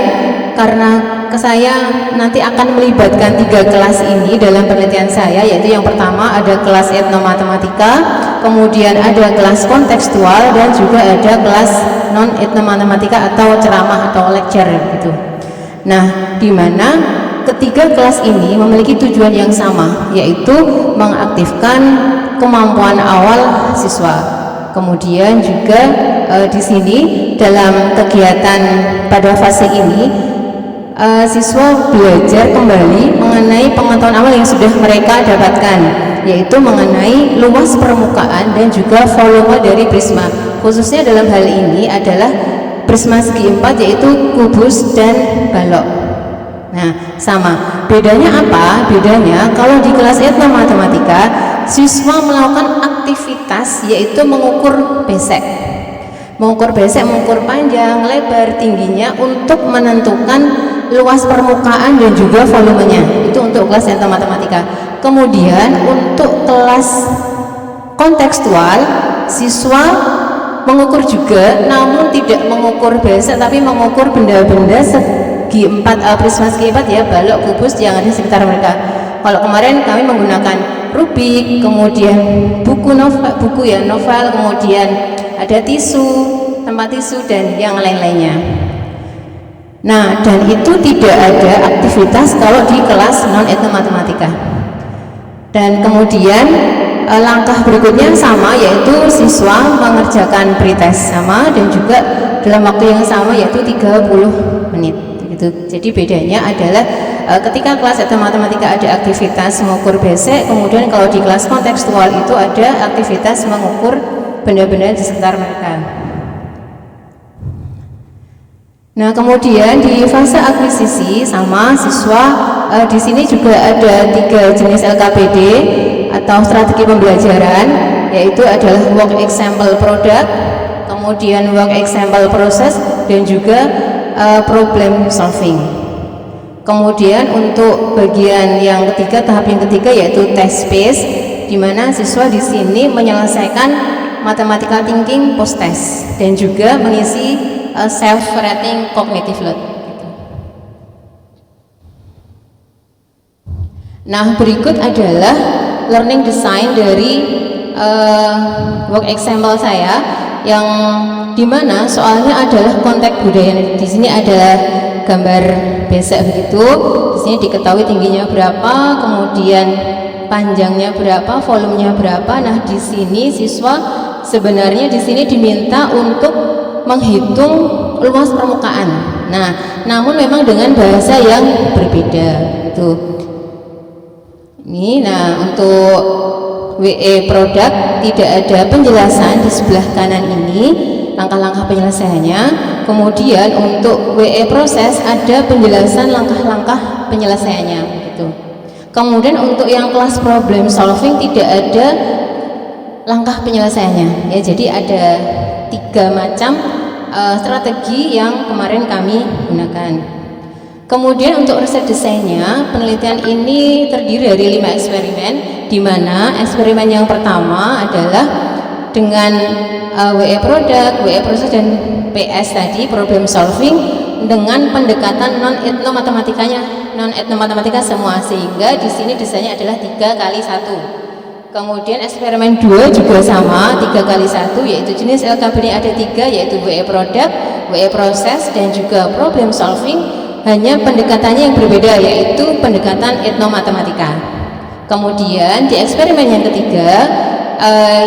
karena saya nanti akan melibatkan 3 kelas ini dalam penelitian saya, yaitu yang pertama ada kelas etnomatematika, kemudian ada kelas kontekstual, dan juga ada kelas non etnomatematika atau ceramah atau lecture gitu. Nah, di mana ketiga kelas ini memiliki tujuan yang sama, yaitu mengaktifkan kemampuan awal siswa. Kemudian juga di sini dalam kegiatan pada fase ini siswa belajar kembali mengenai pengetahuan awal yang sudah mereka dapatkan, yaitu mengenai luas permukaan dan juga volume dari prisma. Khususnya dalam hal ini adalah prisma segi 4, yaitu kubus dan balok. Nah, sama. Bedanya apa? Bedanya kalau di kelas etnomatematika siswa melakukan aktivitas yaitu mengukur besek. Mengukur besek, mengukur panjang, lebar, tingginya untuk menentukan luas permukaan dan juga volumenya. Itu untuk kelas etnomatematika. Kemudian untuk kelas kontekstual, siswa mengukur juga, namun tidak mengukur basic tapi mengukur benda-benda segi 4, prisma segi 4 ya, balok, kubus yang ada di sekitar mereka. Kalau kemarin kami menggunakan rubik, kemudian buku ya, novel, kemudian ada tisu, tempat tisu dan yang lain-lainnya. Nah, dan itu tidak ada aktivitas kalau di kelas non etnomatematika. Dan kemudian langkah berikutnya sama, yaitu siswa mengerjakan pretest sama dan juga dalam waktu yang sama, yaitu 30 menit gitu. Jadi bedanya adalah ketika kelas etnomatematika ada aktivitas mengukur basic, kemudian kalau di kelas kontekstual itu ada aktivitas mengukur benda-benda di sekitar mereka. Nah, kemudian di fase akuisisi sama siswa di sini juga ada 3 jenis LKPD atau strategi pembelajaran, yaitu adalah work example product, kemudian work example process, dan juga problem solving. Kemudian untuk bagian yang ketiga, tahap yang ketiga, yaitu test based, di mana siswa di sini menyelesaikan mathematical thinking post test dan juga mengisi self-rating cognitive load. Nah, berikut adalah learning design dari work example saya, yang dimana soalnya adalah konteks budaya. Di sini adalah gambar basic begitu. Di sini diketahui tingginya berapa, kemudian panjangnya berapa, volumenya berapa. Nah, di sini siswa sebenarnya di sini diminta untuk menghitung luas permukaan. Nah, namun memang dengan bahasa yang berbeda itu. Ini, nah untuk WE product tidak ada penjelasan di sebelah kanan ini langkah-langkah penyelesaiannya. Kemudian untuk WE proses ada penjelasan langkah-langkah penyelesaiannya gitu. Kemudian untuk yang kelas problem solving tidak ada langkah penyelesaiannya ya. Jadi ada 3 macam strategi yang kemarin kami gunakan. Kemudian untuk riset desainnya, penelitian ini terdiri dari 5 eksperimen, di mana eksperimen yang pertama adalah dengan WE product, WE proses, dan PS tadi, problem solving, dengan pendekatan non etnomatematika semua, sehingga di sini desainnya adalah 3x1. Kemudian eksperimen 2 juga sama, 3x1, yaitu jenis LKPD ada 3, yaitu WE product, WE proses, dan juga problem solving. Hanya pendekatannya yang berbeda, yaitu pendekatan etnomatematika. Kemudian di eksperimen yang ketiga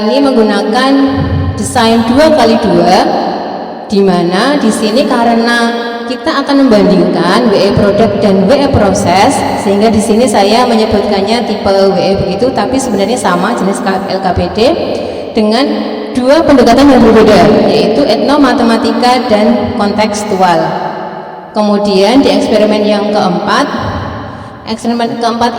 ini menggunakan desain 2x2, di mana di sini karena kita akan membandingkan WE product dan WE proses, sehingga di sini saya menyebutkannya tipe WE begitu, tapi sebenarnya sama jenis LKPD dengan 2 pendekatan yang berbeda, yaitu etnomatematika dan kontekstual. Kemudian di eksperimen yang keempat,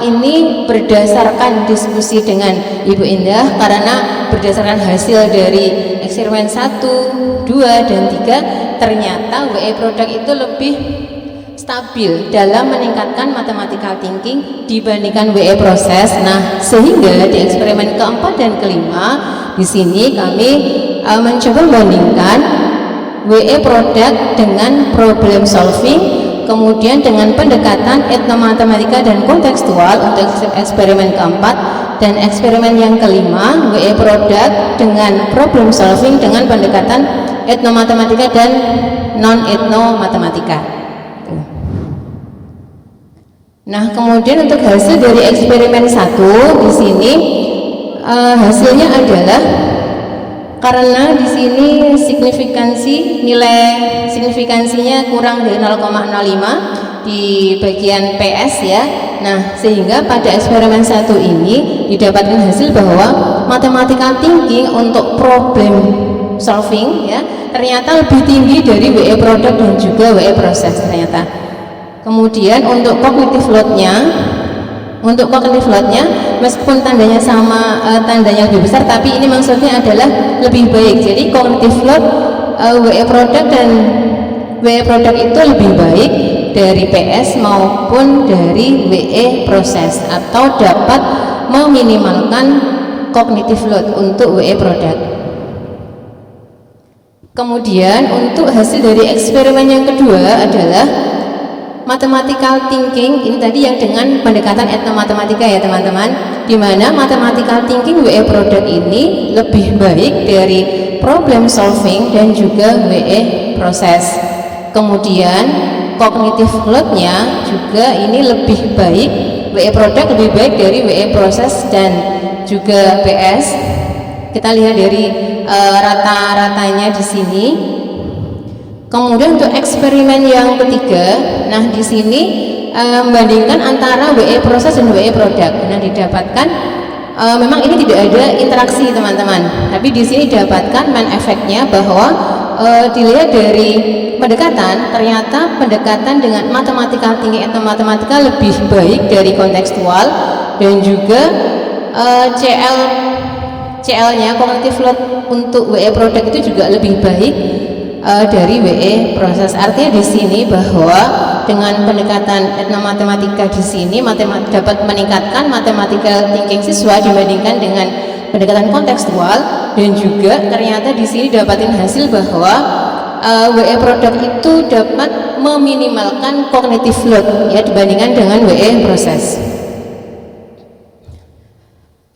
ini berdasarkan diskusi dengan Ibu Indah, karena berdasarkan hasil dari eksperimen 1, 2, dan 3, ternyata WE product itu lebih stabil dalam meningkatkan mathematical thinking dibandingkan WE proses. Nah, sehingga di eksperimen keempat dan kelima di sini kami mencoba membandingkan WE product dengan problem solving, kemudian dengan pendekatan etnomatematika dan kontekstual untuk eksperimen keempat, dan eksperimen yang kelima WE product dengan problem solving dengan pendekatan etnomatematika dan non etnomatematika. Nah, kemudian untuk hasil dari eksperimen 1 di sini hasilnya adalah, karena di sini nilai signifikansinya kurang dari 0,05 di bagian PS ya. Nah, sehingga pada eksperimen 1 ini didapatkan hasil bahwa mathematical thinking untuk problem solving ya ternyata lebih tinggi dari WE product dan juga WE proses ternyata. Kemudian untuk cognitive load-nya meskipun tandanya sama, tandanya lebih besar, tapi ini maksudnya adalah lebih baik. Jadi cognitive load WE product dan WE product itu lebih baik dari PS maupun dari WE proses, atau dapat meminimalkan cognitive load untuk WE product. Kemudian untuk hasil dari eksperimen yang kedua adalah mathematical thinking. Ini tadi yang dengan pendekatan etnomatematika ya teman-teman, di mana mathematical thinking WE product ini lebih baik dari problem solving dan juga WE proses. Kemudian cognitive load-nya juga ini lebih baik, WE product lebih baik dari WE proses dan juga PS. Kita lihat dari rata-ratanya di sini. Kemudian untuk eksperimen yang ketiga, nah di sini membandingkan antara WE proses dan WE product. Nah didapatkan memang ini tidak ada interaksi teman-teman, tapi di sini didapatkan main efeknya bahwa dilihat dari pendekatan, ternyata pendekatan dengan mathematical thinking atau matematika lebih baik dari kontekstual, dan juga CL-nya cognitive load untuk WE product itu juga lebih baik dari WE proses. Artinya di sini bahwa dengan pendekatan etnomatematika di sini dapat meningkatkan mathematical thinking siswa dibandingkan dengan pendekatan kontekstual, dan juga ternyata di sini dapatin hasil bahwa WE product itu dapat meminimalkan cognitive load ya dibandingkan dengan WE proses.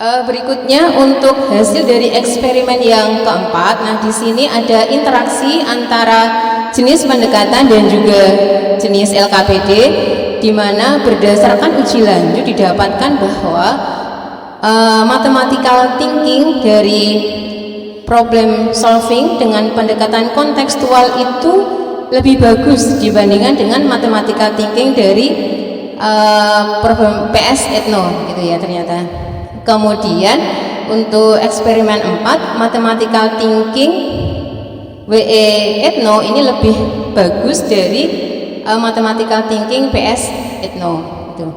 Berikutnya untuk hasil dari eksperimen yang keempat, nah di sini ada interaksi antara jenis pendekatan dan juga jenis LKPD, di mana berdasarkan uji lanjut didapatkan bahwa mathematical thinking dari problem solving dengan pendekatan kontekstual itu lebih bagus dibandingkan dengan mathematical thinking dari problem PS etno gitu ya ternyata. Kemudian untuk eksperimen 4, mathematical thinking WE etno ini lebih bagus dari mathematical thinking PS etno gitu.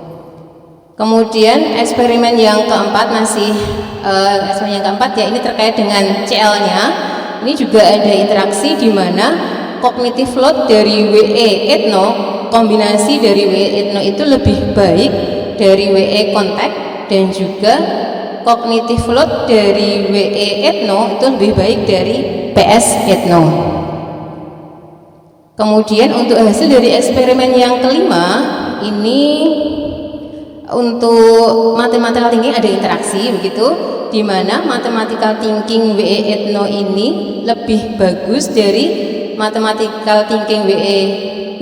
Kemudian eksperimen yang keempat eksperimen yang keempat ya ini terkait dengan CL-nya. Ini juga ada interaksi di mana cognitive load dari WE etno, kombinasi dari WE etno itu lebih baik dari WE contact, dan juga cognitive load dari WE etno itu lebih baik dari PS etno. Kemudian untuk hasil dari eksperimen yang kelima, ini untuk mathematical thinking ada interaksi begitu, di mana mathematical thinking WE etno ini lebih bagus dari mathematical thinking WE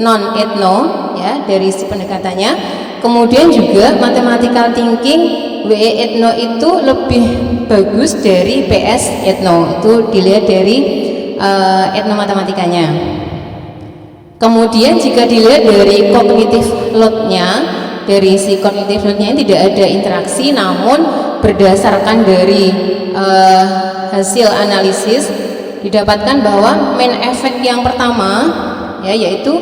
non etno ya dari si pendekatannya. Kemudian juga mathematical thinking WE etno itu lebih bagus dari PS etno, itu dilihat dari etnomatematikanya. Kemudian jika dilihat dari cognitive load-nya, dari si cognitive load-nya ini tidak ada interaksi, namun berdasarkan dari hasil analisis didapatkan bahwa main effect yang pertama ya yaitu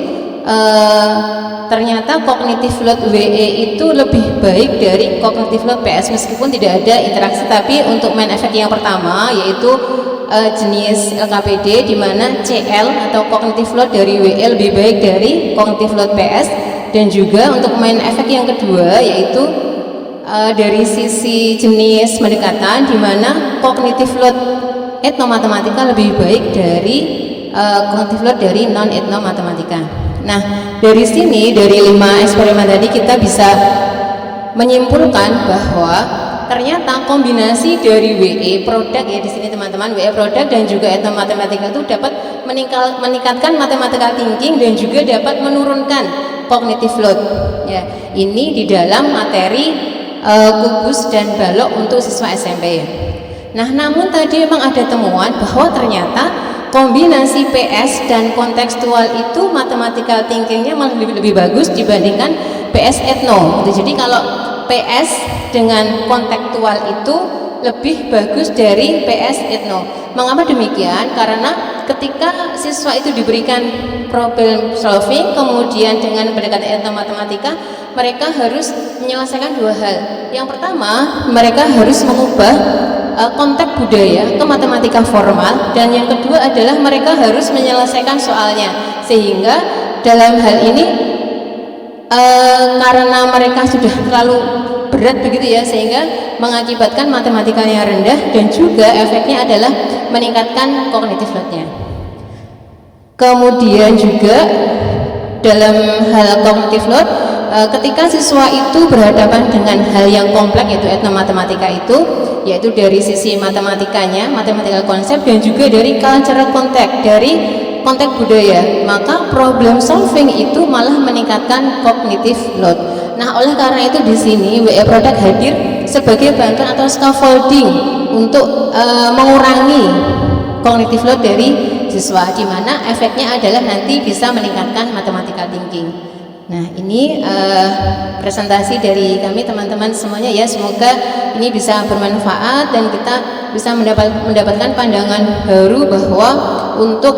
ternyata cognitive load WE itu lebih baik dari cognitive load PS meskipun tidak ada interaksi, tapi untuk main effect yang pertama yaitu jenis LKPD di mana CL atau cognitive load dari WE lebih baik dari cognitive load PS, dan juga untuk main effect yang kedua yaitu dari sisi jenis pendekatan di mana cognitive load etnomatematika lebih baik dari cognitive load dari non etnomatematika. Nah, dari sini dari 5 eksperimen tadi kita bisa menyimpulkan bahwa ternyata kombinasi dari WE product ya di sini teman-teman, WE product dan juga etnomatematika itu dapat meningkatkan mathematical thinking dan juga dapat menurunkan cognitive load. Ya, ini di dalam materi kubus dan balok untuk siswa SMP. Nah, namun tadi memang ada temuan bahwa ternyata kombinasi PS dan kontekstual itu mathematical thinkingnya malah lebih bagus dibandingkan PS etno. Jadi kalau PS dengan kontekstual itu lebih bagus dari PS etno. Mengapa demikian? Karena ketika siswa itu diberikan problem solving kemudian dengan pendekatan etnomatematika, mereka harus menyelesaikan 2 hal. Yang pertama, mereka harus mengubah konteks budaya ke matematika formal, dan yang kedua adalah mereka harus menyelesaikan soalnya, sehingga dalam hal ini karena mereka sudah terlalu berat begitu ya, sehingga mengakibatkan matematikanya rendah dan juga efeknya adalah meningkatkan cognitive load-nya. Kemudian juga dalam hal cognitive load, ketika siswa itu berhadapan dengan hal yang kompleks yaitu etnomatematika itu, yaitu dari sisi matematikanya, mathematical concept, dan juga dari cultural context, dari konteks budaya, maka problem solving itu malah meningkatkan cognitive load. Nah, oleh karena itu di sini WE Product hadir sebagai bantuan atau scaffolding untuk mengurangi cognitive load dari siswa, di mana efeknya adalah nanti bisa meningkatkan mathematical thinking. Nah, ini presentasi dari kami teman-teman semuanya ya, semoga ini bisa bermanfaat dan kita bisa mendapatkan pandangan baru bahwa untuk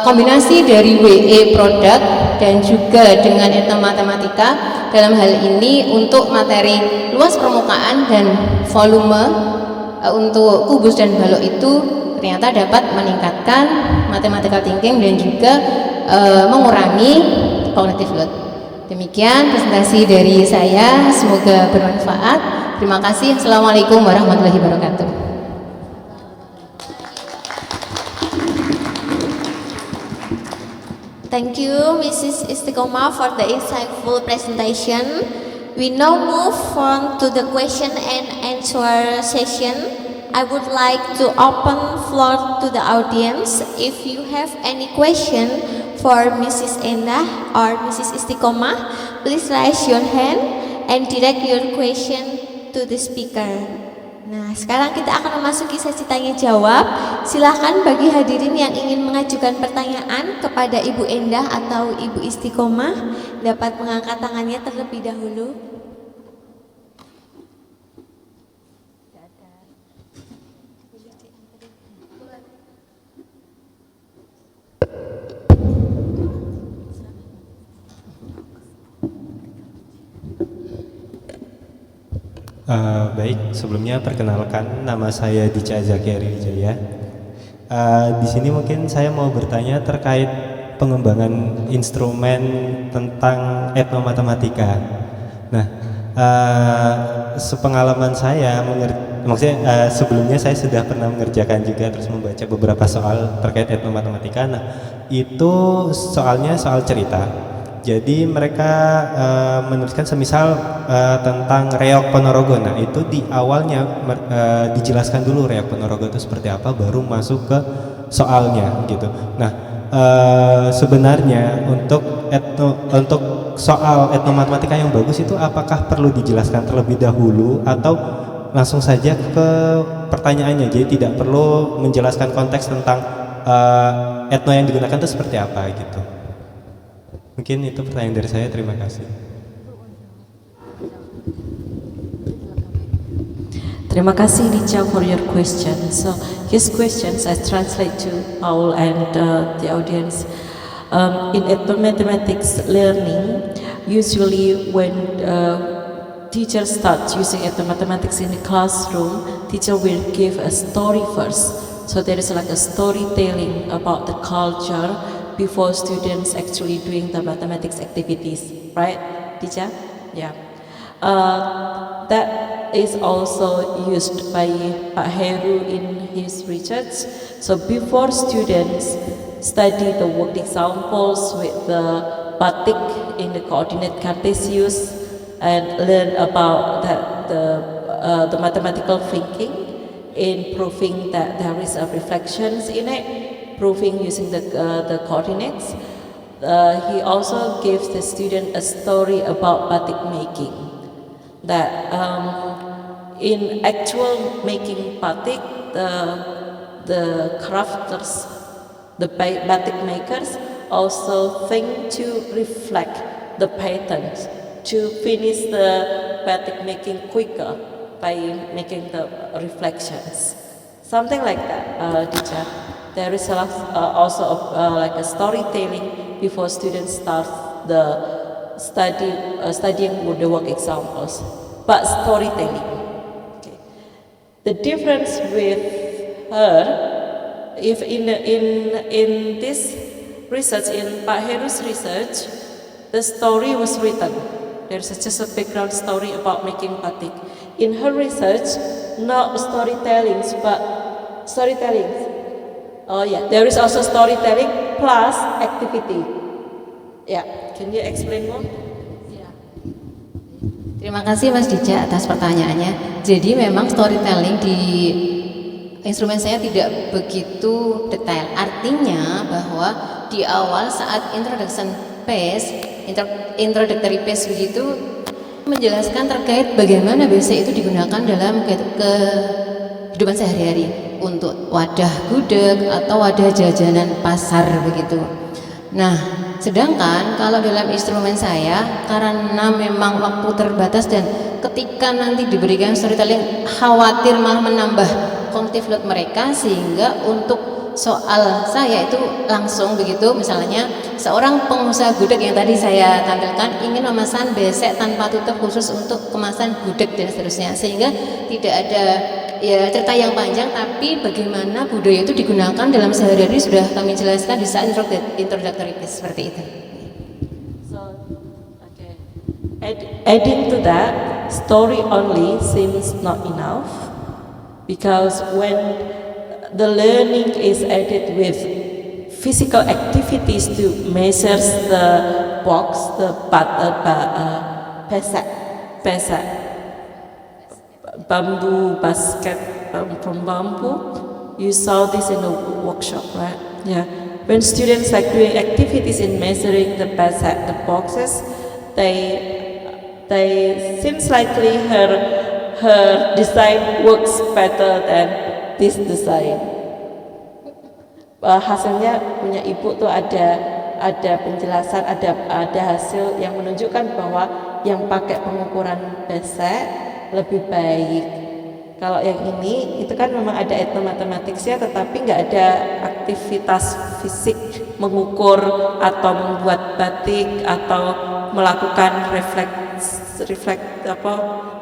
kombinasi dari WE product dan juga dengan etnomatematika dalam hal ini untuk materi luas permukaan dan volume untuk kubus dan balok itu ternyata dapat meningkatkan mathematical thinking dan juga mengurangi cognitive load. Demikian presentasi dari saya, semoga bermanfaat. Terima kasih. Assalamualaikum warahmatullahi wabarakatuh. Thank you, Mrs. Istiqomah, for the insightful presentation. We now move on to the question and answer session. I would like to open floor to the audience. If you have any question for Mrs. Endah or Mrs. Istiqomah, please raise your hand and direct your question to the speaker. Nah, sekarang kita akan memasuki sesi tanya jawab. Silahkan bagi hadirin yang ingin mengajukan pertanyaan kepada Ibu Endah atau Ibu Istiqomah dapat mengangkat tangannya terlebih dahulu. Baik, sebelumnya perkenalkan, nama saya Dica Zakeri Wijaya. Di sini mungkin saya mau bertanya terkait pengembangan instrumen tentang etnomatematika. Nah, sepengalaman saya, maksudnya sebelumnya saya sudah pernah mengerjakan juga terus membaca beberapa soal terkait etnomatematika. Nah, itu soalnya soal cerita. Jadi mereka menuliskan semisal tentang reog Ponorogo. Nah, itu di awalnya dijelaskan dulu reog Ponorogo itu seperti apa, baru masuk ke soalnya gitu. Nah, sebenarnya untuk soal etnomatematika yang bagus itu apakah perlu dijelaskan terlebih dahulu atau langsung saja ke pertanyaannya, jadi tidak perlu menjelaskan konteks tentang etno yang digunakan itu seperti apa gitu. Mungkin itu pertanyaan dari saya, terima kasih. Terima kasih Dica for your question. So his questions I translate to Paul and the audience. In mathematics learning, usually when teacher starts using mathematics in the classroom, teacher will give a story first. So there is like a storytelling about the culture before students actually doing the mathematics activities, right, teacher? Yeah. That is also used by Pak Heru in his research. So before students study the work examples with the batik in the coordinate Cartesius and learn about the mathematical thinking in proving that there is a reflections in it, proving using the coordinates. He also gives the student a story about batik making. That in actual making batik, the crafters, the batik makers also think to reflect the patterns to finish the batik making quicker by making the reflections. Something like that, teacher. There is also like a storytelling before students start the studying with the work examples, but storytelling. Okay. The difference with her, if in this research, in Pak Heru's research, the story was written. There's just a background story about making batik. In her research, not storytellings, but storytellings. Oh yeah, there is also storytelling, plus activity. Yeah, can you explain more? Terima kasih Mas Dija atas pertanyaannya. Jadi memang storytelling di instrumen saya tidak begitu detail. Artinya bahwa di awal saat introductory piece begitu menjelaskan terkait bagaimana basic itu digunakan dalam kehidupan sehari-hari untuk wadah gudeg atau wadah jajanan pasar begitu. Nah, sedangkan kalau dalam instrumen saya karena memang waktu terbatas dan ketika nanti diberikan storytelling khawatir malah menambah cognitive load mereka, sehingga untuk soal saya itu langsung begitu, misalnya seorang pengusaha gudeg yang tadi saya tampilkan ingin memesan besek tanpa tutup khusus untuk kemasan gudeg dan seterusnya, sehingga tidak ada ya cerita yang panjang, tapi bagaimana budaya itu digunakan dalam sehari-hari sudah kami jelaskan di saat introductory piece seperti itu. Adding to that, story only seems not enough, because when the learning is added with physical activities to measure the box, the pesek, bamboo basket from bamboo. You saw this in the workshop, right? Yeah. When students like doing activities in measuring the pesek, the boxes, they seems likely her design works better than this design. Hasilnya punya ibu tuh ada penjelasan, ada hasil yang menunjukkan bahwa yang pakai pengukuran besek lebih baik. Kalau yang ini itu kan memang ada etnomatematiknya, tetapi nggak ada aktivitas fisik mengukur atau membuat batik atau melakukan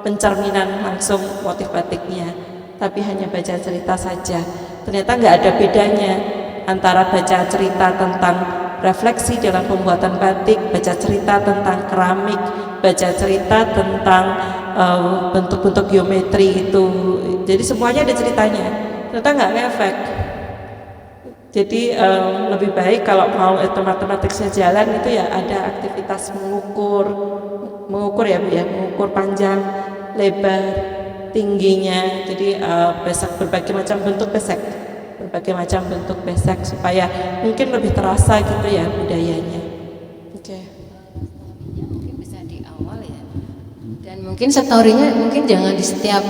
pencerminan langsung motif batiknya, tapi hanya baca cerita saja. Ternyata nggak ada bedanya antara baca cerita tentang refleksi dalam pembuatan batik, baca cerita tentang keramik, baca cerita tentang bentuk-bentuk geometri itu. Jadi semuanya ada ceritanya. Ternyata nggak ngefek. Jadi lebih baik kalau mau matematiknya jalan itu ya ada aktivitas mengukur ya Bu ya, mengukur panjang, lebar, tingginya. Jadi berbagai macam bentuk besek supaya mungkin lebih terasa gitu ya budayanya. Oke. Mungkin bisa di awal ya. Dan mungkin story-nya mungkin jangan di setiap,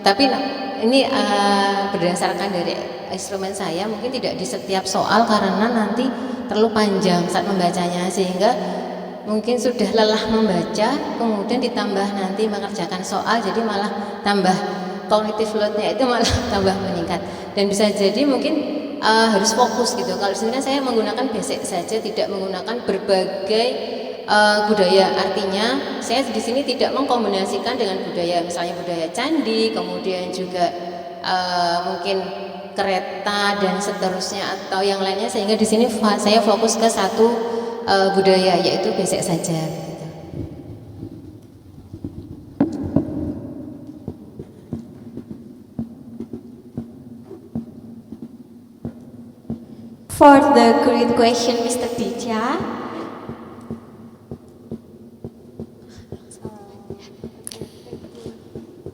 tapi ini berdasarkan dari instrumen saya mungkin tidak di setiap soal karena nanti terlalu panjang saat membacanya, sehingga mungkin sudah lelah membaca kemudian ditambah nanti mengerjakan soal, jadi malah tambah cognitive load-nya itu malah tambah meningkat, dan bisa jadi mungkin harus fokus gitu. Kalau di sini kan saya menggunakan basic saja, tidak menggunakan berbagai budaya. Artinya saya di sini tidak mengkombinasikan dengan budaya, misalnya budaya candi, kemudian juga mungkin kereta dan seterusnya atau yang lainnya, sehingga di sini saya fokus ke satu budaya, yaitu basic saja. For the great question, Mr. Dija.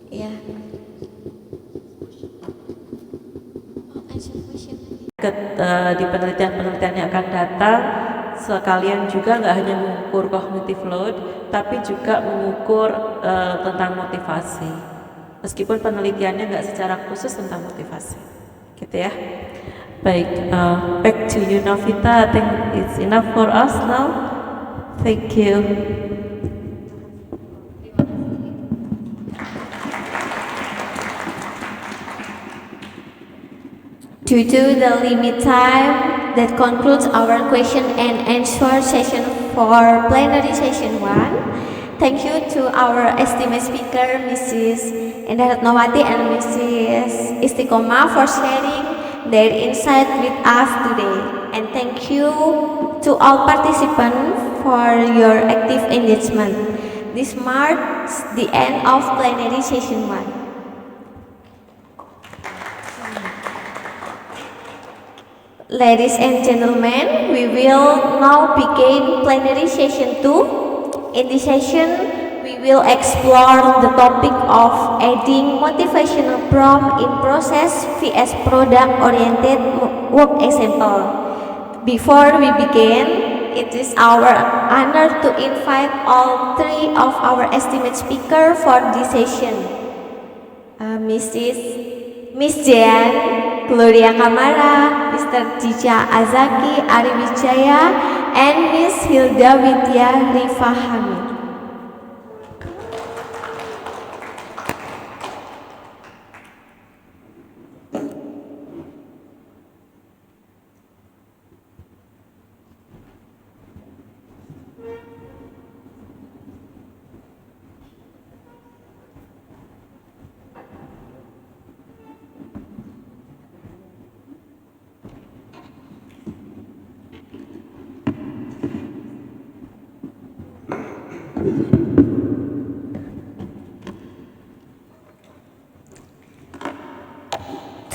Yeah. Di penelitian-penelitian yang akan datang, sekalian juga nggak hanya mengukur cognitive load, tapi juga mengukur tentang motivasi. Meskipun penelitiannya nggak secara khusus tentang motivasi, gitu ya. Baik, back to you Novita. I think it's enough for us now. Thank you. Due to the limit time, that concludes our question and answer session for plenary session 1. Thank you to our esteemed speaker, Mrs. Endah Ratnawati and Mrs. Istiqomah for sharing their insight with us today. And thank you to all participants for your active engagement. This marks the end of plenary session 1. Ladies and gentlemen, we will now begin plenary session 2. In this session, we will explore the topic of adding motivational prompt in process vs product-oriented work example. Before we begin, it is our honor to invite all three of our esteemed speakers for this session. Miss Jean Gloria Kamara, Mr. Cica Azaki Ariwijaya, and Miss Hilda Widya Rifahami.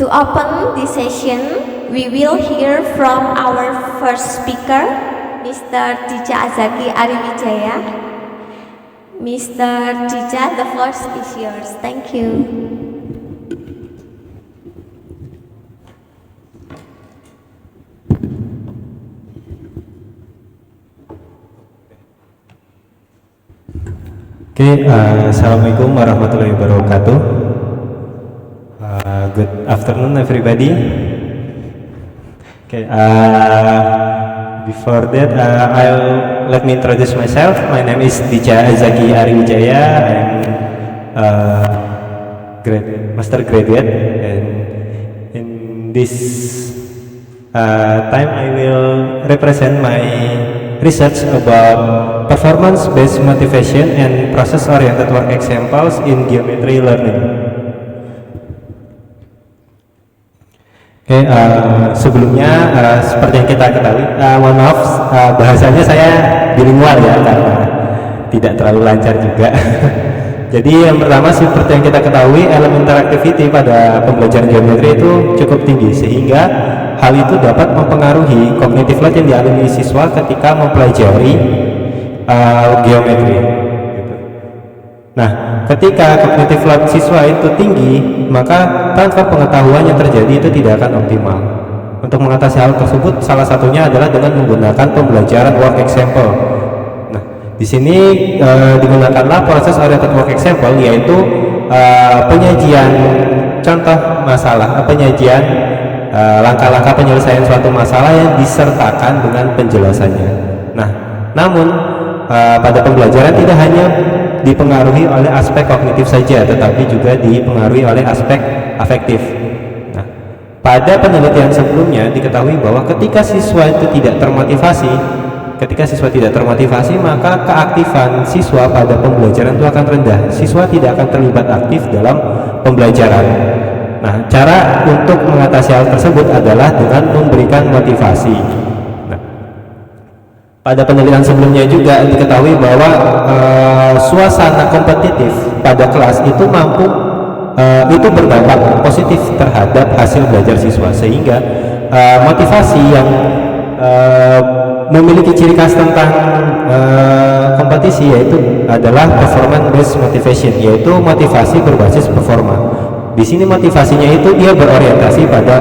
To open this session, we will hear from our first speaker, Mr. Cica Azaki Ariwijaya. Mr. Cica, the floor is yours. Thank you. Assalamualaikum warahmatullahi wabarakatuh. Good afternoon, everybody. Before that, let me introduce myself. My name is Cica Azaki Ariwijaya. I'm master graduate, and in this time, I will represent my research about performance-based motivation and process-oriented work examples in geometry learning. Sebelumnya seperti yang kita ketahui, mohon maaf bahasanya saya bilingual ya karena tidak terlalu lancar juga. Jadi yang pertama seperti yang kita ketahui, elemen interactivity pada pembelajaran geometri itu cukup tinggi sehingga hal itu dapat mempengaruhi cognitive load yang dialami siswa ketika mempelajari geometri. Nah, ketika cognitive load siswa itu tinggi, maka transfer pengetahuan yang terjadi itu tidak akan optimal. Untuk mengatasi hal tersebut, salah satunya adalah dengan menggunakan pembelajaran work example. Nah, di sini digunakanlah proses oriented work example, yaitu penyajian contoh masalah, penyajian langkah-langkah penyelesaian suatu masalah yang disertakan dengan penjelasannya. Nah, namun pada pembelajaran tidak hanya dipengaruhi oleh aspek kognitif saja, tetapi juga dipengaruhi oleh aspek afektif. Nah, pada penelitian sebelumnya diketahui bahwa ketika siswa itu tidak termotivasi, maka keaktifan siswa pada pembelajaran itu akan rendah. Siswa tidak akan terlibat aktif dalam pembelajaran. Nah, cara untuk mengatasi hal tersebut adalah dengan memberikan motivasi. Pada penelitian sebelumnya juga diketahui bahwa suasana kompetitif pada kelas itu itu berdampak positif terhadap hasil belajar siswa, sehingga motivasi yang memiliki ciri khas tentang kompetisi yaitu adalah performance based motivation, yaitu motivasi berbasis performa. Di sini motivasinya itu dia berorientasi pada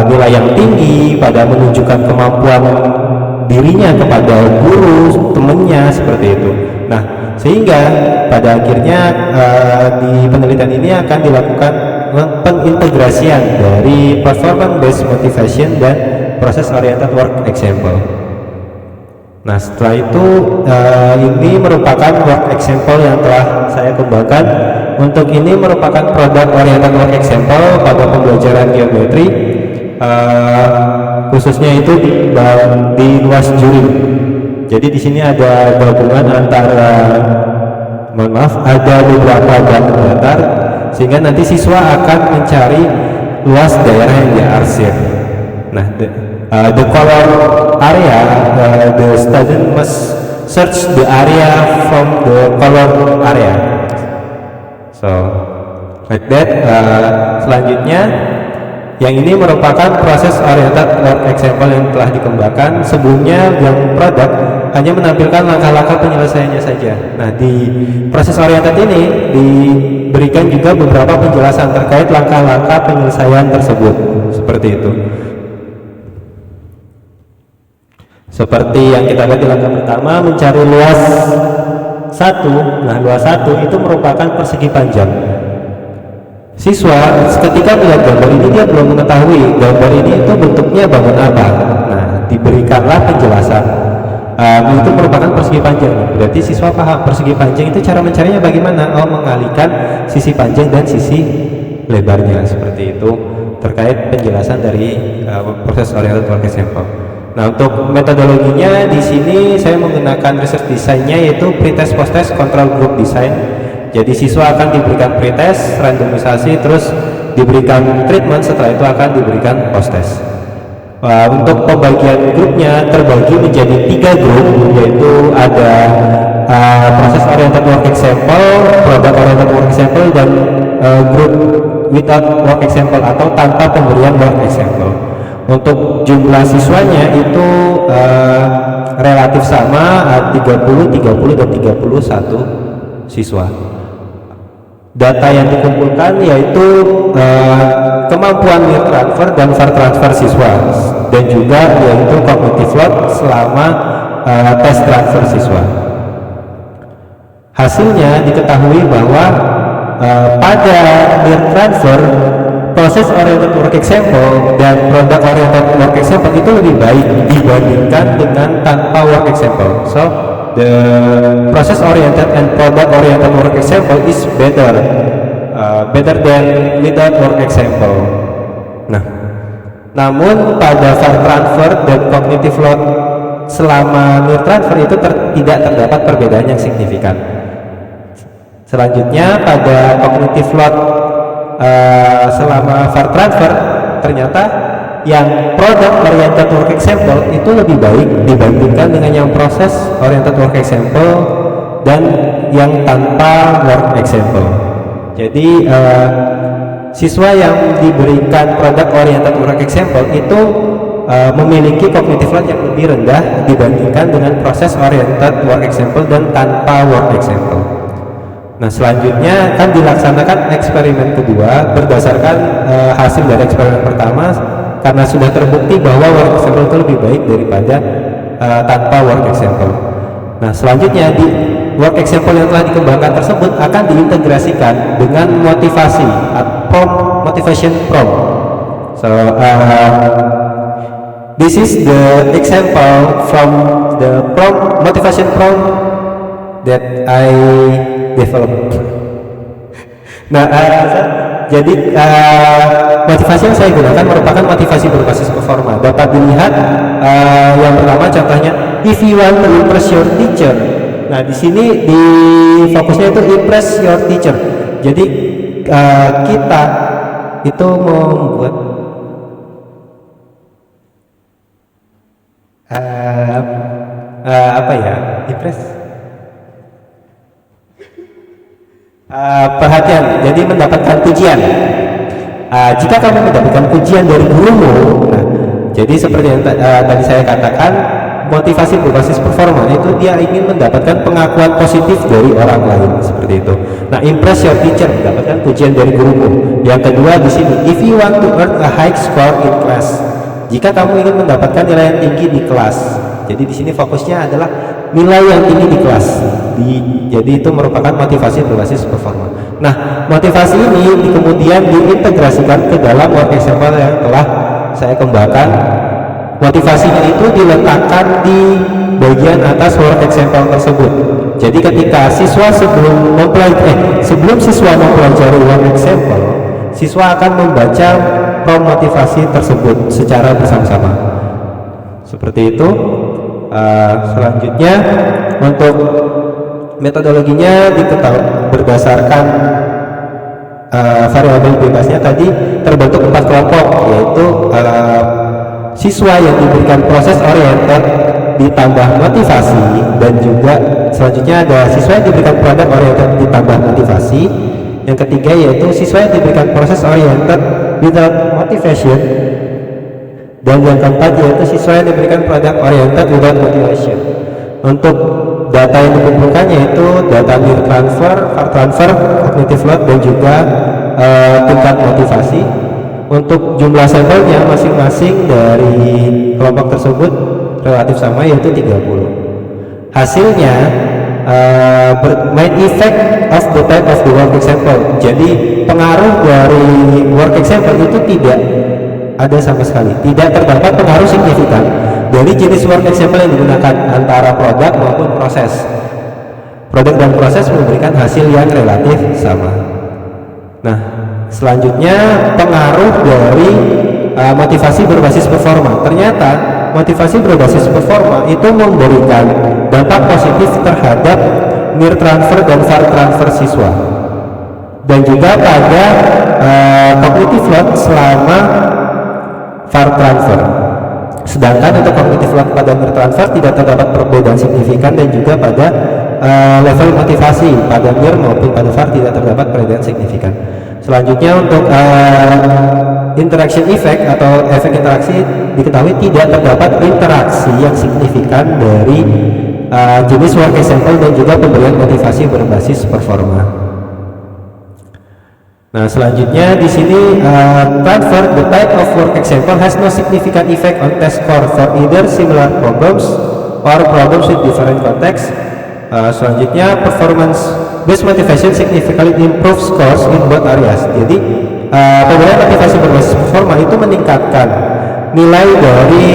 nilai yang tinggi, pada menunjukkan kemampuan dirinya kepada guru, temannya, seperti itu. Nah, sehingga pada akhirnya di penelitian ini akan dilakukan pengintegrasian dari performance based motivation dan process oriented work example. Nah, setelah itu ini merupakan work example yang telah saya kembangkan. Untuk ini merupakan product oriented work example pada pembelajaran geometri, khususnya itu di luas juri. Jadi di sini ada gabungan antara, ada beberapa batu datar, sehingga nanti siswa akan mencari luas daerah yang diarsir. Nah, the color area, the student must search the area from the color area. So like that. Selanjutnya Yang ini merupakan proses oriented work example yang telah dikembangkan. Sebelumnya yang produk hanya menampilkan langkah-langkah penyelesaiannya saja. Nah, di proses oriented ini diberikan juga beberapa penjelasan terkait langkah-langkah penyelesaian tersebut. Seperti itu. Seperti yang kita lihat di langkah pertama, mencari luas 1. Nah, luas 1 itu merupakan persegi panjang. Siswa ketika melihat gambar ini dia belum mengetahui gambar ini itu bentuknya bangun apa. Nah, diberikanlah penjelasan. Itu merupakan persegi panjang. Berarti siswa paham persegi panjang itu cara mencarinya bagaimana? Oh, mengalihkan sisi panjang dan sisi lebarnya, seperti itu. Terkait penjelasan dari proses oriented work example. Nah, untuk metodologinya di sini saya menggunakan research design-nya yaitu pretest, post-test, control group design. Jadi siswa akan diberikan pretest, randomisasi, terus diberikan treatment, setelah itu akan diberikan post-test. Untuk pembagian grupnya terbagi menjadi 3 grup, yaitu ada proses oriented work example, product oriented work example, dan grup without work example atau tanpa pemberian work example. Untuk jumlah siswanya itu relatif sama, 30, 30, dan 31 siswa. Data yang dikumpulkan yaitu kemampuan near transfer dan far transfer siswa, dan juga yaitu cognitive load selama tes transfer siswa. Hasilnya diketahui bahwa pada near transfer, proses oriented work example dan product oriented work example itu lebih baik dibandingkan dengan tanpa work example. So the process oriented and product oriented work example is better than without work example. Nah, namun pada far transfer dan cognitive load selama near transfer itu tidak terdapat perbedaan yang signifikan. Selanjutnya pada cognitive load selama far transfer, ternyata yang product oriented work example itu lebih baik dibandingkan dengan yang proses oriented work example dan yang tanpa work example. Jadi siswa yang diberikan product oriented work example itu memiliki cognitive load yang lebih rendah dibandingkan dengan proses oriented work example dan tanpa work example. Nah, selanjutnya kan dilaksanakan eksperimen kedua berdasarkan hasil dari eksperimen pertama, karena sudah terbukti bahwa work example itu lebih baik daripada tanpa work example. Nah, selanjutnya di work example yang telah dikembangkan tersebut akan diintegrasikan dengan motivasi motivation prompt. So this is the example from the motivation prompt that I developed. Nah, jadi motivasi yang saya gunakan merupakan motivasi berbasis performa. Dapat dilihat yang pertama contohnya, if you want to impress your teacher. Nah, di sini di fokusnya itu impress your teacher. Jadi kita itu membuat apa ya? Impress. Perhatian, jadi mendapatkan pujian. Jika kamu mendapatkan pujian dari gurumu, nah, jadi seperti yang tadi saya katakan, motivasi berbasis performa itu dia ingin mendapatkan pengakuan positif dari orang lain, seperti itu. Nah, impress your teacher, mendapatkan pujian dari gurumu. Yang kedua di sini, if you want to earn a high score in class, jika kamu ingin mendapatkan nilai yang tinggi di kelas. Jadi di sini fokusnya adalah nilai yang tinggi di kelas. Jadi itu merupakan motivasi berbasis performa. Nah, motivasi ini kemudian diintegrasikan ke dalam work example yang telah saya kembangkan. Motivasinya itu diletakkan di bagian atas work example tersebut. Jadi ketika siswa sebelum siswa mempelajari work example, siswa akan membaca prompt motivasi tersebut secara bersama-sama. Seperti itu. Selanjutnya untuk metodologinya diketahui berdasarkan variabel bebasnya tadi terbentuk 4 kelompok, yaitu siswa yang diberikan proses oriented ditambah motivasi, dan juga selanjutnya ada siswa yang diberikan product oriented ditambah motivasi. Yang ketiga yaitu siswa yang diberikan proses oriented without motivation. Dan yang keempat yaitu siswa yang diberikan product oriented without motivation. Untuk data yang dikumpulkan yaitu data near transfer, far transfer, cognitive load, dan juga tingkat motivasi. Untuk jumlah sampelnya masing-masing dari kelompok tersebut relatif sama yaitu 30. Hasilnya main effect of the type of the work example. Jadi pengaruh dari work example itu tidak ada sama sekali. Tidak terdapat pengaruh signifikan dari jenis work example yang digunakan antara produk maupun proses. Produk dan proses memberikan hasil yang relatif sama. Nah, selanjutnya pengaruh dari motivasi berbasis performa. Ternyata motivasi berbasis performa itu memberikan dampak positif terhadap near transfer dan far transfer siswa, dan juga pada cognitive load selama far transfer. Sedangkan untuk cognitive load pada near transfer tidak terdapat perbedaan signifikan, dan juga pada level motivasi pada near maupun pada far tidak terdapat perbedaan signifikan. Selanjutnya untuk interaction effect atau efek interaksi, diketahui tidak terdapat interaksi yang signifikan dari jenis work example dan juga pemberian motivasi berbasis performa. Nah, selanjutnya di sini transfer the type of work example has no significant effect on test score for either similar problems or problems with different context. Selanjutnya performance based motivation significantly improve scores in both areas. Jadi pemberian motivasi berbasis performa itu meningkatkan nilai dari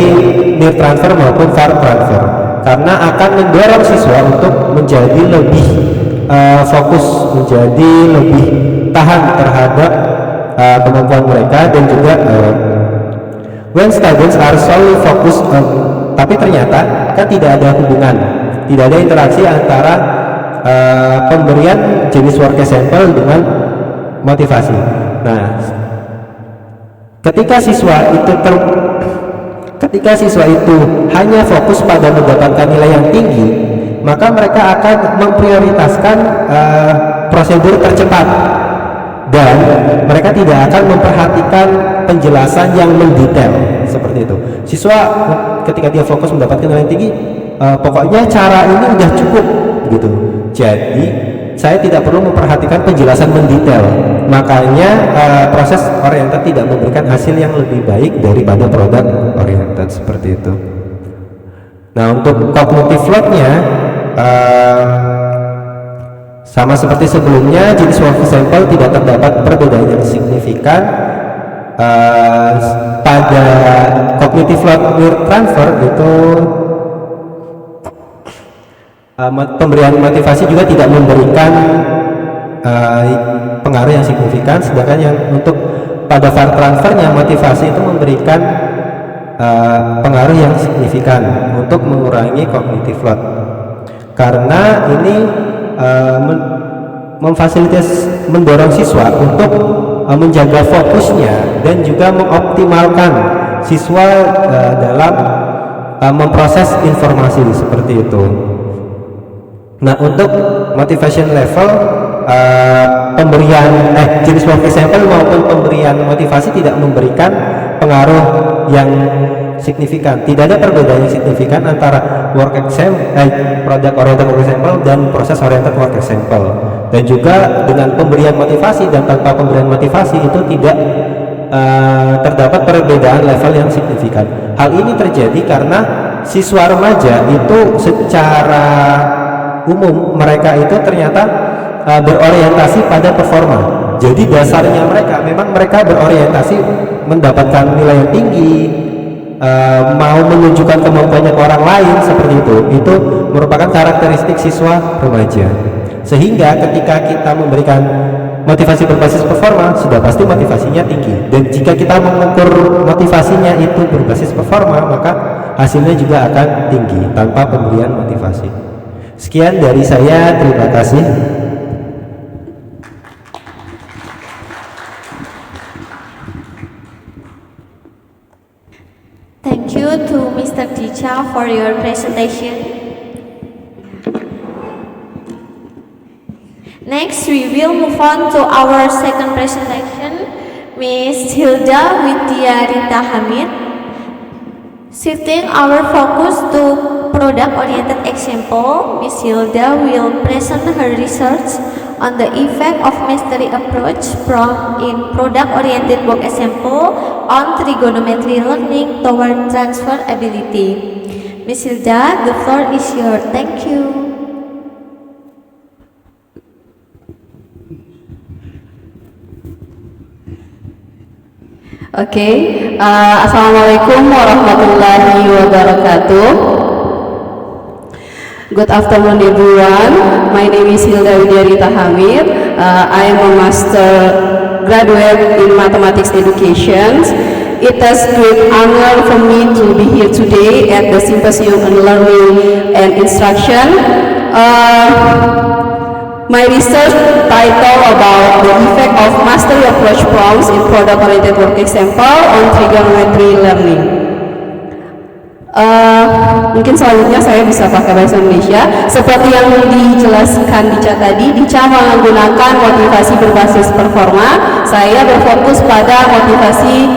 near transfer maupun far transfer, karena akan mendorong siswa untuk menjadi lebih fokus, menjadi lebih tahan terhadap kemampuan mereka, dan juga when students are solely focused on, tapi ternyata kan tidak ada hubungan, tidak ada interaksi antara pemberian jenis work example dengan motivasi. Nah, ketika siswa itu hanya fokus pada mendapatkan nilai yang tinggi, maka mereka akan memprioritaskan prosedur tercepat, dan mereka tidak akan memperhatikan penjelasan yang mendetail seperti itu. Siswa ketika dia fokus mendapatkan nilai yang tinggi, pokoknya cara ini udah cukup gitu. Jadi saya tidak perlu memperhatikan penjelasan mendetail. Makanya proses oriented tidak memberikan hasil yang lebih baik daripada produk oriented seperti itu. Nah, untuk cognitive load-nya sama seperti sebelumnya, jenis work example tidak terdapat perbedaan yang signifikan pada cognitive load near transfer itu. Pemberian motivasi juga tidak memberikan pengaruh yang signifikan, sedangkan yang untuk pada far transfernya motivasi itu memberikan pengaruh yang signifikan untuk mengurangi cognitive load, karena ini mendorong siswa untuk menjaga fokusnya dan juga mengoptimalkan siswa dalam memproses informasi seperti itu. Nah, untuk motivation level, pemberian jenis work example maupun pemberian motivasi tidak memberikan pengaruh yang signifikan. Tidak ada perbedaan yang signifikan antara work example, product oriented work example dan proses oriented work example. Dan juga dengan pemberian motivasi dan tanpa pemberian motivasi itu tidak terdapat perbedaan level yang signifikan. Hal ini terjadi karena siswa remaja itu secara umum mereka itu ternyata berorientasi pada performa. Jadi dasarnya memang mereka berorientasi mendapatkan nilai yang tinggi, mau menunjukkan kemampuannya ke orang lain seperti itu. Itu merupakan karakteristik siswa remaja. Sehingga ketika kita memberikan motivasi berbasis performa, sudah pasti motivasinya tinggi. Dan jika kita mengukur motivasinya itu berbasis performa, maka hasilnya juga akan tinggi tanpa pemberian motivasi. Sekian dari saya, terima kasih. Thank you to Mr. Dicha for your presentation. Next, we will move on to our second presentation Miss Hilda Widya Rita Hamid. Shifting our focus to product-oriented example, Miss Hilda will present her research on the effect of mastery approach in product-oriented work example on trigonometry learning toward transferability. Miss Hilda, the floor is yours. Thank you. Assalamualaikum warahmatullahi wabarakatuh. Good afternoon everyone. My name is Hilda Widya Rita Hamid. I am a master graduate in mathematics education. It is great honor for me to be here today at the Symposium on Learning and Instruction. My research title about the effect of mastery approach problems in product-oriented work example on trigonometry learning. Mungkin selanjutnya saya bisa pakai bahasa Indonesia. Seperti yang dijelaskan Dica tadi, Dica menggunakan motivasi berbasis performa. Saya berfokus pada motivasi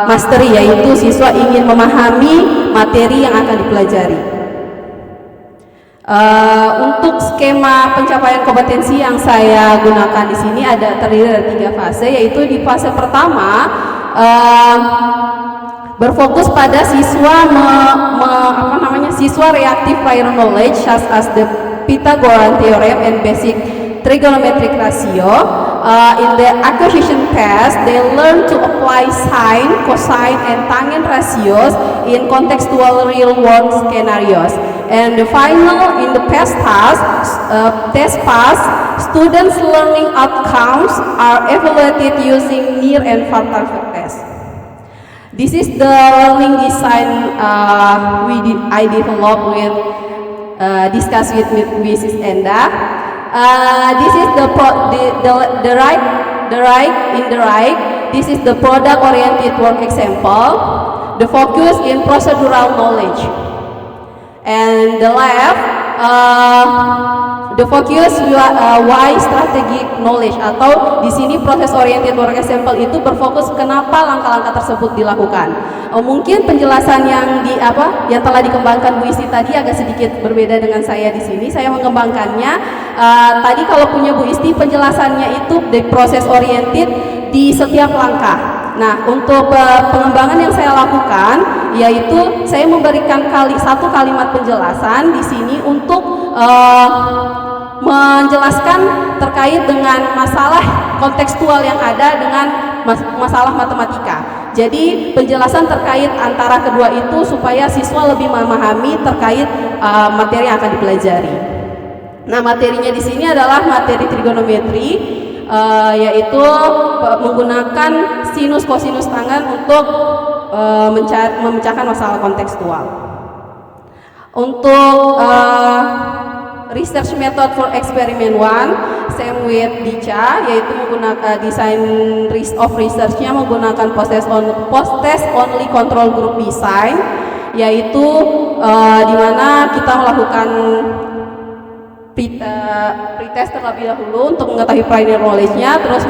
mastery, yaitu siswa ingin memahami materi yang akan dipelajari. Untuk skema pencapaian kompetensi yang saya gunakan di sini terdiri dari 3 fase, yaitu di fase pertama berfokus pada siswa siswa reactive prior knowledge such as the Pythagorean theorem and basic trigonometric ratio. In the acquisition test, they learn to apply sine, cosine, and tangent ratios in contextual real-world scenarios. And the final, in the test pass, students' learning outcomes are evaluated using near and far transfer tests. This is the learning design I developed with discussed with Mrs. Enda. This is the right. This is the product-oriented work example. The focus in procedural knowledge. And the left, the focus why strategic knowledge, atau di sini proses oriented work example itu berfokus kenapa langkah-langkah tersebut dilakukan. Mungkin penjelasan yang telah dikembangkan Bu Isti tadi agak sedikit berbeda dengan saya di sini. Saya mengembangkannya. Tadi kalau punya Bu Isti penjelasannya itu di proses oriented di setiap langkah. Nah, untuk pengembangan yang saya lakukan, yaitu saya memberikan satu kalimat penjelasan di sini untuk menjelaskan terkait dengan masalah kontekstual yang ada dengan masalah matematika. Jadi penjelasan terkait antara kedua itu supaya siswa lebih memahami terkait materi yang akan dipelajari. Nah, materinya di sini adalah materi trigonometri, yaitu menggunakan sinus kosinus tangen untuk memecahkan masalah kontekstual. Untuk research method for experiment 1, same with Dica, yaitu menggunakan design of research-nya menggunakan post-test only control group design, yaitu di mana kita melakukan pretest terlebih dahulu untuk mengetahui prior knowledge-nya, terus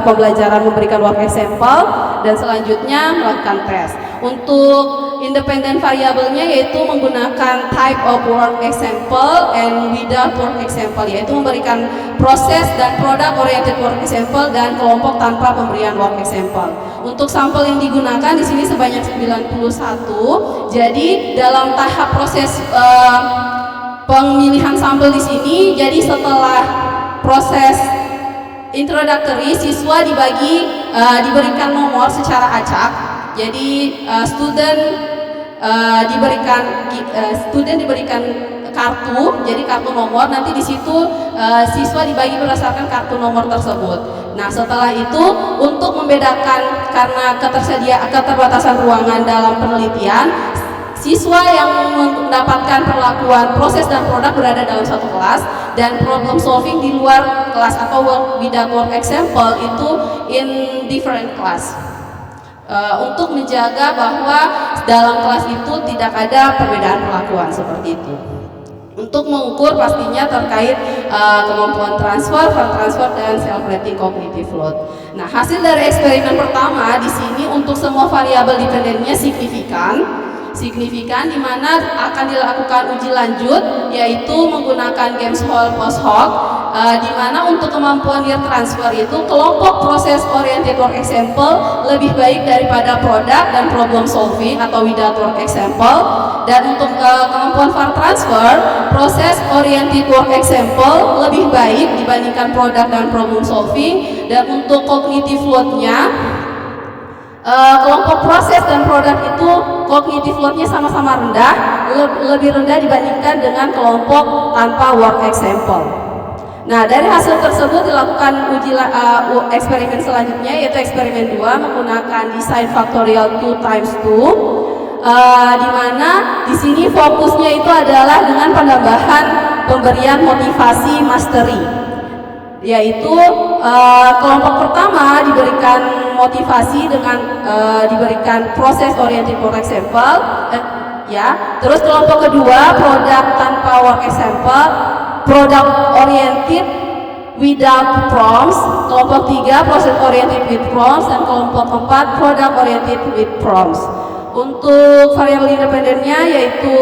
pembelajaran memberikan work example, dan selanjutnya melakukan tes. Untuk independent variabelnya yaitu menggunakan type of work example and without work example, yaitu memberikan proses dan product oriented work example dan kelompok tanpa pemberian work example. Untuk sampel yang digunakan di sini sebanyak 91. Jadi dalam tahap proses pemilihan sampel di sini, jadi setelah proses introductory, siswa diberikan nomor secara acak. Jadi student diberikan kartu, jadi kartu nomor. Nanti di situ siswa dibagi berdasarkan kartu nomor tersebut. Nah, setelah itu untuk membedakan karena keterbatasan ruangan dalam penelitian, siswa yang mendapatkan perlakuan proses dan produk berada dalam satu kelas, dan problem solving di luar kelas atau work without work example itu in different class, untuk menjaga bahwa dalam kelas itu tidak ada perbedaan perlakuan seperti itu. untuk mengukur pastinya terkait kemampuan transfer, dan self-rating cognitive load. Nah, hasil dari eksperimen pertama di sini untuk semua variabel dependennya signifikan di mana akan dilakukan uji lanjut yaitu menggunakan games whole post hoc di mana untuk kemampuan near transfer itu kelompok proses oriented work example lebih baik daripada product dan problem solving atau without work example, dan untuk kemampuan far transfer proses oriented work example lebih baik dibandingkan product dan problem solving, dan untuk cognitive load-nya kelompok proses dan produk itu cognitive load-nya sama-sama rendah, lebih rendah dibandingkan dengan kelompok tanpa work example. Nah, dari hasil tersebut dilakukan eksperimen selanjutnya yaitu eksperimen 2 menggunakan design factorial 2 × 2, di mana di sini fokusnya itu adalah dengan penambahan pemberian motivasi mastery, yaitu kelompok pertama diberikan motivasi dengan diberikan proses oriented work example, terus kelompok kedua produk tanpa work example, product oriented without prompts, kelompok 3 proses oriented with prompts, dan kelompok 4 product oriented with prompts. Untuk variabel independennya yaitu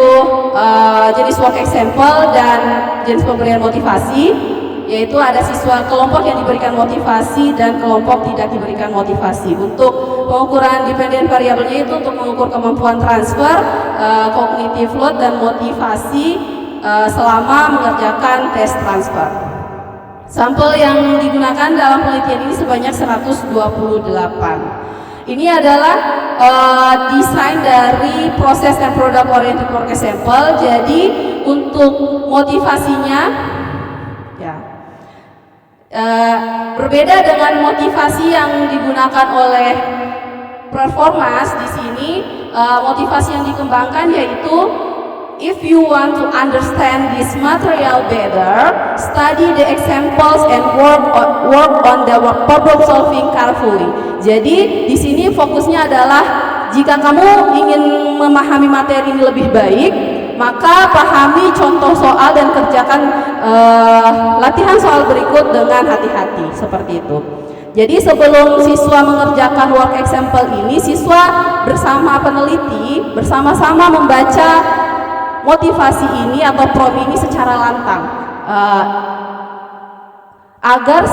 jenis work example dan jenis pemberian motivasi, yaitu ada siswa kelompok yang diberikan motivasi dan kelompok tidak diberikan motivasi. Untuk pengukuran dependent variabelnya itu untuk mengukur kemampuan transfer, cognitive load, dan motivasi selama mengerjakan tes transfer. Sampel yang digunakan dalam penelitian ini sebanyak 128. Ini adalah desain dari proses and product oriented work example. Jadi untuk motivasinya berbeda dengan motivasi yang digunakan oleh performance. Di sini motivasi yang dikembangkan yaitu if you want to understand this material better, study the examples and work on the problem solving carefully. Jadi di sini fokusnya adalah jika kamu ingin memahami materi ini lebih baik, maka pahami contoh soal dan kerjakan latihan soal berikut dengan hati-hati, seperti itu. Jadi sebelum siswa mengerjakan work example ini, siswa bersama peneliti bersama-sama membaca motivasi ini atau prompt ini secara lantang agar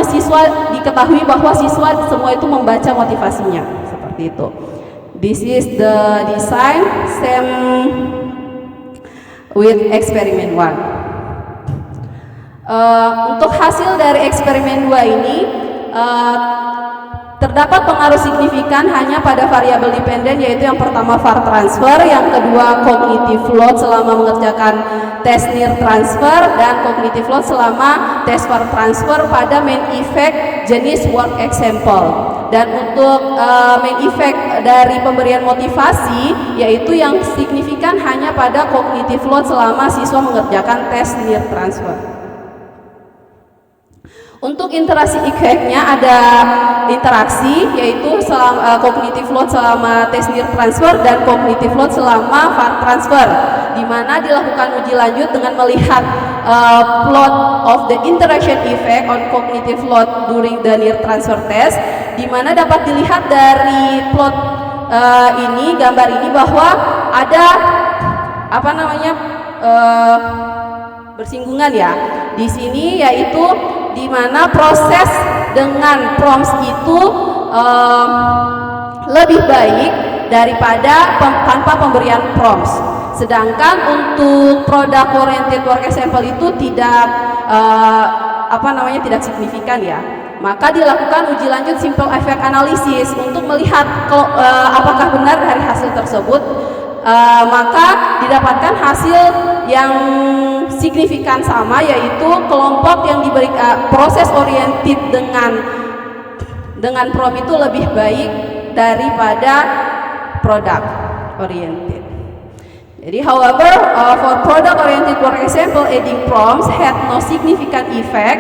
siswa diketahui bahwa siswa semua itu membaca motivasinya, seperti itu. This is the design same with experiment 1. Untuk hasil dari eksperimen 2 ini terdapat pengaruh signifikan hanya pada variabel dependen, yaitu yang pertama far transfer, yang kedua cognitive load selama mengerjakan tes near transfer, dan cognitive load selama tes far transfer pada main effect jenis work example. Dan untuk main effect dari pemberian motivasi yaitu yang signifikan hanya pada cognitive load selama siswa mengerjakan tes near transfer. Untuk interaksi effect-nya ada interaksi yaitu cognitive load selama tes near transfer dan cognitive load selama far transfer, di mana dilakukan uji lanjut dengan melihat plot of the interaction effect on cognitive load during the near transfer test, di mana dapat dilihat dari plot ini, gambar ini, bahwa ada bersinggungan ya di sini, yaitu di mana proses dengan prompts itu lebih baik daripada tanpa pemberian prompts. Sedangkan untuk product oriented work example itu tidak tidak signifikan ya. Maka dilakukan uji lanjut simple effect analysis untuk melihat apakah benar dari hasil tersebut. Maka didapatkan hasil yang signifikan sama, yaitu kelompok yang diberikan proses oriented dengan prompt itu lebih baik daripada product oriented. Jadi, however, for product oriented work example, adding prompts had no significant effect.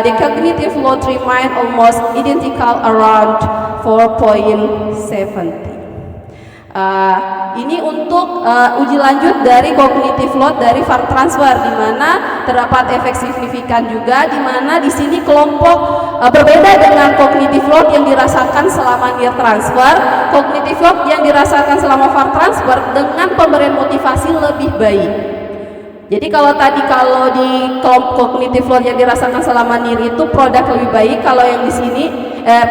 The cognitive load remained almost identical around 4.70. Ini untuk uji lanjut dari cognitive load dari VAR transfer, di mana terdapat efek signifikan juga, di mana di sini kelompok berbeda dengan cognitive load yang dirasakan selama near transfer. Cognitive load yang dirasakan selama VAR transfer dengan pemberian motivasi lebih baik. Jadi kalau di kelompok cognitive load yang dirasakan selama near itu produk lebih baik, kalau yang di sini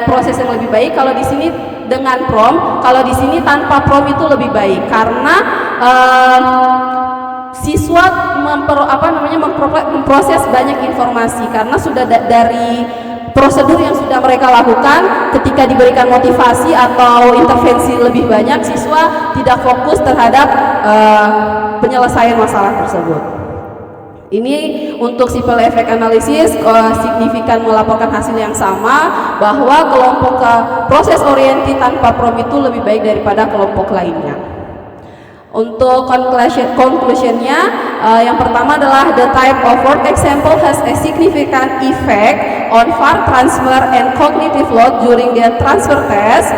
proses yang lebih baik, kalau di sini dengan prom, kalau di sini tanpa prom itu lebih baik karena siswa memproses banyak informasi karena sudah dari prosedur yang sudah mereka lakukan. Ketika diberikan motivasi atau intervensi lebih banyak, siswa tidak fokus terhadap penyelesaian masalah tersebut. Ini untuk simple effect analysis signifikan melaporkan hasil yang sama, bahwa kelompok proses oriented tanpa prom itu lebih baik daripada kelompok lainnya. Untuk conclusionnya, yang pertama adalah the type of work example has a significant effect on VAR transfer and cognitive load during the transfer test.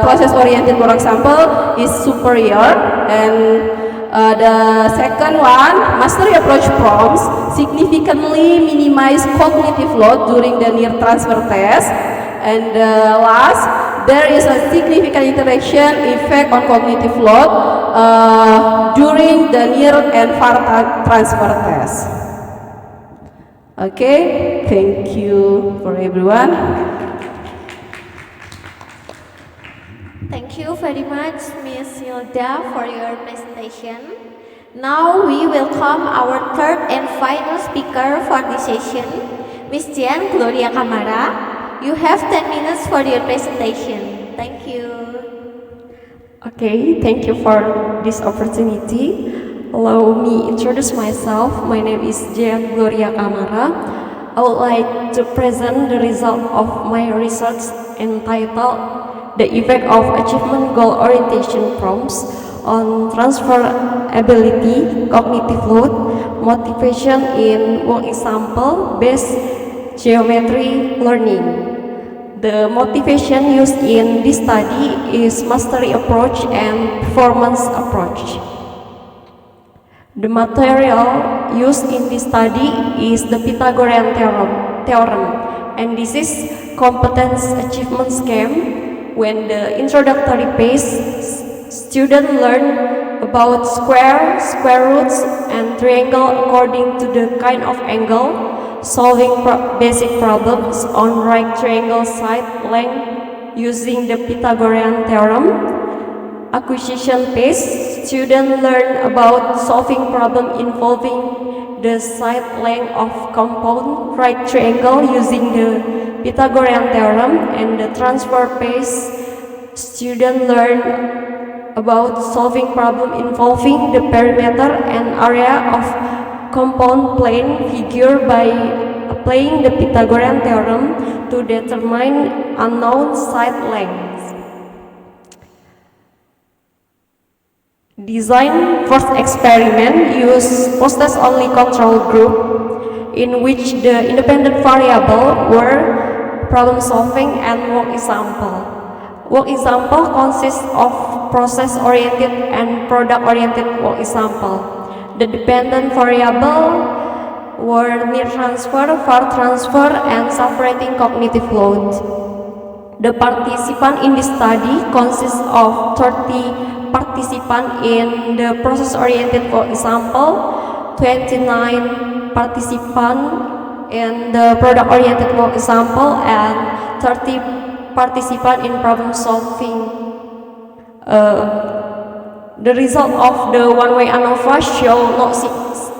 Process oriented work example is superior, and the second one, mastery approach prompts significantly minimize cognitive load during the near transfer test. And last, there is a significant interaction effect on cognitive load during the near and far transfer test. Okay, thank you for everyone. Thank you very much, Ms. Hilda, for your presentation. Now we welcome our third and final speaker for this session, Ms. Dian Gloria Camara. You have 10 minutes for your presentation. Thank you. Okay, thank you for this opportunity. Allow me introduce myself. My name is Dian Gloria Camara. I would like to present the result of my research entitled The Effect of Achievement Goal Orientation Prompts on Transferability, Cognitive Load, Motivation in Work Example Based Geometry Learning. The motivation used in this study is mastery approach and performance approach. The material used in this study is the Pythagorean theorem, and this is competence achievement scheme. When the introductory phase, students learn about square roots, and triangle according to the kind of angle, solving basic problems on right triangle side length using the Pythagorean theorem. Acquisition phase, students learn about solving problem involving the side length of compound right triangle using the Pythagorean theorem. And the transfer phase, students learn about solving problem involving the perimeter and area of compound plane figure by applying the Pythagorean theorem to determine unknown side lengths. Design first experiment use post-test only control group in which the independent variable were problem solving and work example. Work example consists of process-oriented and product-oriented work example. The dependent variable were near transfer, far transfer, and separating cognitive load. The participant in this study consists of 30 participants in the process-oriented work example, 29 participants in the product-oriented work example, and 30 participants in problem solving. The result of the one-way ANOVA show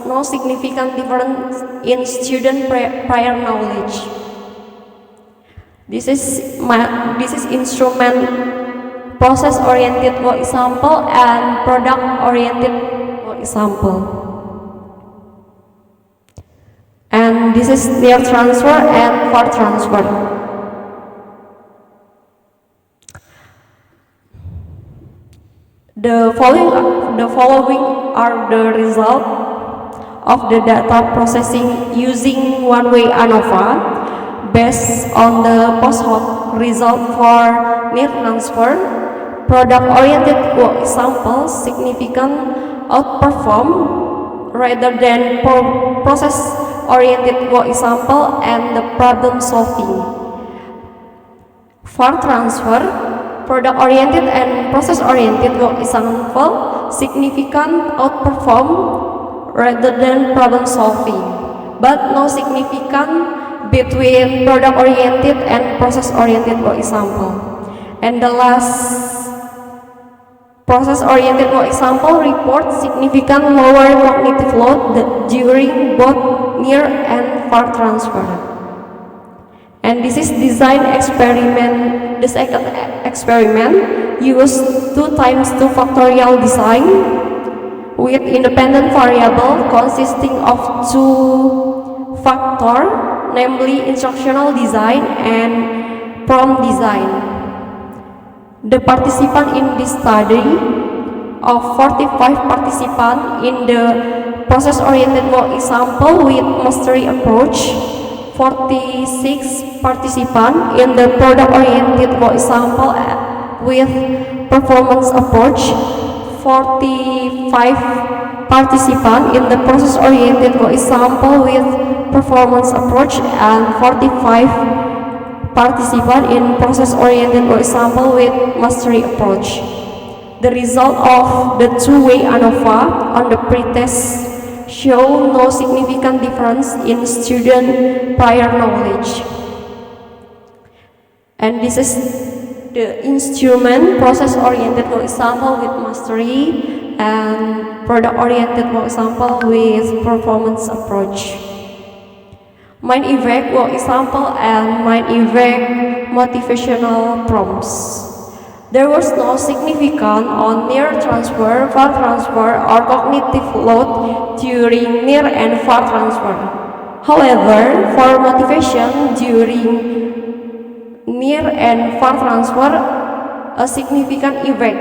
no significant difference in student prior knowledge. This is instrument process-oriented work example and product-oriented work example. And this is near transfer and far transfer. The following are the result of the data processing using one-way ANOVA based on the post hoc result for near transfer, product-oriented work example significant outperform rather than process-oriented work example and the problem solving. For transfer, product-oriented and process-oriented work example significant outperform rather than problem solving, but no significant between product-oriented and process-oriented work example. And the last process-oriented work example report significant lower cognitive load during both near and far transfer. And this is design experiment. The second experiment used 2 times 2 factorial design with independent variable consisting of 2 factors, namely instructional design and prompt design. The participants in this study of 45 participants in the process-oriented work example with mastery approach, 46 participants in the product-oriented work example with performance approach, 45 participants in the process-oriented work example with performance approach, and 45 participants in process-oriented work example with mastery approach. The result of the two-way ANOVA on the pretest show no significant difference in student prior knowledge. And this is the instrument process-oriented work example with mastery and product-oriented work example with performance approach. Mind effect work example and mind effect motivational prompts. There was no significant on near transfer, far transfer, or cognitive load during near and far transfer. However, for motivation during near and far transfer, a significant effect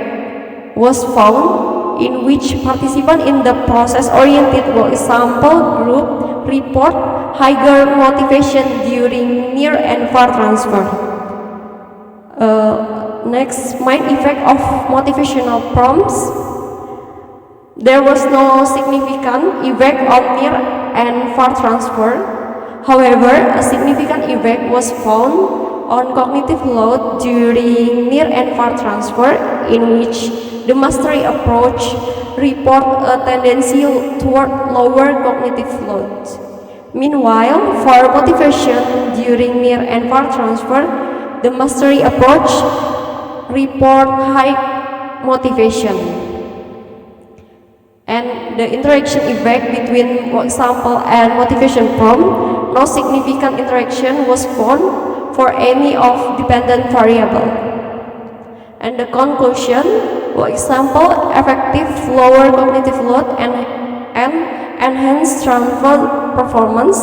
was found in which participants in the process-oriented work example group report higher motivation during near and far transfer. Next, mind effect of motivational prompts. There was no significant effect on near and far transfer. However, a significant effect was found on cognitive load during near and far transfer, in which the mastery approach report a tendency toward lower cognitive load. Meanwhile, for motivation during near and far transfer, the mastery approach report high motivation. And the interaction effect between work sample and motivation prompt, no significant interaction was found for any of dependent variable. And the conclusion, work sample effective lower cognitive load and enhanced transfer performance.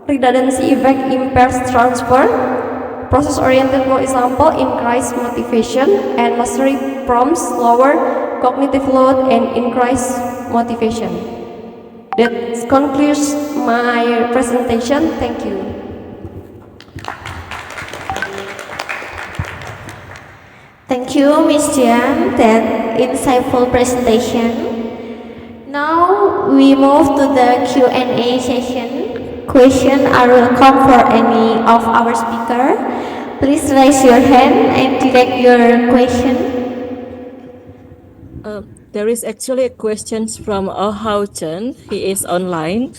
Redundancy effect impairs transfer. Process-oriented work example increase motivation, and mastery prompts lower cognitive load and increase motivation. That concludes my presentation. Thank you. Thank you, Ms. Jian, that insightful presentation. Now we move to the Q&A session. Questions are welcome for any of our speakers. Please raise your hand and direct your question. There is actually a question from Ahau Chen. He is online.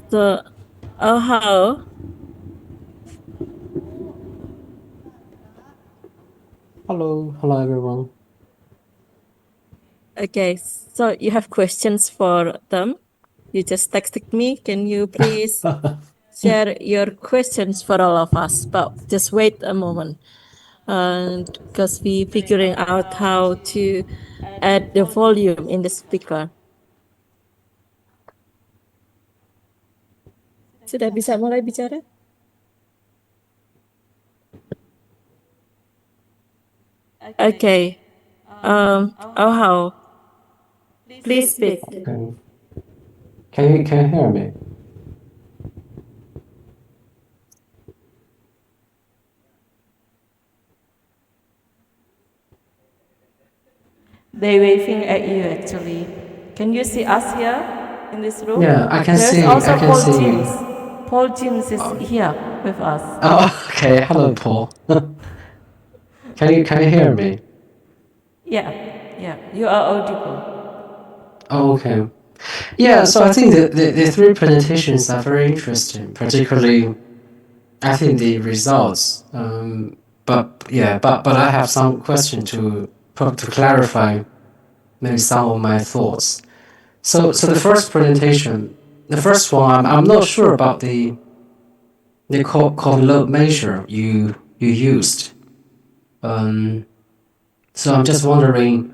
So, Ahau. Hello everyone. Okay, so you have questions for them. You just texted me. Can you please share your questions for all of us? But just wait a moment, because we figuring out how to add the volume in the speaker. Sudah bisa mulai bicara? Okay. How? Please speak. Can you hear me? They waving at you actually. Can you see us here in this room? Yeah, I can There's see. also I can Paul see. Jeans. Paul Jeans is here with us. Oh, okay. Hello, Paul. Can you hear me? Yeah, yeah. You are audible. Oh, okay. Yeah, so I think the three presentations are very interesting, particularly I think the results. But I have some question to clarify maybe some of my thoughts. So the first presentation, the first one, I'm not sure about the load measure you used. So I'm just wondering,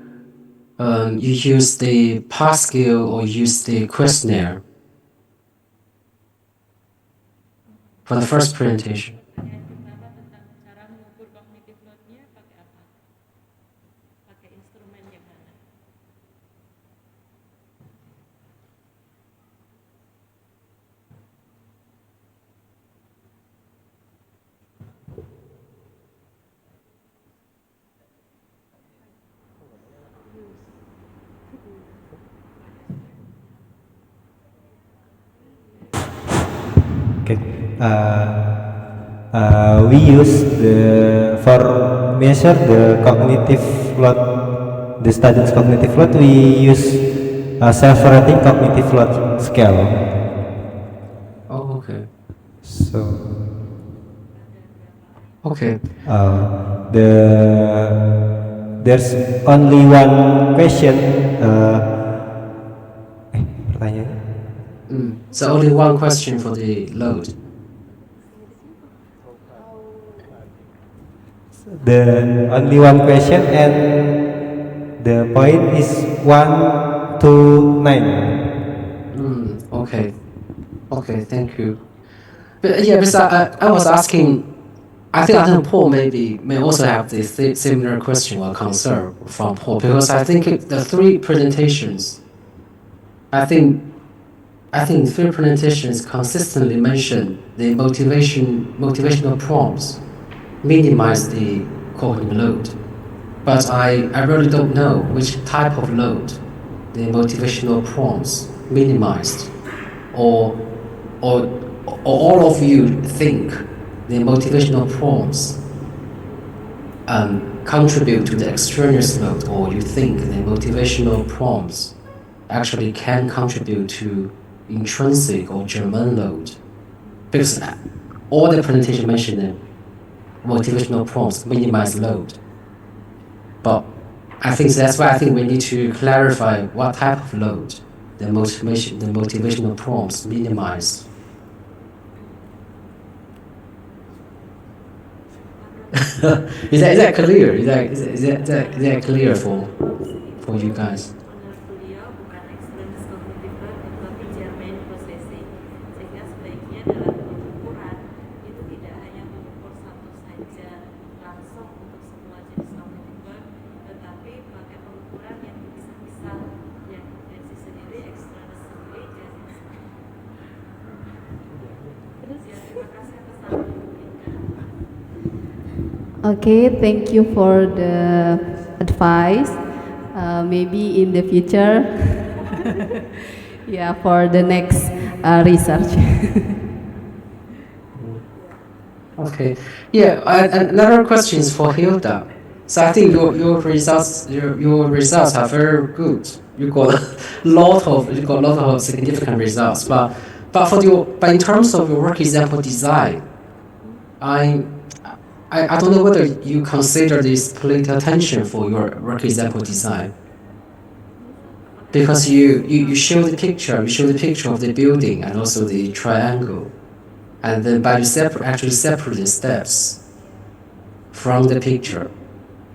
you use the Pascal or use the questionnaire for the first presentation? Okay. We use for measure the cognitive load, the student's cognitive load. We use self-rating cognitive load scale. Oh, okay. So. Okay. There's only one question. Pertanyaannya? So only one question for the load. The only one question and the point is 1 to 9. Okay. Okay, thank you. But yeah, because I was asking, I think Paul may also have this similar question or concern from Paul, because I think the three presentations, I think three presentations consistently mention the motivational prompts minimize the cognitive load. But I really don't know which type of load the motivational prompts minimized, or all of you think the motivational prompts contribute to the extraneous load, or you think the motivational prompts actually can contribute to intrinsic or German load? Because all the presentation mentioned motivational prompts minimize load. But I think that's why I think we need to clarify what type of load the motivational prompts minimize. Is that clear? Is that clear for you guys? Okay, thank you for the advice. Maybe in the future, yeah, for the next research. Okay. Yeah. Another question is for Hilda. So I think your results are very good. You got a lot of significant results. But in terms of your work example design, I don't know whether you consider this split attention for your work example design, because you show the picture of the building and also the triangle, and then by actually separate the steps from the picture.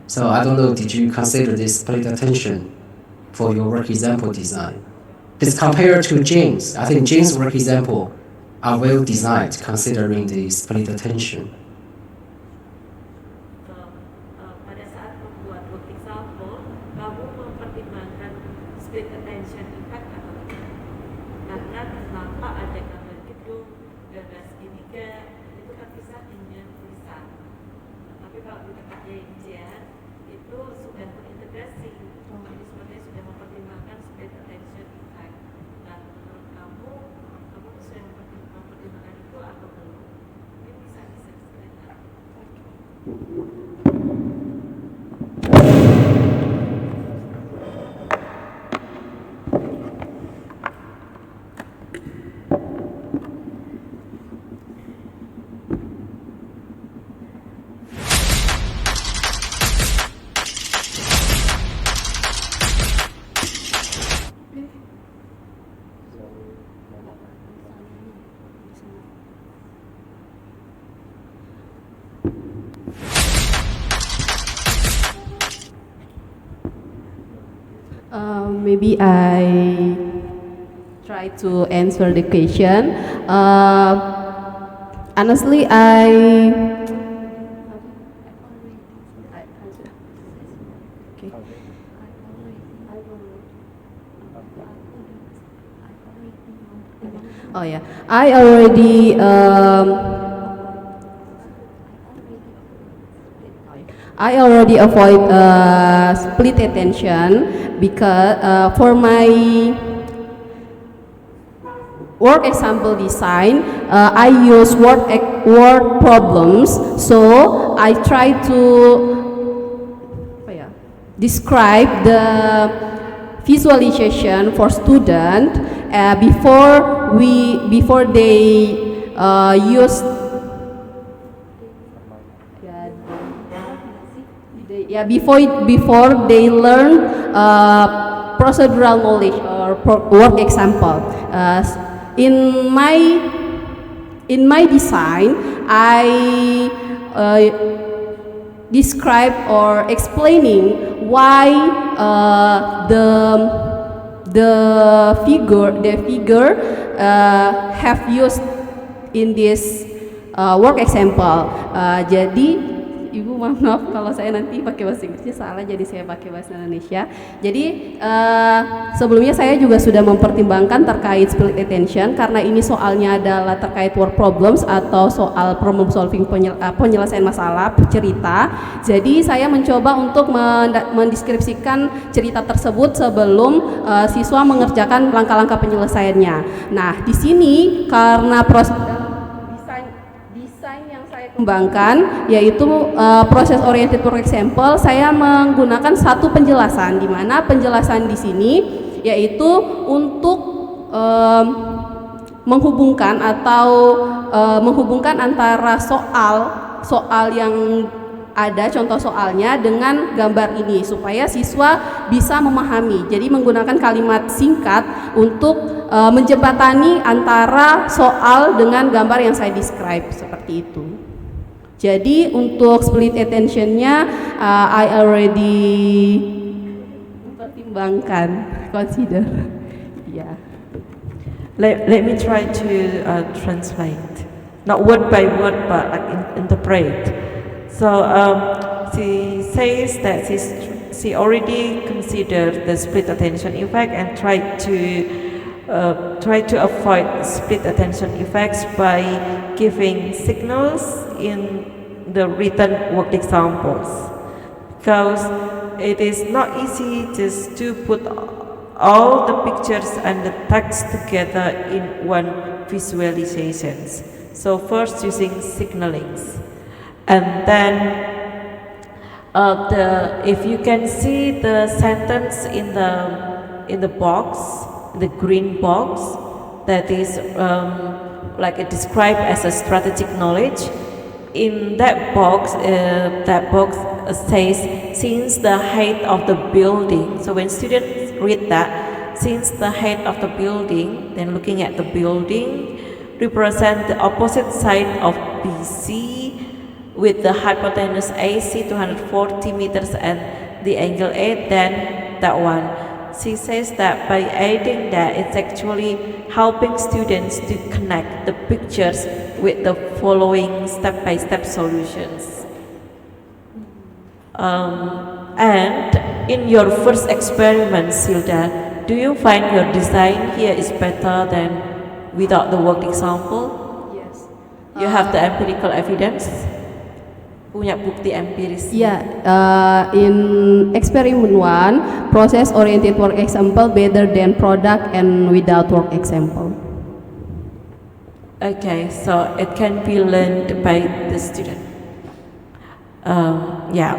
So I don't know, did you consider this split attention for your work example design? Because compared to James, I think James' work example are well designed considering the split attention. Maybe I try to answer the question. Honestly, I already avoid split attention because for my work example design, I use word problems, so I try to describe the visualization for student before they use before they learn procedural knowledge or work example. In my design, I describe or explaining why the figure have used in this work example. Jadi Ibu maaf kalau saya nanti pakai bahasa Inggrisnya salah, jadi saya pakai bahasa Indonesia. Jadi sebelumnya saya juga sudah mempertimbangkan terkait split attention karena ini soalnya adalah terkait word problems atau soal problem solving, penyelesaian masalah cerita. Jadi saya mencoba untuk mendeskripsikan cerita tersebut sebelum siswa mengerjakan langkah-langkah penyelesaiannya. Nah, di sini karena kembangkan yaitu proses oriented work example, saya menggunakan satu penjelasan di mana penjelasan di sini yaitu untuk menghubungkan antara soal yang ada contoh soalnya dengan gambar ini supaya siswa bisa memahami. Jadi menggunakan kalimat singkat untuk menjembatani antara soal dengan gambar yang saya describe seperti itu. Jadi untuk split attention-nya I already mempertimbangkan, consider. Yeah. Let me try to translate, not word by word, but like interpret. So she says that she already considered the split attention effect and tried to avoid split attention effects by giving signals in the written work examples, because it is not easy just to put all the pictures and the text together in one visualizations. So first using signalings, and then if you can see the sentence in the box, the green box, that is like it described as a strategic knowledge. In that box says since the height of the building. So when students read that, since the height of the building, then looking at the building represent the opposite side of BC with the hypotenuse AC 240 meters and the angle A, then that one. She says that by adding that, it's actually helping students to connect the pictures with the following step-by-step solutions. And in your first experiment, Silda, do you find your design here is better than without the worked example? Yes. You have the empirical evidence? Punya bukti empiris. Yeah, in experiment 1, process oriented work example better than product and without work example. Okay, so it can be learned by the student. Yeah.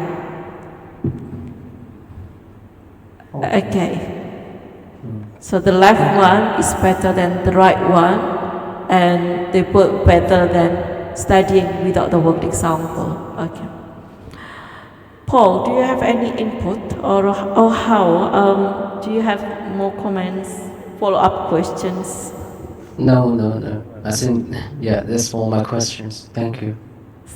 Okay. So the left one is better than the right one, and they both better than studying without the worked example. Okay. Paul, do you have any input or how? Do you have more comments, follow-up questions? No. I think, yeah, that's all my questions. Thank you.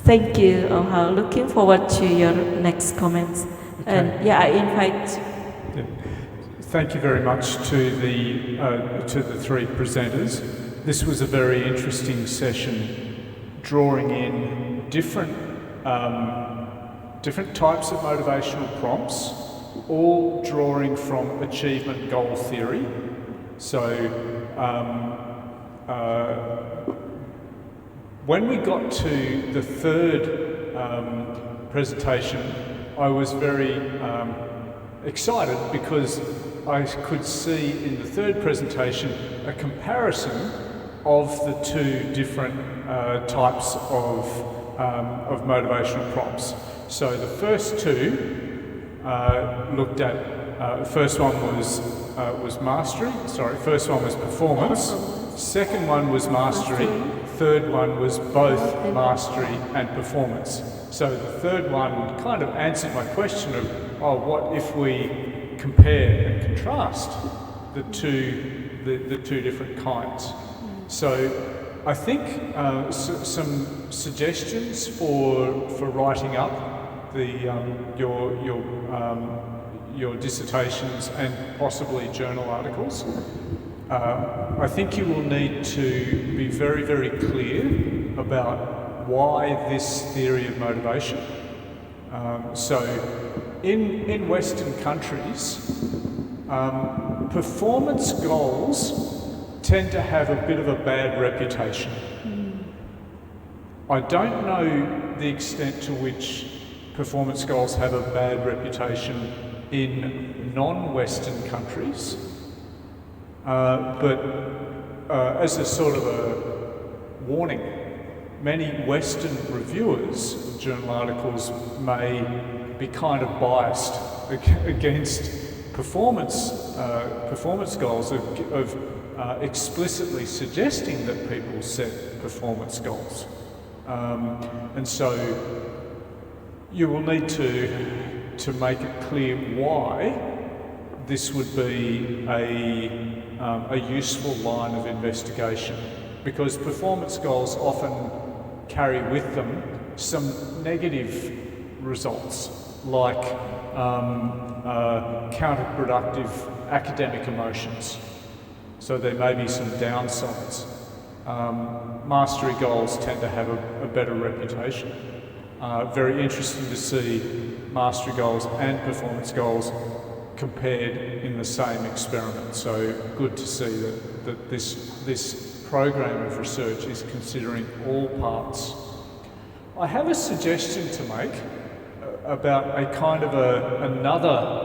Thank you, Ohao. Looking forward to your next comments. And yeah, I invite. Thank you very much to the three presenters. This was a very interesting session, drawing in different types of motivational prompts, all drawing from achievement goal theory. So when we got to the third presentation, I was very excited because I could see in the third presentation a comparison of the two different types of motivational prompts. So the first two looked at, the first one was mastery, first one was performance, second one was mastery, third one was both mastery and performance. So the third one kind of answered my question of, what if we compare and contrast the two different kinds? So I think some suggestions for writing up your dissertations and possibly journal articles. I think you will need to be very, very clear about why this theory of motivation. So in Western countries, performance goals tend to have a bit of a bad reputation. I don't know the extent to which performance goals have a bad reputation in non-Western countries, but as a sort of a warning, many Western reviewers of journal articles may be kind of biased against performance goals of explicitly suggesting that people set performance goals. And so you will need to make it clear why this would be a useful line of investigation, because performance goals often carry with them some negative results, like counterproductive academic emotions. So there may be some downsides. Mastery goals tend to have a better reputation. Very interesting to see mastery goals and performance goals compared in the same experiment. So good to see that this program of research is considering all parts. I have a suggestion to make about a kind of another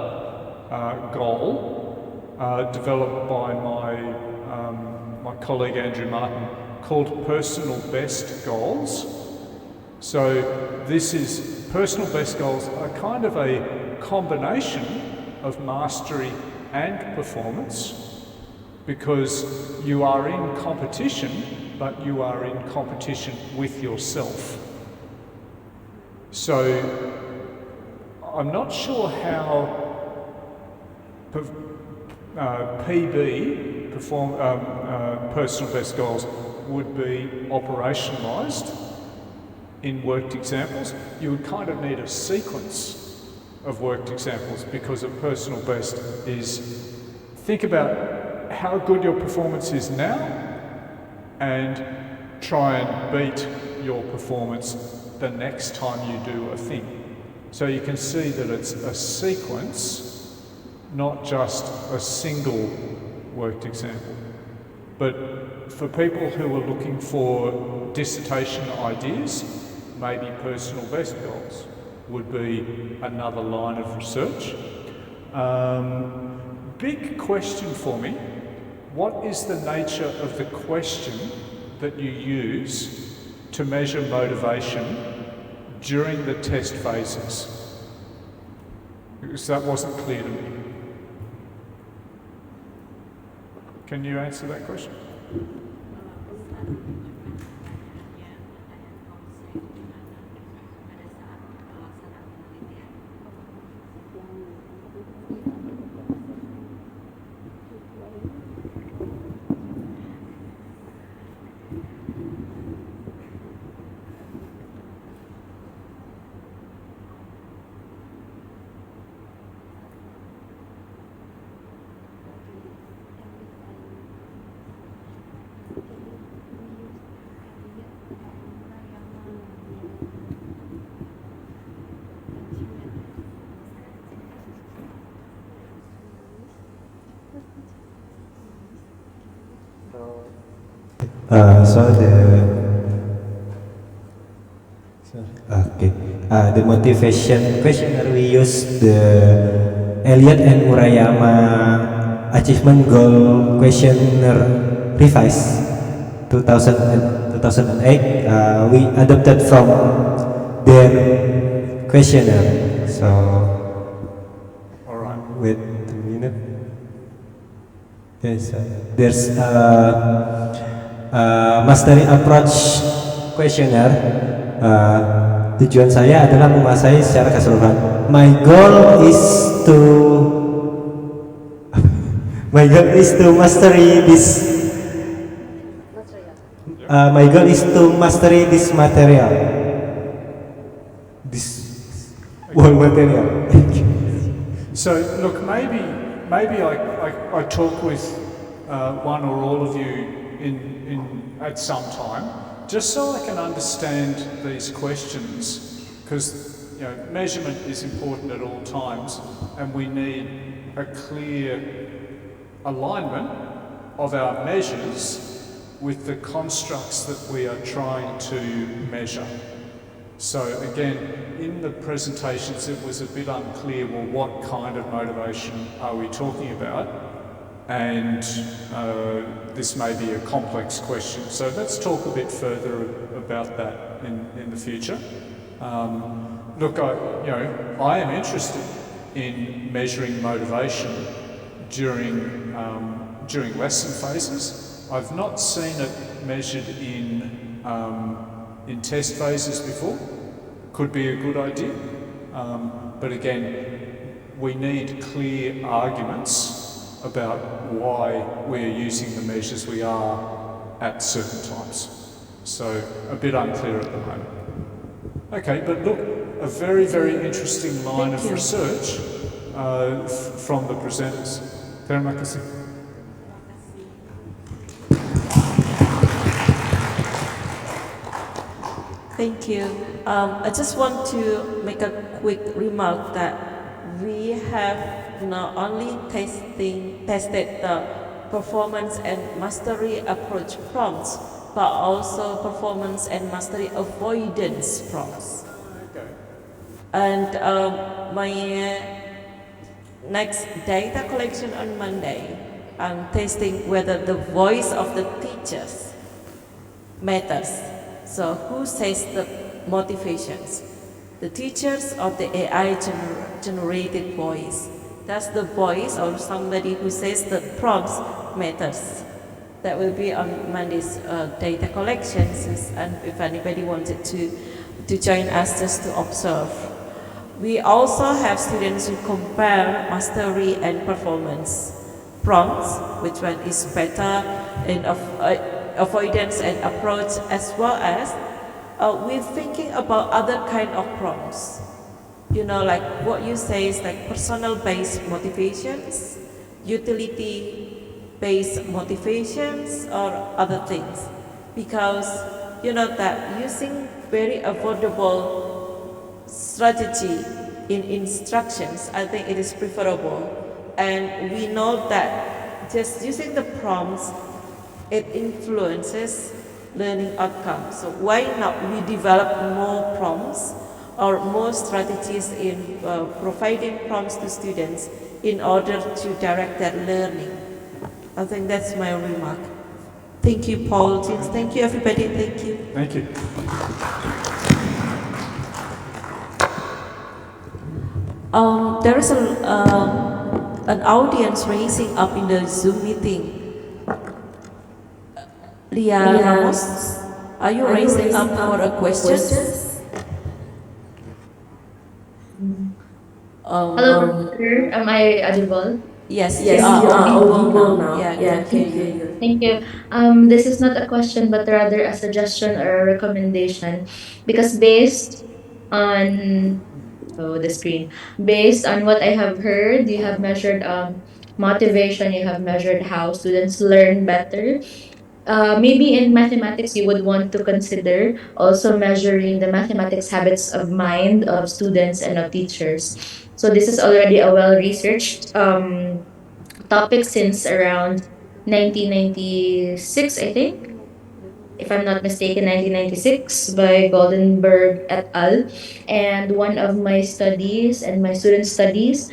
goal developed by my colleague Andrew Martin, called personal best goals. So this is personal best goals are kind of a combination of mastery and performance, because you are in competition, but you are in competition with yourself. So I'm not sure how PB, personal best goals, would be operationalised in worked examples. You would kind of need a sequence of worked examples, because a personal best is think about how good your performance is now and try and beat your performance the next time you do a thing. So you can see that it's a sequence, not just a single worked example. But for people who are looking for dissertation ideas, maybe personal best goals would be another line of research. Big question for me, what is the nature of the question that you use to measure motivation during the test phases? Because that wasn't clear to me. Can you answer that question? So the motivation questionnaire we use the Elliott and Murayama achievement goal questionnaire revised 2000 2008. We adopted from their questionnaire. So, all right. Wait a minute. Yes, there's mastery approach questionnaire. Tujuan saya adalah menguasai secara keseluruhan. My goal is to mastery this. My goal is to mastery this material. This whole material. So look, maybe I talk with one or all of you at some time, just so I can understand these questions, because measurement is important at all times, and we need a clear alignment of our measures with the constructs that we are trying to measure. So again, in the presentations it was a bit unclear, well, what kind of motivation are we talking about? And this may be a complex question. So let's talk a bit further about that in the future. Look, I am interested in measuring motivation during lesson phases. I've not seen it measured in test phases before. Could be a good idea, but again, we need clear arguments about why we're using the measures we are at certain times. So a bit unclear at the moment. Okay, but look, a very, very interesting line of research from the presenters. Terima kasih. Thank you. I just want to make a quick remark that we have not only tested the performance and mastery approach prompts, but also performance and mastery avoidance prompts. Okay. And my next data collection on Monday, I'm testing whether the voice of the teachers matters. So who says the motivations? The teachers or the AI generated voice? Does the voice or somebody who says the prompts matters? That will be on Monday's data collections, and if anybody wanted to join us just to observe. We also have students who compare mastery and performance prompts, which one is better in avoidance and approach, as well as we're thinking about other kind of prompts. Like what you say is like personal-based motivations, utility-based motivations, or other things. Because that using very affordable strategy in instructions, I think it is preferable. And we know that just using the prompts, it influences learning outcomes. So why not we develop more prompts or more strategies in providing prompts to students in order to direct their learning? I think that's my remark. Thank you, Paul. Thank you, everybody. Thank you. Thank you. There is an audience raising up in the Zoom meeting. Lia Ramos, are you raising up for a question? Hello, sir. Am I audible? Yes, you are audible now. Yeah, Thank you. Thank you. This is not a question, but rather a suggestion or a recommendation, because based on the screen, based on what I have heard, you have measured motivation. You have measured how students learn better. Maybe in mathematics, you would want to consider also measuring the mathematics habits of mind of students and of teachers. So this is already a well-researched topic since around 1996, I think, if I'm not mistaken, 1996 by Goldenberg et al. And one of my studies and my student studies,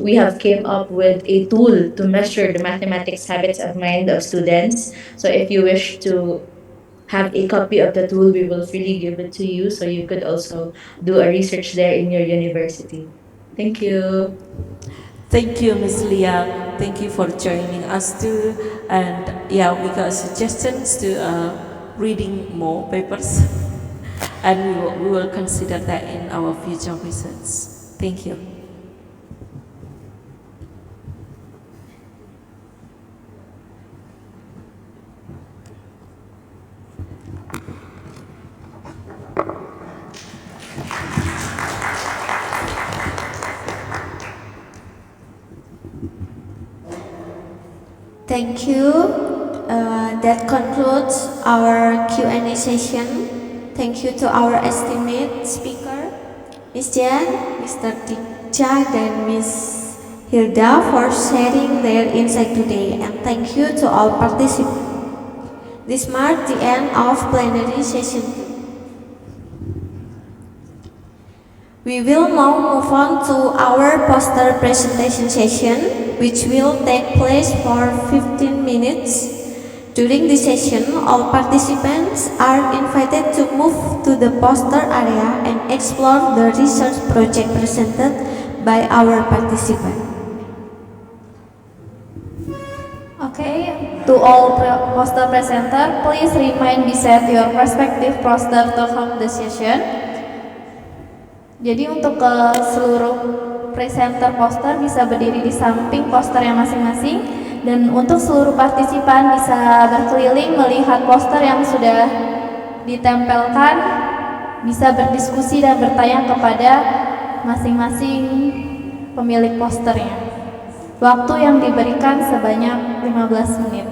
we have came up with a tool to measure the mathematics habits of mind of students. So if you wish to have a copy of the tool, we will freely give it to you so you could also do a research there in your university. Thank you. Thank you, Ms. Leah. Thank you for joining us too. And yeah, we got suggestions to reading more papers, and we will consider that in our future research. Thank you. Thank you. That concludes our Q&A session. Thank you to our esteemed speaker, Ms. Jan, Mr. Tikja, and Ms. Hilda for sharing their insight today. And thank you to all participants. This marks the end of plenary session 2. We will now move on to our poster presentation session, which will take place for 15 minutes. During this session, all participants are invited to move to the poster area and explore the research project presented by our participant. Okay, to all poster presenter, please remain beside your respective poster to help the session. Jadi untuk seluruh presenter poster bisa berdiri di samping poster yang masing-masing, dan untuk seluruh partisipan bisa berkeliling melihat poster yang sudah ditempelkan, bisa berdiskusi dan bertanya kepada masing-masing pemilik posternya. Waktu yang diberikan sebanyak 15 menit.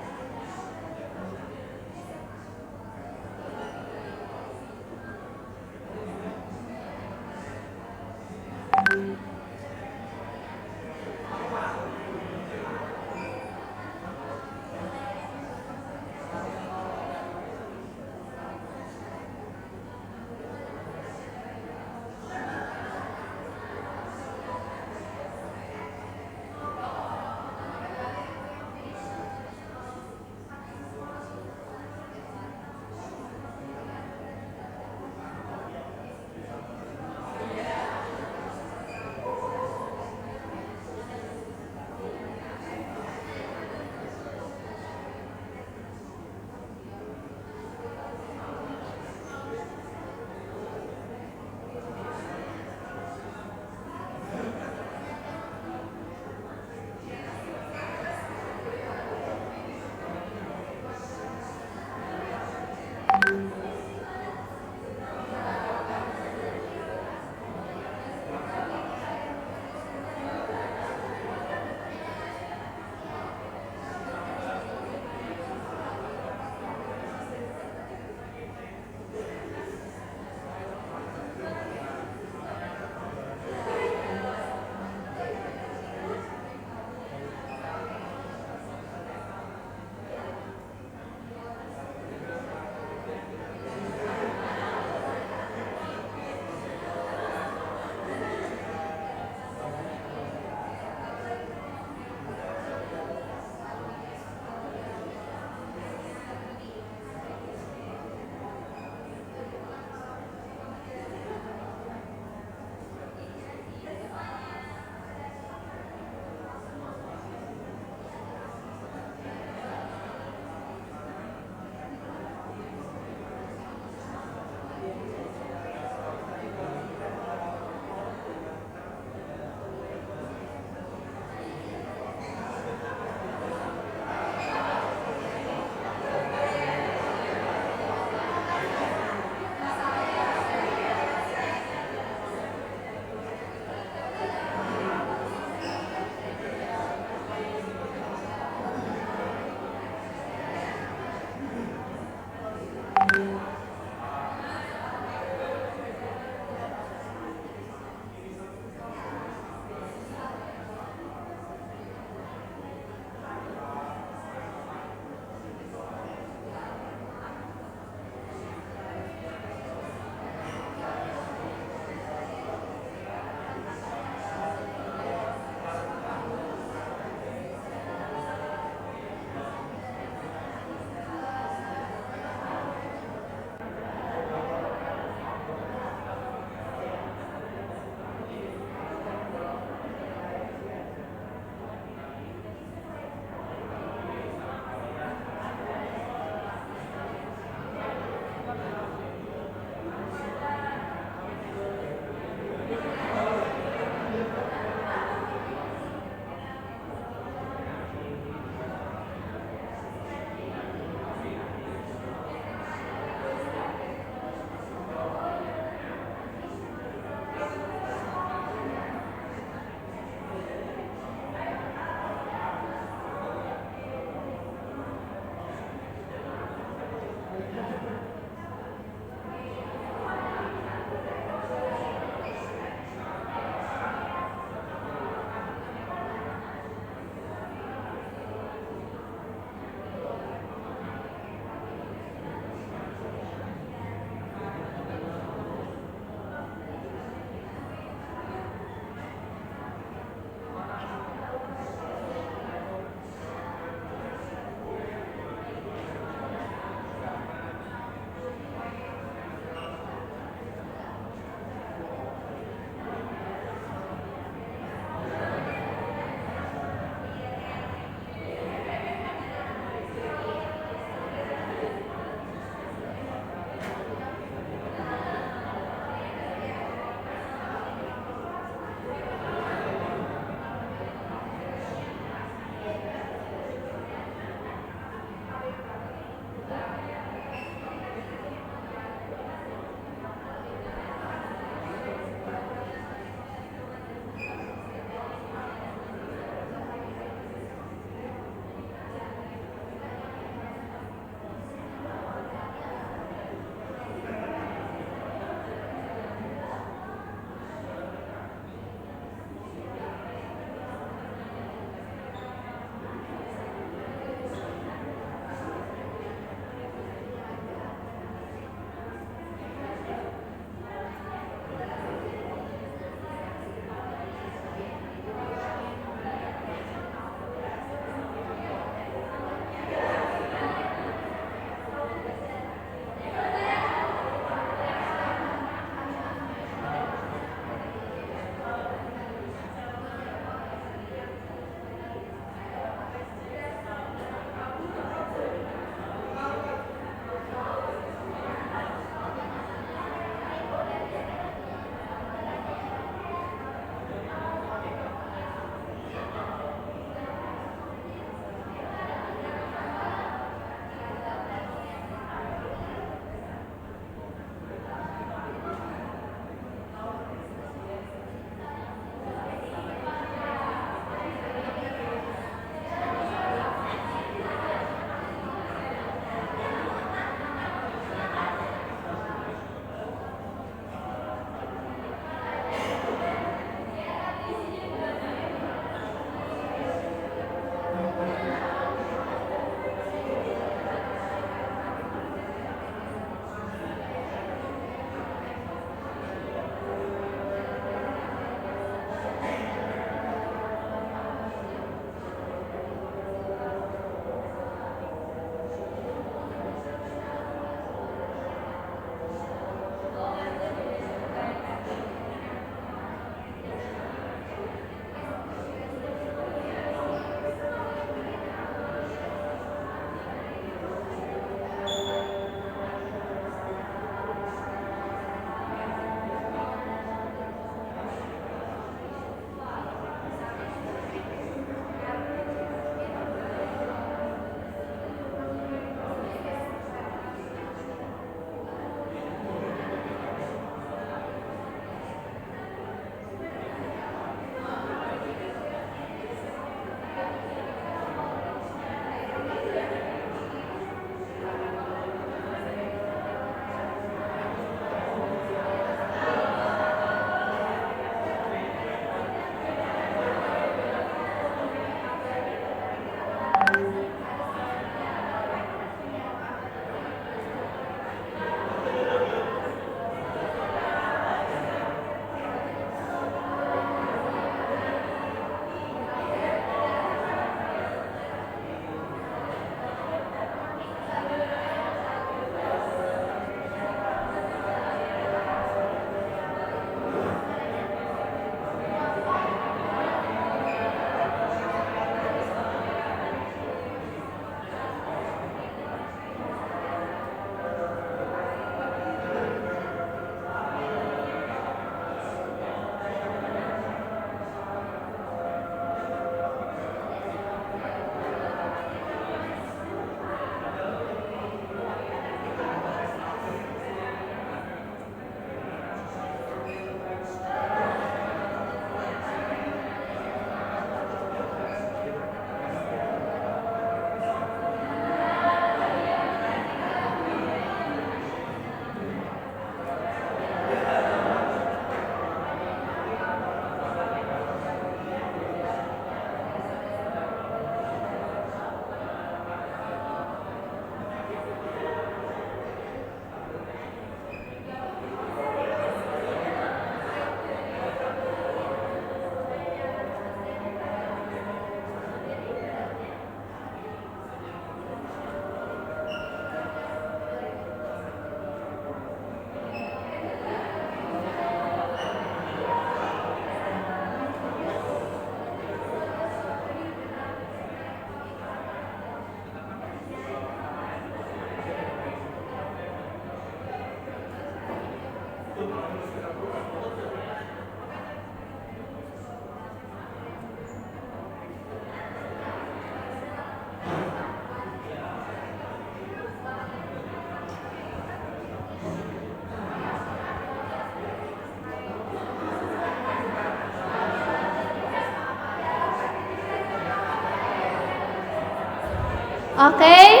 Okay,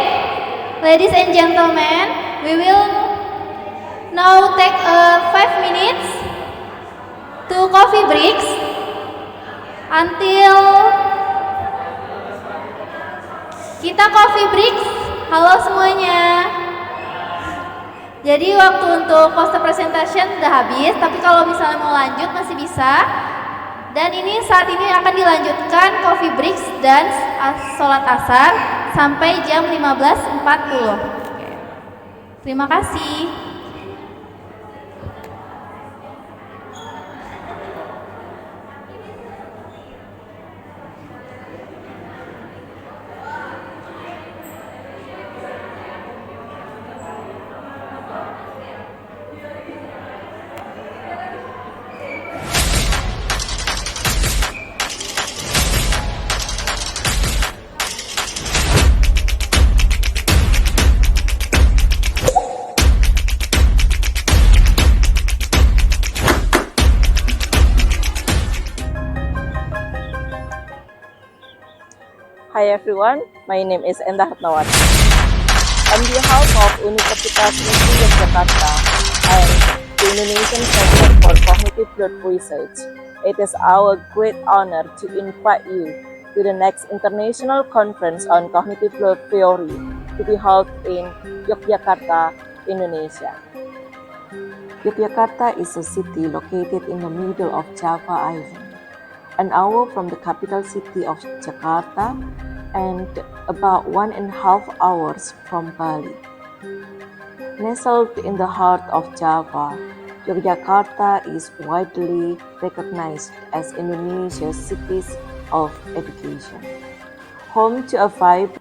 ladies and gentlemen, we will now take a 5 minutes to coffee breaks until kita coffee breaks. Halo semuanya. Jadi waktu untuk poster presentation udah habis, tapi kalau misalnya mau lanjut masih bisa. Dan ini saat ini akan dilanjutkan coffee breaks dan sholat asar sampai jam 15.40. Terima kasih. Hi everyone, my name is Endah Ratnawati. On behalf of Universitas Negeri Yogyakarta and the Indonesian Center for Cognitive Growth Research, it is our great honor to invite you to the next International Conference on Cognitive Growth Theory to be held in Yogyakarta, Indonesia. Yogyakarta is a city located in the middle of Java Island, an hour from the capital city of Jakarta and about 1.5 hours from Bali. Nestled in the heart of Java, Yogyakarta is widely recognized as Indonesia's city of education, home to a vibrant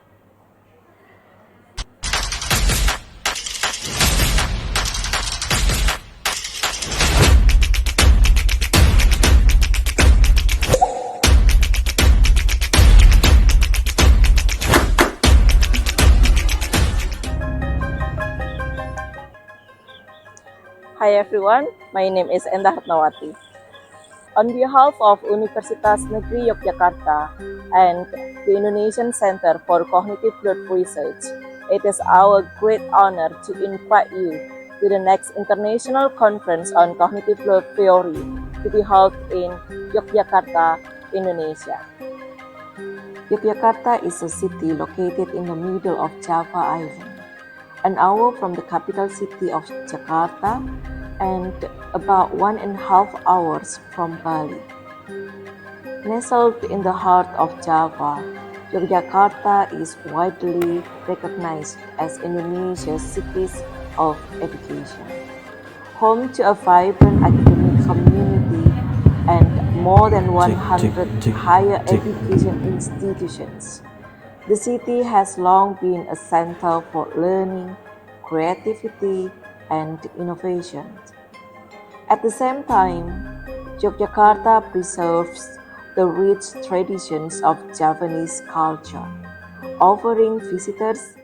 Hi everyone, my name is Endah Ratnawati. On behalf of Universitas Negeri Yogyakarta and the Indonesian Center for Cognitive Growth Research, it is our great honor to invite you to the next International Conference on Cognitive Growth Theory to be held in Yogyakarta, Indonesia. Yogyakarta is a city located in the middle of Java Island, an hour from the capital city of Jakarta and about 1.5 hours from Bali. Nestled in the heart of Java, Yogyakarta is widely recognized as Indonesia's city of education, home to a vibrant academic community and more than 100 higher education institutions. The city has long been a center for learning, creativity, and innovation. At the same time, Yogyakarta preserves the rich traditions of Javanese culture, offering visitors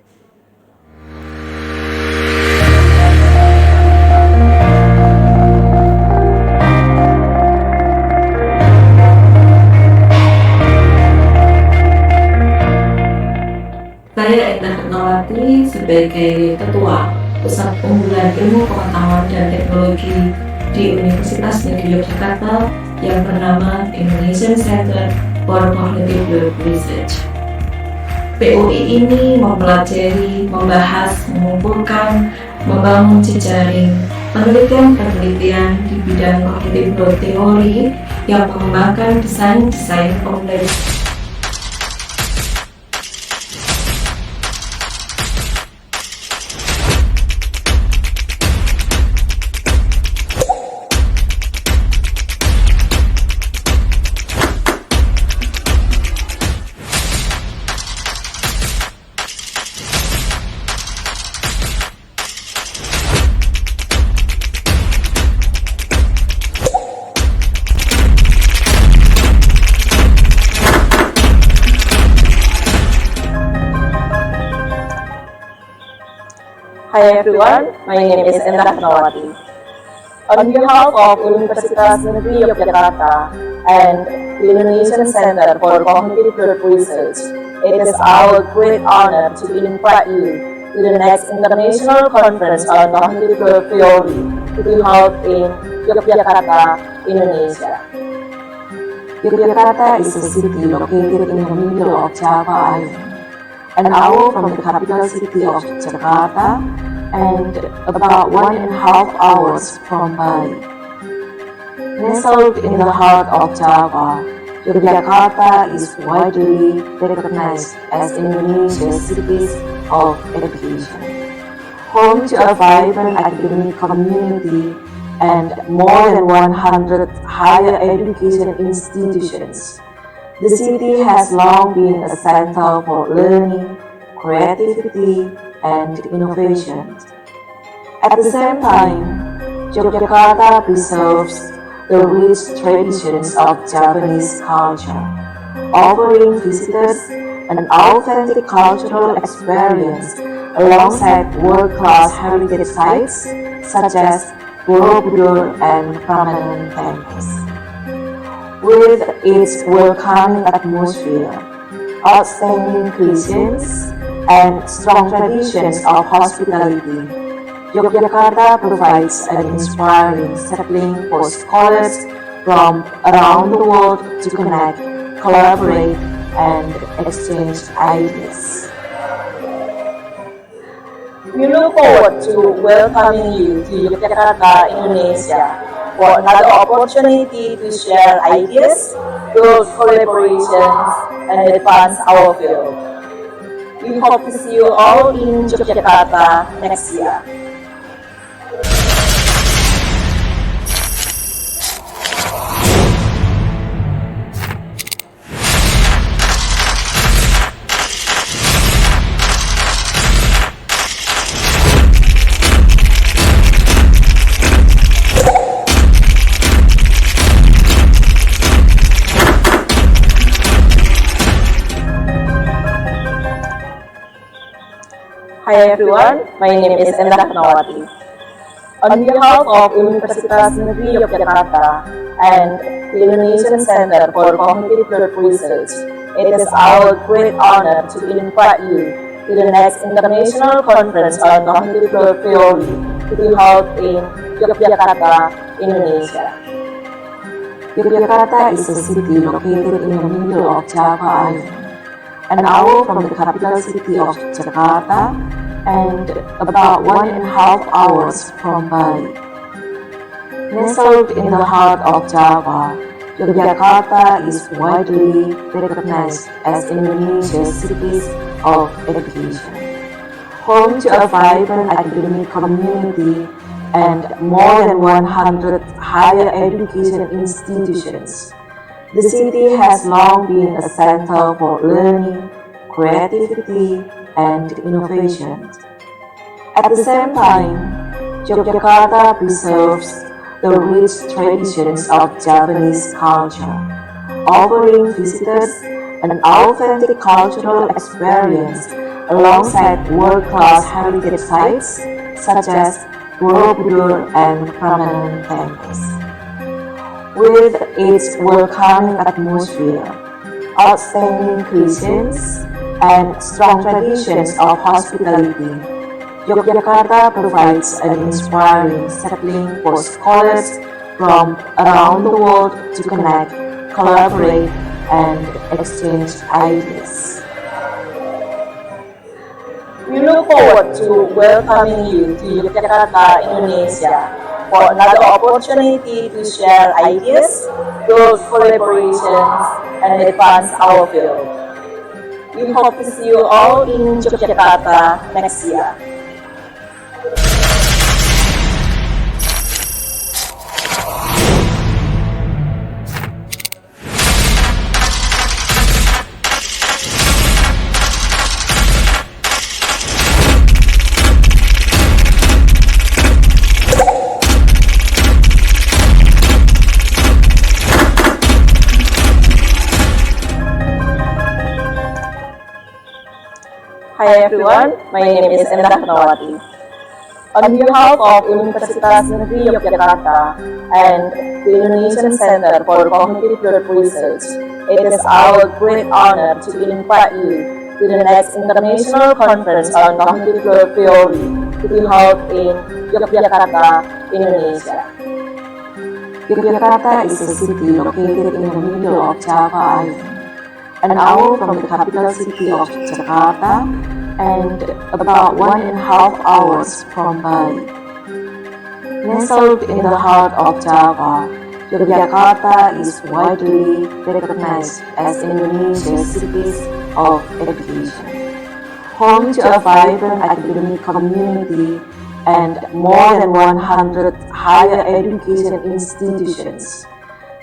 Saya Endah Ratnawati sebagai Ketua Pusat Unggulan Ilmu Pengetahuan dan Teknologi di Universitas Negeri Yogyakarta yang bernama Indonesian Center for Cognitive Growth Research. PUI ini mempelajari, membahas, mengumpulkan, membangun jejaring penelitian-penelitian di bidang cognitive growth theory yang mengembangkan desain-desain pembelajaran. Hi everyone, my name is Endah Ratnawati. On behalf of Universitas Negeri Yogyakarta and the Indonesian Center for Cognitive Growth Research, It is our great honor to invite you to the next International Conference on Cognitive Theory to be held in Yogyakarta, Indonesia. Yogyakarta is a city located in the middle of Java Island, an hour from the capital city of Jakarta and about 1.5 hours from Bali. Nestled in the heart of Java, Yogyakarta is widely recognized as Indonesia's city of education. Home to a vibrant academic community and more than 100 higher education institutions, the city has long been a center for learning, creativity, and innovation. At the same time, Yogyakarta preserves the rich traditions of Japanese culture, offering visitors an authentic cultural experience alongside world-class heritage sites such as Borobudur and Prambanan temples. With its welcoming atmosphere, outstanding cuisines, and strong traditions of hospitality, Yogyakarta provides an inspiring setting for scholars from around the world to connect, collaborate, and exchange ideas. We look forward to welcoming you to Yogyakarta, Indonesia, for another opportunity to share ideas, build collaborations, and advance our field. We hope to see you all in Yogyakarta next year. Hi everyone, my name is Endah Nawati. On behalf of Universitas Negeri Yogyakarta and the Indonesian Center for Cognitive Research, it is our great honor to invite you to the next International Conference on Cognitive Theory to be held in Yogyakarta, Indonesia. Yogyakarta is a city located in the middle of Java Island, an hour from the capital city of Jakarta and about 1.5 hours from Bali. Nestled in the heart of Java, Yogyakarta is widely recognized as Indonesia's city of education. Home to a vibrant academic community and more than 100 higher education institutions, the city has long been a center for learning, creativity, and innovation. At the same time, Yogyakarta preserves the rich traditions of Japanese culture, offering visitors an authentic cultural experience alongside world-class heritage sites such as Borobudur and Prambanan temples. With its welcoming atmosphere, outstanding cuisines, and strong traditions of hospitality, Yogyakarta provides an inspiring setting for scholars from around the world to connect, collaborate, and exchange ideas. We look forward to welcoming you to Yogyakarta, Indonesia, for another opportunity to share ideas, build collaborations, and advance our field. We hope to see you all in Yogyakarta next year. Hi everyone, my name is Endah Nawati. On behalf of Universitas Negeri Yogyakarta and the Indonesian Center for Cognitive Growth Research, it is our great honor to invite you to the next International Conference on Cognitive Growth Theory to be held in Yogyakarta, Indonesia. Yogyakarta is a city located in the middle of Java Island, an hour from the capital city of Jakarta and about 1.5 hours from Bali. Nestled in the heart of Java, Yogyakarta is widely recognized as Indonesia's city of education. Home to a vibrant academic community and more than 100 higher education institutions,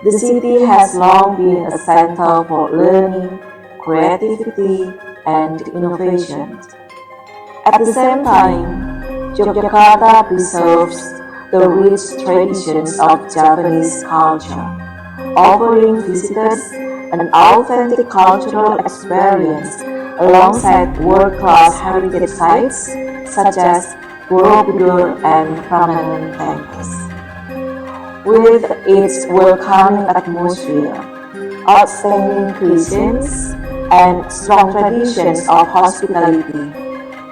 the city has long been a center for learning, creativity, and innovation. At the same time, Yogyakarta preserves the rich traditions of Javanese culture, offering visitors an authentic cultural experience alongside world-class heritage sites such as Borobudur and Prambanan temples. With its welcoming atmosphere, outstanding cuisines, and strong traditions of hospitality,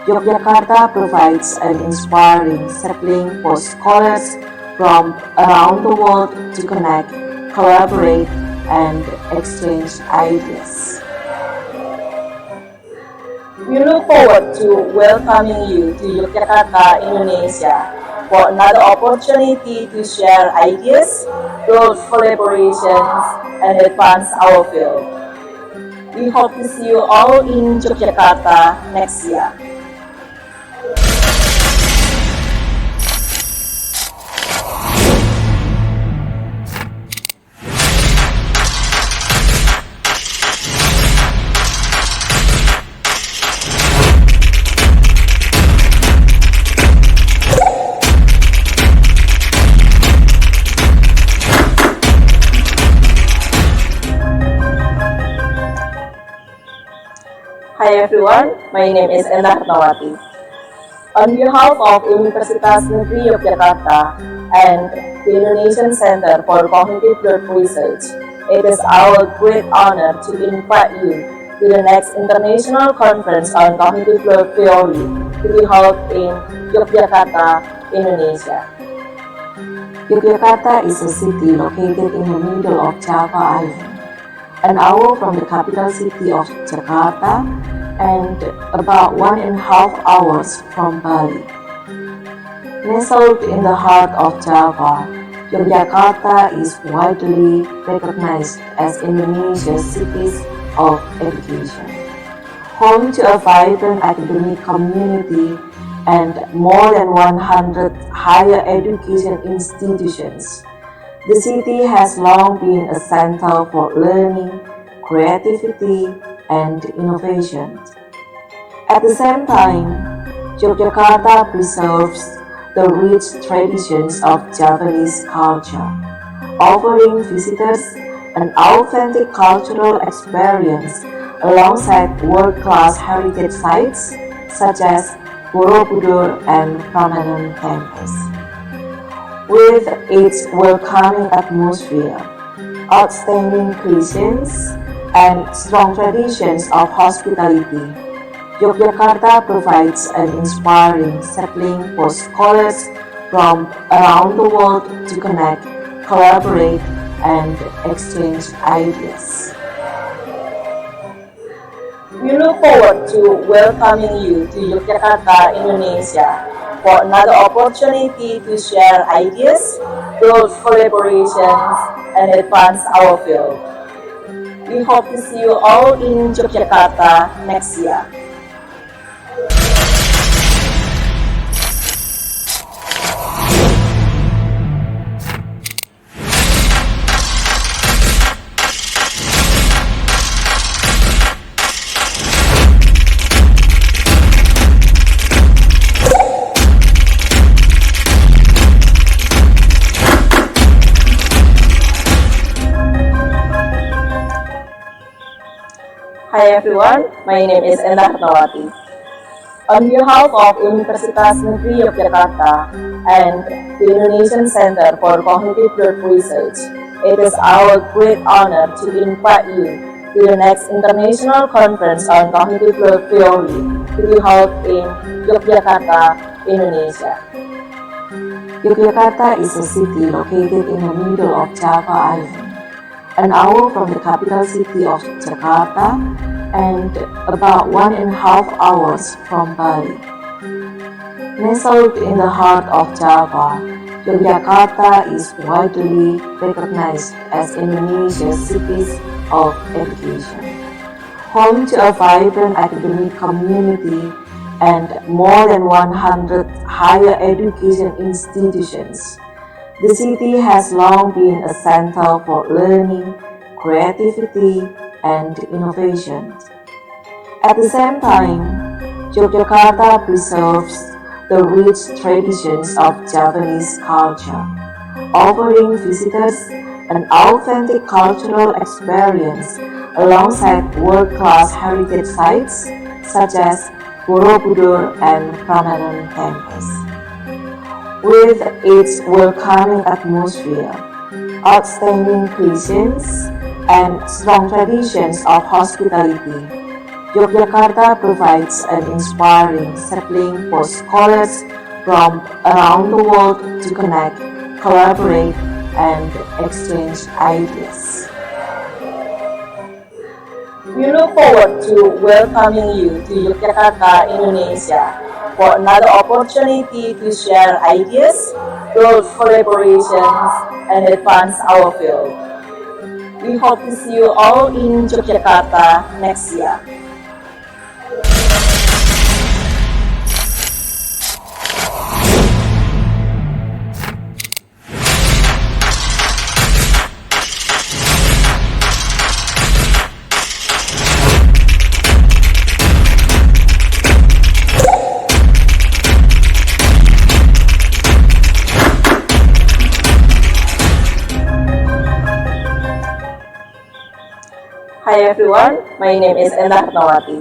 Yogyakarta provides an inspiring setting for scholars from around the world to connect, collaborate, and exchange ideas. We look forward to welcoming you to Yogyakarta, Indonesia, for another opportunity to share ideas, build collaborations, and advance our field. We hope to see you all in Yogyakarta next year. Hi everyone, my name is Endah Nawati. On behalf of Universitas Negeri Yogyakarta and the Indonesian Center for Cognitive Growth Research, it is our great honor to invite you to the next International Conference on Cognitive Growth Theory to be held in Yogyakarta, Indonesia. Yogyakarta is a city located in the middle of Java Island, an hour from the capital city of Jakarta and about 1.5 hours from Bali. Nestled in the heart of Java, Yogyakarta is widely recognized as Indonesia's city of education. Home to a vibrant academic community and more than 100 higher education institutions, the city has long been a center for learning, creativity, and innovation. At the same time, Yogyakarta preserves the rich traditions of Javanese culture, offering visitors an authentic cultural experience alongside world-class heritage sites such as Borobudur and Prambanan temples. With its welcoming atmosphere, outstanding cuisines, and strong traditions of hospitality, Yogyakarta provides an inspiring setting for scholars from around the world to connect, collaborate, and exchange ideas. We look forward to welcoming you to Yogyakarta, Indonesia, for another opportunity to share ideas, build collaborations, and advance our field. We hope to see you all in Yogyakarta next year. Hi everyone, my name is Endah Nawati. On behalf of Universitas Negeri Yogyakarta and the Indonesian Center for Cognitive Growth Research, it is our great honor to invite you to the next International Conference on Cognitive Growth Theory to be held in Yogyakarta, Indonesia. Yogyakarta is a city located in the middle of Java Island, an hour from the capital city of Jakarta and about 1.5 hours from Bali. Nestled in the heart of Java, Yogyakarta is widely recognized as Indonesia's cities of education. Home to a vibrant academic community and more than 100 higher education institutions, the city has long been a center for learning, creativity, and innovation. At the same time, Yogyakarta preserves the rich traditions of Javanese culture, offering visitors an authentic cultural experience alongside world-class heritage sites such as Borobudur and Prambanan temples. With its welcoming atmosphere, outstanding cuisines, and strong traditions of hospitality, Yogyakarta provides an inspiring settling for scholars from around the world to connect, collaborate, and exchange ideas. We look forward to welcoming you to Yogyakarta, Indonesia for another opportunity to share ideas, build collaborations, and advance our field. We hope to see you all in Yogyakarta next year. Hi everyone, my name is Endah Nawati.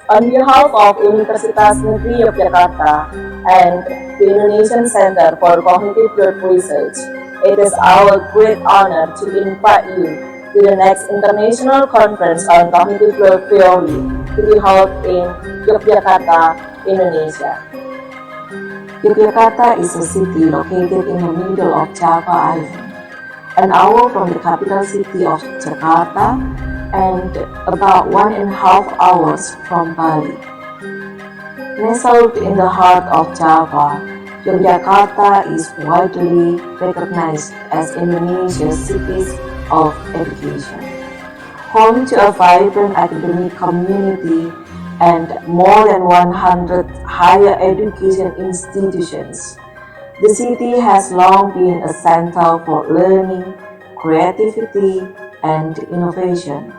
On behalf of Universitas Negeri Yogyakarta and the Indonesian Center for Cognitive Growth Research, it is our great honor to invite you to the next International Conference on Cognitive Growth Theory to be held in Yogyakarta, Indonesia. Yogyakarta is a city located in the middle of Java Island, an hour from the capital city of Jakarta and about 1.5 hours from Bali. Nestled in the heart of Java, Yogyakarta is widely recognized as Indonesia's cities of education. Home to a vibrant academic community and more than 100 higher education institutions, the city has long been a center for learning, creativity, and innovation.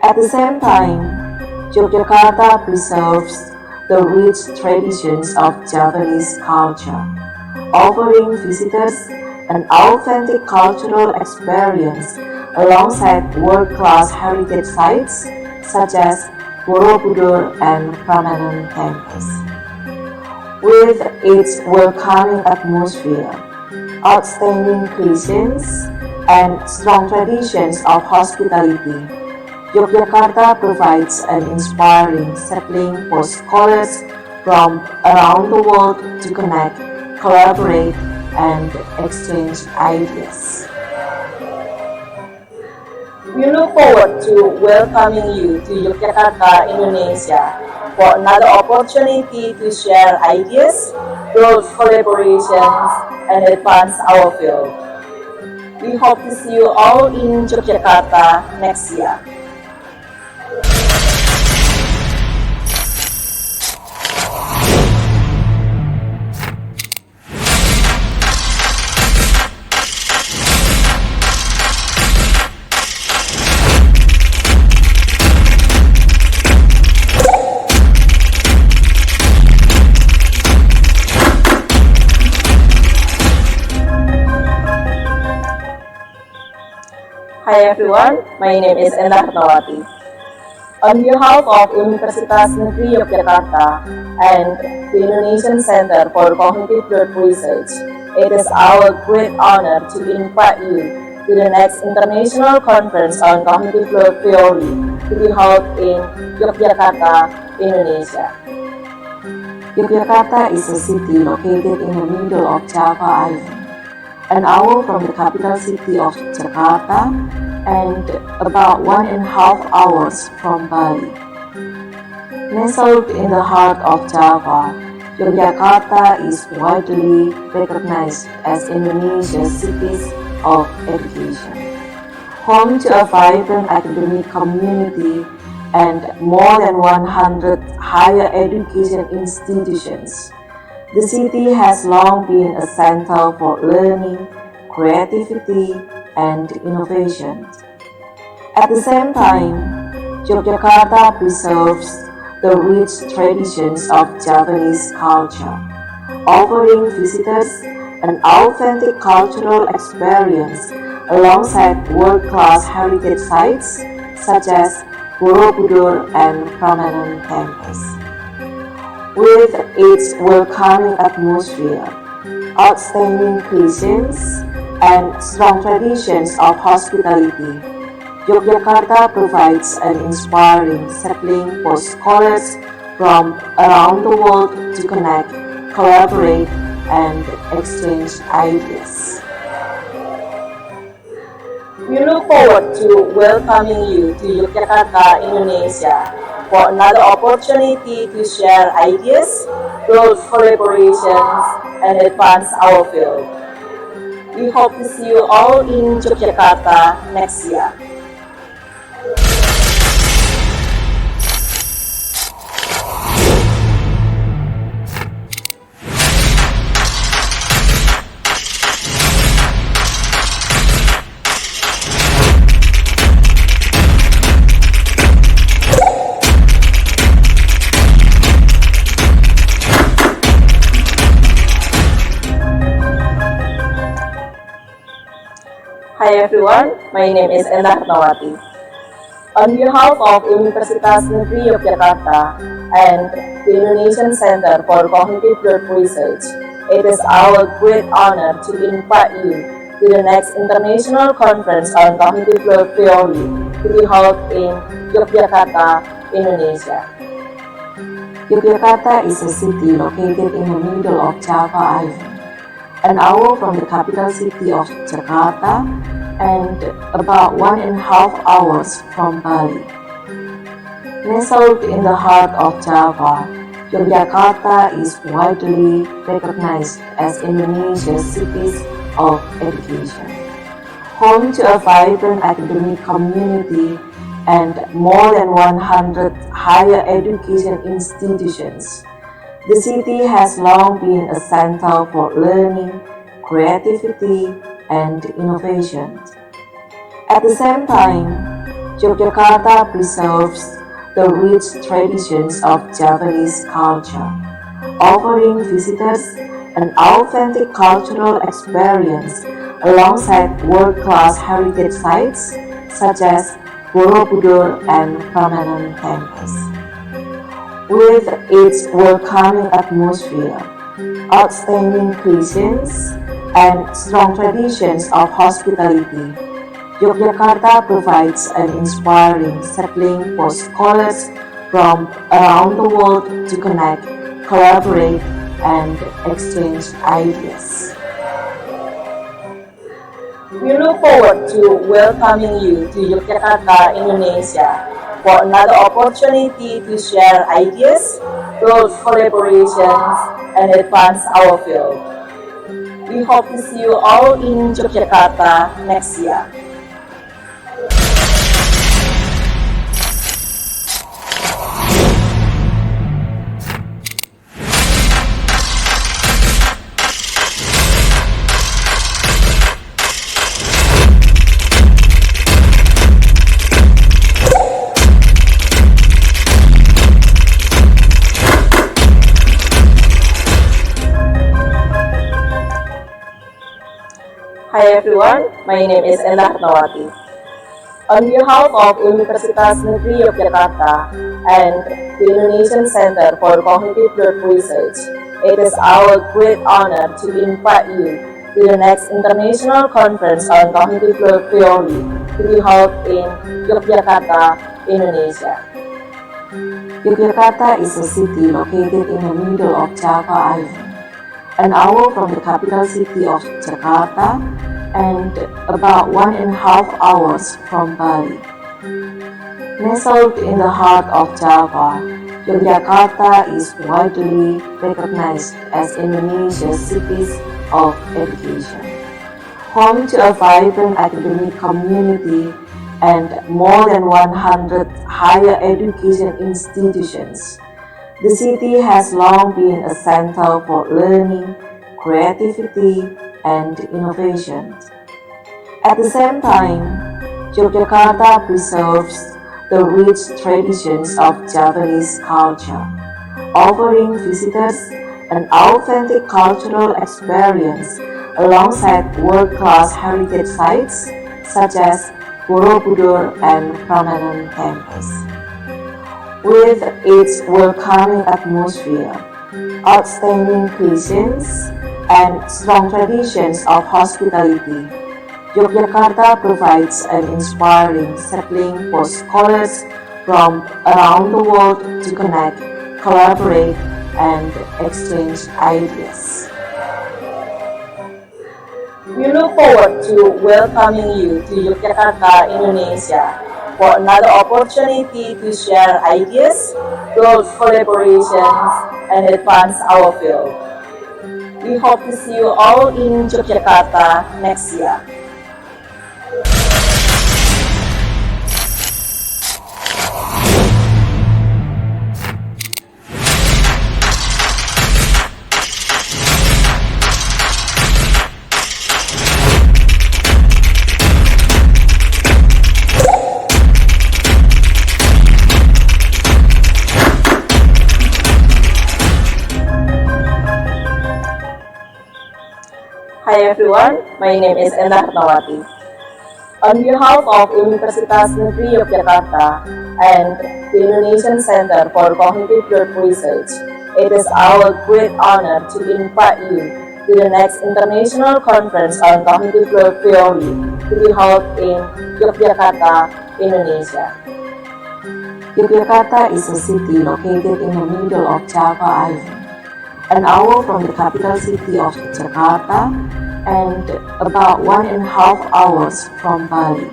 At the same time, Yogyakarta preserves the rich traditions of Javanese culture, offering visitors an authentic cultural experience alongside world-class heritage sites such as Borobudur and Prambanan temples. With its welcoming atmosphere, outstanding cuisines, and strong traditions of hospitality, Yogyakarta provides an inspiring settling for scholars from around the world to connect, collaborate, and exchange ideas. We look forward to welcoming you to Yogyakarta, Indonesia for another opportunity to share ideas, build collaborations, and advance our field. We hope to see you all in Yogyakarta next year. Hi everyone, my name is Endah Nawati. On behalf of Universitas Negeri Yogyakarta and the Indonesian Center for Cognitive Growth Research, it is our great honor to invite you to the next International Conference on Cognitive Growth Theory to be held in Yogyakarta, Indonesia. Yogyakarta is a city located in the middle of Java Island, an hour from the capital city of Jakarta and about 1.5 hours from Bali. Nestled in the heart of Java, Yogyakarta is widely recognized as Indonesia's cities of education. Home to a vibrant academic community and more than 100 higher education institutions, the city has long been a center for learning, creativity, and innovation. At the same time, Yogyakarta preserves the rich traditions of Javanese culture, offering visitors an authentic cultural experience alongside world-class heritage sites such as Borobudur and Prambanan temples. With its welcoming atmosphere, outstanding cuisines, and strong traditions of hospitality, Yogyakarta provides an inspiring settling for scholars from around the world to connect, collaborate, and exchange ideas. We look forward to welcoming you to Yogyakarta, Indonesia, for another opportunity to share ideas, build collaborations, and advance our field. We hope to see you all in Yogyakarta next year. Hi everyone, my name is Endah Nawati. On behalf of Universitas Negeri Yogyakarta and the Indonesian Center for Cognitive Growth Research, it is our great honor to invite you to the next International Conference on Cognitive Growth Theory to be held in Yogyakarta, Indonesia. Yogyakarta is a city located in the middle of Java Island, an hour from the capital city of Jakarta and about 1.5 hours from Bali. Nestled in the heart of Java, Yogyakarta is widely recognized as Indonesia's cities of education. Home to a vibrant academic community and more than 100 higher education institutions, the city has long been a center for learning, creativity, and innovation. At the same time, Yogyakarta preserves the rich traditions of Javanese culture, offering visitors an authentic cultural experience alongside world-class heritage sites such as Borobudur and Prambanan temples. With its welcoming atmosphere, outstanding cuisines, and strong traditions of hospitality, Yogyakarta provides an inspiring settling for scholars from around the world to connect, collaborate, and exchange ideas. We look forward to welcoming you to Yogyakarta, Indonesia, for another opportunity to share ideas, build collaborations, and advance our field. We hope to see you all in Yogyakarta next year. Hi everyone, my name is Endah Nawati. On behalf of Universitas Negeri Yogyakarta and the Indonesian Center for Cognitive Growth Research, it is our great honor to invite you to the next International Conference on Cognitive Growth Theory to be held in Yogyakarta, Indonesia. Yogyakarta is a city located in the middle of Java Island, an hour from the capital city of Jakarta and about 1.5 hours from Bali. Nestled in the heart of Java, Yogyakarta is widely recognized as Indonesia's city of education. Home to a vibrant academic community and more than 100 higher education institutions, the city has long been a center for learning, creativity, and innovation. At the same time, Yogyakarta preserves the rich traditions of Javanese culture, offering visitors an authentic cultural experience alongside world-class heritage sites such as Borobudur and Prambanan temples. With its welcoming atmosphere, outstanding cuisines, and strong traditions of hospitality, Yogyakarta provides an inspiring settling for scholars from around the world to connect, collaborate, and exchange ideas. We look forward to welcoming you to Yogyakarta, Indonesia, for another opportunity to share ideas, build collaborations, and advance our field. We hope to see you all in Yogyakarta next year. Hi everyone, my name is Endah Nawati. On behalf of Universitas Negeri Yogyakarta and the Indonesian Center for Cognitive Growth Research, it is our great honor to invite you to the next International Conference on Cognitive Growth Theory to be held in Yogyakarta, Indonesia. Yogyakarta is a city located in the middle of Java Island, an hour from the capital city of Jakarta and about 1.5 hours from Bali.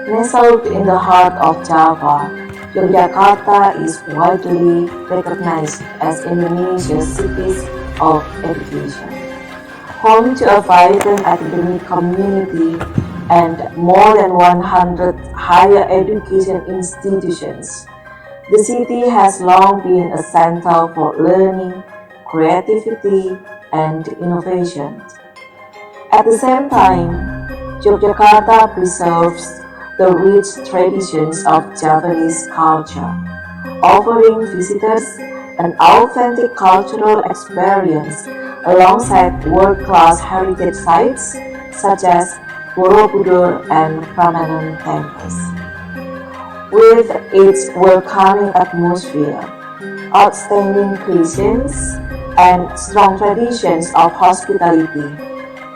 Nestled in the heart of Java, Yogyakarta is widely recognized as Indonesia's city of education. Home to a vibrant academic community and more than 100 higher education institutions, the city has long been a center for learning, creativity, and innovation. At the same time, Yogyakarta preserves the rich traditions of Javanese culture, offering visitors an authentic cultural experience alongside world-class heritage sites such as Borobudur and Prambanan temples. With its welcoming atmosphere, outstanding cuisines, and strong traditions of hospitality,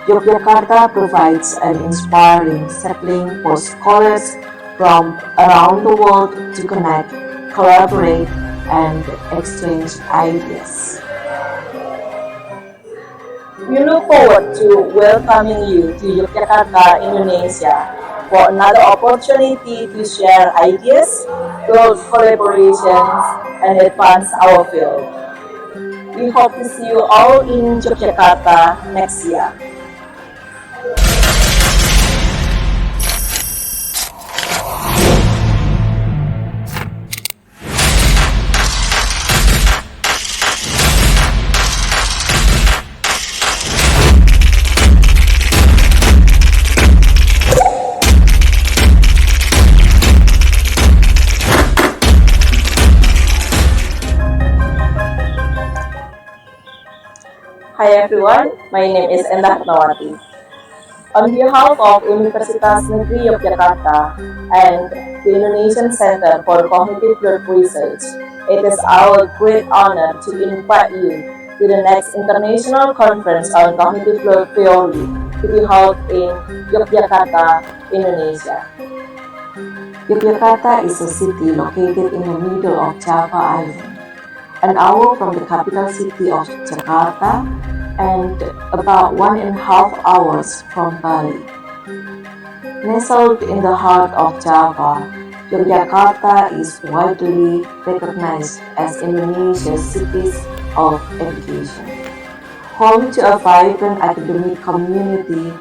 Yogyakarta provides an inspiring settling for scholars from around the world to connect, collaborate, and exchange ideas. We look forward to welcoming you to Yogyakarta, Indonesia, for another opportunity to share ideas, build collaborations, and advance our field. We hope to see you all in Yogyakarta next year. Hi everyone, my name is Endah Nawati. On behalf of Universitas Negeri Yogyakarta and the Indonesian Center for Cognitive Growth Research, it is our great honor to invite you to the next International Conference on Cognitive Growth Theory to be held in Yogyakarta, Indonesia. Yogyakarta is a city located in the middle of Java Island, an hour from the capital city of Jakarta and about 1.5 hours from Bali. Nestled in the heart of Java, Yogyakarta is widely recognized as Indonesia's cities of education. Home to a vibrant academic community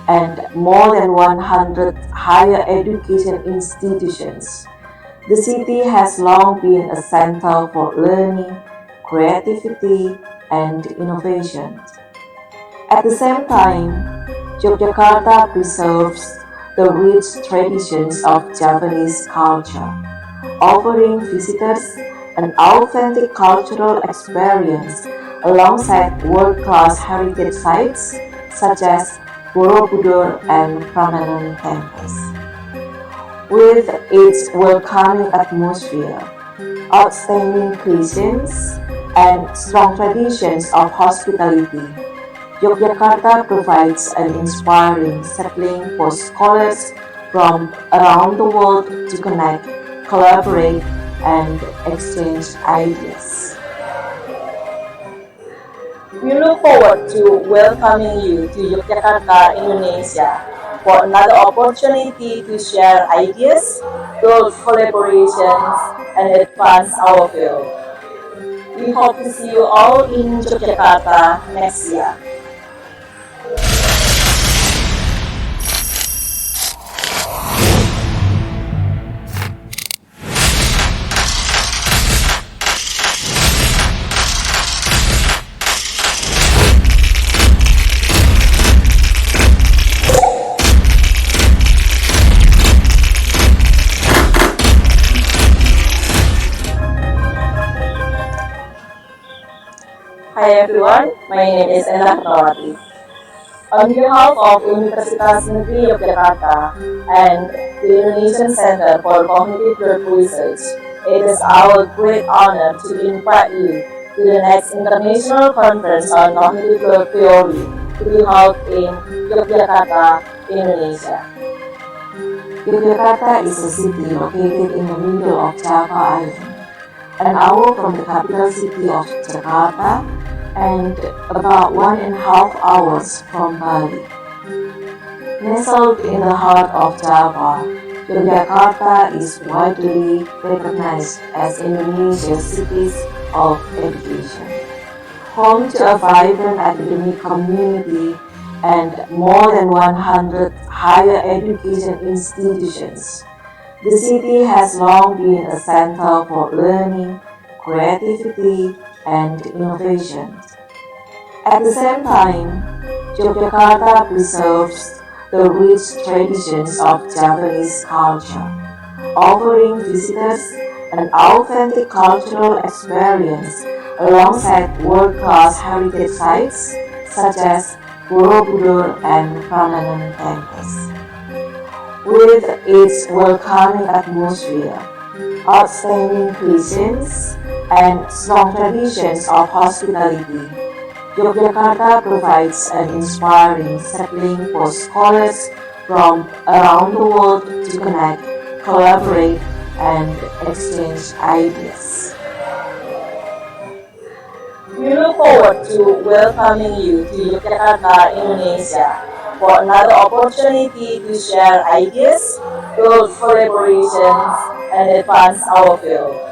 and more than 100 higher education institutions, the city has long been a center for learning, creativity, and innovation. At the same time, Yogyakarta preserves the rich traditions of Javanese culture, offering visitors an authentic cultural experience alongside world-class heritage sites such as Borobudur and Prambanan temples. With its welcoming atmosphere, outstanding cuisines, and strong traditions of hospitality, Yogyakarta provides an inspiring settling for scholars from around the world to connect, collaborate, and exchange ideas. We look forward to welcoming you to Yogyakarta, Indonesia for another opportunity to share ideas, build collaborations, and advance our field. We hope to see you all in Yogyakarta next year. Hi everyone, my name is Endah Nawati. On behalf of Universitas Negeri Yogyakarta and the Indonesian Center for Cognitive Growth Research, it is our great honor to invite you to the next International Conference on Cognitive Growth Theory to be held in Yogyakarta, Indonesia. Yogyakarta is a city located in the middle of Java Island, an hour from the capital city of Jakarta and about 1.5 hours from Bali. Nestled in the heart of Java, Yogyakarta is widely recognized as Indonesia's cities of education. Home to a vibrant academic community and more than 100 higher education institutions, the city has long been a center for learning, creativity, and innovation. At the same time, Yogyakarta preserves the rich traditions of Javanese culture, offering visitors an authentic cultural experience alongside world-class heritage sites such as Borobudur and Prambanan temples. With its welcoming atmosphere, outstanding cuisines, and strong traditions of hospitality, Yogyakarta provides an inspiring settling for scholars from around the world to connect, collaborate, and exchange ideas. We look forward to welcoming you to Yogyakarta, Indonesia for another opportunity to share ideas, build collaborations, and advance our field.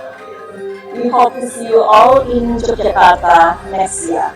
We hope to see you all in Yogyakarta next year.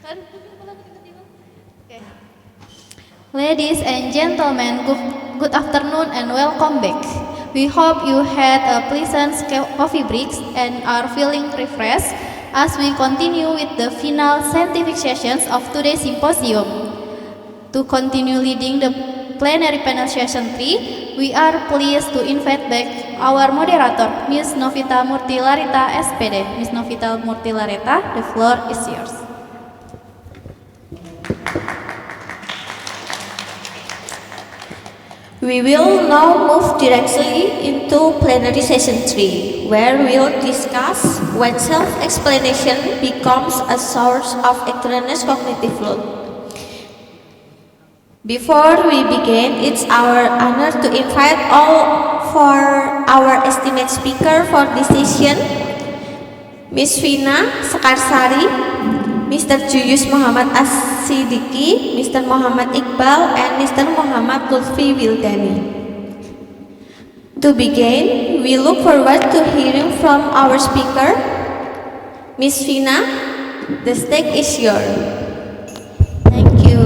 Okay. Ladies and gentlemen, good afternoon and welcome back. We hope you had a pleasant coffee break and are feeling refreshed as we continue with the final scientific sessions of today's symposium. To continue leading the plenary panel session 3, we are pleased to invite back our moderator, Ms. Novita Murtilarita, SPD. Ms. Novita Murtilarita, the floor is yours. We will now move directly into plenary session 3, where we'll discuss when self-explanation becomes a source of extraneous cognitive load. Before we begin, it's our honor to invite all for our esteemed speaker for this session, Ms. Vina Sekarsari, Mr. Juyus Muhammad As-Siddiqui, Mr. Muhammad Iqbal, and Mr. Muhammad Lutfi Wildani. To begin, we look forward to hearing from our speaker, Ms. Vina. The stage is yours. Thank you.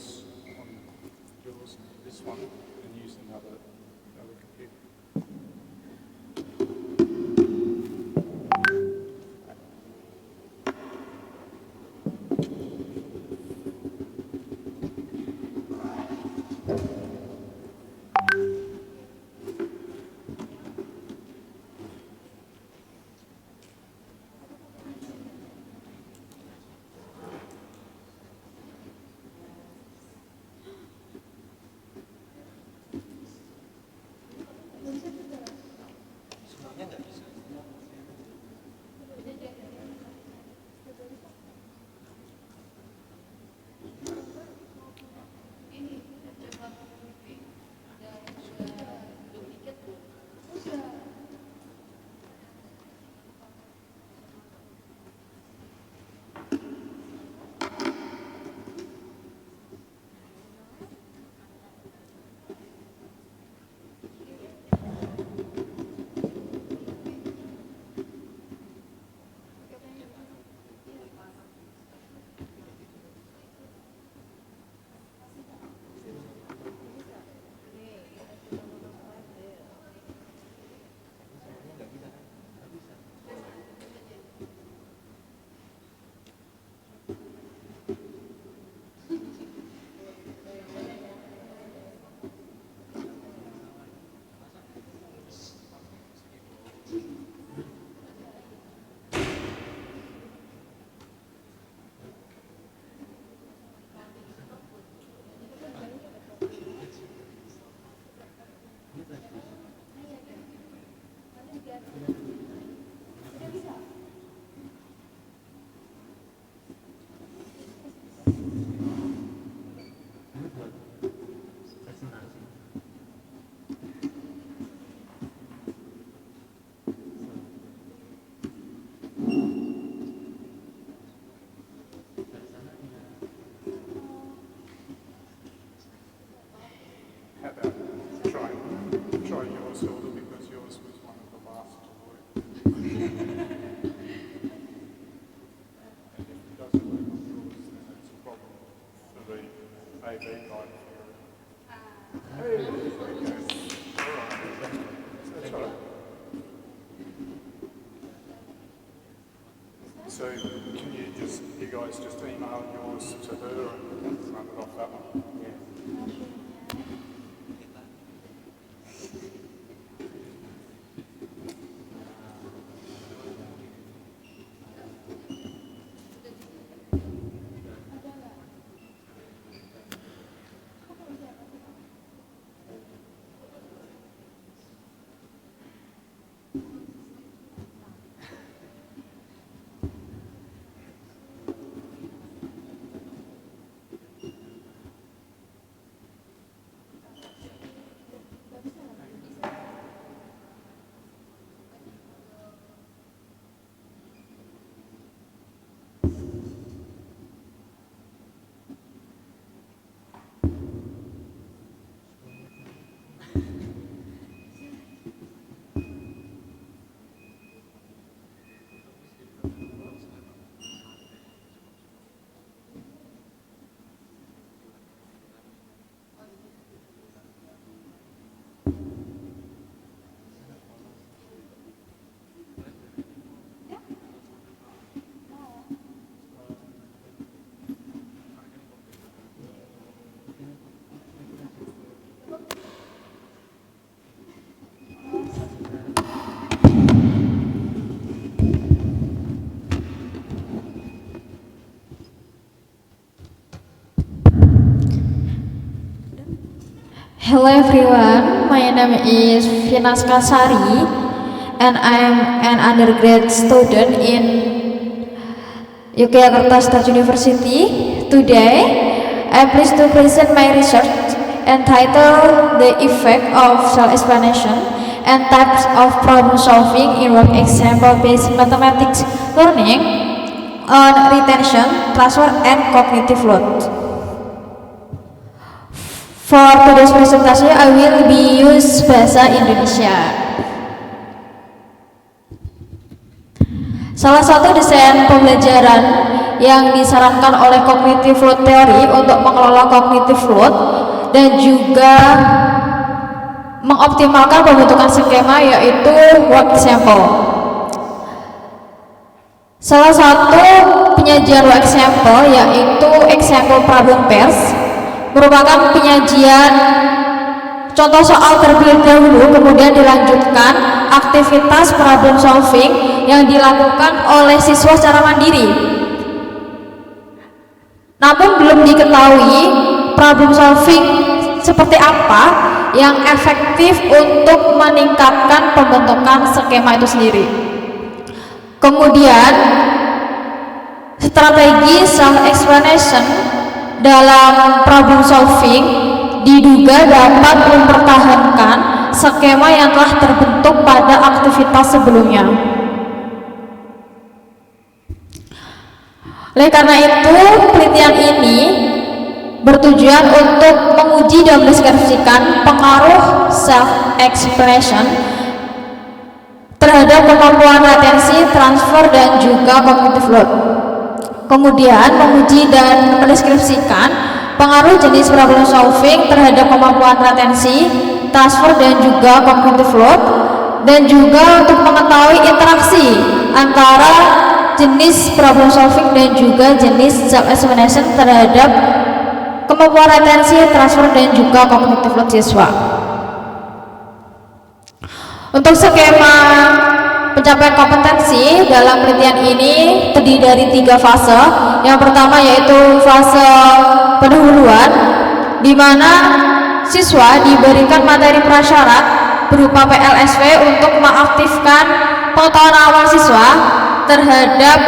focus on yours, this one, and use another computer. How about try yours, Hilda, because yours was one of the last to work. And if it doesn't work on yours, then it's a problem for the AV guy. Hey, okay. All right. That's all right. So can you guys just email yours to her and run it off that one? Yeah. Hello everyone, my name is Finas Kasari and I'm an undergrad student in Yogyakarta State University. Today, I'm pleased to present my research entitled The Effect of Self-Explanation and Types of Problem Solving in Work Example-Based Mathematics Learning on Retention, Transfer, and Cognitive Load. For today's presentation, I will be use bahasa Indonesia. Salah satu desain pembelajaran yang disarankan oleh cognitive load theory untuk mengelola cognitive load dan juga mengoptimalkan pembentukan skema yaitu work example. Salah satu penyajian work example yaitu example problem pairs merupakan penyajian contoh soal terlebih dahulu, kemudian dilanjutkan aktivitas problem solving yang dilakukan oleh siswa secara mandiri. Namun belum diketahui problem solving seperti apa yang efektif untuk meningkatkan pembentukan skema itu sendiri. Kemudian strategi self-explanation dalam problem solving diduga dapat mempertahankan skema yang telah terbentuk pada aktivitas sebelumnya. Oleh karena itu, penelitian ini bertujuan untuk menguji dan mendeskripsikan pengaruh self-explanation terhadap kemampuan retensi, transfer, dan juga cognitive load. Kemudian menguji dan mendeskripsikan pengaruh jenis problem solving terhadap kemampuan retensi, transfer, dan juga cognitive load, dan juga untuk mengetahui interaksi antara jenis problem solving dan juga jenis self-explanation terhadap kemampuan retensi, transfer, dan juga cognitive load siswa. Untuk skema pencapaian kompetensi dalam penelitian ini terdiri dari 3 fase. Yang pertama yaitu fase pendahuluan, di mana siswa diberikan materi prasyarat berupa PLSV untuk mengaktifkan pengetahuan awal siswa terhadap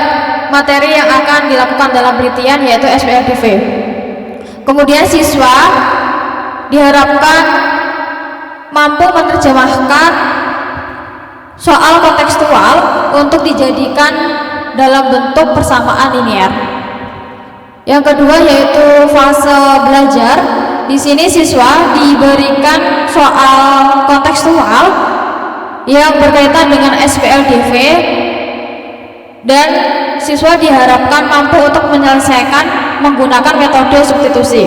materi yang akan dilakukan dalam penelitian yaitu SPLDV. Kemudian siswa diharapkan mampu menerjemahkan soal kontekstual untuk dijadikan dalam bentuk persamaan linear. Yang kedua yaitu fase belajar. Di sini siswa diberikan soal kontekstual yang berkaitan dengan SPLDV dan siswa diharapkan mampu untuk menyelesaikan menggunakan metode substitusi.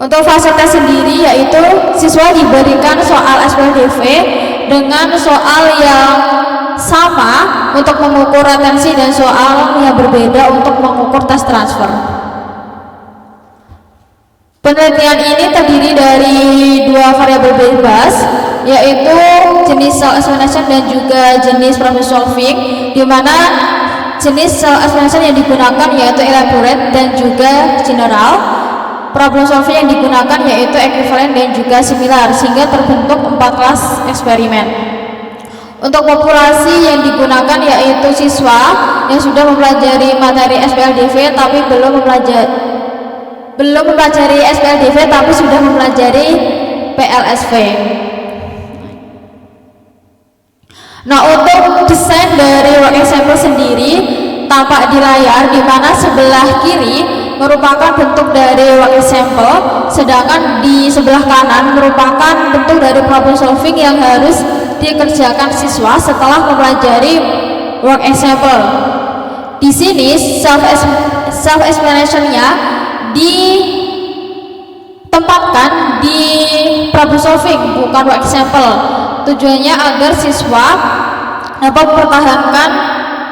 Untuk fase tes sendiri yaitu siswa diberikan soal SPLDV dengan soal yang sama untuk mengukur retensi dan soal yang berbeda untuk mengukur tes transfer. Penelitian ini terdiri dari 2 variabel bebas yaitu jenis self-explanation dan juga jenis problem solving, di mana jenis self-explanation yang digunakan yaitu elaborate dan juga general. Problem solving yang digunakan yaitu equivalent dan juga similar, sehingga terbentuk 4 kelas eksperimen. Untuk populasi yang digunakan yaitu siswa yang sudah mempelajari materi SPLDV tapi belum mempelajari SPLDV tapi sudah mempelajari PLSV. Nah, untuk desain dari work example sendiri tampak di layar, di mana sebelah kiri merupakan bentuk dari work example, sedangkan di sebelah kanan merupakan bentuk dari problem solving yang harus dikerjakan siswa setelah mempelajari work example. Di sini self-explanation-nya ditempatkan di problem solving, bukan work example. Tujuannya agar siswa dapat mempertahankan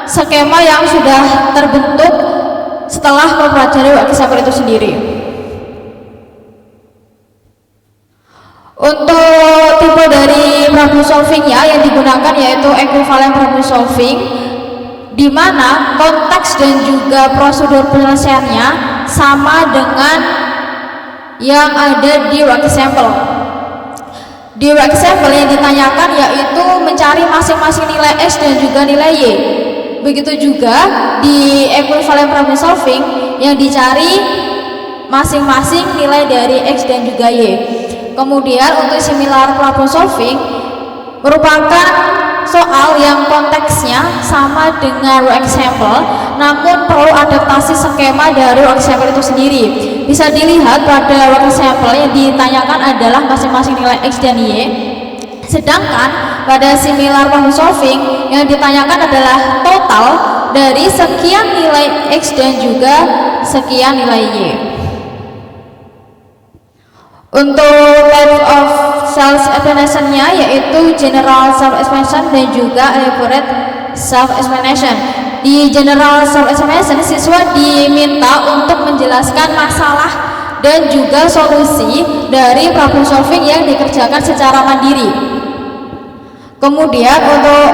skema yang sudah terbentuk setelah mempelajari work example itu sendiri. Untuk tipe dari problem solvingnya yang digunakan yaitu equivalent problem solving, di mana konteks dan juga prosedur penyelesaiannya sama dengan yang ada di work example. Di work example yang ditanyakan yaitu mencari masing-masing nilai X dan juga nilai Y. Begitu juga di equivalent problem solving yang dicari masing-masing nilai dari X dan juga Y. Kemudian untuk similar problem solving merupakan soal yang konteksnya sama dengan work example, namun perlu adaptasi skema dari work example itu sendiri. Bisa dilihat pada work example yang ditanyakan adalah masing-masing nilai X dan Y, Sedangkan pada similar problem solving yang ditanyakan adalah total dari sekian nilai X dan juga sekian nilai Y. Untuk type of self-explanation-nya yaitu general self-explanation dan juga elaborate self-explanation. Di general self-explanation, siswa diminta untuk menjelaskan masalah dan juga solusi dari problem solving yang dikerjakan secara mandiri. Kemudian untuk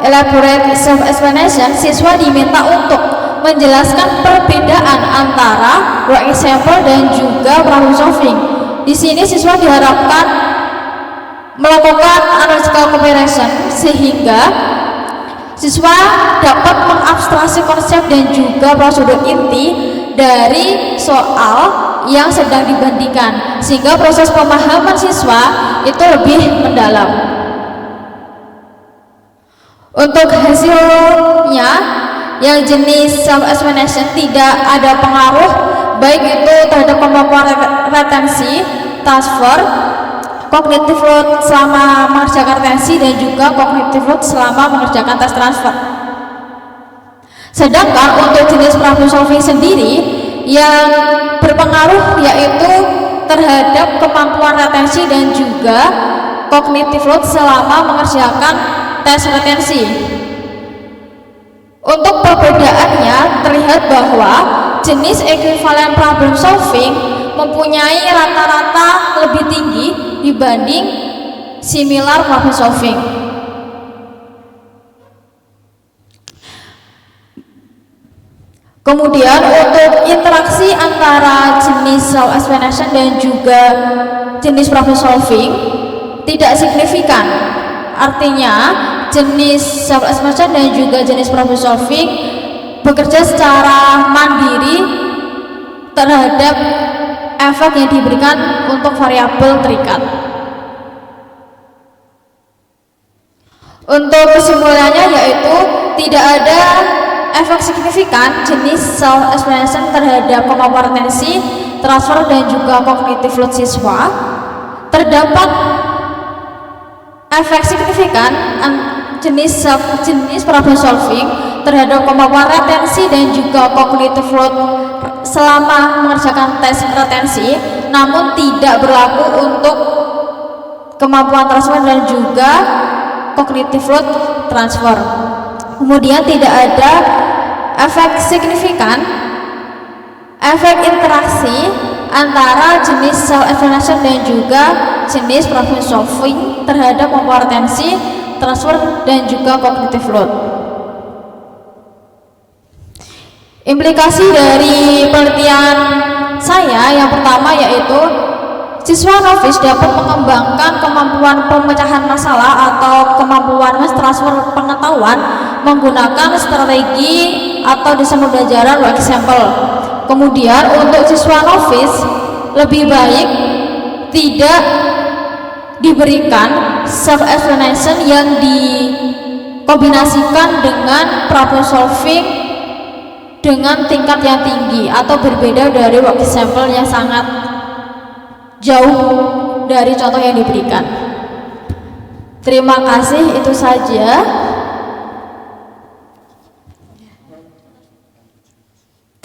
elaborate self-explanation, siswa diminta untuk menjelaskan perbedaan antara work example dan juga problem solving. Di sini siswa diharapkan melakukan analytical comparison sehingga siswa dapat mengabstraksi konsep dan juga prosedur inti dari soal yang sedang dibandingkan sehingga proses pemahaman siswa itu lebih mendalam. Untuk hasilnya yang jenis self-explanation tidak ada pengaruh baik itu terhadap kemampuan retensi, transfer, cognitive load selama mengerjakan retensi dan juga cognitive load selama mengerjakan tes transfer. Sedangkan untuk jenis problem solving sendiri yang berpengaruh yaitu terhadap kemampuan retensi dan juga cognitive load selama mengerjakan tes retensi. Untuk perbedaannya terlihat bahwa jenis equivalent problem solving mempunyai rata-rata lebih tinggi dibanding similar problem solving. Kemudian untuk interaksi antara jenis self-explanation dan juga jenis problem solving tidak signifikan. Artinya jenis self-explanation dan juga jenis problem solving bekerja secara mandiri terhadap efek yang diberikan untuk variabel terikat. Untuk kesimpulannya yaitu tidak ada efek signifikan jenis self-explanation terhadap kemampuan retensi, transfer dan juga cognitive load siswa. Terdapat efek signifikan jenis problem solving terhadap kemampuan retensi dan juga cognitive load selama mengerjakan tes retensi, namun tidak berlaku untuk kemampuan transfer dan juga cognitive load transfer. Kemudian tidak ada efek signifikan efek interaksi antara jenis self-explanation dan juga jenis problem solving terhadap kemampuan retensi, transfer dan juga cognitive load. Implikasi dari penelitian saya yang pertama yaitu siswa novice dapat mengembangkan kemampuan pemecahan masalah atau kemampuan transfer pengetahuan menggunakan strategi atau desain pembelajaran work example. Kemudian untuk siswa novice lebih baik tidak diberikan self-explanation yang dikombinasikan dengan problem solving dengan tingkat yang tinggi atau berbeda dari work example yang sangat jauh dari contoh yang diberikan. Terima kasih, itu saja.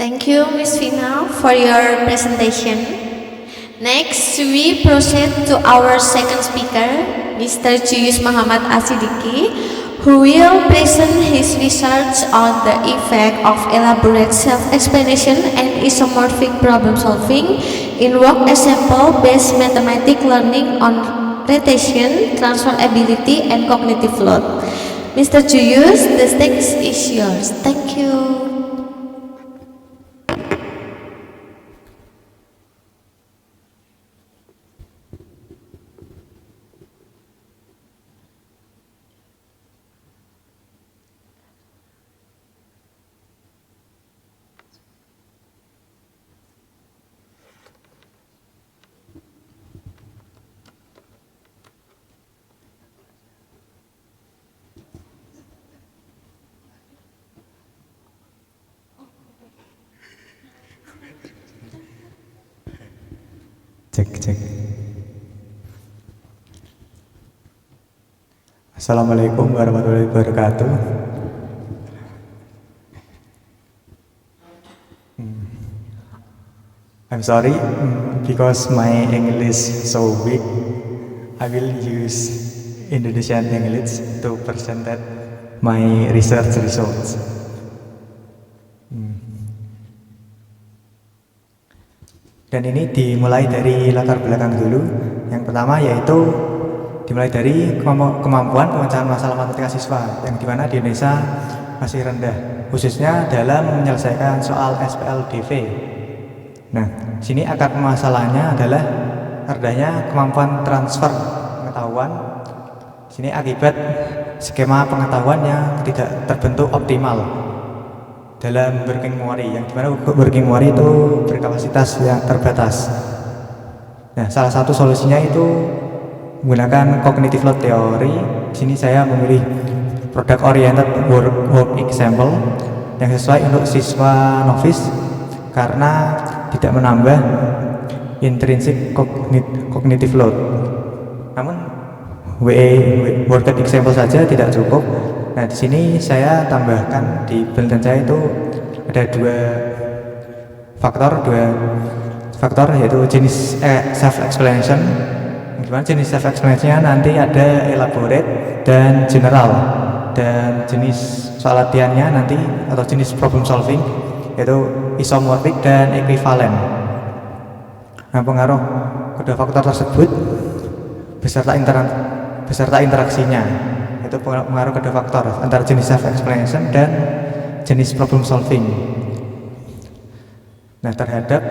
Thank you, Ms. Vina, for your presentation. Next, we proceed to our second speaker, Mr. Juyus Muhammad Asidiki, who will present his research on the effect of elaborate self-explanation and isomorphic problem solving in work example-based mathematics learning on retention, transfer ability, and cognitive load. Mr. Juyus, the stage is yours. Thank you. Cek. Assalamualaikum warahmatullahi wabarakatuh. I'm sorry because my English so weak. I will use Indonesian English to present my research results. Dan ini dimulai dari latar belakang dulu. Yang pertama yaitu dimulai dari kemampuan pemecahan masalah matematika siswa yang dimana di Indonesia masih rendah, khususnya dalam menyelesaikan soal SPLDV. Nah, sini akar masalahnya adalah rendahnya kemampuan transfer pengetahuan. Sini akibat skema pengetahuan yang tidak terbentuk optimal dalam working memory, yang dimana working memory itu berkapasitas yang terbatas. Nah, salah satu solusinya itu menggunakan cognitive load theory. Di sini saya memilih product oriented work example yang sesuai untuk siswa novice karena tidak menambah intrinsic cognitive load. Namun work example saja tidak cukup. Nah, di sini saya tambahkan di penelitian saya itu ada dua faktor yaitu jenis self explanation. Gimana jenis self explanation-nya nanti ada elaborate dan general, dan jenis soal latihannya nanti atau jenis problem solving yaitu isomorphic dan equivalent. Nah, pengaruh kedua faktor tersebut beserta interaksinya itu pengaruh kedua faktor antara jenis self explanation dan jenis problem solving. Nah, terhadap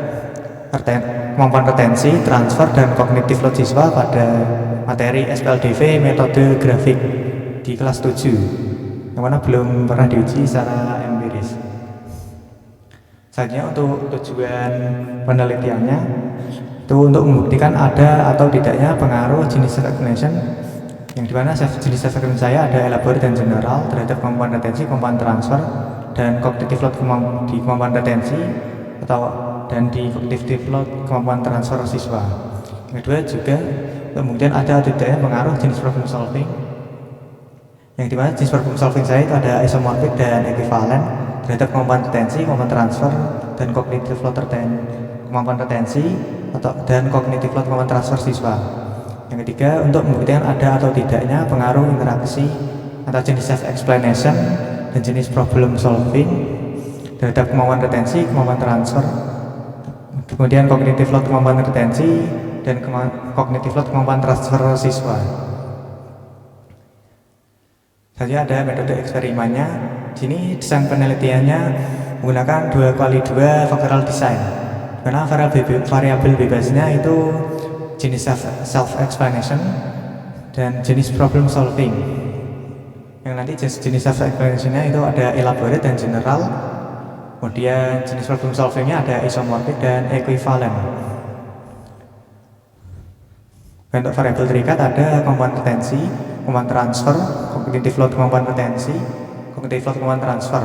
kemampuan retensi, transfer, dan kognitif load siswa pada materi SPLDV metode grafik di kelas 7 yang mana belum pernah diuji secara empiris. Selanjutnya untuk tujuan penelitiannya itu untuk membuktikan ada atau tidaknya pengaruh jenis self explanation, yang dimana jenis self explanation saya ada elaborate dan general terhadap kemampuan retensi, kemampuan transfer, dan kognitif load di kemampuan retensi dan di cognitive load kemampuan transfer siswa. Yang kedua juga kemudian ada atau tidaknya pengaruh jenis problem solving, yang dimana jenis problem solving saya itu ada isomorphic dan equivalent terhadap kemampuan retensi, kemampuan transfer, dan cognitive load kemampuan retensi dan cognitive load kemampuan transfer siswa. Yang ketiga untuk membuktikan ada atau tidaknya pengaruh interaksi antara jenis self explanation dan jenis problem solving terhadap kemampuan retensi, kemampuan transfer, kemudian cognitive load kemampuan retensi dan cognitive load kemampuan transfer siswa. Saja ada metode eksperimennya. Di sini desain penelitiannya menggunakan 2x2 factorial design, karena variabel bebasnya itu jenis self explanation dan jenis problem solving. Yang nanti jenis self explanationnya itu ada elaborate dan general. Kemudian jenis problem solvingnya ada isomorphic dan equivalent. Untuk variabel terikat ada kemampuan retensi, kemampuan transfer, cognitive load kemampuan retensi, cognitive load kemampuan transfer.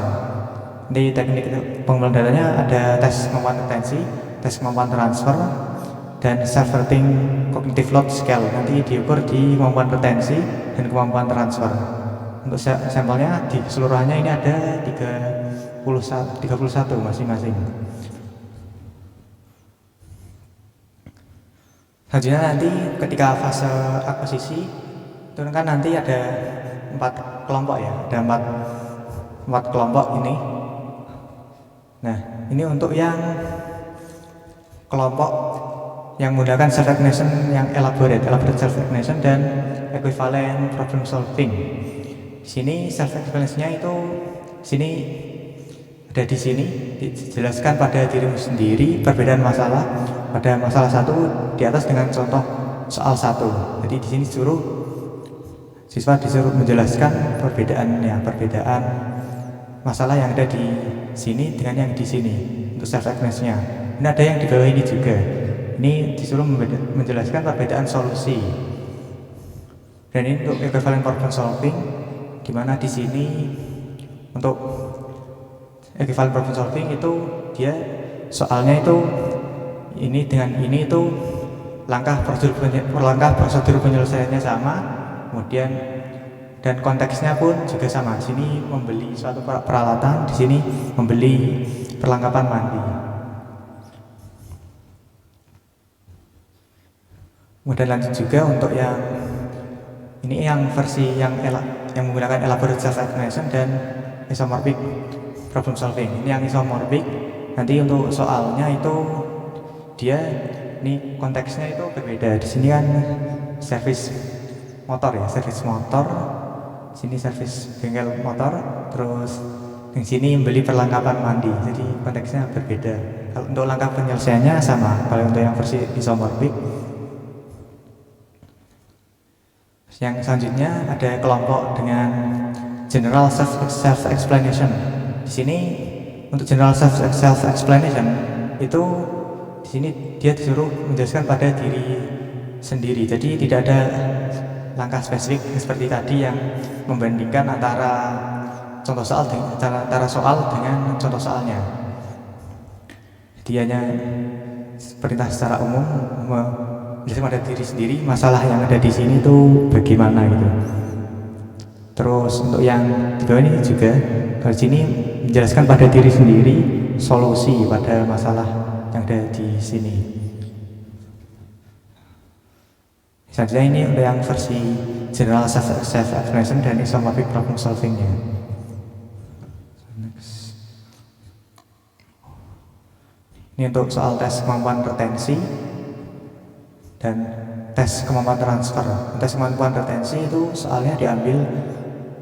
Di teknik pengumpulan datanya ada tes kemampuan retensi, tes kemampuan transfer, dan self-rating cognitive load scale. Nanti diukur di kemampuan retensi dan kemampuan transfer. Untuk sampelnya di keseluruhannya ini ada 31 masing-masing. Selanjutnya nanti ketika fase akuisisi itu kan nanti ada 4 kelompok ya, ada 4 kelompok ini. Nah, ini untuk yang kelompok yang menggunakan self explanation yang elaborate self explanation dan equivalent problem solving. Di sini self explanation-nya itu sini ada di sini dijelaskan pada dirimu sendiri perbedaan masalah pada masalah 1 di atas dengan contoh soal 1. Jadi di sini siswa disuruh menjelaskan perbedaan masalah yang ada di sini dengan yang di sini untuk self explanation-nya. Ini ada yang di bawah ini juga. Ini disuruh menjelaskan perbedaan solusi. Dan ini untuk equivalent problem solving, di mana di sini untuk equivalent problem solving itu dia soalnya itu ini dengan ini itu langkah prosedur penyelesaiannya sama, kemudian Dan konteksnya pun juga sama. Di sini membeli suatu peralatan, di sini membeli perlengkapan mandi. Kemudian lanjut juga untuk yang ini yang versi yang menggunakan elaborate self-explanation dan isomorphic problem solving. Ini yang isomorphic. Nanti untuk soalnya itu dia ini konteksnya itu berbeda. Di sini kan servis motor ya, servis motor. Sini servis bengkel motor, terus di sini beli perlengkapan mandi. Jadi konteksnya berbeda. Kalau untuk langkah penyelesaiannya sama. Kalau untuk yang versi isomorphic. Yang selanjutnya ada kelompok dengan general self-explanation. Di sini untuk general self-explanation itu di sini dia disuruh menjelaskan pada diri sendiri. Jadi tidak ada langkah spesifik seperti tadi yang membandingkan antara contoh soal antara soal dengan contoh soalnya. Dia hanya perintah secara umum menjelaskan pada diri sendiri masalah yang ada di sini itu bagaimana gitu. Terus untuk yang di bawah ini juga di sini menjelaskan pada diri sendiri solusi pada masalah yang ada di sini. Selanjutnya ini untuk yang versi general self-explanation dan isomorphic problem solvingnya. Ini untuk soal tes kemampuan retensi dan tes kemampuan transfer. Tes kemampuan retensi itu soalnya diambil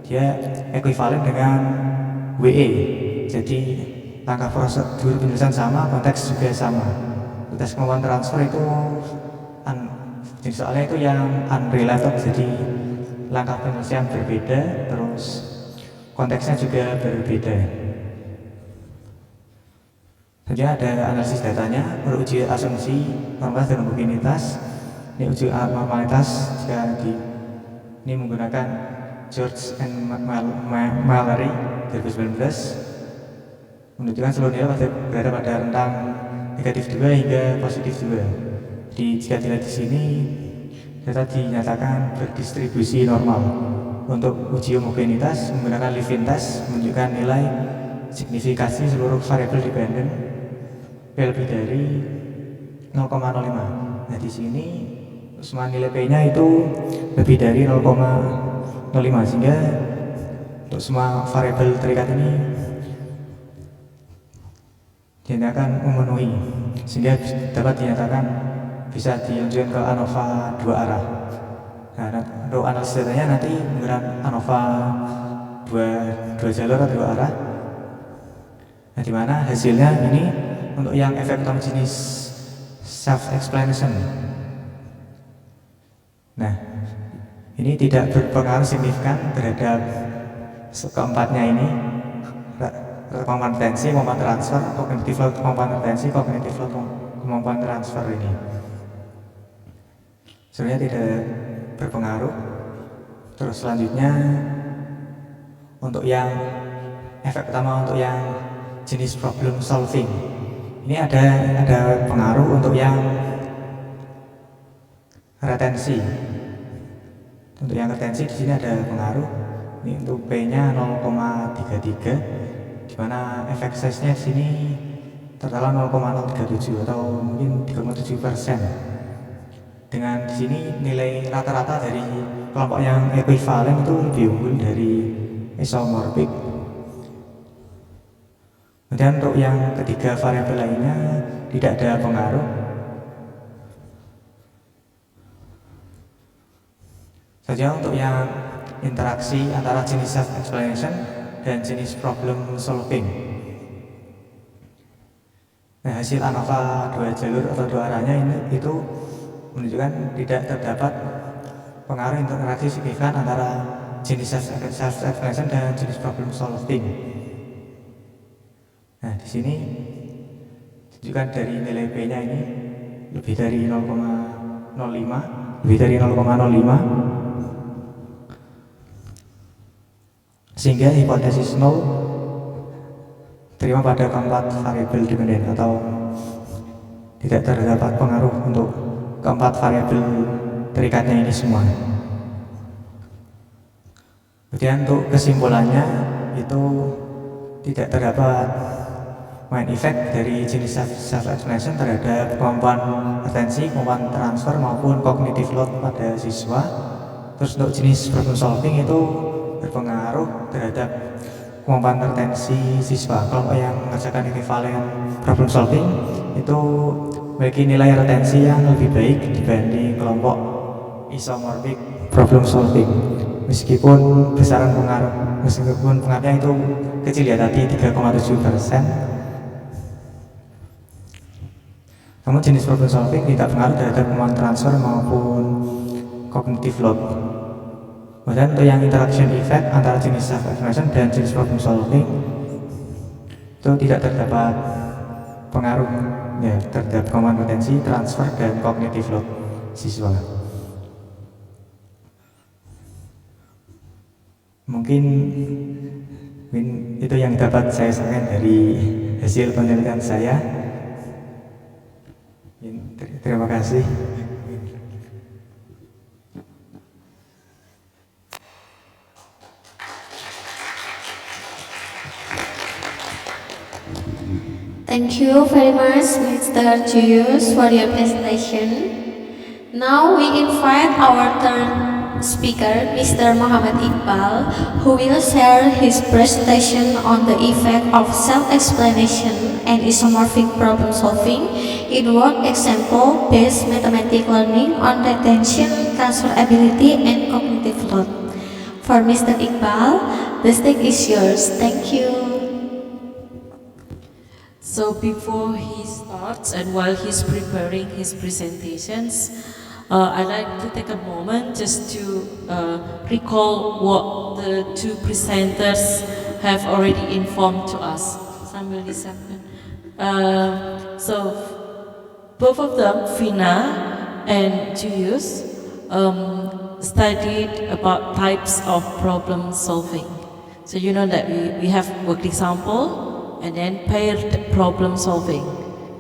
dia ekuivalen dengan WE. Jadi langkah prosedur penjelasan sama, konteks juga sama. Tes kemampuan transfer itu soalnya itu yang unrelated, jadi langkah penyelesaian berbeda, terus konteksnya juga berbeda. Jadi ada analisis datanya, uji asumsi, normalitas dan homogenitas. Ini uji normalitas jika ini menggunakan George and Mallory 2019 menunjukkan seluruh nilai berada pada rentang negatif 2 hingga positif 2. Jadi jika dilihat di sini data dinyatakan berdistribusi normal. Untuk uji homogenitas menggunakan Levin test menunjukkan nilai signifikasi seluruh variabel dependent lebih dari 0,05. Nah di sini semua nilai P-nya itu lebih dari 0,05 sehingga untuk semua variabel terikat ini dinyatakan memenuhi sehingga dapat dinyatakan bisa dilanjutkan ke ANOVA 2 arah. Nah untuk analisis datanya nanti menggunakan ANOVA 2 jalur atau 2 arah. Nah dimana hasilnya ini untuk yang efek utama jenis self-explanation. Nah ini tidak berpengaruh signifikan terhadap keempatnya ini, kemampuan retensi, kemampuan transfer, cognitive load, kemampuan retensi, cognitive load, kemampuan transfer ini sebenarnya tidak berpengaruh. Terus selanjutnya untuk yang efek utama untuk yang jenis problem solving ini ada pengaruh untuk yang retensi. Untuk yang retensi di sini ada pengaruh. Ini untuk P-nya 0,33, di mana efek size-nya di sini terdalam 0,037 atau mungkin 3,7%. Dengan di sini nilai rata-rata dari kelompok yang ekuivalen itu lebih unggul dari isomorphic. Kemudian untuk yang ketiga variabel lainnya tidak ada pengaruh. Saja untuk yang interaksi antara jenis self-explanation dan jenis problem solving. Nah, hasil ANOVA 2 jalur atau 2 arahnya ini itu menunjukkan tidak terdapat pengaruh interaksi signifikan antara jenis self-explanation dan jenis problem solving. Nah, di sini tunjukkan dari nilai P-nya ini lebih dari 0,05, lebih dari 0,05. Sehingga hipotesis nol terima pada keempat variabel dependen atau tidak terdapat pengaruh untuk keempat variabel terikatnya ini semua. Kemudian untuk kesimpulannya itu tidak terdapat main effect dari jenis self-explanation terhadap kemampuan atensi, kemampuan transfer maupun cognitive load pada siswa. Terus untuk jenis problem solving itu berpengaruh terhadap kemampuan retensi siswa. Kelompok yang mengerjakan equivalent problem solving itu memiliki nilai retensi yang lebih baik dibanding kelompok isomorphic problem solving. Meskipun pengaruhnya itu kecil ya tadi 3,7%. Namun jenis problem solving tidak pengaruh terhadap kemampuan transfer maupun cognitive load. Kemudian untuk yang interaction effect antara jenis self-explanation dan jenis problem solving itu tidak terdapat pengaruh ya terhadap kemampuan retensi, transfer, dan cognitive load siswa. Mungkin itu yang dapat saya sampaikan dari hasil penelitian saya. Terima kasih. Thank you very much, Mr. Julius, for your presentation. Now we invite our third speaker, Mr. Muhammad Iqbal, who will share his presentation on the effect of self-explanation and isomorphic problem solving in work example-based mathematical learning on retention, transferability, and cognitive load. For Mr. Iqbal, the stage is yours. Thank you. So before he starts and while he's preparing his presentations, I'd like to take a moment just to recall what the two presenters have already informed to us. Sambil disiapkan. So both of them, Vina and Julius, studied about types of problem solving. So you know that we have worked example, and then paired problem solving.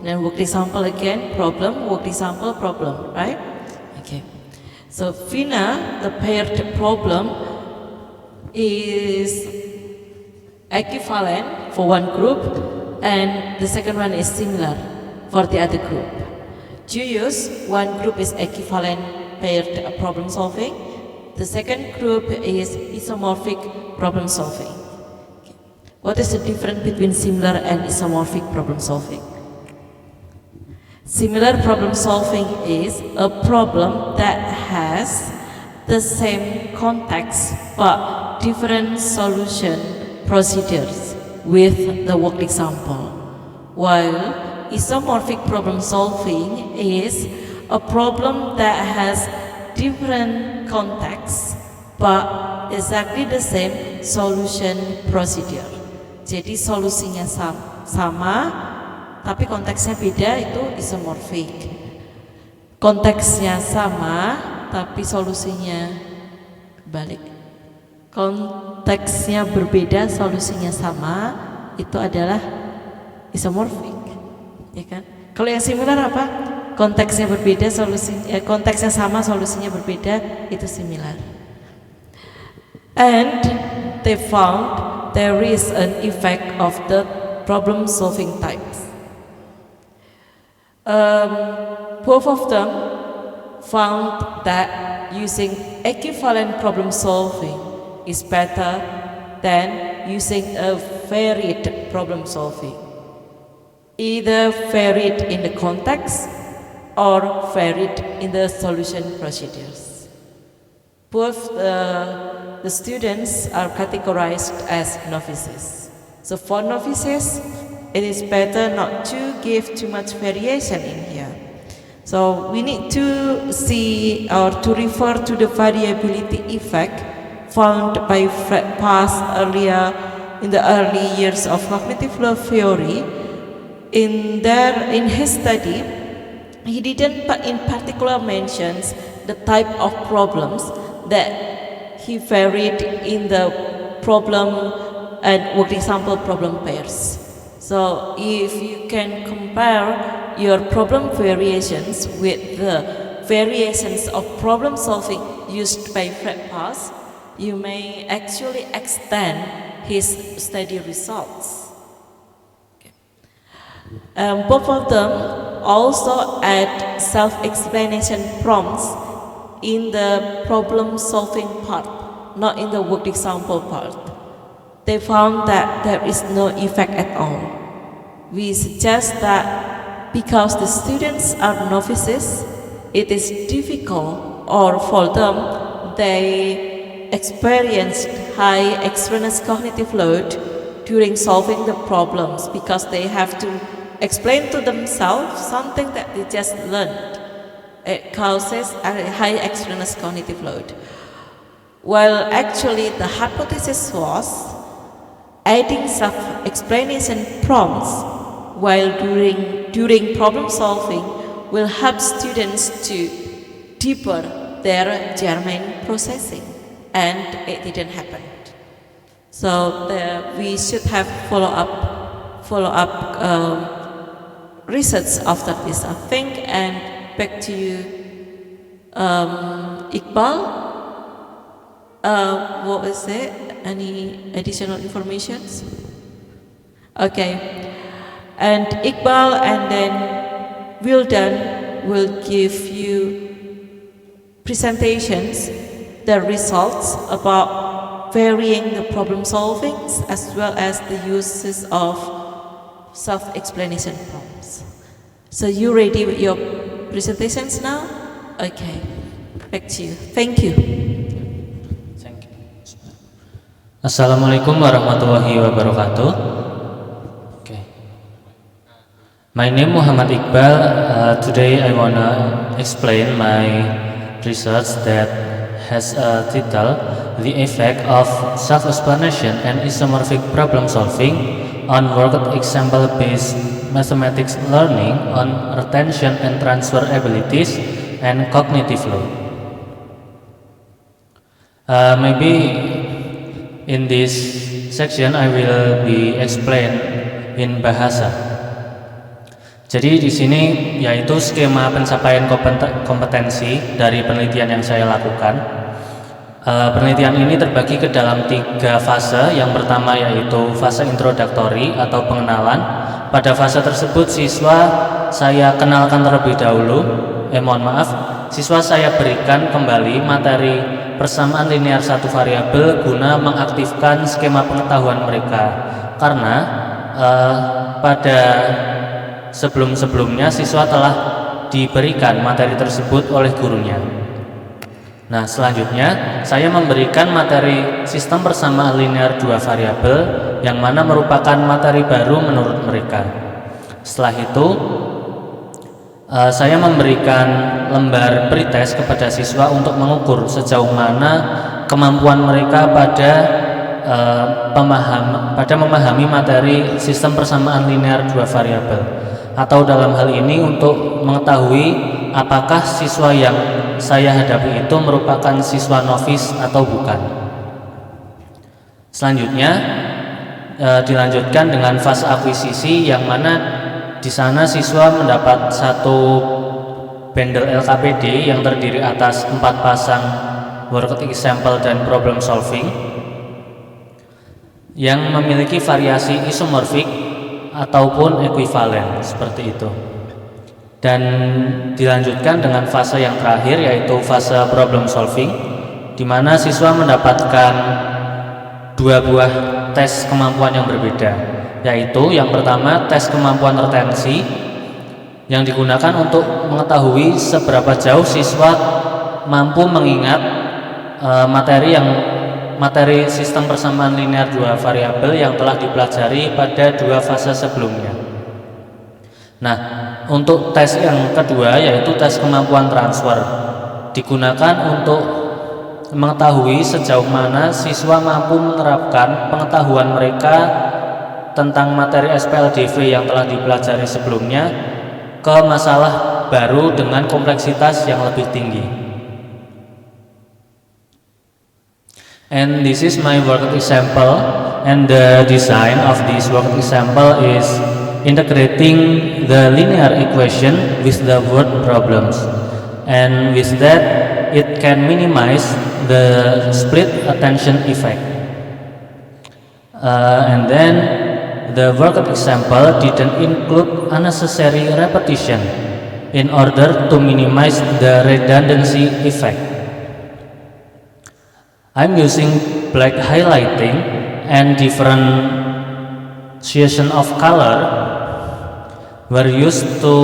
And then worked example again, problem, worked example, problem, right? Okay. So Vina, the paired problem is equivalent for one group, and the second one is similar for the other group. Julius, one group is equivalent paired problem solving. The second group is isomorphic problem solving. What is the difference between similar and isomorphic problem solving? Similar problem solving is a problem that has the same context but different solution procedures with the worked example. While isomorphic problem solving is a problem that has different contexts but exactly the same solution procedure. Jadi solusinya sama, tapi konteksnya beda, itu isomorphic. Konteksnya sama, tapi solusinya balik. Konteksnya berbeda, solusinya sama, itu adalah isomorphic, ya kan? Kalau yang similar apa? Konteksnya berbeda, konteksnya sama, solusinya berbeda, itu similar. And they found there is an effect of the problem solving types. Both of them found that using equivalent problem solving is better than using a varied problem solving. Either varied in the context or varied in the solution procedures. Both the students are categorized as novices. So for novices, it is better not to give too much variation in here. So we need to see or to refer to the variability effect found by Fred Pass earlier in the early years of cognitive load theory. In his study, he didn't in particular mentions the type of problems that he varied in the problem and worked example problem pairs. So if you can compare your problem variations with the variations of problem solving used by Fred Pass, you may actually extend his study results. Both of them also add self-explanation prompts in the problem-solving part, not in the work example part. They found that there is no effect at all. We suggest that because the students are novices, it is difficult, or for them, they experienced high extraneous cognitive load during solving the problems because they have to explain to themselves something that they just learned. It causes a high extraneous cognitive load. While actually the hypothesis was adding self-explanation prompts while during problem solving will help students to deeper their German processing, and it didn't happen. So we should have follow-up research after this, I think. And back to you, Iqbal. What was it? Any additional informations? Okay. And Iqbal and then Wildan will give you presentations, the results about varying the problem solving as well as the uses of self-explanation prompts. So you ready with your presentations now? Okay, back to you. Thank you. Assalamualaikum warahmatullahi wabarakatuh. Okay. My name Muhammad Iqbal. Today I wanna explain my research that has a title, The Effect of Self-Explanation and Isomorphic Problem Solving on Worked Example-Based Mathematics Learning on Retention and Transfer Abilities and Cognitive Load. Maybe in this section I will be explain in bahasa. Jadi di sini yaitu skema pencapaian kompetensi dari penelitian yang saya lakukan. Penelitian ini terbagi ke dalam 3 fase. Yang pertama yaitu fase introduktori atau pengenalan. Pada fase tersebut siswa saya kenalkan terlebih dahulu. Siswa saya berikan kembali materi persamaan linear satu variabel guna mengaktifkan skema pengetahuan mereka. Karena pada sebelum-sebelumnya siswa telah diberikan materi tersebut oleh gurunya. Nah, selanjutnya saya memberikan materi sistem persamaan linear 2 variabel yang mana merupakan materi baru menurut mereka. Setelah itu saya memberikan lembar pretest kepada siswa untuk mengukur sejauh mana kemampuan mereka pada memahami materi sistem persamaan linear 2 variabel, atau dalam hal ini untuk mengetahui apakah siswa yang saya hadapi itu merupakan siswa novice atau bukan. Selanjutnya dilanjutkan dengan fase akuisisi, yang mana di sana siswa mendapat satu bundle LKPD yang terdiri atas 4 pasang worked example dan problem solving yang memiliki variasi isomorfik ataupun ekuivalen seperti itu. Dan dilanjutkan dengan fase yang terakhir yaitu fase problem solving, di mana siswa mendapatkan 2 buah tes kemampuan yang berbeda, yaitu yang pertama tes kemampuan retensi yang digunakan untuk mengetahui seberapa jauh siswa mampu mengingat materi sistem persamaan linear 2 variabel yang telah dipelajari pada 2 fase sebelumnya. Nah, untuk tes yang kedua yaitu tes kemampuan transfer, digunakan untuk mengetahui sejauh mana siswa mampu menerapkan pengetahuan mereka tentang materi SPLDV yang telah dipelajari sebelumnya ke masalah baru dengan kompleksitas yang lebih tinggi. And this is my worked example, and the design of this worked example is integrating the linear equation with the word problems. And with that it can minimize the split attention effect. And then the worked example didn't include unnecessary repetition in order to minimize the redundancy effect. I'm using black highlighting and differentiation of color were used to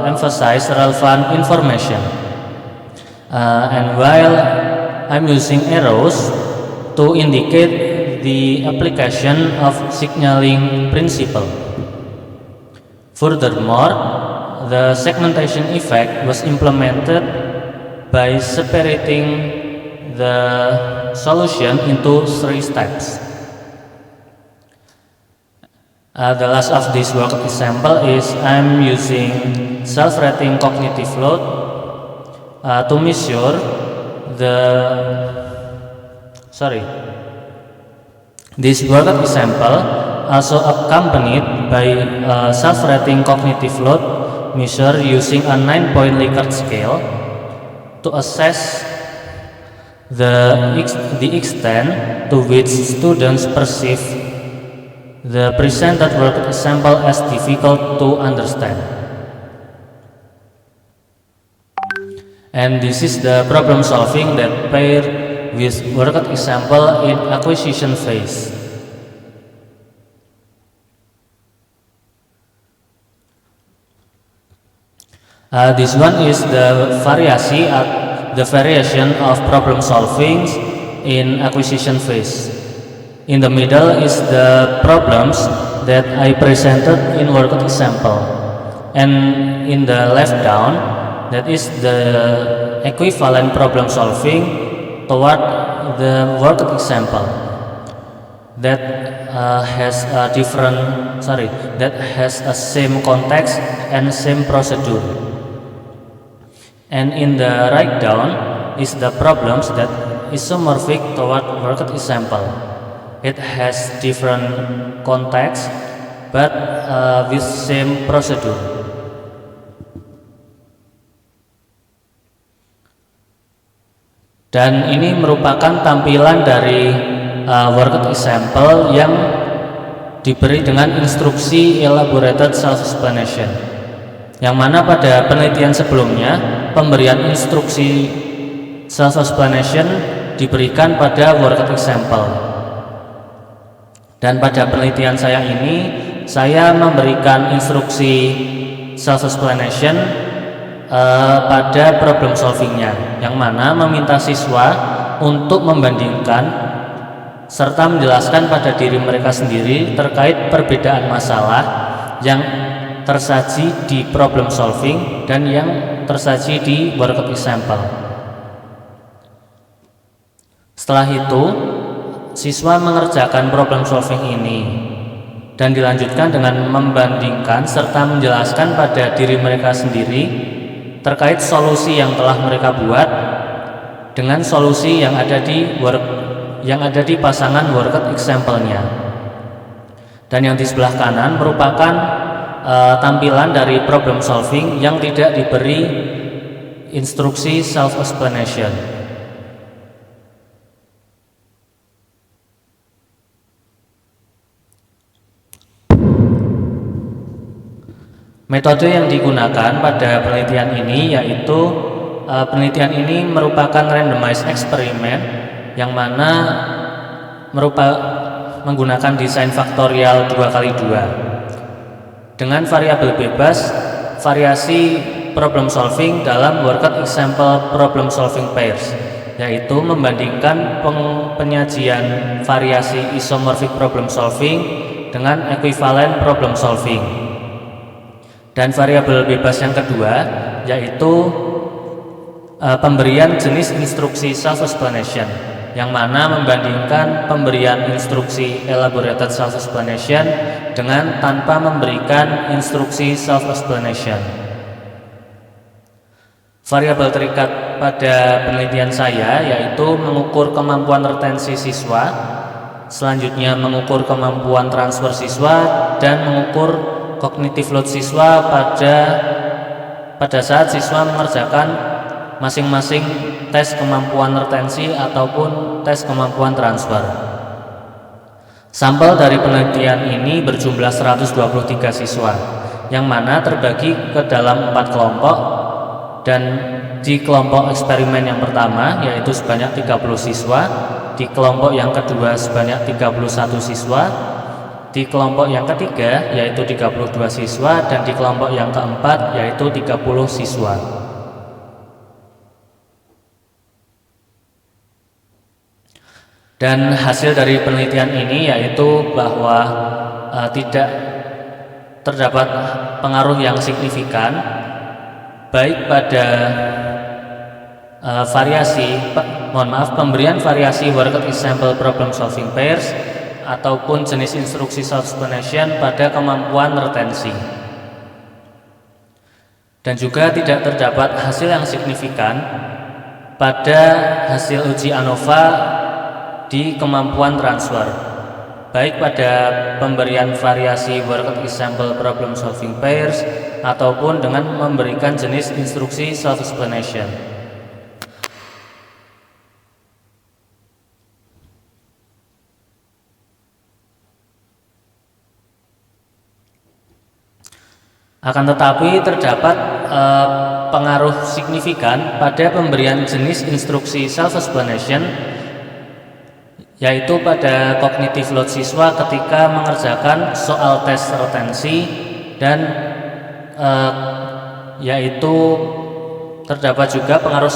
emphasize relevant information. And while I'm using arrows to indicate the application of signaling principle. Furthermore, the segmentation effect was implemented by separating the solution into 3 steps. The last of this work example is I'm using self-rating cognitive load to measure this work example also accompanied by self-rating cognitive load measure using a 9-point Likert scale to assess the extent to which students perceive the presented work example as difficult to understand. And this is the problem solving that paired with worked example in acquisition phase. This one is the variation of problem solving in acquisition phase. In the middle is the problems that I presented in worked example, and in the left down, that is the equivalent problem solving toward the worked example that has a same context and same procedure. And in the right down is the problems that isomorphic toward worked example. It has different context but with same procedure. Dan ini merupakan tampilan dari worked example yang diberi dengan instruksi elaborated self-explanation, yang mana pada penelitian sebelumnya pemberian instruksi self-explanation diberikan pada worked example, dan pada penelitian saya ini saya memberikan instruksi self-explanation pada problem solvingnya, yang mana meminta siswa untuk membandingkan serta menjelaskan pada diri mereka sendiri terkait perbedaan masalah yang tersaji di problem solving dan yang tersaji di worked example. Setelah itu, siswa mengerjakan problem solving ini dan dilanjutkan dengan membandingkan serta menjelaskan pada diri mereka sendiri terkait solusi yang telah mereka buat dengan solusi yang ada di pasangan worked example-nya. Dan yang di sebelah kanan merupakan tampilan dari problem solving yang tidak diberi instruksi self-explanation. Metode yang digunakan pada penelitian ini yaitu penelitian ini merupakan randomized eksperimen yang mana menggunakan desain faktorial 2x2 dengan variabel bebas variasi problem solving dalam worked example problem solving pairs, yaitu membandingkan penyajian variasi isomorphic problem solving dengan equivalent problem solving. Dan variabel bebas yang kedua yaitu pemberian jenis instruksi self-explanation, yang mana membandingkan pemberian instruksi elaborated self-explanation dengan tanpa memberikan instruksi self-explanation. Variabel terikat pada penelitian saya yaitu mengukur kemampuan retensi siswa, selanjutnya mengukur kemampuan transfer siswa, dan mengukur cognitive load siswa pada saat siswa mengerjakan masing-masing tes kemampuan retensi ataupun tes kemampuan transfer. Sampel dari penelitian ini berjumlah 123 siswa, yang mana terbagi ke dalam 4 kelompok, dan di kelompok eksperimen yang pertama yaitu sebanyak 30 siswa, di kelompok yang kedua sebanyak 31 siswa, di kelompok yang ketiga yaitu 32 siswa, dan di kelompok yang keempat yaitu 30 siswa. Dan hasil dari penelitian ini yaitu bahwa tidak terdapat pengaruh yang signifikan baik pada pemberian variasi worked example problem solving pairs ataupun jenis instruksi self explanation pada kemampuan retensi. Dan juga tidak terdapat hasil yang signifikan pada hasil uji ANOVA di kemampuan transfer, baik pada pemberian variasi worked example problem solving pairs ataupun dengan memberikan jenis instruksi self explanation. Akan tetapi terdapat pengaruh signifikan pada pemberian jenis instruksi self explanation, yaitu pada cognitive load siswa ketika mengerjakan soal tes retensi, dan yaitu terdapat juga pengaruh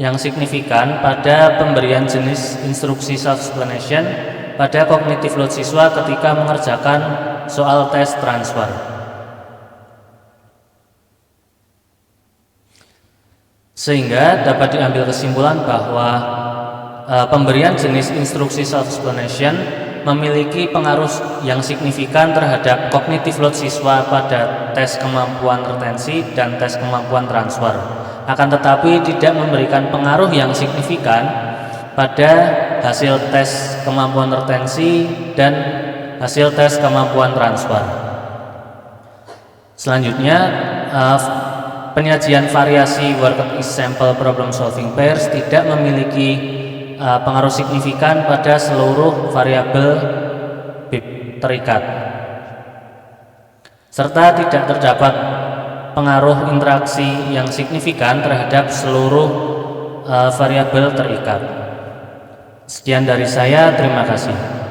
yang signifikan pada pemberian jenis instruksi self explanation pada cognitive load siswa ketika mengerjakan soal tes transfer. Sehingga dapat diambil kesimpulan bahwa pemberian jenis instruksi self-explanation memiliki pengaruh yang signifikan terhadap cognitive load siswa pada tes kemampuan retensi dan tes kemampuan transfer. Akan tetapi tidak memberikan pengaruh yang signifikan pada hasil tes kemampuan retensi dan hasil tes kemampuan transfer. Selanjutnya, penyajian variasi worked example problem solving pairs tidak memiliki pengaruh signifikan pada seluruh variabel BIP terikat, serta tidak terdapat pengaruh interaksi yang signifikan terhadap seluruh variabel terikat. Sekian dari saya, terima kasih.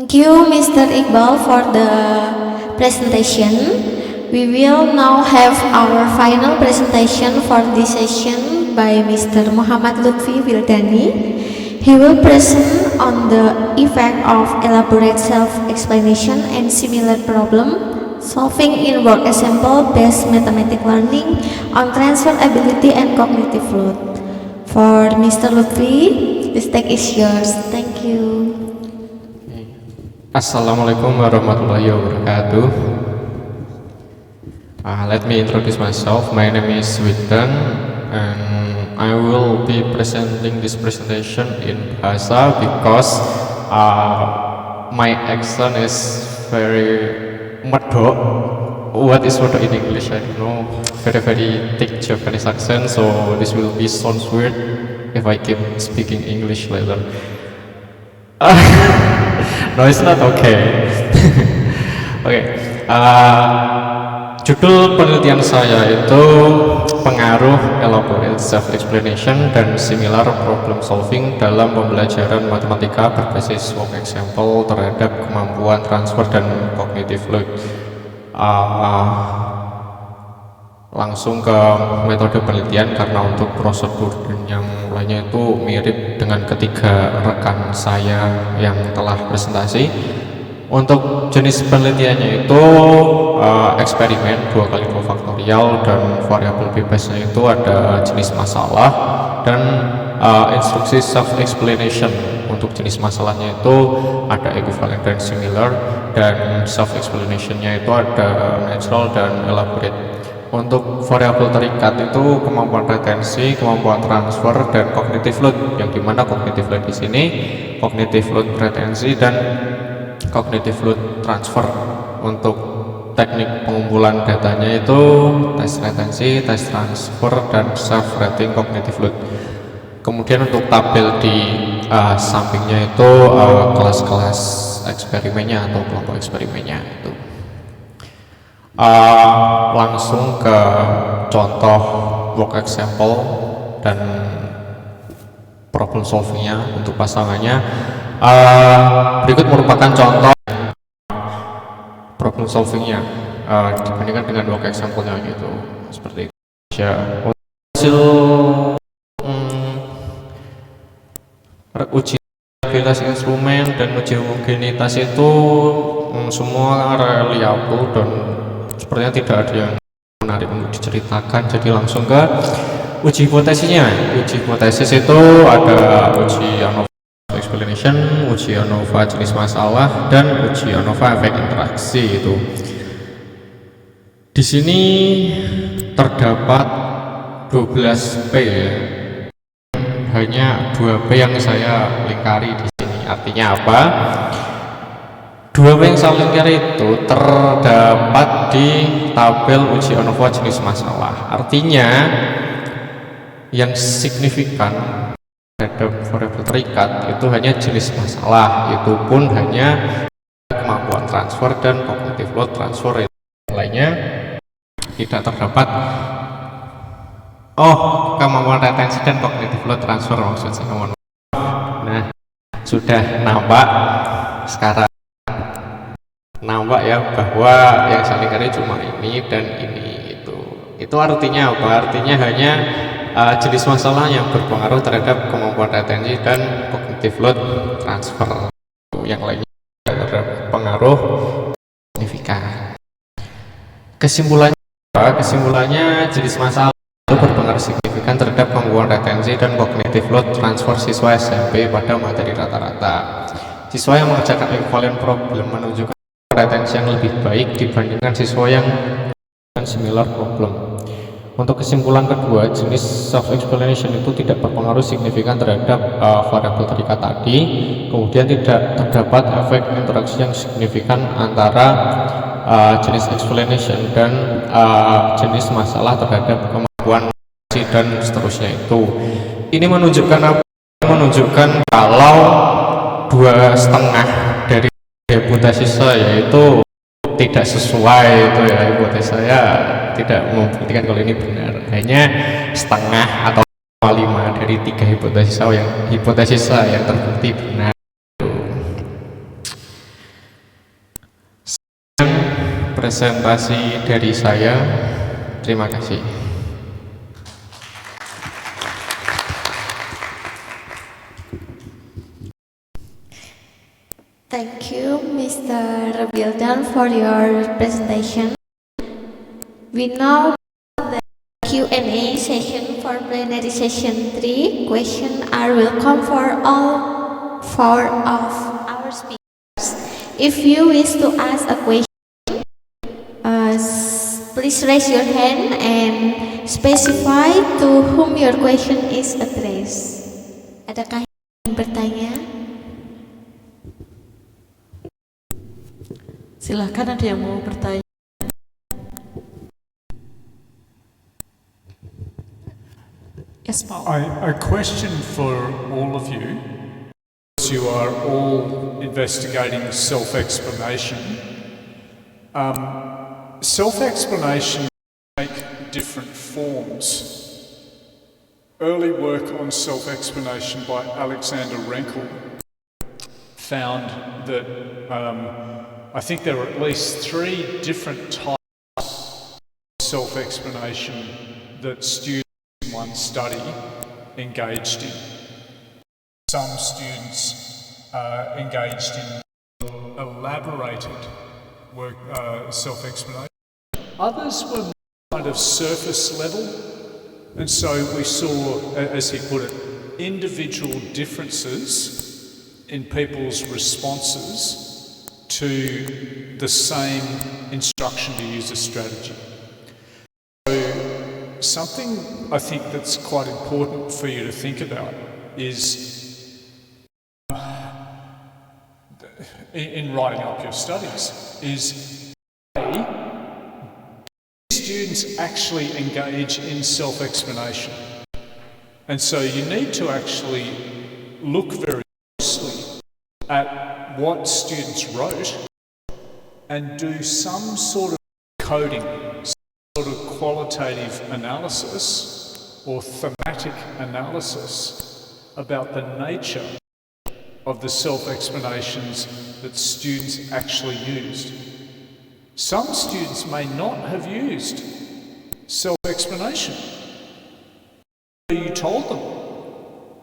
Thank you, Mr. Iqbal, for the presentation. We will now have our final presentation for this session by Mr. Muhammad Lutfi Wildani. He will present on the effect of elaborate self-explanation and similar problem solving in work example-based mathematical learning on transfer ability and cognitive load. For Mr. Lutfi, the stage is yours. Thank you. Assalamualaikum warahmatullahi wabarakatuh. Let me introduce myself. My name is Widan, and I will be presenting this presentation in Bahasa because my accent is very medok. What is medok in English? I don't know. Very thick Japanese accent, so this will be sounds weird if I keep speaking English later. No, it's not okay. Okay. Judul penelitian saya itu pengaruh elaborate self-explanation dan similar problem solving dalam pembelajaran matematika berbasis work example terhadap kemampuan transfer dan cognitive load. Langsung ke metode penelitian karena untuk prosedur dan yang lainnya itu mirip dengan ketiga rekan saya yang telah presentasi. Untuk jenis penelitiannya itu eksperimen 2x2 faktorial, dan variabel bebasnya itu ada jenis masalah dan instruksi self explanation. Untuk jenis masalahnya itu ada equivalent dan similar, dan self explanationnya itu ada natural dan elaborate. Untuk variabel terikat itu kemampuan retensi, kemampuan transfer, dan cognitive load, yang dimana cognitive load di sini, cognitive load retensi dan cognitive load transfer. Untuk teknik pengumpulan datanya itu tes retensi, tes transfer, dan self rating cognitive load. Kemudian untuk tabel di sampingnya itu kelas-kelas eksperimennya atau kelompok eksperimennya itu. Langsung ke contoh work example dan problem solvingnya untuk pasangannya. Berikut merupakan contoh problem solvingnya dibandingkan dengan work example-nya gitu, seperti itu. Ya, hasil uji reliabilitas instrumen dan uji homogenitas itu semua reliable dan sepertinya tidak ada yang menarik untuk diceritakan. Jadi langsung ke uji hipotesisnya. Uji hipotesis itu ada uji ANOVA explanation, uji ANOVA jenis masalah, dan uji ANOVA efek interaksi itu. Di sini terdapat 12 P ya. Hanya 2 P yang saya lingkari di sini. Artinya apa? 2 P yang saya lingkari itu terdapat di tabel uji ANOVA jenis masalah. Artinya yang signifikan terhadap variabel terikat itu hanya jenis masalah, itu pun hanya kemampuan transfer dan cognitive load transfer. Yang lainnya tidak terdapat. Kemampuan retensi dan cognitive load transfer maksud saya, mohon maaf. Nah, sudah nampak sekarang, nampak ya bahwa yang saya lingkari cuma ini dan ini. Itu artinya apa? Artinya hanya jenis masalah yang berpengaruh terhadap kemampuan retensi dan cognitive load transfer. Yang lainnya tidak terdapat pengaruh signifikan. Kesimpulannya jenis masalah itu berpengaruh signifikan terhadap kemampuan retensi dan cognitive load transfer siswa SMP pada materi rata-rata. Siswa yang mengerjakan equivalent problem menunjukkan retensi yang lebih baik dibandingkan siswa yang mengerjakan similar problem. Untuk kesimpulan kedua, jenis self-explanation itu tidak berpengaruh signifikan terhadap variabel terikat tadi. Kemudian tidak terdapat efek interaksi yang signifikan antara jenis explanation dan jenis masalah terhadap kemampuan dan seterusnya itu. Ini menunjukkan apa? Menunjukkan kalau 2,5 dari hipotesis saya itu tidak sesuai itu ya, hipotesis saya tidak membuktikan kalau ini benar, hanya setengah atau 5 dari 3 hipotesis saya yang terbukti benar. Presentasi dari saya, terima kasih. Thank you, Mr. Bildan, for your presentation. We now the Q&A session for plenary session 3. Questions are welcome for all 4 of our speakers. If you wish to ask a question, please raise your hand and specify to whom your question is addressed. Adakah yang bertanya? Silahkan, ada yang mau bertanya. Yes, Paul. A question for all of you. You are all investigating self-explanation. Self-explanation take different forms. Early work on self-explanation by Alexander Renkel found that I think there are at least 3 different types of self-explanation that students in one study engaged in. Some students engaged in elaborated work, self-explanation. Others were kind of surface level, and so we saw, as he put it, individual differences in people's responses to the same instruction to use a strategy. So something I think that's quite important for you to think about is in writing up your studies is students actually engage in self-explanation. And so you need to actually look very closely at what students wrote and do some sort of coding, some sort of qualitative analysis or thematic analysis about the nature of the self-explanations that students actually used. Some students may not have used self-explanation. You told them,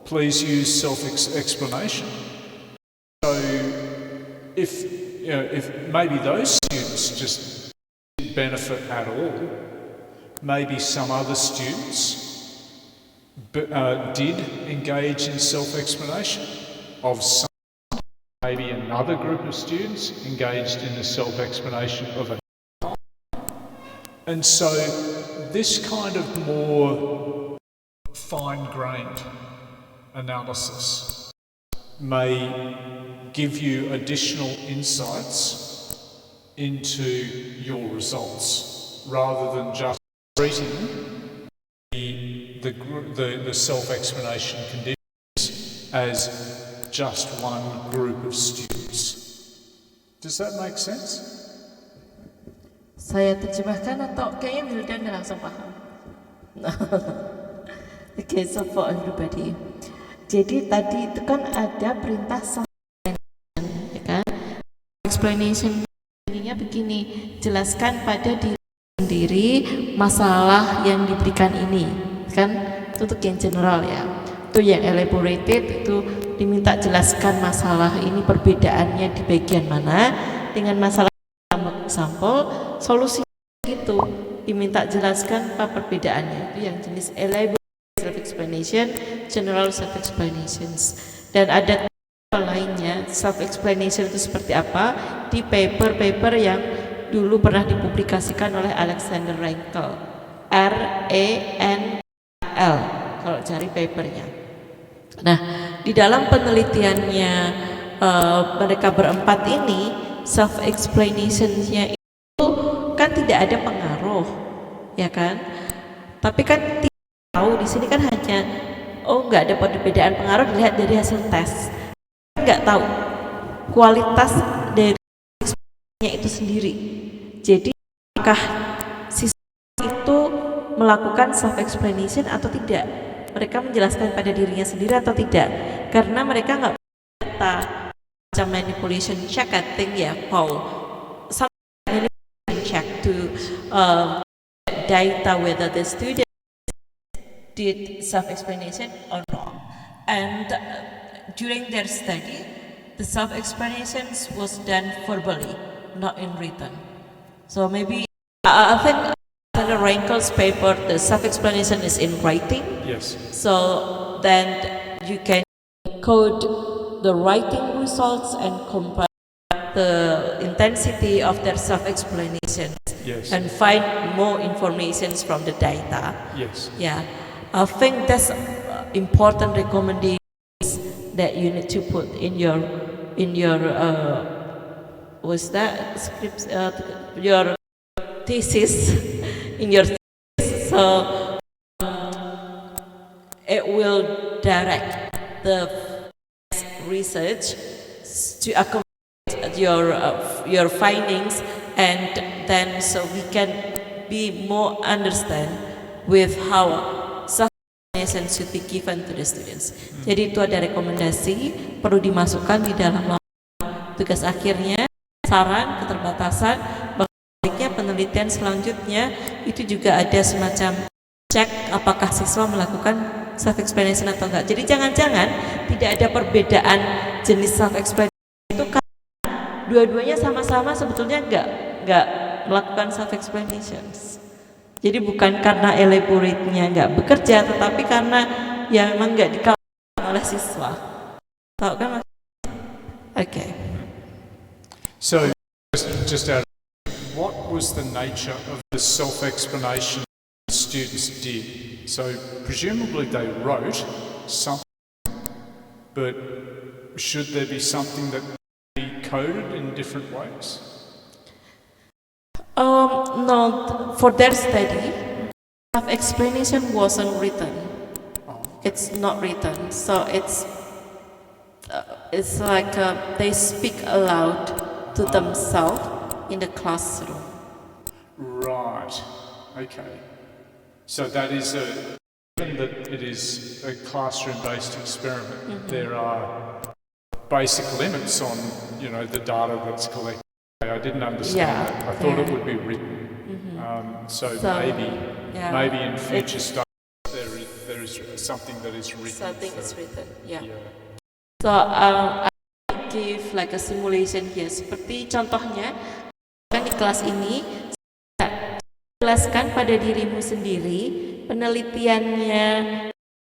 please use self-explanation. So if maybe those students just didn't benefit at all, maybe some other students did engage in self-explanation of some. Maybe another group of students engaged in the self-explanation of it. And so this kind of more fine-grained analysis may give you additional insights into your results rather than just treating the self-explanation conditions as just one group of students. Does that make sense? Saya terjemahkan atau kayaknya Wildan langsung paham. Okay, so for everybody. Jadi tadi itu kan ada perintah self-explanation, ya kan? Explanation ininya begini, jelaskan pada diri sendiri masalah yang diberikan ini, kan? Itu untuk yang general ya. Itu yang elaborated itu diminta jelaskan masalah ini perbedaannya di bagian mana dengan masalah sampel solusi gitu diminta jelaskan apa perbedaannya. Itu yang jenis elaborate self-explanation, general self-explanations, dan ada lainnya self-explanation itu seperti apa di paper-paper yang dulu pernah dipublikasikan oleh Alexander Rankel, R-A-N-L kalau cari papernya. Nah, di dalam penelitiannya mereka berempat ini self-explanationnya itu kan tidak ada pengaruh, ya kan? Tapi kan tahu di sini kan hanya nggak ada perbedaan pengaruh dilihat dari hasil tes, nggak tahu kualitas dari explanationnya itu sendiri. Jadi apakah siswa itu melakukan self-explanation atau tidak? Mereka menjelaskan pada dirinya sendiri atau tidak? Karena mereka nggak punya data macam manipulation check, I think ya, Paul. Some manipulation check to data whether the student did self-explanation or not. And during their study, the self-explanations was done verbally, not in written. So maybe I think Alexander Rankel's paper, the self-explanation is in writing. Yes. So then you can code the writing results and compare the intensity of their self-explanation. Yes. And find more information from the data. Yes. Yeah, I think that's important recommendations that you need to put in your what's that script, your thesis, in your thesis. So it will direct the research to accommodate your findings, and then so we can be more understand with how self-explanation should be given to the students. Jadi itu ada rekomendasi perlu dimasukkan di dalam tugas akhirnya, saran, keterbatasan, baiknya penelitian selanjutnya itu juga ada semacam cek apakah siswa melakukan self-explanation atau enggak. Jadi jangan-jangan tidak ada perbedaan jenis self-explanation itu karena dua-duanya sama-sama sebetulnya enggak melakukan self-explanations. Jadi bukan karena elaborate-nya enggak bekerja, tetapi karena ya memang enggak dikawal oleh siswa. Tahu kan maksudnya? Okay. So just out of, what was the nature of the self-explanation students did? So presumably they wrote something, but should there be something that coded in different ways? No, for their study, self-explanation wasn't written. It's not written, so it's like they speak aloud to themselves in the classroom. Right. Okay. So that is given that it is a classroom-based experiment, there are basic limits on, the data that's collected. I didn't understand that. I thought it would be written. So maybe in future studies there is something that is written. Something is written, yeah. So I give like a simulation here. Seperti contohnya, kan di kelas ini jelaskan pada dirimu sendiri penelitiannya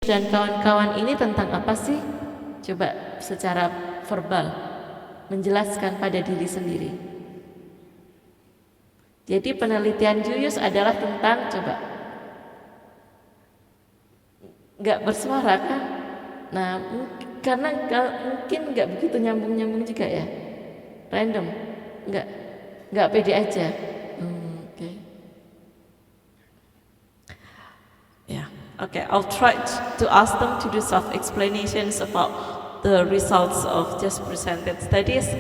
dan kawan-kawan ini tentang apa sih? Coba secara verbal menjelaskan pada diri sendiri. Jadi penelitian Julius adalah tentang, coba, nggak bersuara kan? Nah, karena mungkin nggak begitu nyambung juga ya, random, nggak pede aja. Okay. Yeah, okay. I'll try to ask them to do self-explanations about the results of just presented studies,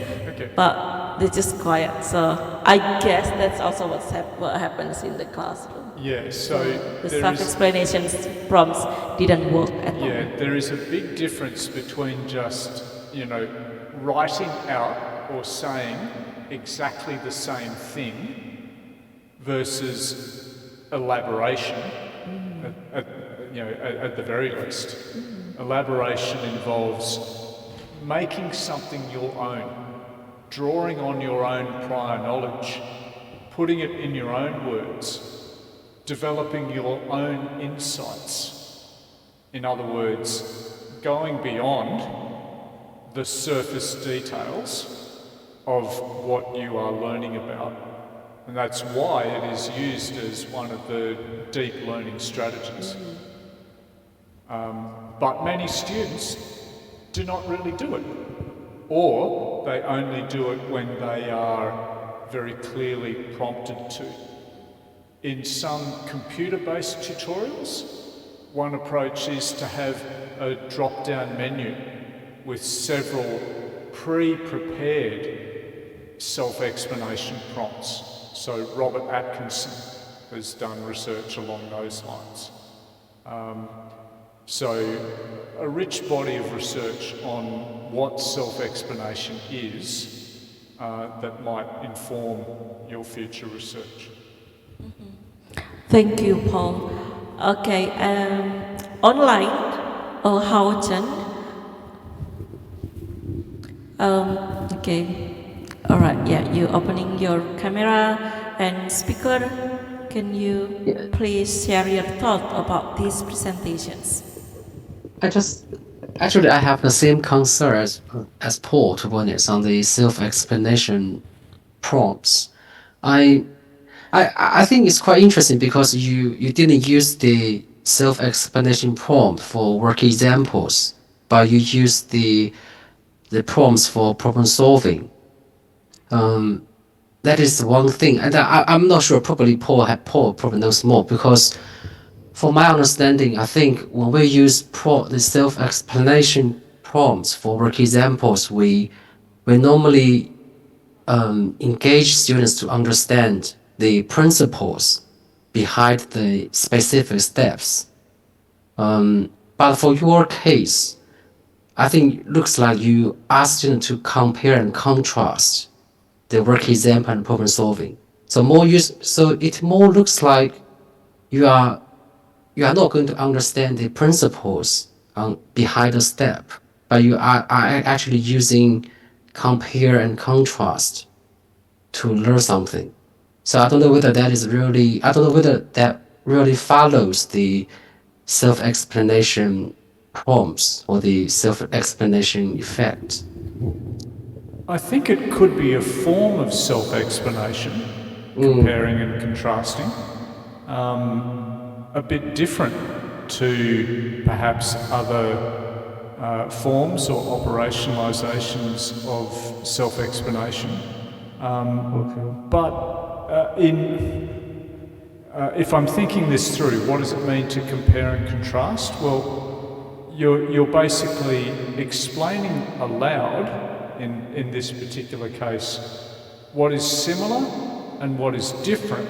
but they're just quiet. So I guess that's also what happens in the classroom. Yeah, so the self-explanation prompts didn't work at all. Yeah, there is a big difference between just, writing out or saying exactly the same thing versus elaboration, at the very least. Elaboration involves making something your own, drawing on your own prior knowledge, putting it in your own words, developing your own insights. In other words, going beyond the surface details of what you are learning about. And that's why it is used as one of the deep learning strategies. But many students do not really do it, or they only do it when they are very clearly prompted to. In some computer-based tutorials, one approach is to have a drop-down menu with several pre-prepared self-explanation prompts. So Robert Atkinson has done research along those lines. So a rich body of research on what self-explanation is that might inform your future research. Thank you, Paul. Okay, online, Houghton. Okay, all right. Yeah, you opening your camera and speaker. Can you please share your thought about these presentations? I have the same concern as Paul, to be honest, on the self-explanation prompts. I think it's quite interesting because you didn't use the self-explanation prompt for work examples, but you used the prompts for problem solving. That is one thing, and I'm not sure. Probably Paul probably knows more, because from my understanding, I think when we use the self-explanation prompts for work examples, we normally engage students to understand the principles behind the specific steps. But for your case, I think it looks like you ask students to compare and contrast the work example and problem solving. So it more looks like you are not going to understand the principles behind the step, but you are actually using compare and contrast to learn something. So I don't know whether that really follows the self-explanation prompts or the self-explanation effect. I think it could be a form of self-explanation, comparing and contrasting, a bit different to perhaps other forms or operationalizations of self-explanation. But if I'm thinking this through, what does it mean to compare and contrast? Well, you're basically explaining aloud, in this particular case, what is similar and what is different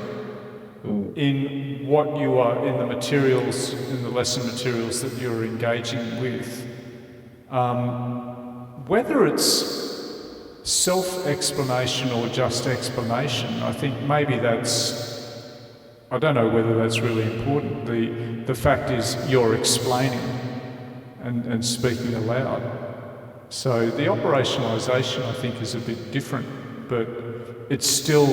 in what you are, in the materials, in the lesson materials that you're engaging with. Whether it's self-explanation or just explanation, I think maybe I don't know whether that's really important. The fact is you're explaining and speaking aloud. So the operationalisation, I think, is a bit different, but it's still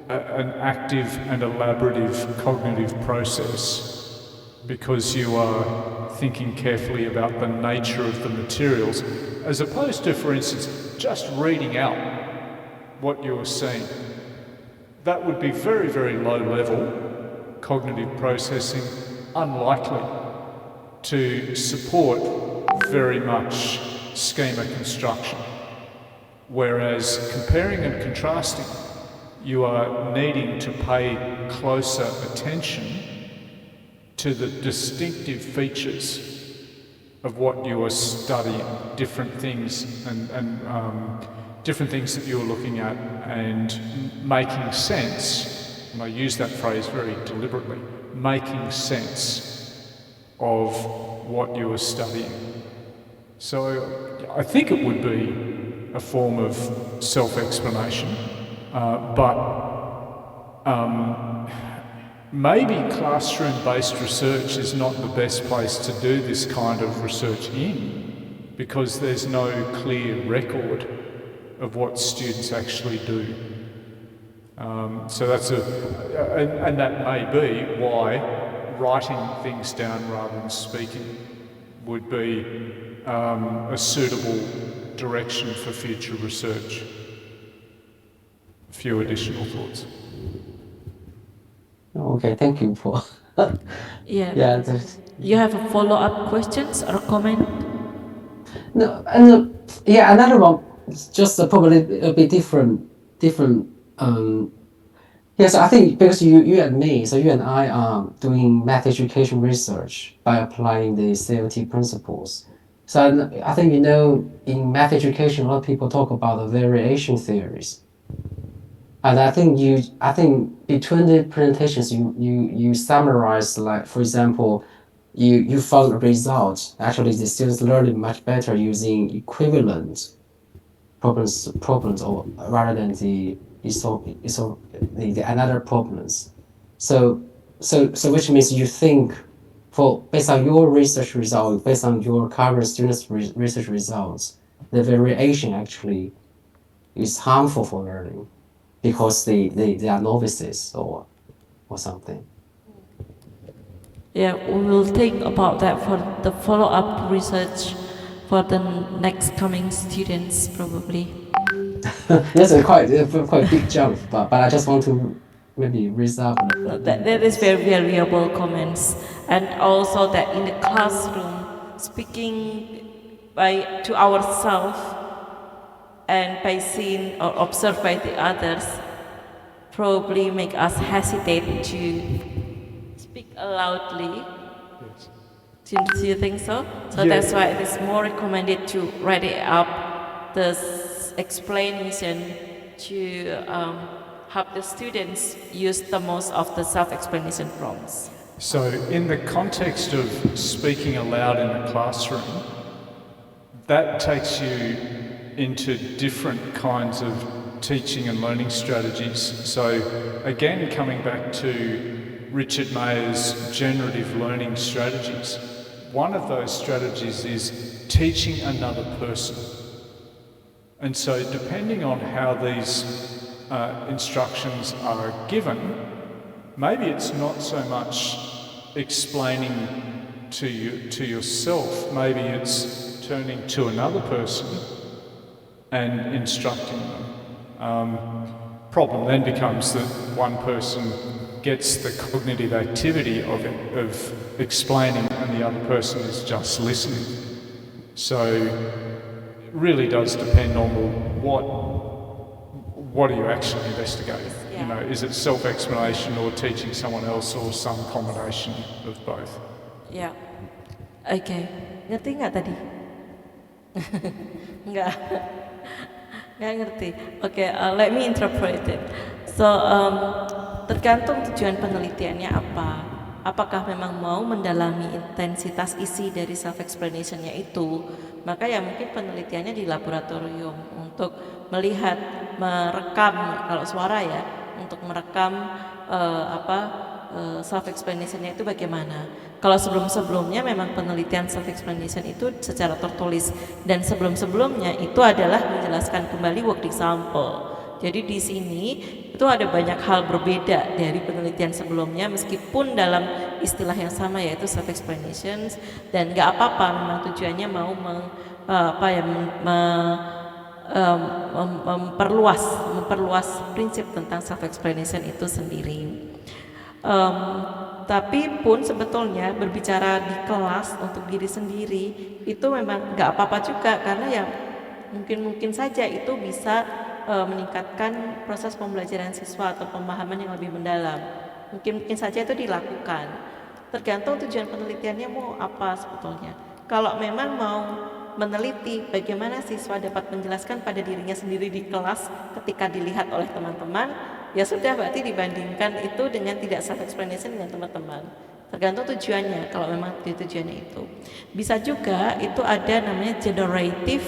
an active and elaborative cognitive process because you are thinking carefully about the nature of the materials, as opposed to, for instance, just reading out what you're seeing. That would be very, very low level cognitive processing, unlikely to support very much schema construction. Whereas comparing and contrasting, you are needing to pay closer attention to the distinctive features of what you are studying, different things and different things that you're looking at, and making sense, and I use that phrase very deliberately, making sense of what you are studying. So I think it would be a form of self-explanation, but maybe classroom-based research is not the best place to do this kind of research in, because there's no clear record of what students actually do. So that's and that may be why writing things down rather than speaking would be a suitable direction for future research. A few additional thoughts. Okay, thank you for. Yeah. You have a follow-up questions or comment? No, and yeah, another one, just probably a bit different. Yes, I think because you and me, so you and I are doing math education research by applying the CLT principles. So I think in math education, a lot of people talk about the variation theories. And I think between the presentations you summarize, like, for example, you found a result. Actually, the students learned much better using equivalent problems or rather than the another problems. So which means you think based on your research result, based on your current students' research results, the variation actually is harmful for learning because they are novices or something. Yeah, we will think about that for the follow-up research for the next coming students, probably. That's a quite big jump, but I just want to maybe reserve. That is very valuable comments, and also that in the classroom, speaking to ourselves and by seeing or observed by the others, probably make us hesitate to speak loudly. Yes. Do you think so? So yeah. That's why it is more recommended to write it up, the explanation, to have the students use the most of the self-explanation prompts. So in the context of speaking aloud in the classroom, that takes you into different kinds of teaching and learning strategies. So again, coming back to Richard Mayer's generative learning strategies, one of those strategies is teaching another person. And so depending on how these instructions are given, maybe it's not so much explaining to yourself, maybe it's turning to another person and instructing them. Problem then becomes that one person gets the cognitive activity of explaining and the other person is just listening. So it really does depend on what are you actually investigating. You know, is it self-explanation or teaching someone else or some combination of both? Ya, oke. Ngerti nggak tadi? Nggak, nggak ngerti. Oke, let me interpret it. So, tergantung tujuan penelitiannya apa. Apakah memang mau mendalami intensitas isi dari self-explanationnya itu, maka ya mungkin penelitiannya di laboratorium untuk melihat, merekam, kalau suara ya, untuk merekam self-explanationnya itu bagaimana. Kalau sebelum-sebelumnya memang penelitian self-explanation itu secara tertulis, dan sebelum-sebelumnya itu adalah menjelaskan kembali work example. Jadi di sini itu ada banyak hal berbeda dari penelitian sebelumnya, meskipun dalam istilah yang sama yaitu self-explanations, dan nggak apa-apa, memang tujuannya mau memperluas prinsip tentang self-explanation itu sendiri. Tapi pun sebetulnya berbicara di kelas untuk diri sendiri itu memang nggak apa-apa juga, karena ya mungkin saja itu bisa meningkatkan proses pembelajaran siswa atau pemahaman yang lebih mendalam. Mungkin saja itu dilakukan. Tergantung tujuan penelitiannya mau apa sebetulnya. Kalau memang mau meneliti bagaimana siswa dapat menjelaskan pada dirinya sendiri di kelas ketika dilihat oleh teman-teman, ya sudah, berarti dibandingkan itu dengan tidak self-explanation dengan teman-teman. Tergantung tujuannya. Kalau memang tujuannya itu, bisa juga itu ada namanya generative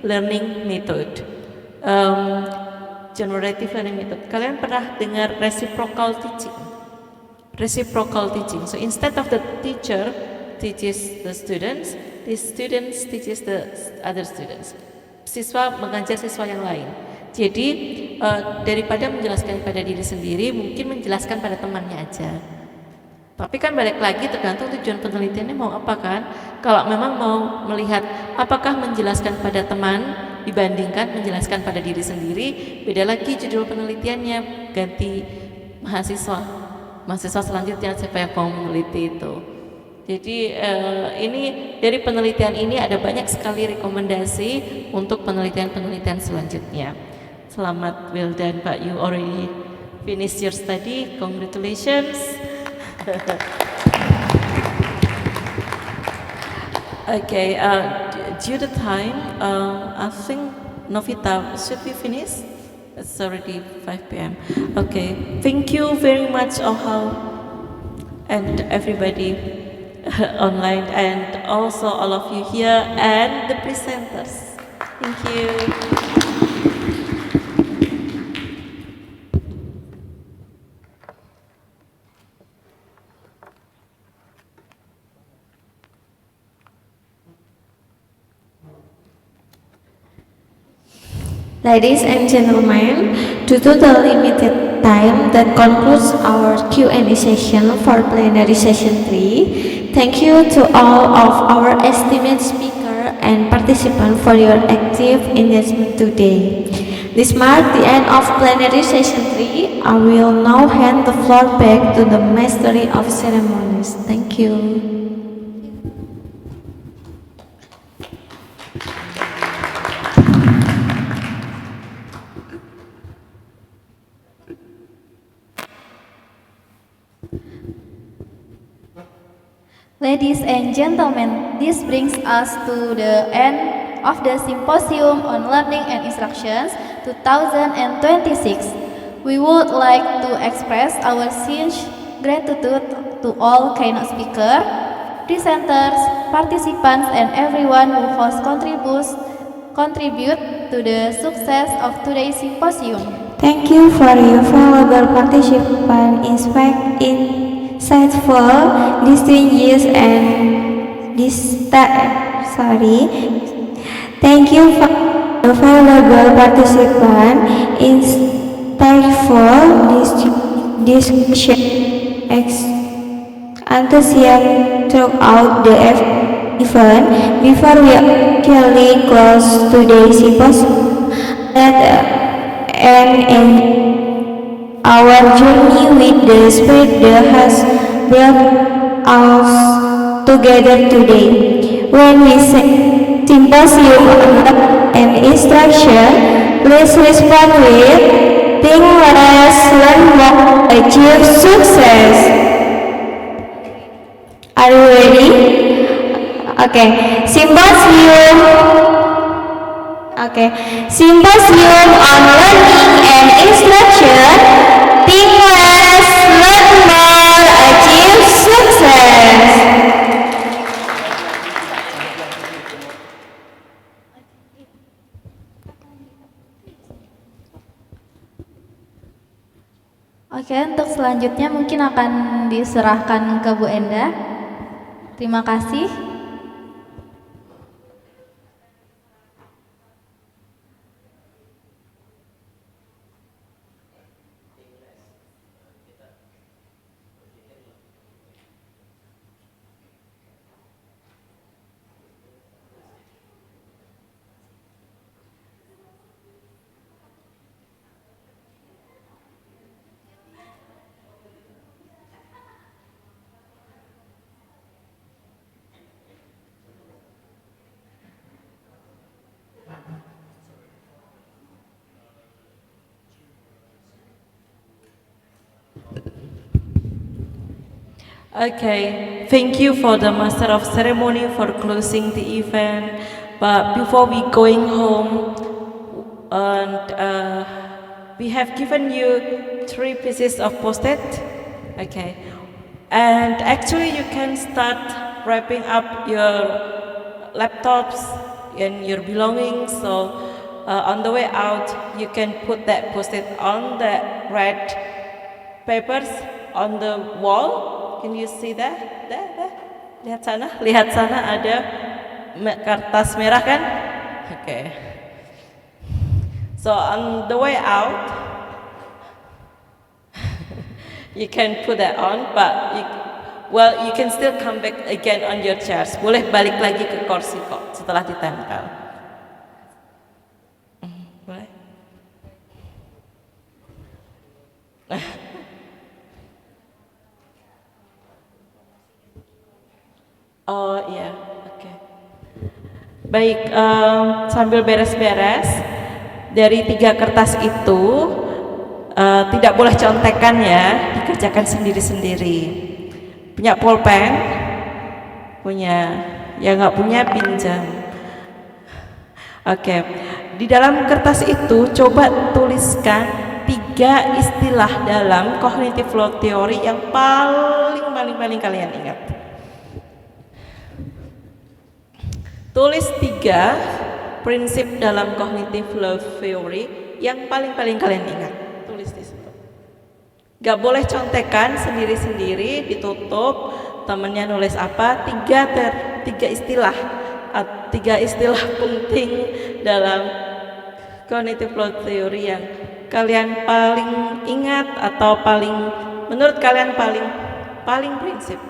learning method. Generative learning method. Kalian pernah dengar reciprocal teaching? Reciprocal teaching. So instead of the teacher teaches the students teaches the other students. Siswa mengajar siswa yang lain. Jadi daripada menjelaskan pada diri sendiri, mungkin menjelaskan pada temannya aja. Tapi kan balik lagi tergantung tujuan penelitiannya mau apa kan. Kalau memang mau melihat apakah menjelaskan pada teman dibandingkan menjelaskan pada diri sendiri, beda lagi judul penelitiannya, ganti mahasiswa selanjutnya siapa yang mau meneliti itu. Jadi ini dari penelitian ini ada banyak sekali rekomendasi untuk penelitian-penelitian selanjutnya. Selamat, well done Pak, you already finished your study, congratulations. Okay, due to time, I think Novita, should we finish? It's already 5 p.m. Okay, thank you very much Ohal and everybody online, and also all of you here and the presenters. Thank you. Ladies and gentlemen, due to the limited time that concludes our Q&A session for plenary session 3, thank you to all of our esteemed speaker and participant for your active engagement today. This marks the end of plenary session 3. I will now hand the floor back to the Mastery of Ceremonies. Thank you. Ladies and gentlemen, this brings us to the end of the Symposium on Learning and Instructions 2026. We would like to express our sincere gratitude to all keynote speakers, presenters, participants, and everyone who has contribute to the success of today's symposium. Thank you for your valuable participation, insightful, distinguished, and Thank you for your valuable participation, insightful discussion, enthusiasm throughout the event. Before we actually close today's symposium, let and our journey with the Spirit that has brought us together today. When we say Symposium on Lab and Instruction, please respond with think less, learn more, achieve success. Are you ready? Okay. Symposium on Learning and Instruction, think less, learn more, achieve success. Oke, untuk selanjutnya mungkin akan diserahkan ke Bu Enda. Terima kasih. Okay, thank you for the Master of Ceremony for closing the event. But before we going home, and we have given you 3 pieces of post-it. Okay, and actually you can start wrapping up your laptops and your belongings. So on the way out, you can put that post-it on the red papers on the wall. Can you see that? There. Lihat sana ada kertas merah kan? Okay. So on the way out, you can put that on, but you can still come back again on your chairs. Boleh balik lagi ke kursi kok setelah ditempel. Boleh? Oh iya, oke. Baik, sambil beres-beres, dari 3 kertas itu tidak boleh contekan ya, dikerjakan sendiri-sendiri. Punya pulpen? Punya. Ya nggak punya, pinjam. Oke, di dalam kertas itu coba tuliskan 3 istilah dalam cognitive load theory yang paling kalian ingat. Tulis 3 prinsip dalam cognitive load theory yang paling kalian ingat. Tulis di situ. Gak boleh contekan sendiri-sendiri, ditutup. Temennya nulis apa? 3 istilah. 3 istilah penting dalam cognitive load theory yang kalian paling ingat atau menurut kalian paling prinsip.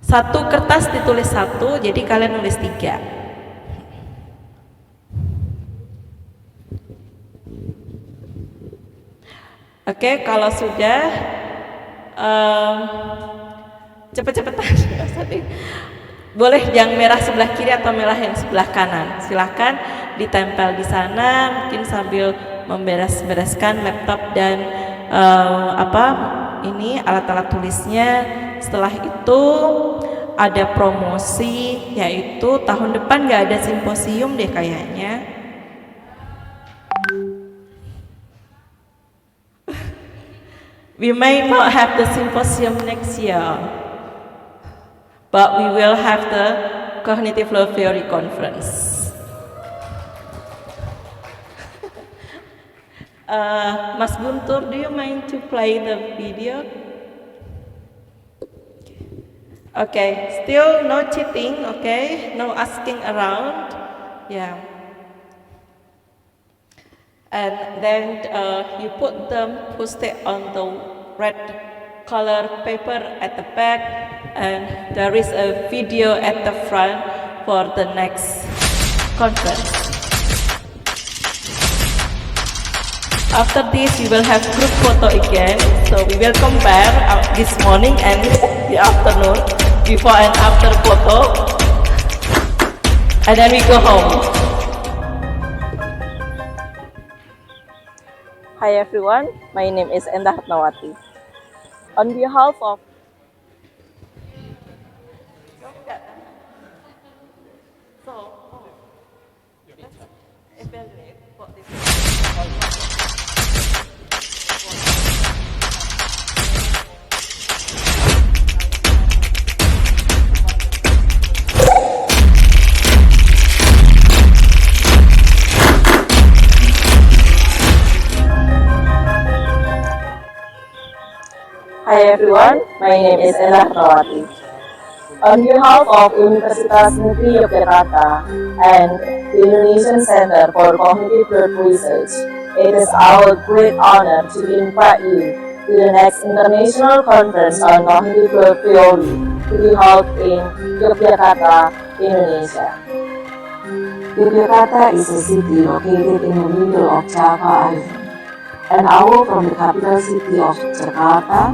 1 kertas ditulis 1, jadi kalian nulis 3. Oke, kalau sudah cepet-cepetan. Boleh yang merah sebelah kiri atau merah yang sebelah kanan. Silahkan ditempel di sana, mungkin sambil memberes-bereskan laptop dan alat-alat tulisnya. Setelah itu ada promosi, yaitu tahun depan nggak ada simposium deh kayaknya. We may not have the symposium next year, but we will have the cognitive load theory conference. Mas Guntur, do you mind to play the video? Okay, still no cheating, okay? No asking around, yeah. And then you put them, post-it on the red color paper at the back, and there is a video at the front for the next conference. After this, we will have group photo again. So we will compare this morning and the afternoon, before and after photo. and then we go home. Hi everyone, my name is Endah Ratnawati. On behalf of Hi everyone, my name is Endah Ratnawati. On behalf of Universitas Negeri Yogyakarta and the Indonesian Center for Cognitive Growth Research, it is our great honor to invite you to the next International Conference on Cognitive Growth Theory to be held in Yogyakarta, Indonesia. Yogyakarta is a city located in the middle of Java Island, an hour from the capital city of Jakarta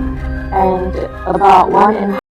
and about 1.5